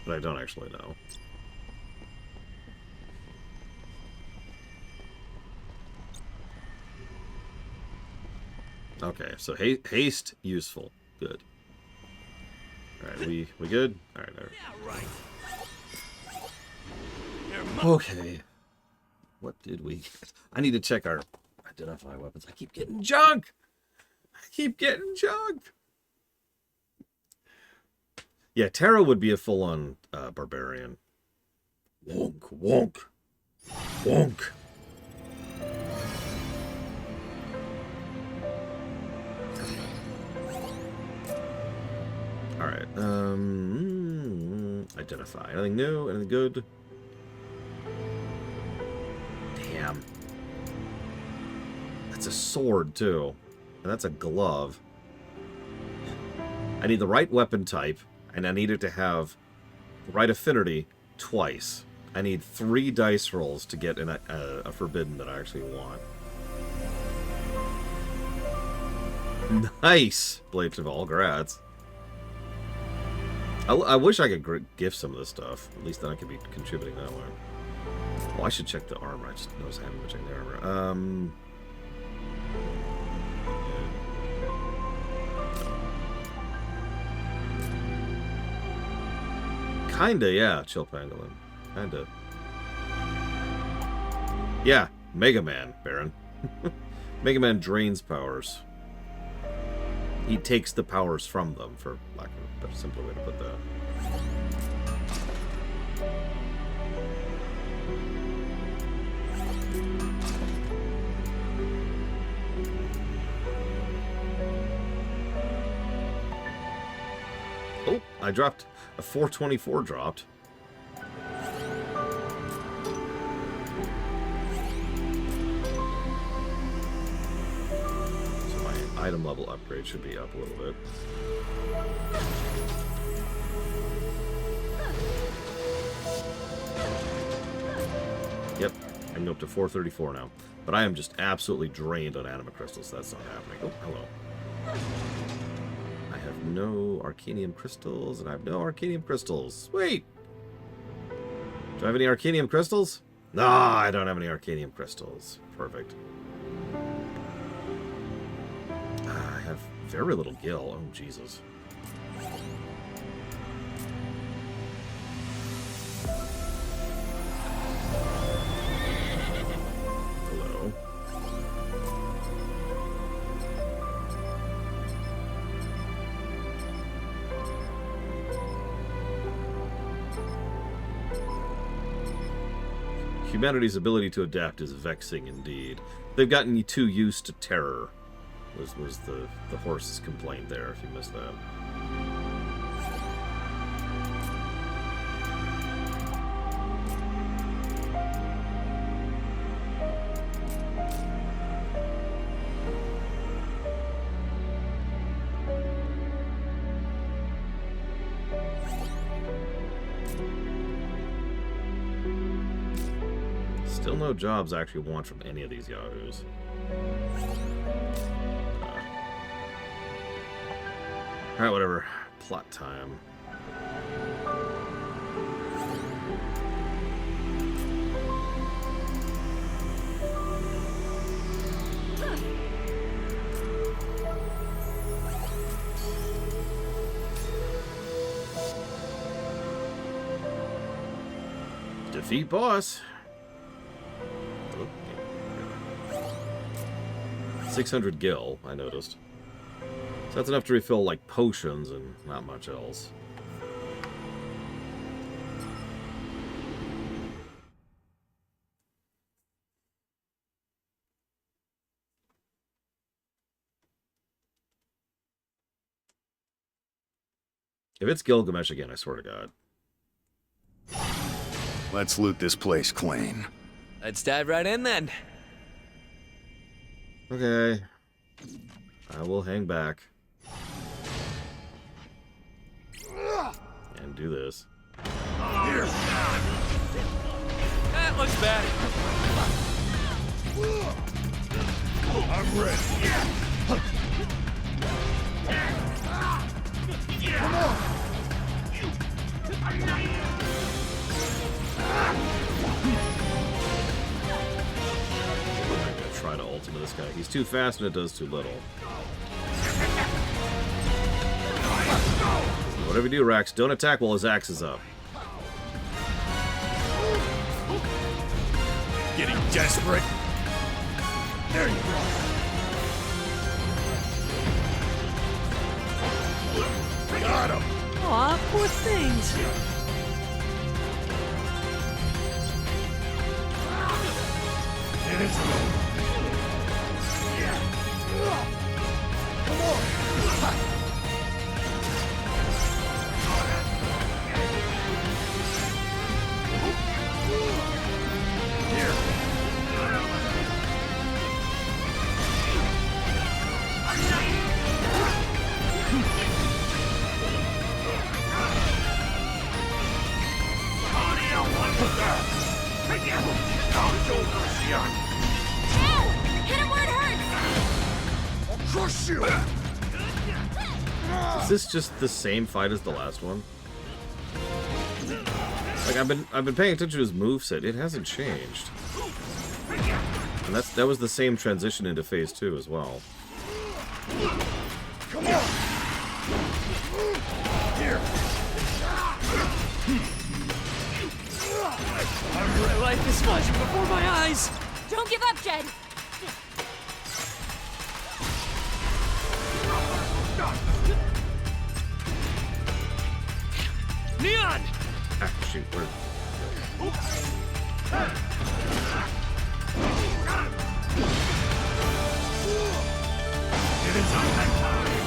But I don't actually know. Okay, so haste useful. Good. All right, we good? All right, there. Okay. What did we get? I need to check our identify weapons. I keep getting junk. I keep getting junk. Yeah, Terra would be a full-on barbarian. Wonk, wonk, wonk. Alright, identify. Anything new? Anything good? Damn. That's a sword, too. And that's a glove. I need the right weapon type, and I need it to have the right affinity twice. I need 3 dice rolls to get a forbidden that I actually want. Nice! Blades of all grats. I wish I could gift some of this stuff. At least then I could be contributing that way. Well, I should check the armor. I just noticed I haven't been checking the armor. Kinda, yeah, Chill Pangolin. Kinda. Yeah, Mega Man, Baron. Mega Man drains powers. He takes the powers from them, for lack of a better, simpler way to put that. Oh, I dropped. A 424 dropped. Item level upgrade should be up a little bit. Yep, I can go up to 434 now. But I am just absolutely drained on anima crystals, so that's not happening. Oh, hello. I have no Arcanium crystals, and I have no Arcanium crystals. Sweet! Do I have any Arcanium crystals? No, I don't have any Arcanium crystals. Perfect. I have very little gil. Oh, Jesus. Hello. Humanity's ability to adapt is vexing indeed. They've gotten too used to terror. Was the horse's complaint there, if you missed that. Still no jobs I actually want from any of these yahoos. Alright, whatever. Plot time. Defeat boss. 600 gil, I noticed. So that's enough to refill, like, potions and not much else. If it's Gilgamesh again, I swear to God. Let's loot this place clean. Let's dive right in then. Okay. I will hang back. And do this. That looks bad. I'm ready. Come on! I'm gonna try to ultimate this guy. He's too fast and it does too little. Whatever you do, Rax, don't attack while his axe is up. Getting desperate. There you go. Got him. Aw, poor things. It is good. Come on. Here. Hit him where it hurts! I'll crush you! Is this just the same fight as the last one? Like I've been paying attention to his moveset. It hasn't changed. And that was the same transition into phase 2 as well. Come on! Here! My life is flashing before my eyes. Don't give up, Jed! Neon! Ah, shoot, where? It is on that time!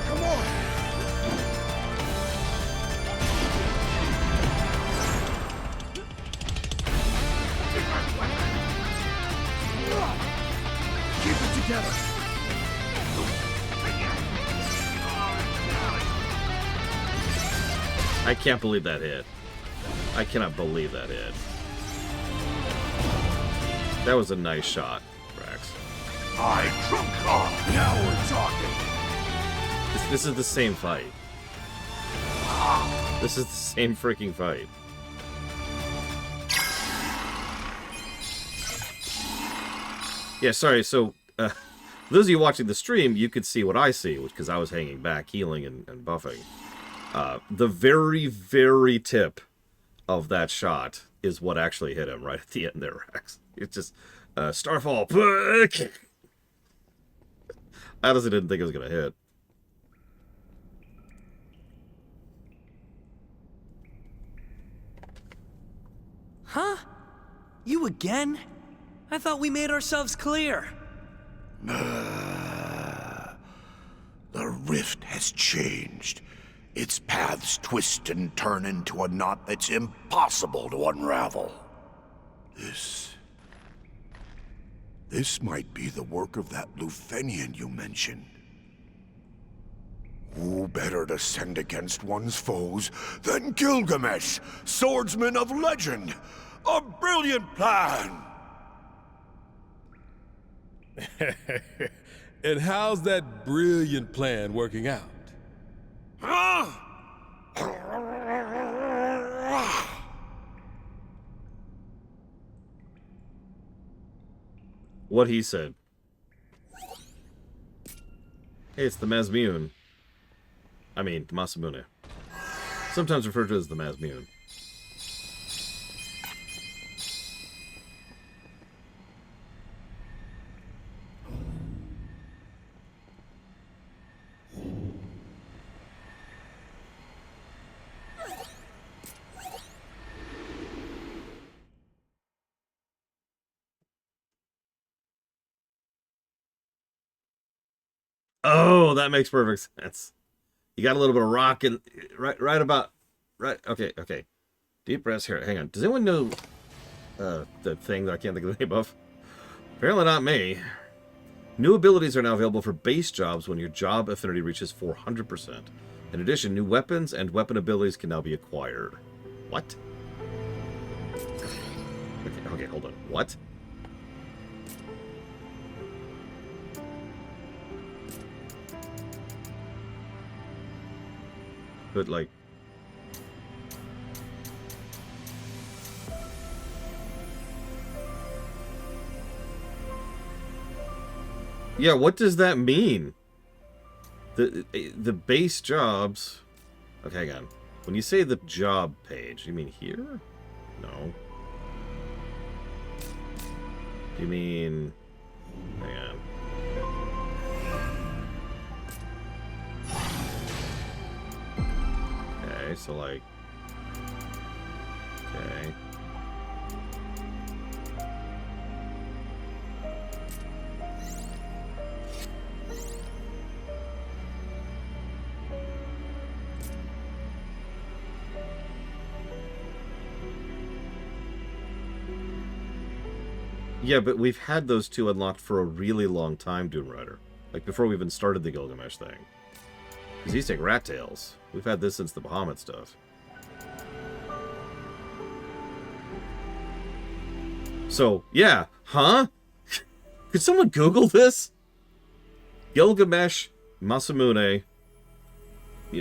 Come on! Keep it together! I can't believe that hit. I cannot believe that hit. That was a nice shot, Rax. I trump card! Now we're talking! This is the same fight. This is the same freaking fight. Yeah, sorry, so, those of you watching the stream, you could see what I see, because I was hanging back, healing and buffing. The very, very tip of that shot is what actually hit him right at the end there, Rex. It's just, Starfall. I honestly didn't think it was going to hit. Huh? You again? I thought we made ourselves clear. The rift has changed. Its paths twist and turn into a knot that's impossible to unravel. This might be the work of that Lufenian you mentioned. Who better to send against one's foes than Gilgamesh, swordsman of legend? A brilliant plan! And how's that brilliant plan working out? Huh? What he said. Hey, it's the Mazmune. I mean, Masamune. Sometimes referred to as the Mazmune. Oh, that makes perfect sense. You got a little bit of rock and right. Okay. Deep breaths here. Hang on. Does anyone know the thing that I can't think of the name of? Apparently not me. New abilities are now available for base jobs when your job affinity reaches 400%. In addition, new weapons and weapon abilities can now be acquired. What? Okay, hold on. What? But, like... Yeah, what does that mean? The base jobs... Okay, hang on. When you say the job page, you mean here? No. You mean... Hang on. Okay, so like... Okay. Yeah, but we've had those two unlocked for a really long time, Doom Rider. Like, before we even started the Gilgamesh thing. Because these take rat tails. We've had this since the Bahamut stuff. So, yeah. Huh? Could someone Google this? Gilgamesh, Masamune,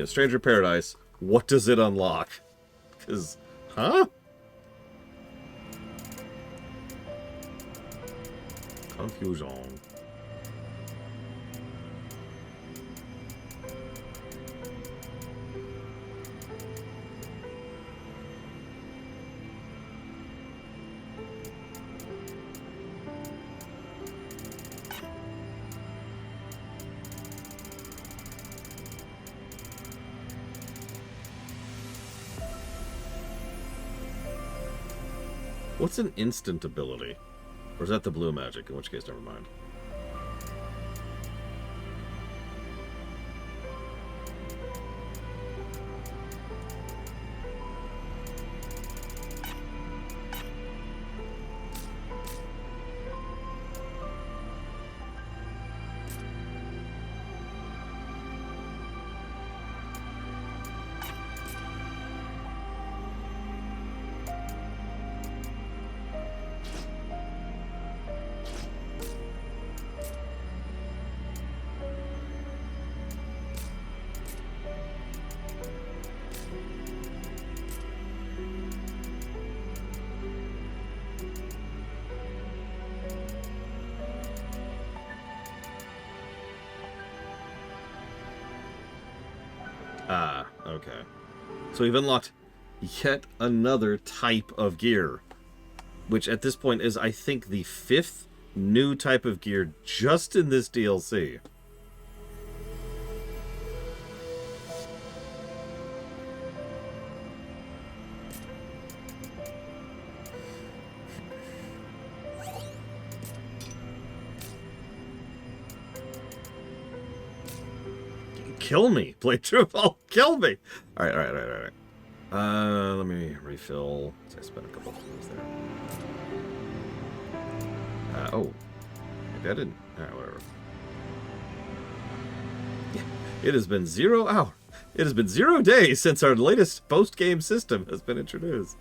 Stranger Paradise. What does it unlock? Because, huh? Confusion. What's an instant ability? Or is that the blue magic? In which case, never mind. Ah, okay. So we've unlocked yet another type of gear. Which at this point is, I think, the 5th new type of gear just in this DLC. Kill me. Play true. Oh, kill me. All right. Let me refill. I spent a couple of things there. Oh. Maybe I didn't. All right, whatever. It has been 0 hour. It has been 0 days since our latest post-game system has been introduced.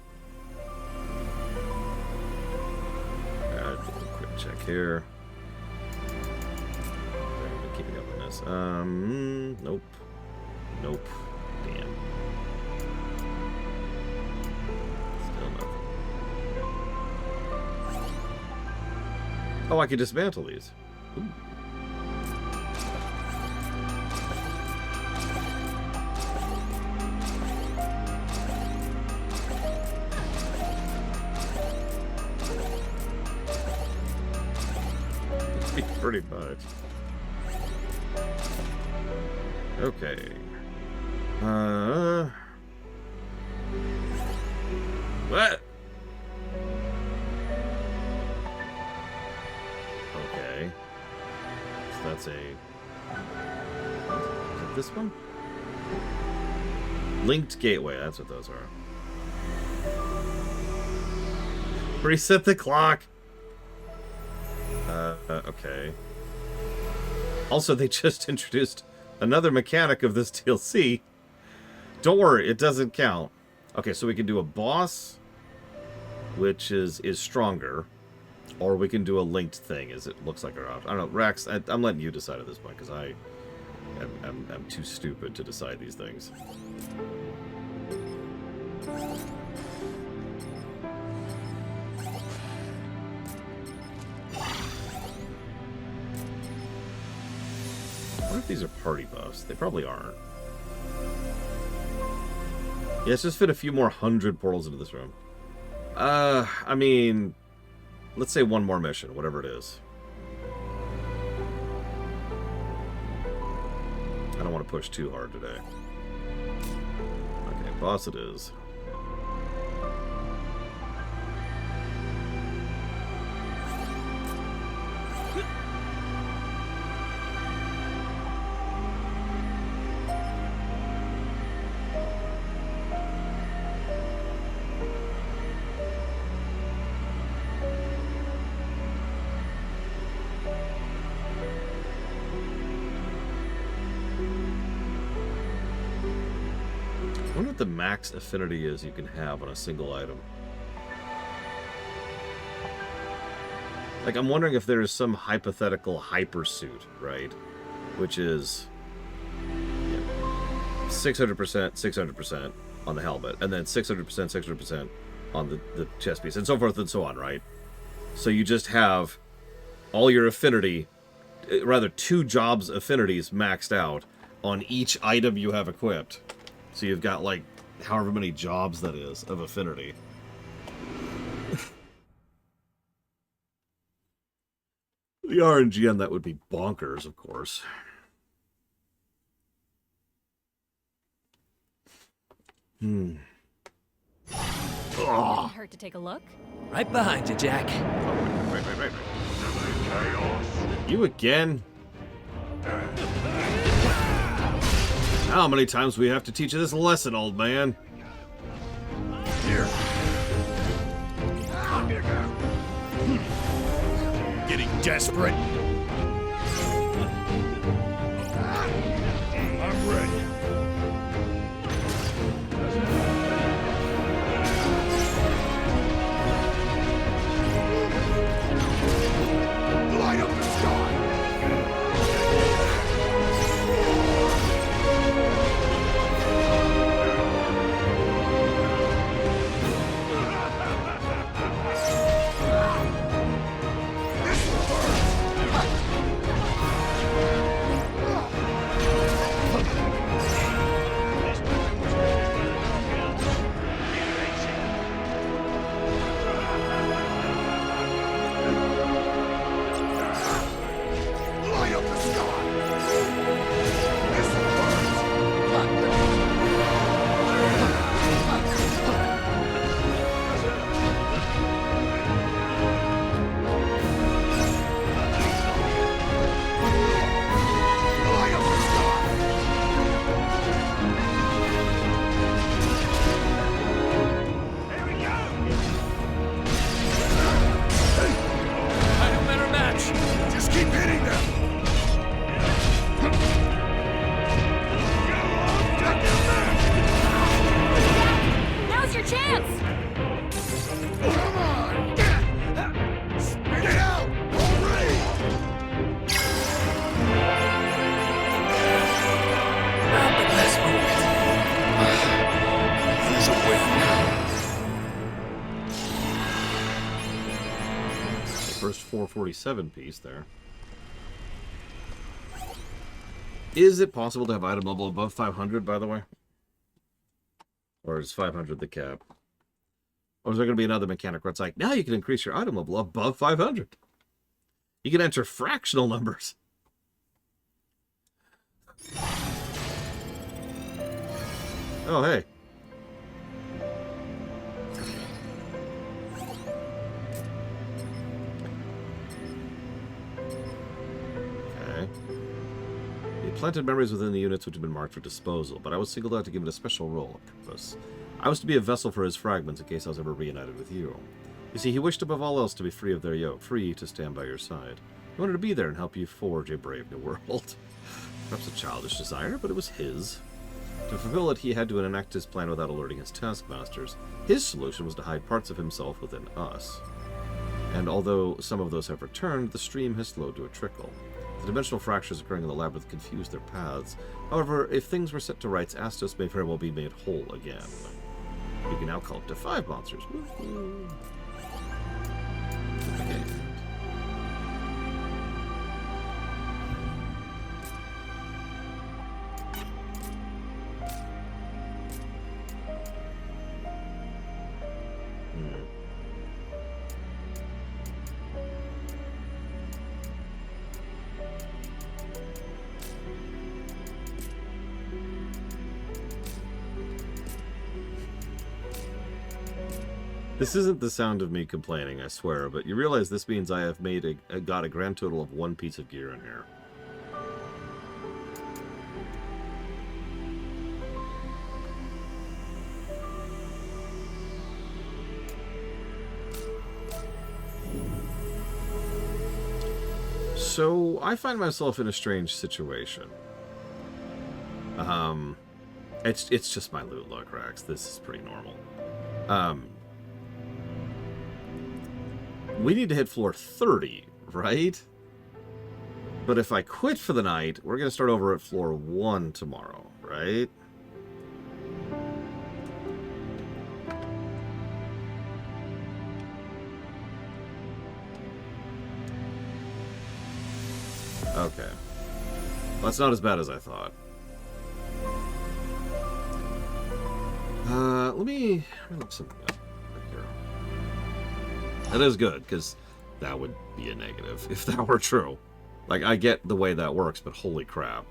Quick check here. I've been keeping up on this. Nope. Nope. Damn. Still nothing. Oh, I can dismantle these. Ooh. Pretty much. Okay. What? Okay. So that's a... Is it this one? Linked gateway, that's what those are. Reset the clock! Okay. Also, they just introduced another mechanic of this DLC. Don't worry, it doesn't count. Okay, so we can do a boss, which is stronger, or we can do a linked thing, as it looks like our option. I don't know, Rex, I'm letting you decide at this point, because I'm too stupid to decide these things. I wonder if these are party buffs. They probably aren't. Yeah, let's just fit a few more 100 portals into this room. I mean, let's say one more mission, whatever it is. I don't want to push too hard today. Okay, boss it is. I wonder what the max affinity is you can have on a single item. Like, I'm wondering if there is some hypothetical hypersuit, right? Which is 600%, 600% on the helmet, and then 600%, 600% on the chest piece, and so forth and so on, right? So you just have all your affinity, rather 2 jobs affinities maxed out on each item you have equipped. So you've got, like, however many jobs that is of affinity. The RNG on that would be bonkers, of course. Didn't hurt to take a look. Right behind you, Jack. Right. You again? How many times do we have to teach you this lesson, old man? Here. Getting desperate. I'm ready. Light up the sky. First 447 piece there. Is it possible to have item level above 500, by the way? Or is 500 the cap? Or is there going to be another mechanic where it's like, now you can increase your item level above 500? You can enter fractional numbers. Oh, hey. Okay. You planted memories within the units which have been marked for disposal, but I was singled out to give it a special role and purpose. I was to be a vessel for his fragments in case I was ever reunited with you. You see, he wished above all else to be free of their yoke, free to stand by your side. He wanted to be there and help you forge a brave new world. Perhaps a childish desire, but it was his. To fulfill it, he had to enact his plan without alerting his taskmasters. His solution was to hide parts of himself within us. And although some of those have returned, the stream has slowed to a trickle. The dimensional fractures occurring in the labyrinth confused their paths. However, if things were set to rights, Astos may very well be made whole again. You can now call up to 5 monsters. Woo-hoo. Okay. This isn't the sound of me complaining, I swear, but you realize this means I have got a grand total of 1 piece of gear in here. So, I find myself in a strange situation. It's just my loot luck, Rax. This is pretty normal. We need to hit floor 30, right? But if I quit for the night, we're going to start over at floor 1 tomorrow, right? Okay. That's not as bad as I thought. Let me look some right here. That is good, because that would be a negative if that were true. Like, I get the way that works, but holy crap.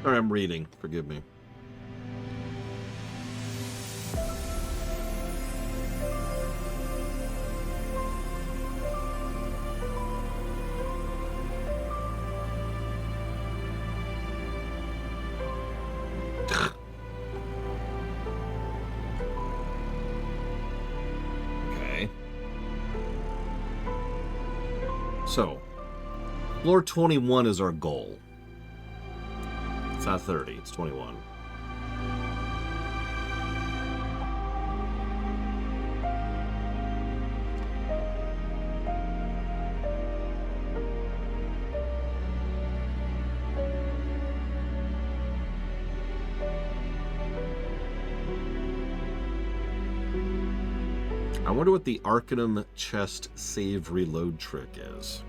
Or I'm reading, forgive me. Okay. So, floor 21 is our goal. It's not 30, it's 21. I wonder what the Arcanum chest save reload trick is.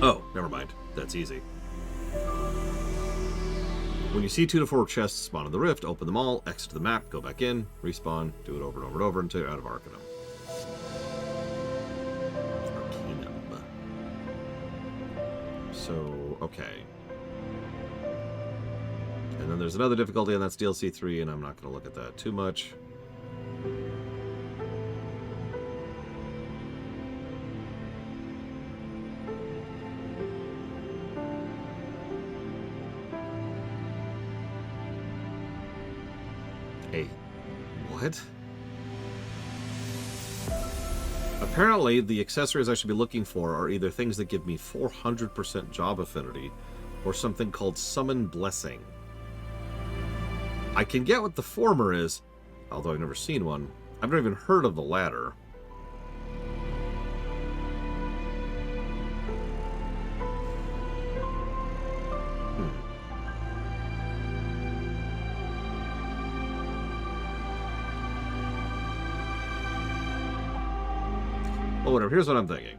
Oh, never mind. That's easy. When you see 2 to 4 chests spawn in the rift, open them all, exit the map, go back in, respawn, do it over and over and over until you're out of Arcanum. Arcanum. So, okay. And then there's another difficulty, and that's DLC 3, and I'm not going to look at that too much. Hey, what? Apparently, the accessories I should be looking for are either things that give me 400% job affinity, or something called Summon Blessing. I can get what the former is, although I've never seen one. I've never even heard of the latter. Well, whatever. Here's what I'm thinking.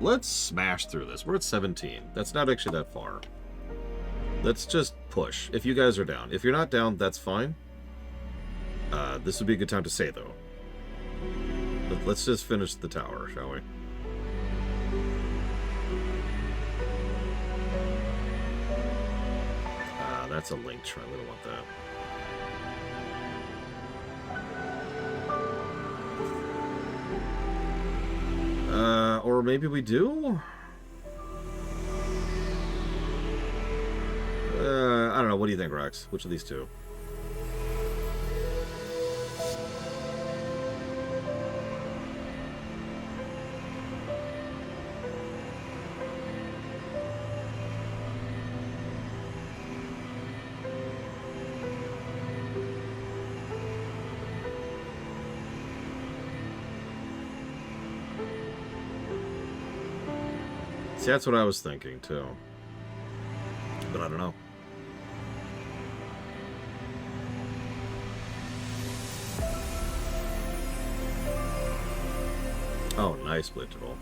Let's smash through this. We're at 17. That's not actually that far. Let's just push. If you guys are down. If you're not down, that's fine. This would be a good time to say, though. But let's just finish the tower, shall we? That's a link shrine. We don't want that. Or maybe we do? I don't know. What do you think, Rex? Which of these two? See, that's what I was thinking, too. But I don't know. Oh, nice, Blitterable.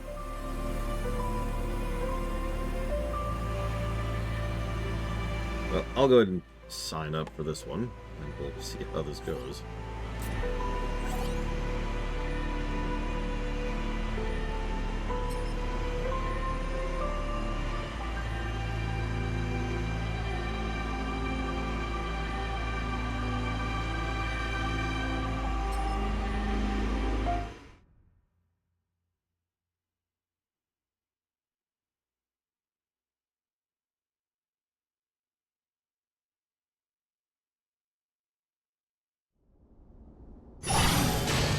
Well, I'll go ahead and sign up for this one, and we'll see how this goes.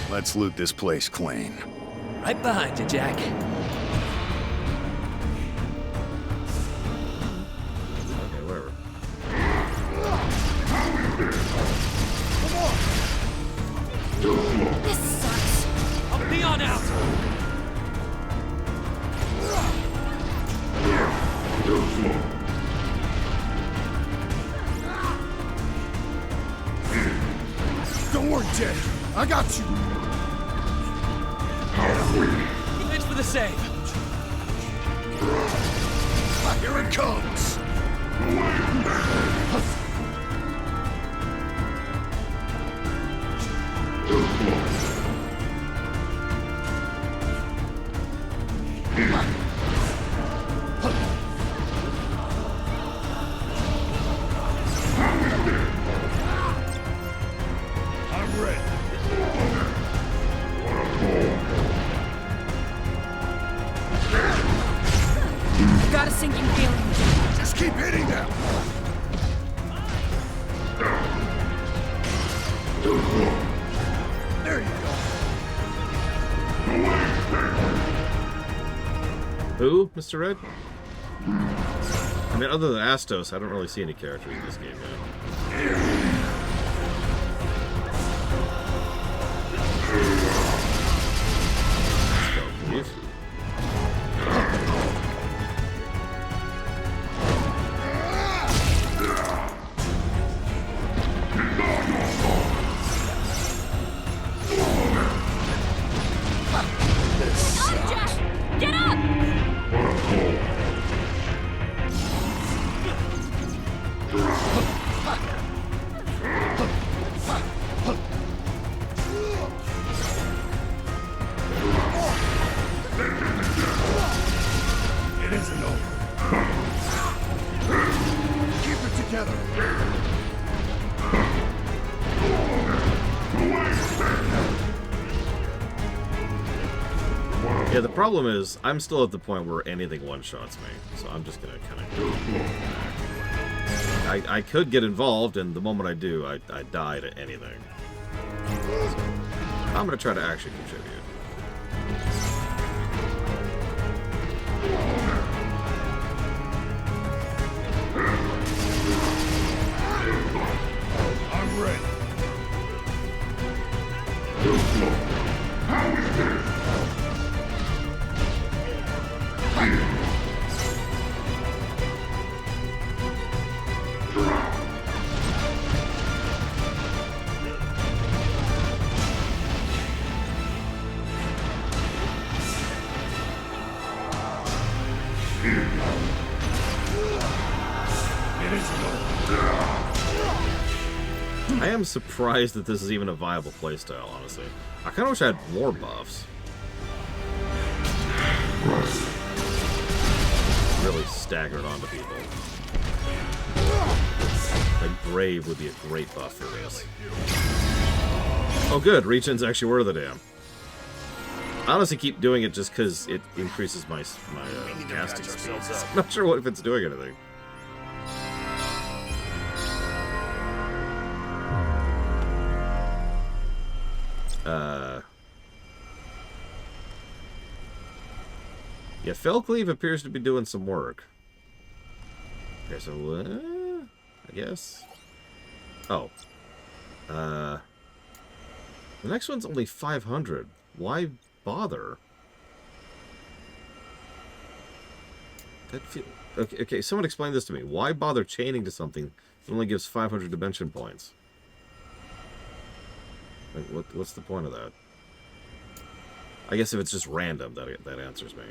Let's loot this place clean. Right behind you, Jack. Okay, whatever. This sucks. I'll be on out. Don't worry, Jay. I got you. Thanks for the save. Here it comes. I'm ready. Got a sinking feeling. Just keep hitting them. There you go. Who, Mr. Red? I mean, other than Astos, I don't really see any characters in this game yet. Let's go, please. Yeah, the problem is, I'm still at the point where anything one-shots me, so I'm just gonna kind of... I could get involved, and the moment I do, I die to anything. So, I'm gonna try to actually contribute. I'm ready. I am surprised that this is even a viable playstyle, honestly. I kind of wish I had more buffs. Really staggered onto people. Like, Brave would be a great buff for this. Oh good, regen's actually worth a damn. I honestly keep doing it just because it increases my casting speed. I'm not sure what if it's doing anything. Yeah, Felcleave appears to be doing some work. Okay, so, I guess. Oh. The next one's only 500. Why bother? Okay, someone explain this to me. Why bother chaining to something that only gives 500 dimension points? Like, what's the point of that? I guess if it's just random, that answers me.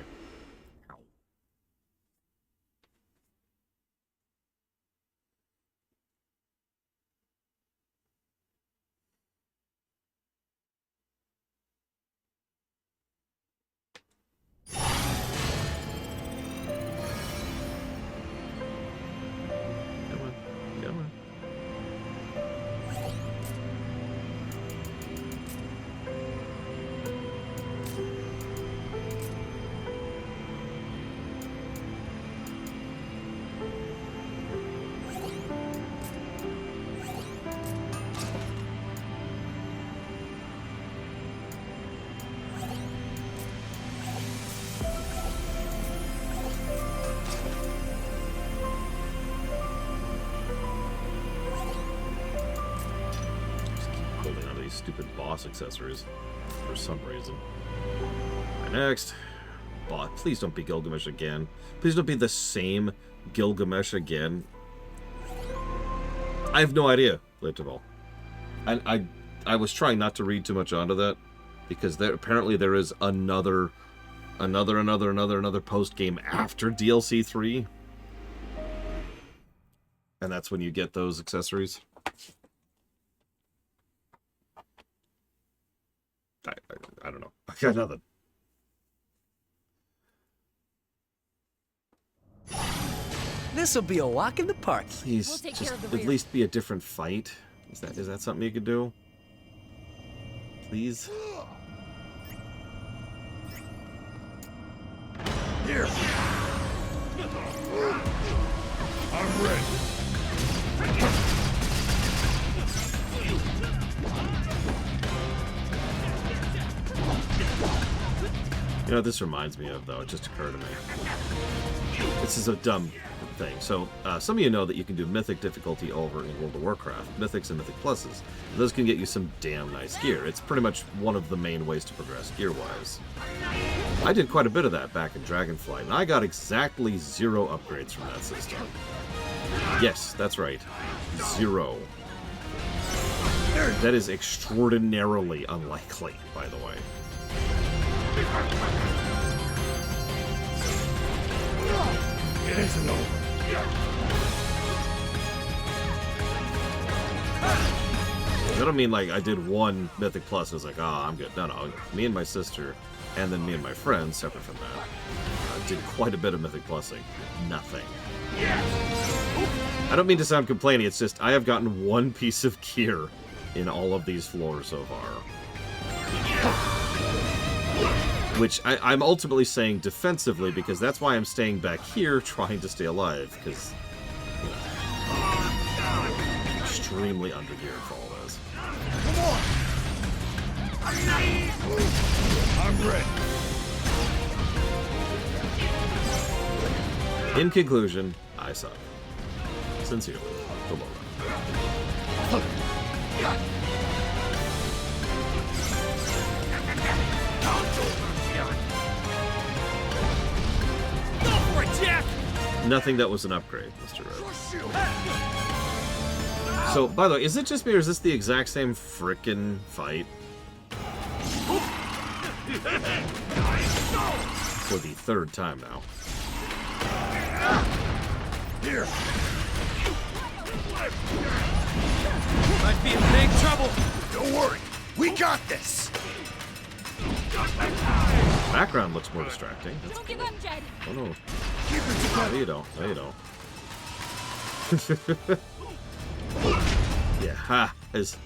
Stupid boss accessories for some reason. Right, next. Boss. Please don't be Gilgamesh again. Please don't be the same Gilgamesh again. I have no idea, Litval. And I was trying not to read too much onto that because apparently there is another post game after DLC 3. And that's when you get those accessories. I don't know. I got nothing. This'll be a walk in the park. Please, We'll just at least be a different fight. Is that something you could do? Please? Here. I'm ready. You know what this reminds me of, though? It just occurred to me. This is a dumb thing. So, some of you know that you can do Mythic difficulty over in World of Warcraft. Mythics and Mythic Pluses. Those can get you some damn nice gear. It's pretty much one of the main ways to progress gear-wise. I did quite a bit of that back in Dragonflight, and I got exactly 0 upgrades from that system. Yes, that's right. 0. That is extraordinarily unlikely, by the way. It isn't over. I don't mean like I did 1 Mythic Plus and was like, ah, I'm good. No. Me and my sister, and then me and my friends, separate from that, did quite a bit of Mythic Plusing. Nothing. I don't mean to sound complaining, it's just I have gotten 1 piece of gear in all of these floors so far. Which I'm ultimately saying defensively, because that's why I'm staying back here trying to stay alive, because extremely undergeared for all this. Come on! I'm ready. In conclusion, I suck. Sincerely, Tomorrow. Go for it, Jack! Nothing that was an upgrade, Mr. Red. So, by the way, is it just me or is this the exact same frickin' fight? For the third time now. Here. Might be in big trouble. Don't worry. We got this. Background looks more distracting. That's Don't give up, Jed. Oh no. Keep it together. No, you don't. No, you don't. Yeah, ha. Is.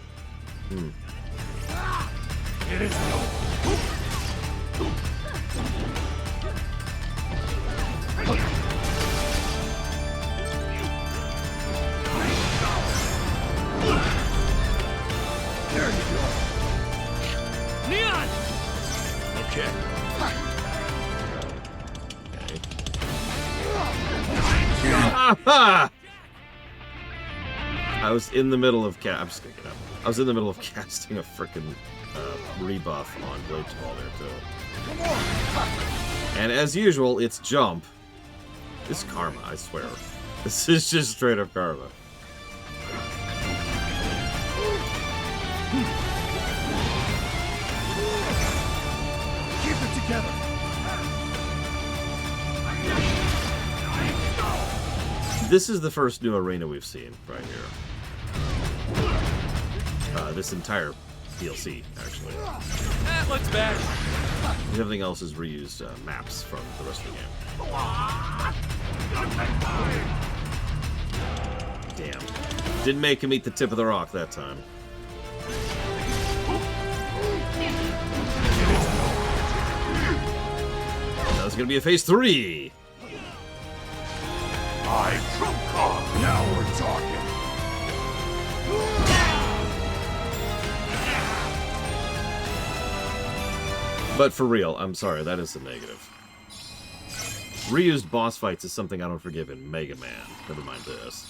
It is no. There you go. Neon! Okay. Ha! I was in the middle of I'm just gonna get up. I was in the middle of casting a frickin' rebuff on Blade Ball there too. Come on. And as usual, it's jump. It's karma, I swear. This is just straight up karma. Keep it together. This is the first new arena we've seen right here. This entire DLC, actually. That looks bad. Everything else is reused maps from the rest of the game. Damn. Didn't make him eat the tip of the rock that time. That was gonna be a phase 3! I trump card. Now we're talking. But for real, I'm sorry, that is a negative. Reused boss fights is something I don't forgive in Mega Man. Never mind this.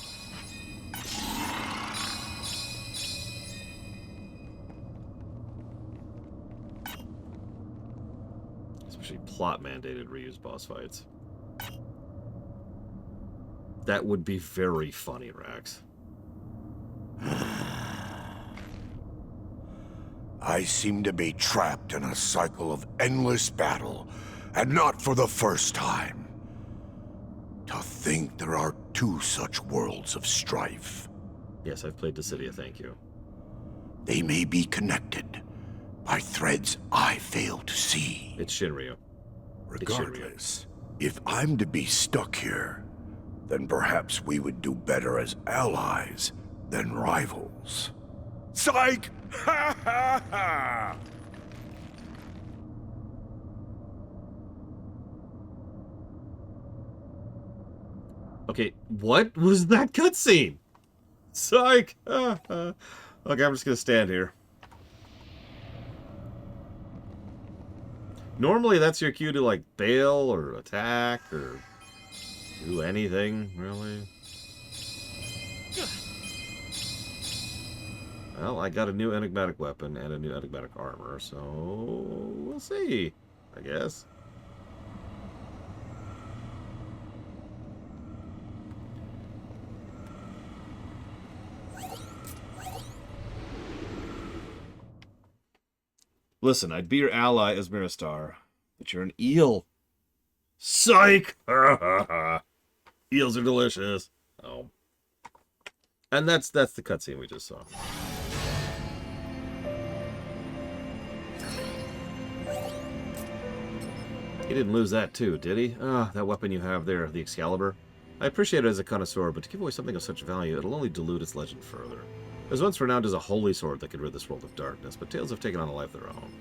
Especially plot-mandated reused boss fights. That would be very funny, Rax. I seem to be trapped in a cycle of endless battle, and not for the first time. To think there are two such worlds of strife. Yes, I've played Dissidia, thank you. They may be connected by threads I fail to see. It's Shinryu. Regardless, if I'm to be stuck here, then perhaps we would do better as allies than rivals. Psych! Ha ha ha! Okay, what was that cutscene? Psych! Okay, I'm just gonna stand here. Normally that's your cue to, like, bail or attack or do anything, really. Well, I got a new enigmatic weapon and a new enigmatic armor, so we'll see, I guess. Listen, I'd be your ally as Miristar, but you're an eel. Psych! Eels are delicious. Oh. And that's the cutscene we just saw. He didn't lose that too, did he? Ah, that weapon you have there, the Excalibur. I appreciate it as a connoisseur, but to give away something of such value, it'll only dilute its legend further. It was once renowned as a holy sword that could rid this world of darkness, but tales have taken on a life of their own.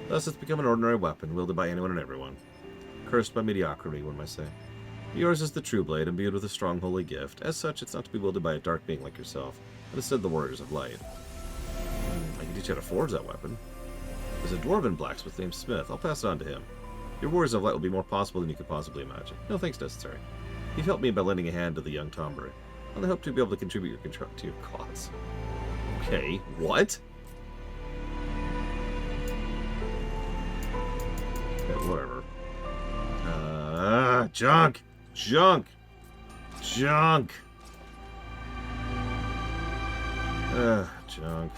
Thus it's become an ordinary weapon, wielded by anyone and everyone. Cursed by mediocrity, one might say. Yours is the true blade, imbued with a strong holy gift. As such, it's not to be wielded by a dark being like yourself, but instead the warriors of light. I can teach you how to forge that weapon. There's a dwarven blacksmith named Smith. I'll pass it on to him. Your warriors of light will be more possible than you could possibly imagine. No thanks necessary. You've helped me by lending a hand to the young Tombury. I only hope to be able to contribute to your cause. Okay, what? Yeah, whatever. Junk! Junk! Junk! Junk.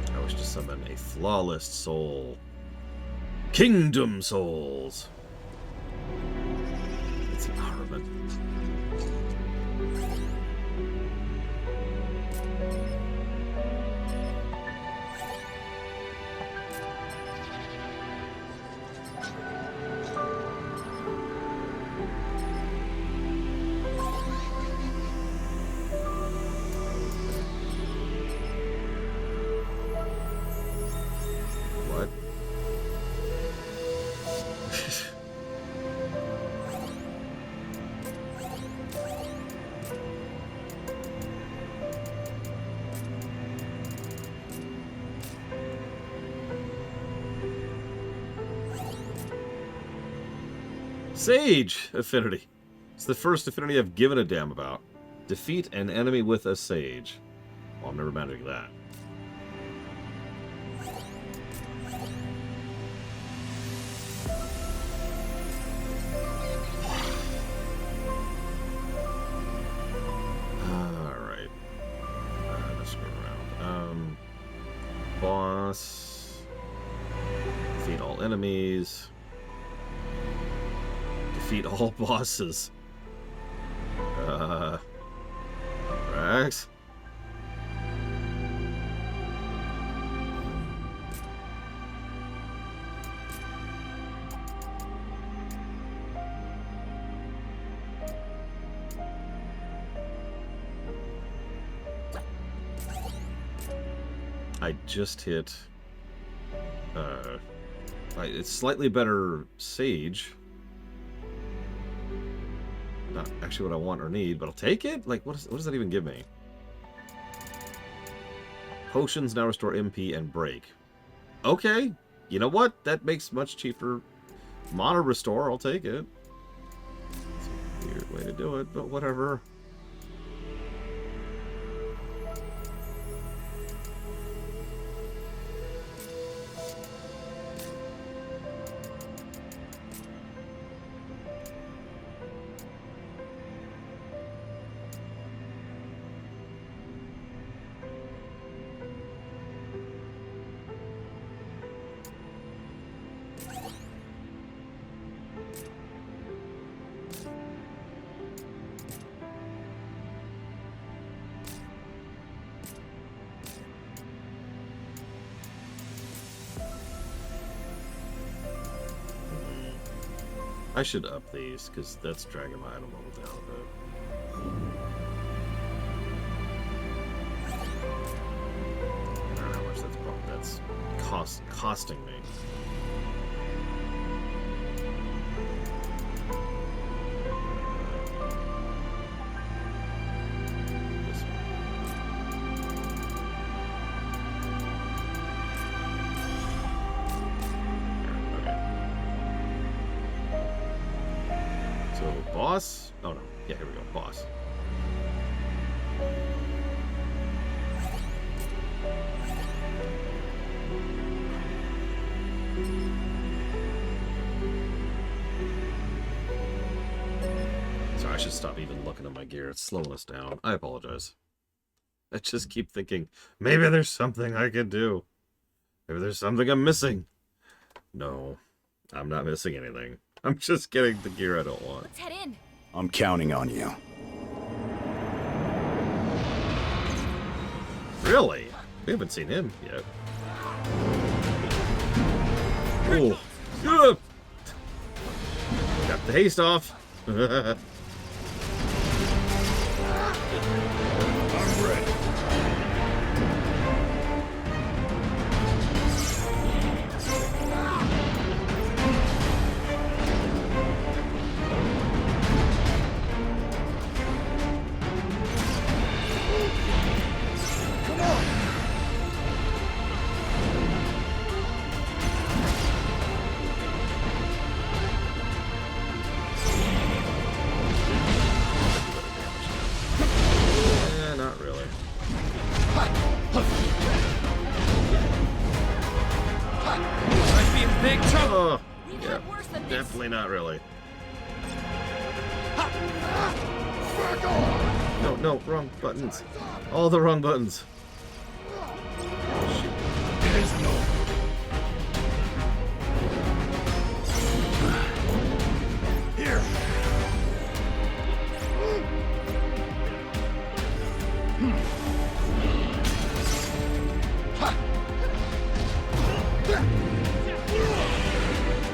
I wish to summon a flawless soul. Kingdom souls! It's an Ahriman. What? Sage affinity. It's the first affinity I've given a damn about. Defeat an enemy with a sage. Well, I'm never managing that. Alright. Let's scroll around. Boss. Defeat all enemies. Defeat all bosses. Rax? I just hit it's slightly better Sage. Not actually what I want or need, but I'll take it? Like, what does that even give me? Potions now restore MP and break. Okay. You know what? That makes much cheaper mana restore. I'll take it. It's a weird way to do it, but whatever. I should up these, because that's dragging my item level down a bit. I don't know how much that's costing me. This one. Boss? Oh no. Yeah, here we go. Boss. Sorry, I should stop even looking at my gear. It's slowing us down. I apologize. I just keep thinking, maybe there's something I can do. Maybe there's something I'm missing. No, I'm not missing anything. I'm just getting the gear I don't want. Let's head in. I'm counting on you. Really? We haven't seen him yet. Oh. Got the haste off. Definitely not really. Back on! No, no, wrong buttons. All the wrong buttons. There's no... Here.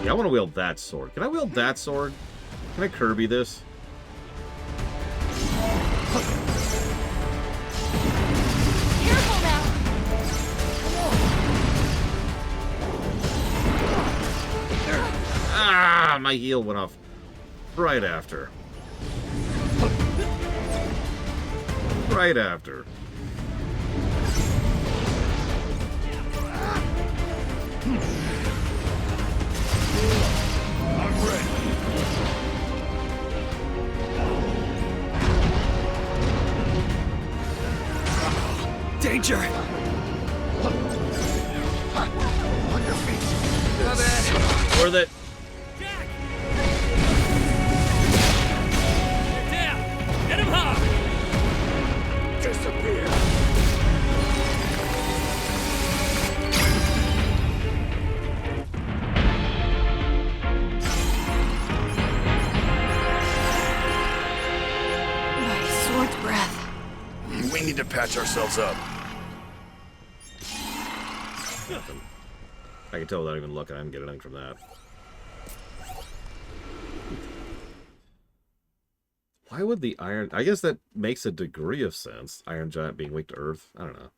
Yeah, I want to wield that sword. Can I wield that sword? Can I Kirby this? Careful now! Ah, my heel went off right after. Right after. I'm ready. Danger! On your feet. Worth it. Jack! Down! Get him hard! Disappear. My sword's breath. We need to patch ourselves up. Nothing. I can tell without even looking. I didn't get anything from that. Why would the Iron... I guess that makes a degree of sense. Iron Giant being weak to Earth. I don't know.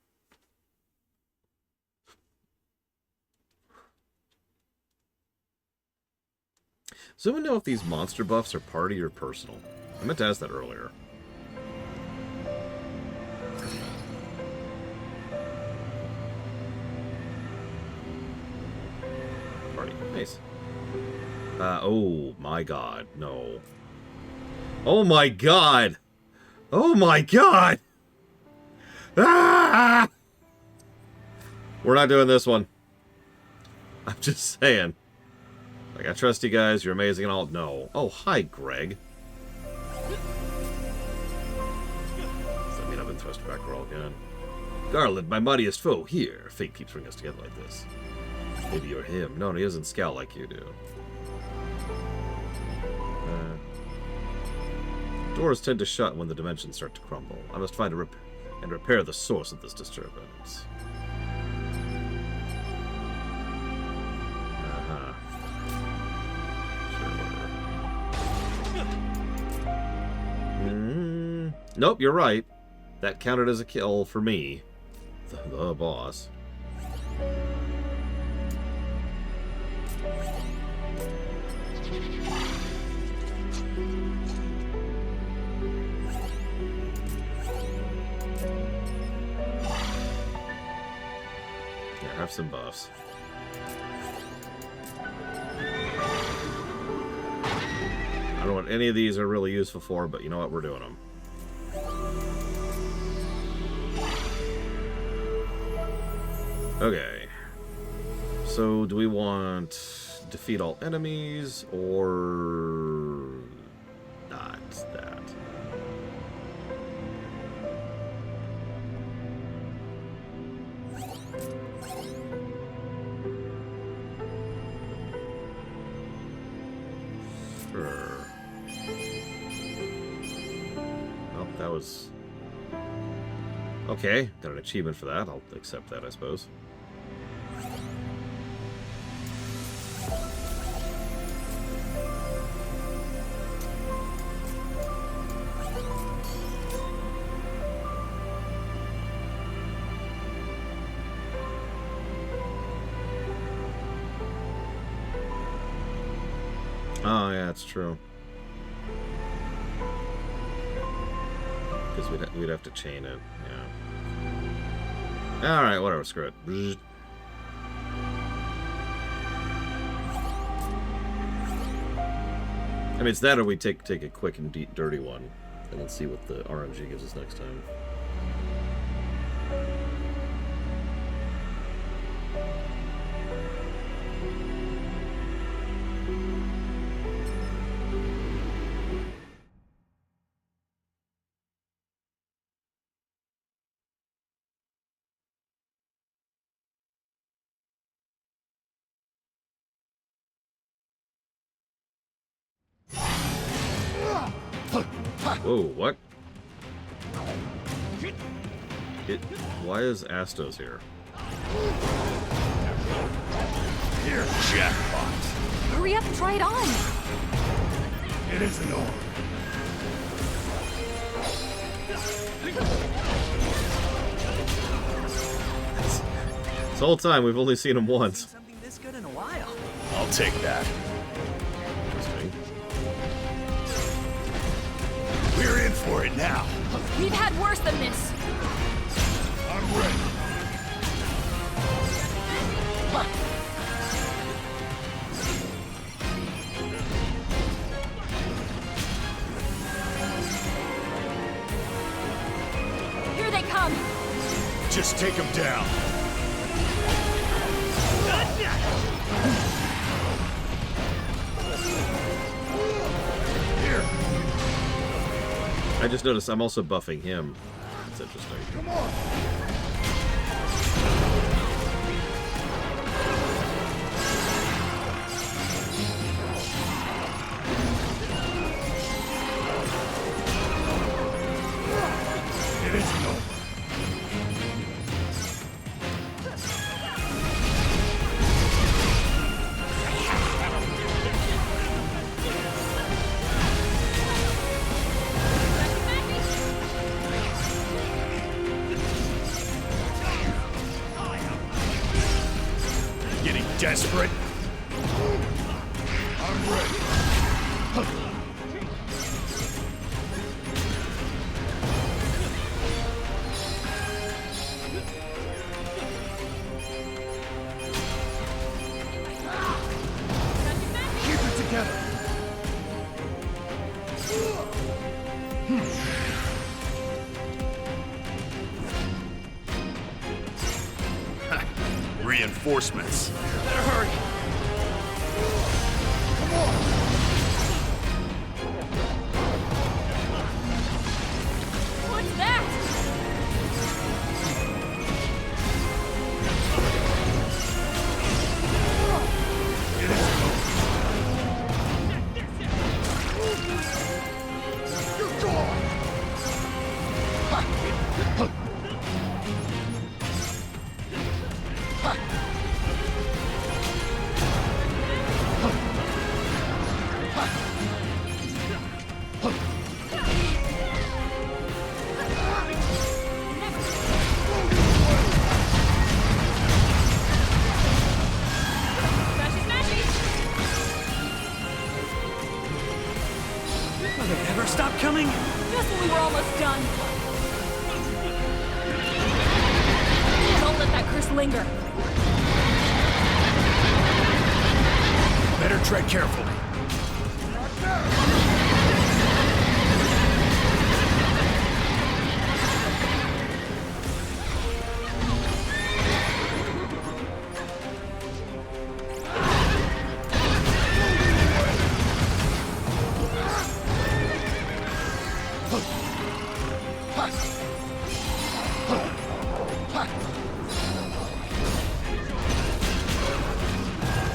Does anyone know if these monster buffs are party or personal? I meant to ask that earlier. Party. Nice. Oh my god. No. Oh my god! Oh my god! Ah! We're not doing this one. I'm just saying. Like, I trust you guys, you're amazing and all. No. Oh, hi, Greg. Does that mean I've been thrust back roll again? Garland, my mightiest foe, here. Fate keeps bringing us together like this. Maybe you're him. No, he doesn't scowl like you do. Doors tend to shut when the dimensions start to crumble. I must find and repair the source of this disturbance. Nope, you're right. That counted as a kill for me. The boss. Here, have some buffs. I don't know what any of these are really useful for, but you know what? We're doing them. Okay. So, do we want defeat all enemies, or not that? Sure. Well, that was... Okay, got an achievement for that. I'll accept that, I suppose. Oh, yeah, that's true. Because we'd have to chain it, yeah. Alright, whatever, screw it. I mean, it's that or we take a quick and dirty one, and then see what the RNG gives us next time. Whoa, what? Why is Astos here? Here, jackpot. Hurry up and try it on. It isn't on. This whole time we've only seen him once. Something this good in a while. I'll take that. Interesting. We're in for it now. We've had worse than this. I'm ready. Here they come. Just take him down. Here. I just noticed I'm also buffing him. That's interesting. Come on. It isn't over. Getting desperate. I'm ready. Keep it together. Reinforcements. Better hurry. What's that? Smashy, smashy! Will they ever stop coming? Just when we were almost done. Don't let that curse linger. Better tread carefully.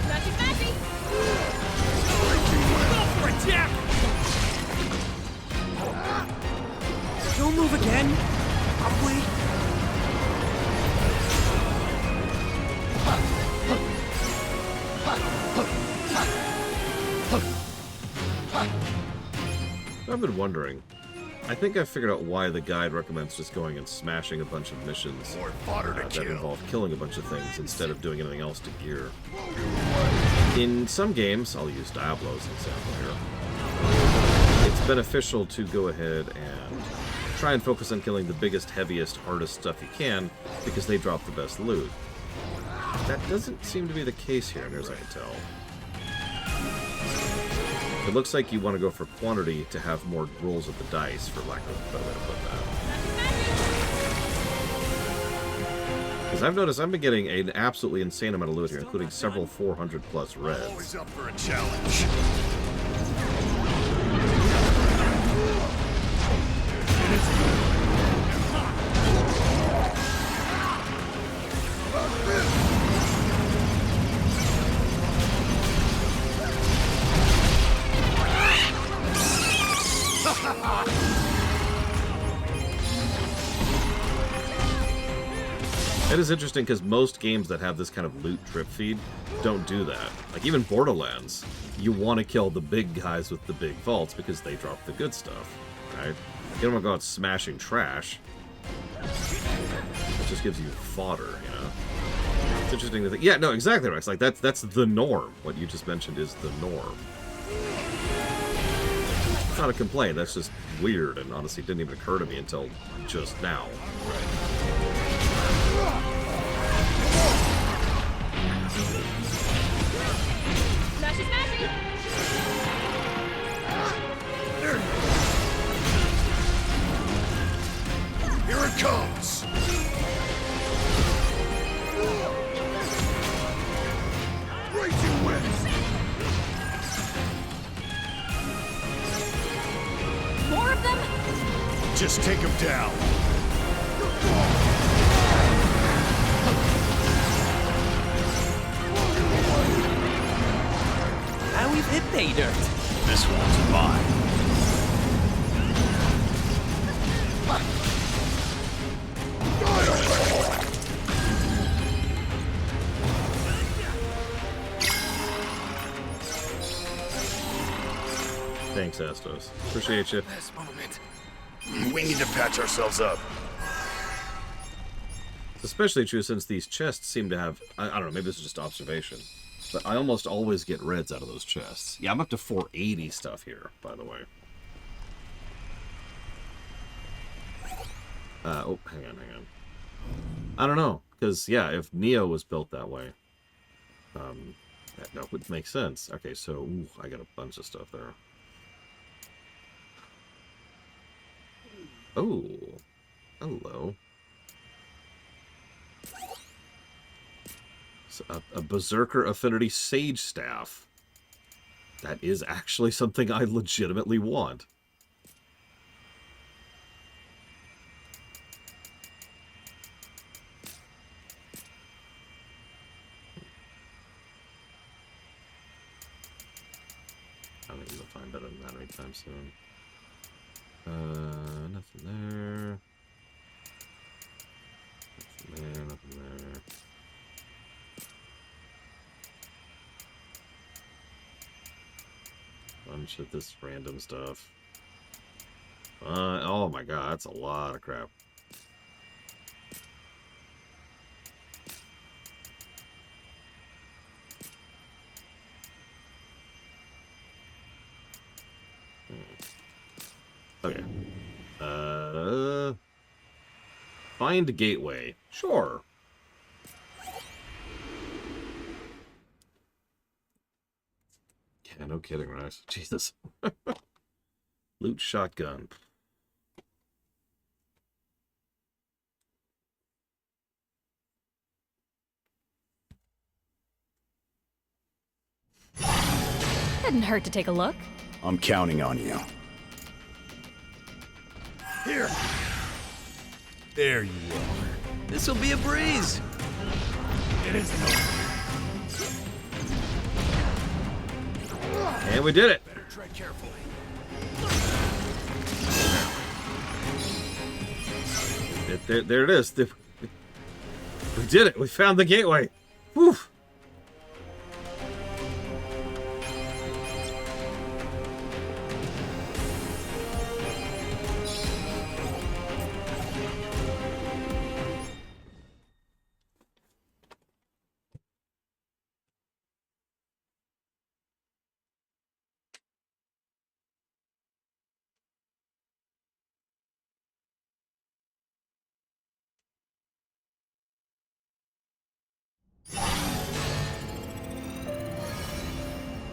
Smashy, smashy! Go for it, Jack! Don't move again. Probably. I've been wondering. I think I figured out why the guide recommends just going and smashing a bunch of missions More fodder to that kill. involve killing a bunch of things instead of doing anything else to gear. In some games, I'll use Diablo as an example here, it's beneficial to go ahead and try and focus on killing the biggest, heaviest, hardest stuff you can because they drop the best loot. That doesn't seem to be the case here, near as I can tell. It looks like you want to go for quantity to have more rolls of the dice, for lack of a better way to put that. Because I've noticed I've been getting an absolutely insane amount of loot here, including several 400 plus reds. Always up for a challenge. Ha ha ha! It is interesting because most games that have this kind of loot drip feed don't do that. Like even Borderlands, you want to kill the big guys with the big vaults because they drop the good stuff, right? You don't want to go out smashing trash. It just gives you fodder, you know? It's interesting to think. Yeah, no, exactly right. It's like that's the norm. What you just mentioned is the norm. It's not a complaint. That's just weird, and honestly, didn't even occur to me until just now. Smashy, smashy! Here it comes! Raging winds! More of them? Just take him down. Now we've hit pay dirt. This one's mine. Thanks, Astos. Appreciate you. This moment. We need to patch ourselves up. It's especially true since these chests seem to have... I don't know, maybe this is just observation. But I almost always get reds out of those chests. Yeah, I'm up to 480 stuff here, by the way. Oh, hang on. I don't know. Because, yeah, if Neo was built that way, that would make sense. Okay, so, ooh, I got a bunch of stuff there. Oh, hello. So a Berserker Affinity Sage Staff. That is actually something I legitimately want. I don't think we'll find better than that anytime soon. Nothing there. Nothing there. Bunch of this random stuff. Oh my god, that's a lot of crap. Okay. Find a gateway. Sure. Yeah, no kidding, right? Jesus. Loot shotgun. Couldn't hurt to take a look. I'm counting on you. Here. There you are. This'll be a breeze. It isn't over. And we did it. Better tread carefully. There it is. We did it. We found the gateway. Whew.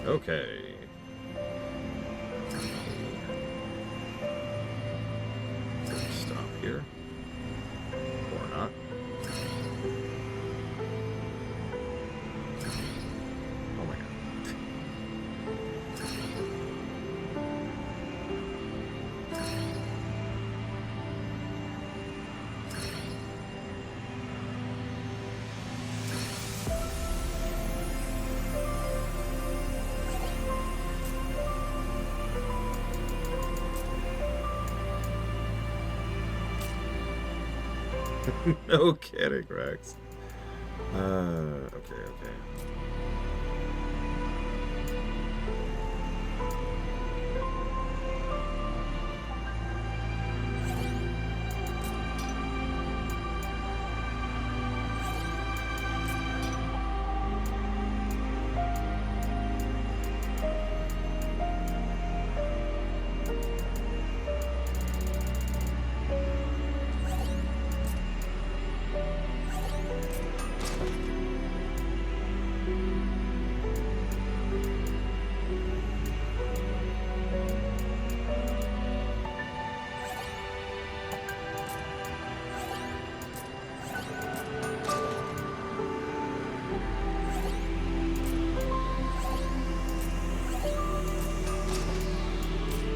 Okay. Stop here. Or not. Oh my god. No kidding, Rex. Okay.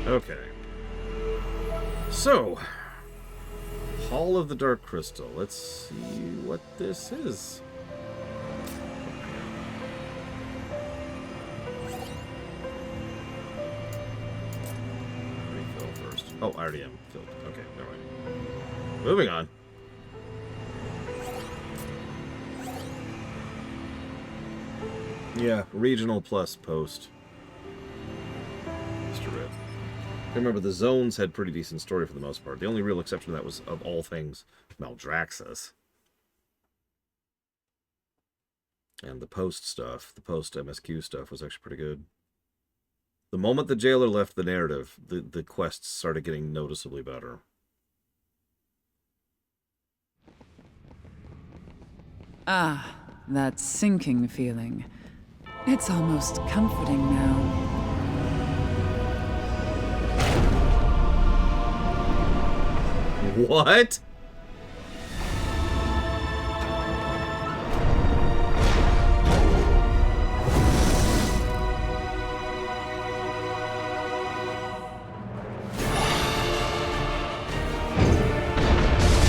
Okay. So, Hall of the Dark Crystal. Let's see what this is. Refill first. Oh, I already am filled. Okay, never mind. Moving on. Yeah, regional plus post. Mr. Red. I remember the zones had pretty decent story for the most part. The only real exception to that was, of all things, Maldraxxus. And the post stuff, the post MSQ stuff was actually pretty good. The moment the jailer left the narrative, the quests started getting noticeably better. Ah, that sinking feeling. It's almost comforting now. What?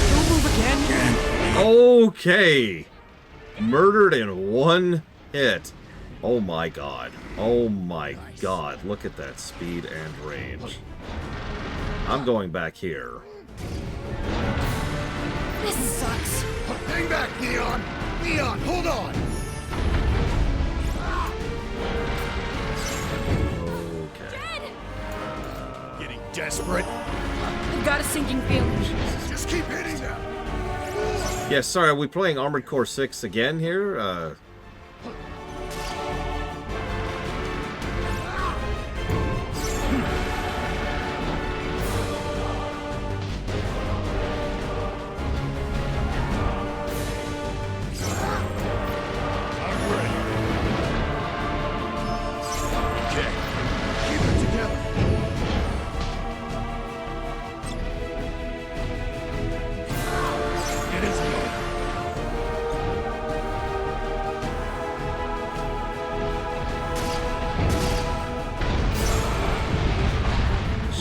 Don't move again. Okay. Murdered in one hit. Oh my god. Oh my god. Look at that speed and range. I'm going back here. This sucks. Hang back, Neon! Neon, hold on! Okay. Getting desperate? I've got a sinking feeling. Just keep hitting them! Yeah, sorry, are we playing Armored Core 6 again here?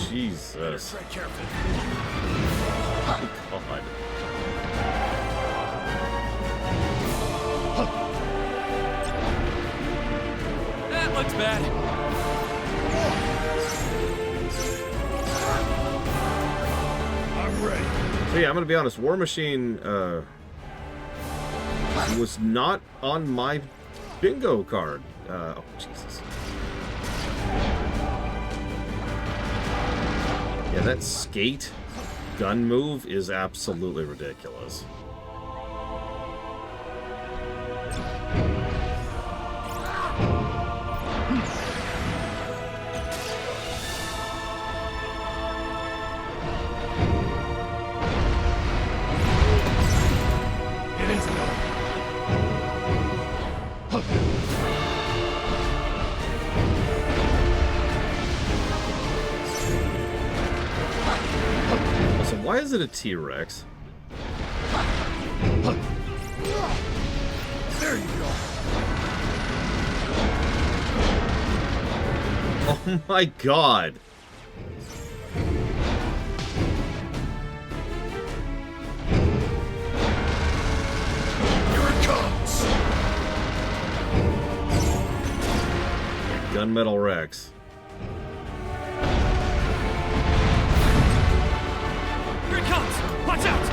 Jesus. Oh, God. That looks bad. I'm ready. So yeah, I'm gonna be honest, War Machine was not on my bingo card. Oh, Jesus. Yeah, that skate gun move is absolutely ridiculous. Why is it a T-Rex? There you go. Oh my God. Here it comes. Gunmetal Rex. Here it comes! Watch out!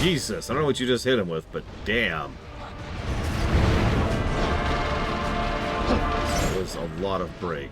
Jesus, I don't know what you just hit him with, but damn. That was a lot of break.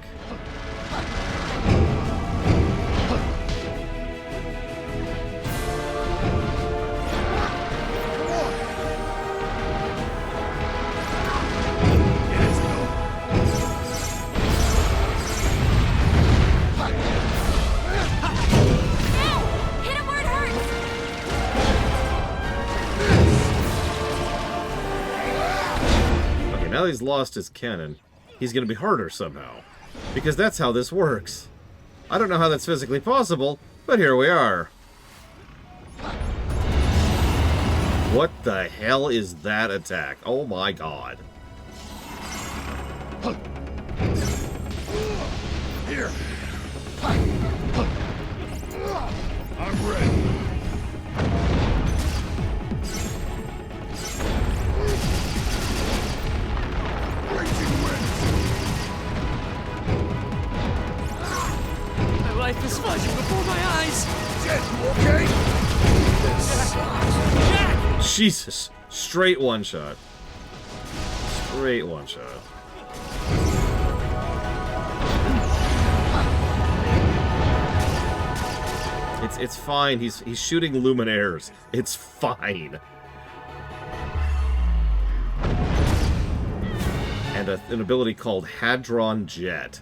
Now he's lost his cannon, he's going to be harder somehow. Because that's how this works. I don't know how that's physically possible, but here we are. What the hell is that attack? Oh my god. Here. I'm ready. My life is flashing before my eyes. Jet, you okay? Jack! Jesus. Straight one shot. Straight one shot. It's fine. He's shooting luminaires. It's fine. And an ability called Hadron Jet,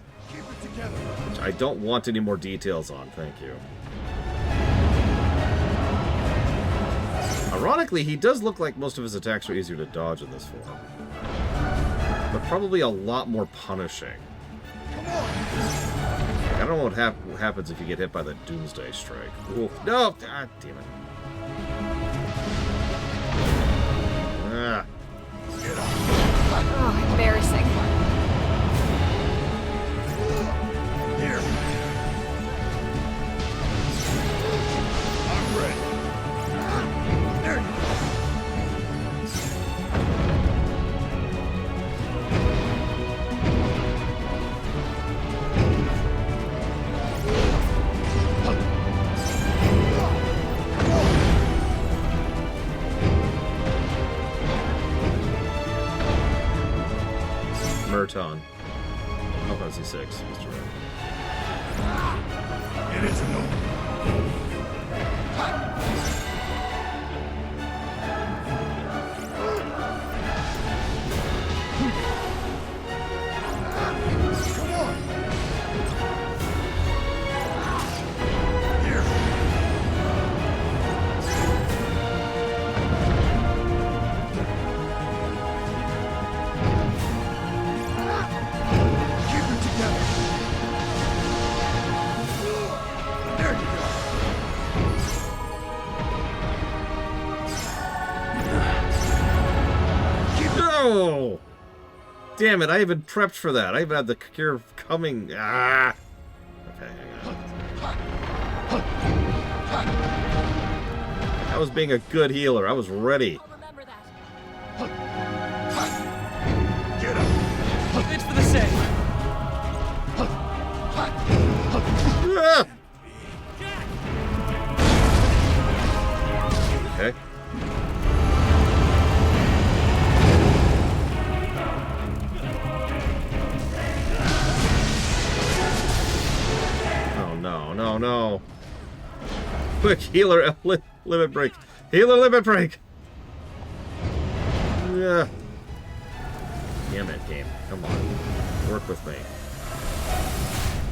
which I don't want any more details on. Thank you. Ironically, he does look like most of his attacks are easier to dodge in this form, but probably a lot more punishing. I don't know what happens if you get hit by the Doomsday Strike. Ooh, no! God damn it. Ah. Oh, embarrassing. Here. I'm ready. There you go. Merton. Final Fantasy VI, Mr. Red. It is a no. Come on. Here. Keep it together. There you go. No! Damn it, I even prepped for that. I even had the cure coming. Ah! Okay, hang on. I was being a good healer. I was ready. I'll remember that. Get up. It's for the sake. Ah! Okay. Oh no, no, no. Quick, healer limit break. Healer limit break! Yeah. Damn it, game. Come on. Work with me.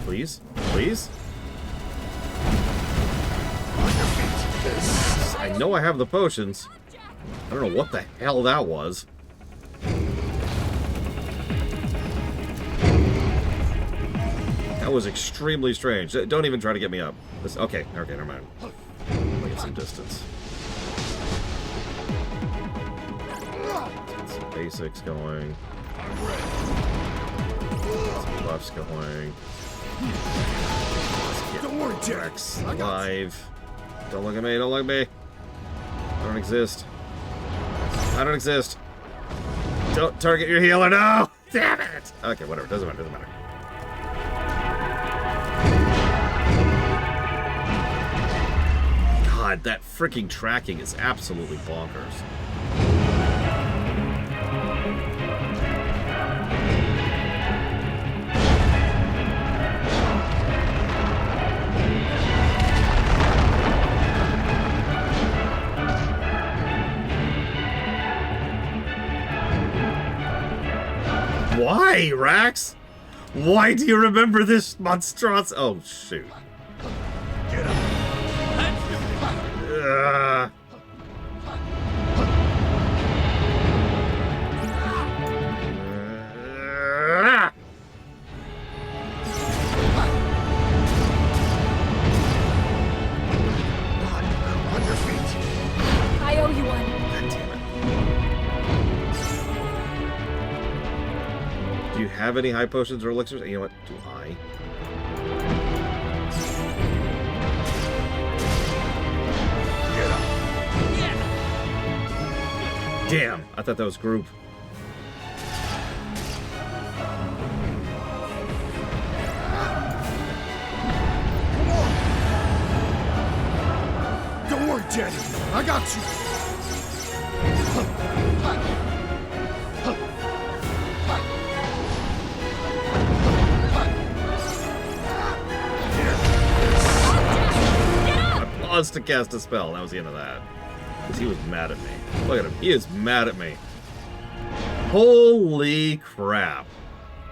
Please? Please? I know I have the potions. I don't know what the hell that was. That was extremely strange. Don't even try to get me up. Okay, never mind. I'll get some distance. Get some basics going. Get some buffs going. Don't worry, Jack. Rex alive. Don't look at me, don't look at me. I don't exist. I don't exist. Don't target your healer, no! Damn it! Okay, whatever, doesn't matter. God God, that freaking tracking is absolutely bonkers. Why, Rax? Why do you remember this monstrosity? Oh, shoot. Get up. On your feet. I owe you one. God damn it. Do you have any high potions or elixirs? You know what? Do I? Damn, I thought that was group. Don't worry, Jenny. I got you. I paused to cast a spell. That was the end of that. Because he was mad at me. Look at him. He is mad at me. Holy crap.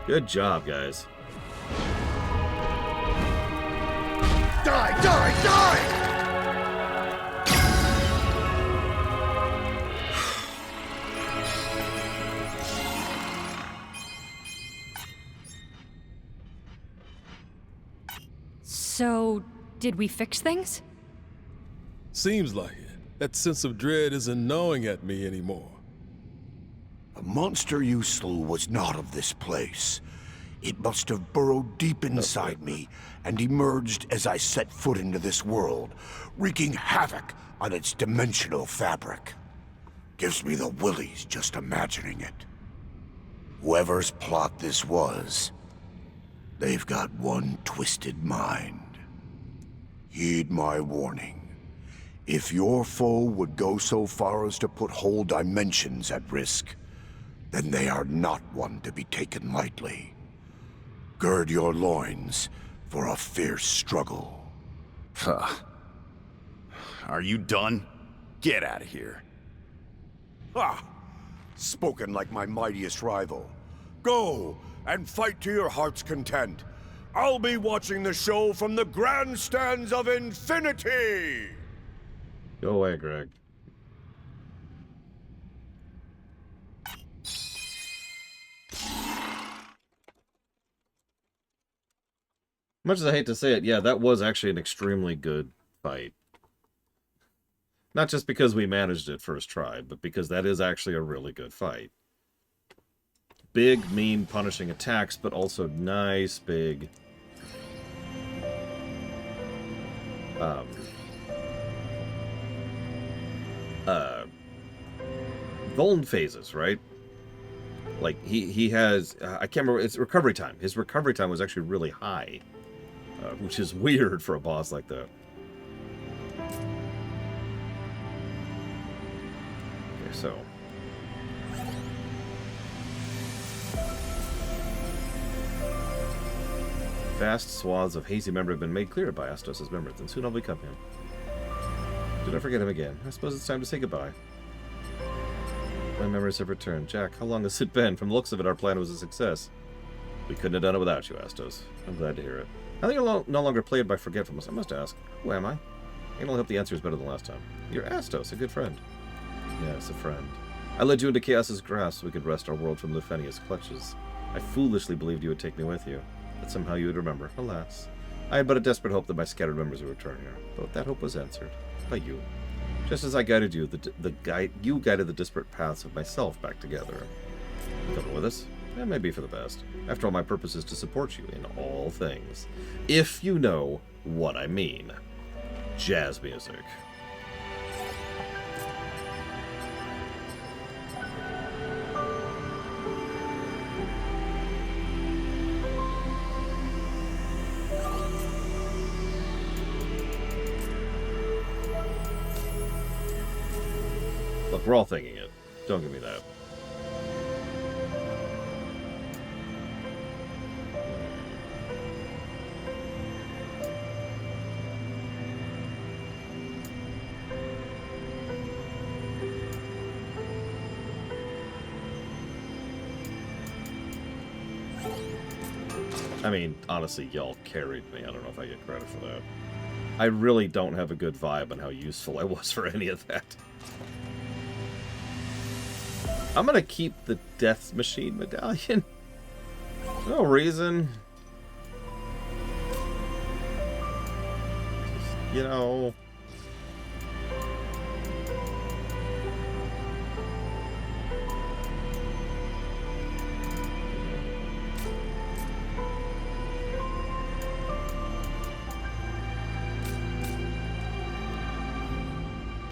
Good job, guys. Die! Die! Die! So, did we fix things? Seems like it. That sense of dread isn't gnawing at me anymore. The monster you slew was not of this place. It must have burrowed deep inside me and emerged as I set foot into this world, wreaking havoc on its dimensional fabric. Gives me the willies just imagining it. Whoever's plot this was, they've got one twisted mind. Heed my warning. If your foe would go so far as to put whole dimensions at risk, then they are not one to be taken lightly. Gird your loins for a fierce struggle. Are you done? Get out of here. Ha! Spoken like my mightiest rival. Go and fight to your heart's content. I'll be watching the show from the grandstands of infinity! Go away, Greg. Much as I hate to say it, yeah, that was actually an extremely good fight. Not just because we managed it first try, but because that is actually a really good fight. Big, mean, punishing attacks, but also nice, big... Vuln phases, right? Like, he has... I can't remember... It's recovery time. His recovery time was actually really high. Which is weird for a boss like that. Okay, so... Vast swaths of hazy memory have been made clear by Astos' memories, and soon I'll become him. Do not forget him again. I suppose it's time to say goodbye. My memories have returned. Jack, how long has it been? From the looks of it, our plan was a success. We couldn't have done it without you, Astos. I'm glad to hear it. I think you're no longer plagued by forgetfulness. I must ask, who am I? I can only hope the answer is better than last time. You're Astos, a good friend. Yes, a friend. I led you into Chaos's grasp so we could wrest our world from Lufenia's clutches. I foolishly believed you would take me with you, that somehow you would remember. Alas. I had but a desperate hope that my scattered members would return here, but that hope was answered. By you. Just as I guided you, you guided the disparate paths of myself back together. Coming with us? That may be for the best. After all, my purpose is to support you in all things. If you know what I mean. Jazz music. we're all thinking it. Don't give me that. I mean, honestly, y'all carried me. I don't know if I get credit for that. I really don't have a good vibe on how useful I was for any of that. I'm gonna keep the Death Machine medallion. No reason. Just, you know...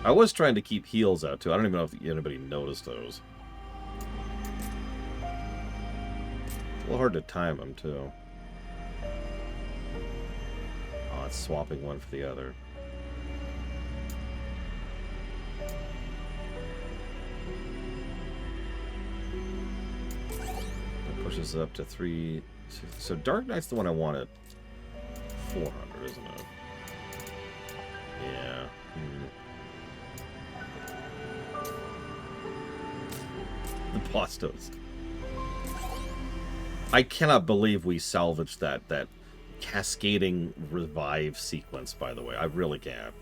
I was trying to keep heals out, too. I don't even know if anybody noticed those. It's a little hard to time them, too. Oh, it's swapping one for the other. That pushes it up to 3... So Dark Knight's the one I wanted. 400, isn't it? Yeah. The Postos. I cannot believe we salvaged that cascading revive sequence, by the way. I really can't.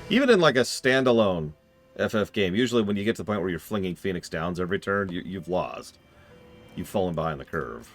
Even in like a standalone FF game, usually when you get to the point where you're flinging Phoenix Downs every turn, you've lost. You've fallen behind the curve.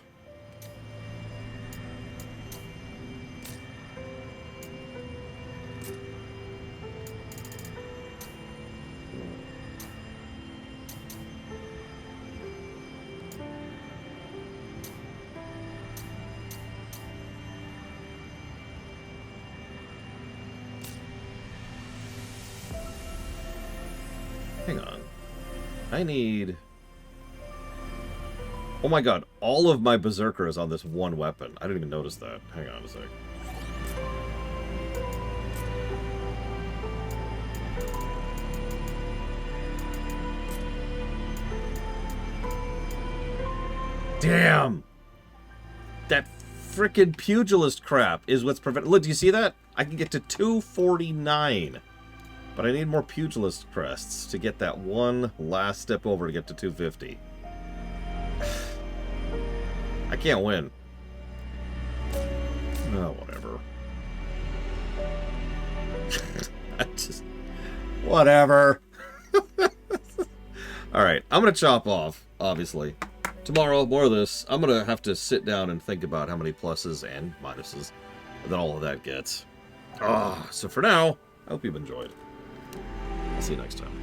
Hang on. I need... Oh my god, all of my Berserker is on this one weapon. I didn't even notice that. Hang on a sec. Damn! That frickin' pugilist crap is what's preventing... Look, do you see that? I can get to 249. But I need more pugilist crests to get that one last step over to get to 250. I can't win. Oh, whatever. I just... Whatever. Alright, I'm going to chop off, obviously. Tomorrow, more of this. I'm going to have to sit down and think about how many pluses and minuses that all of that gets. So for now, I hope you've enjoyed. See you next time.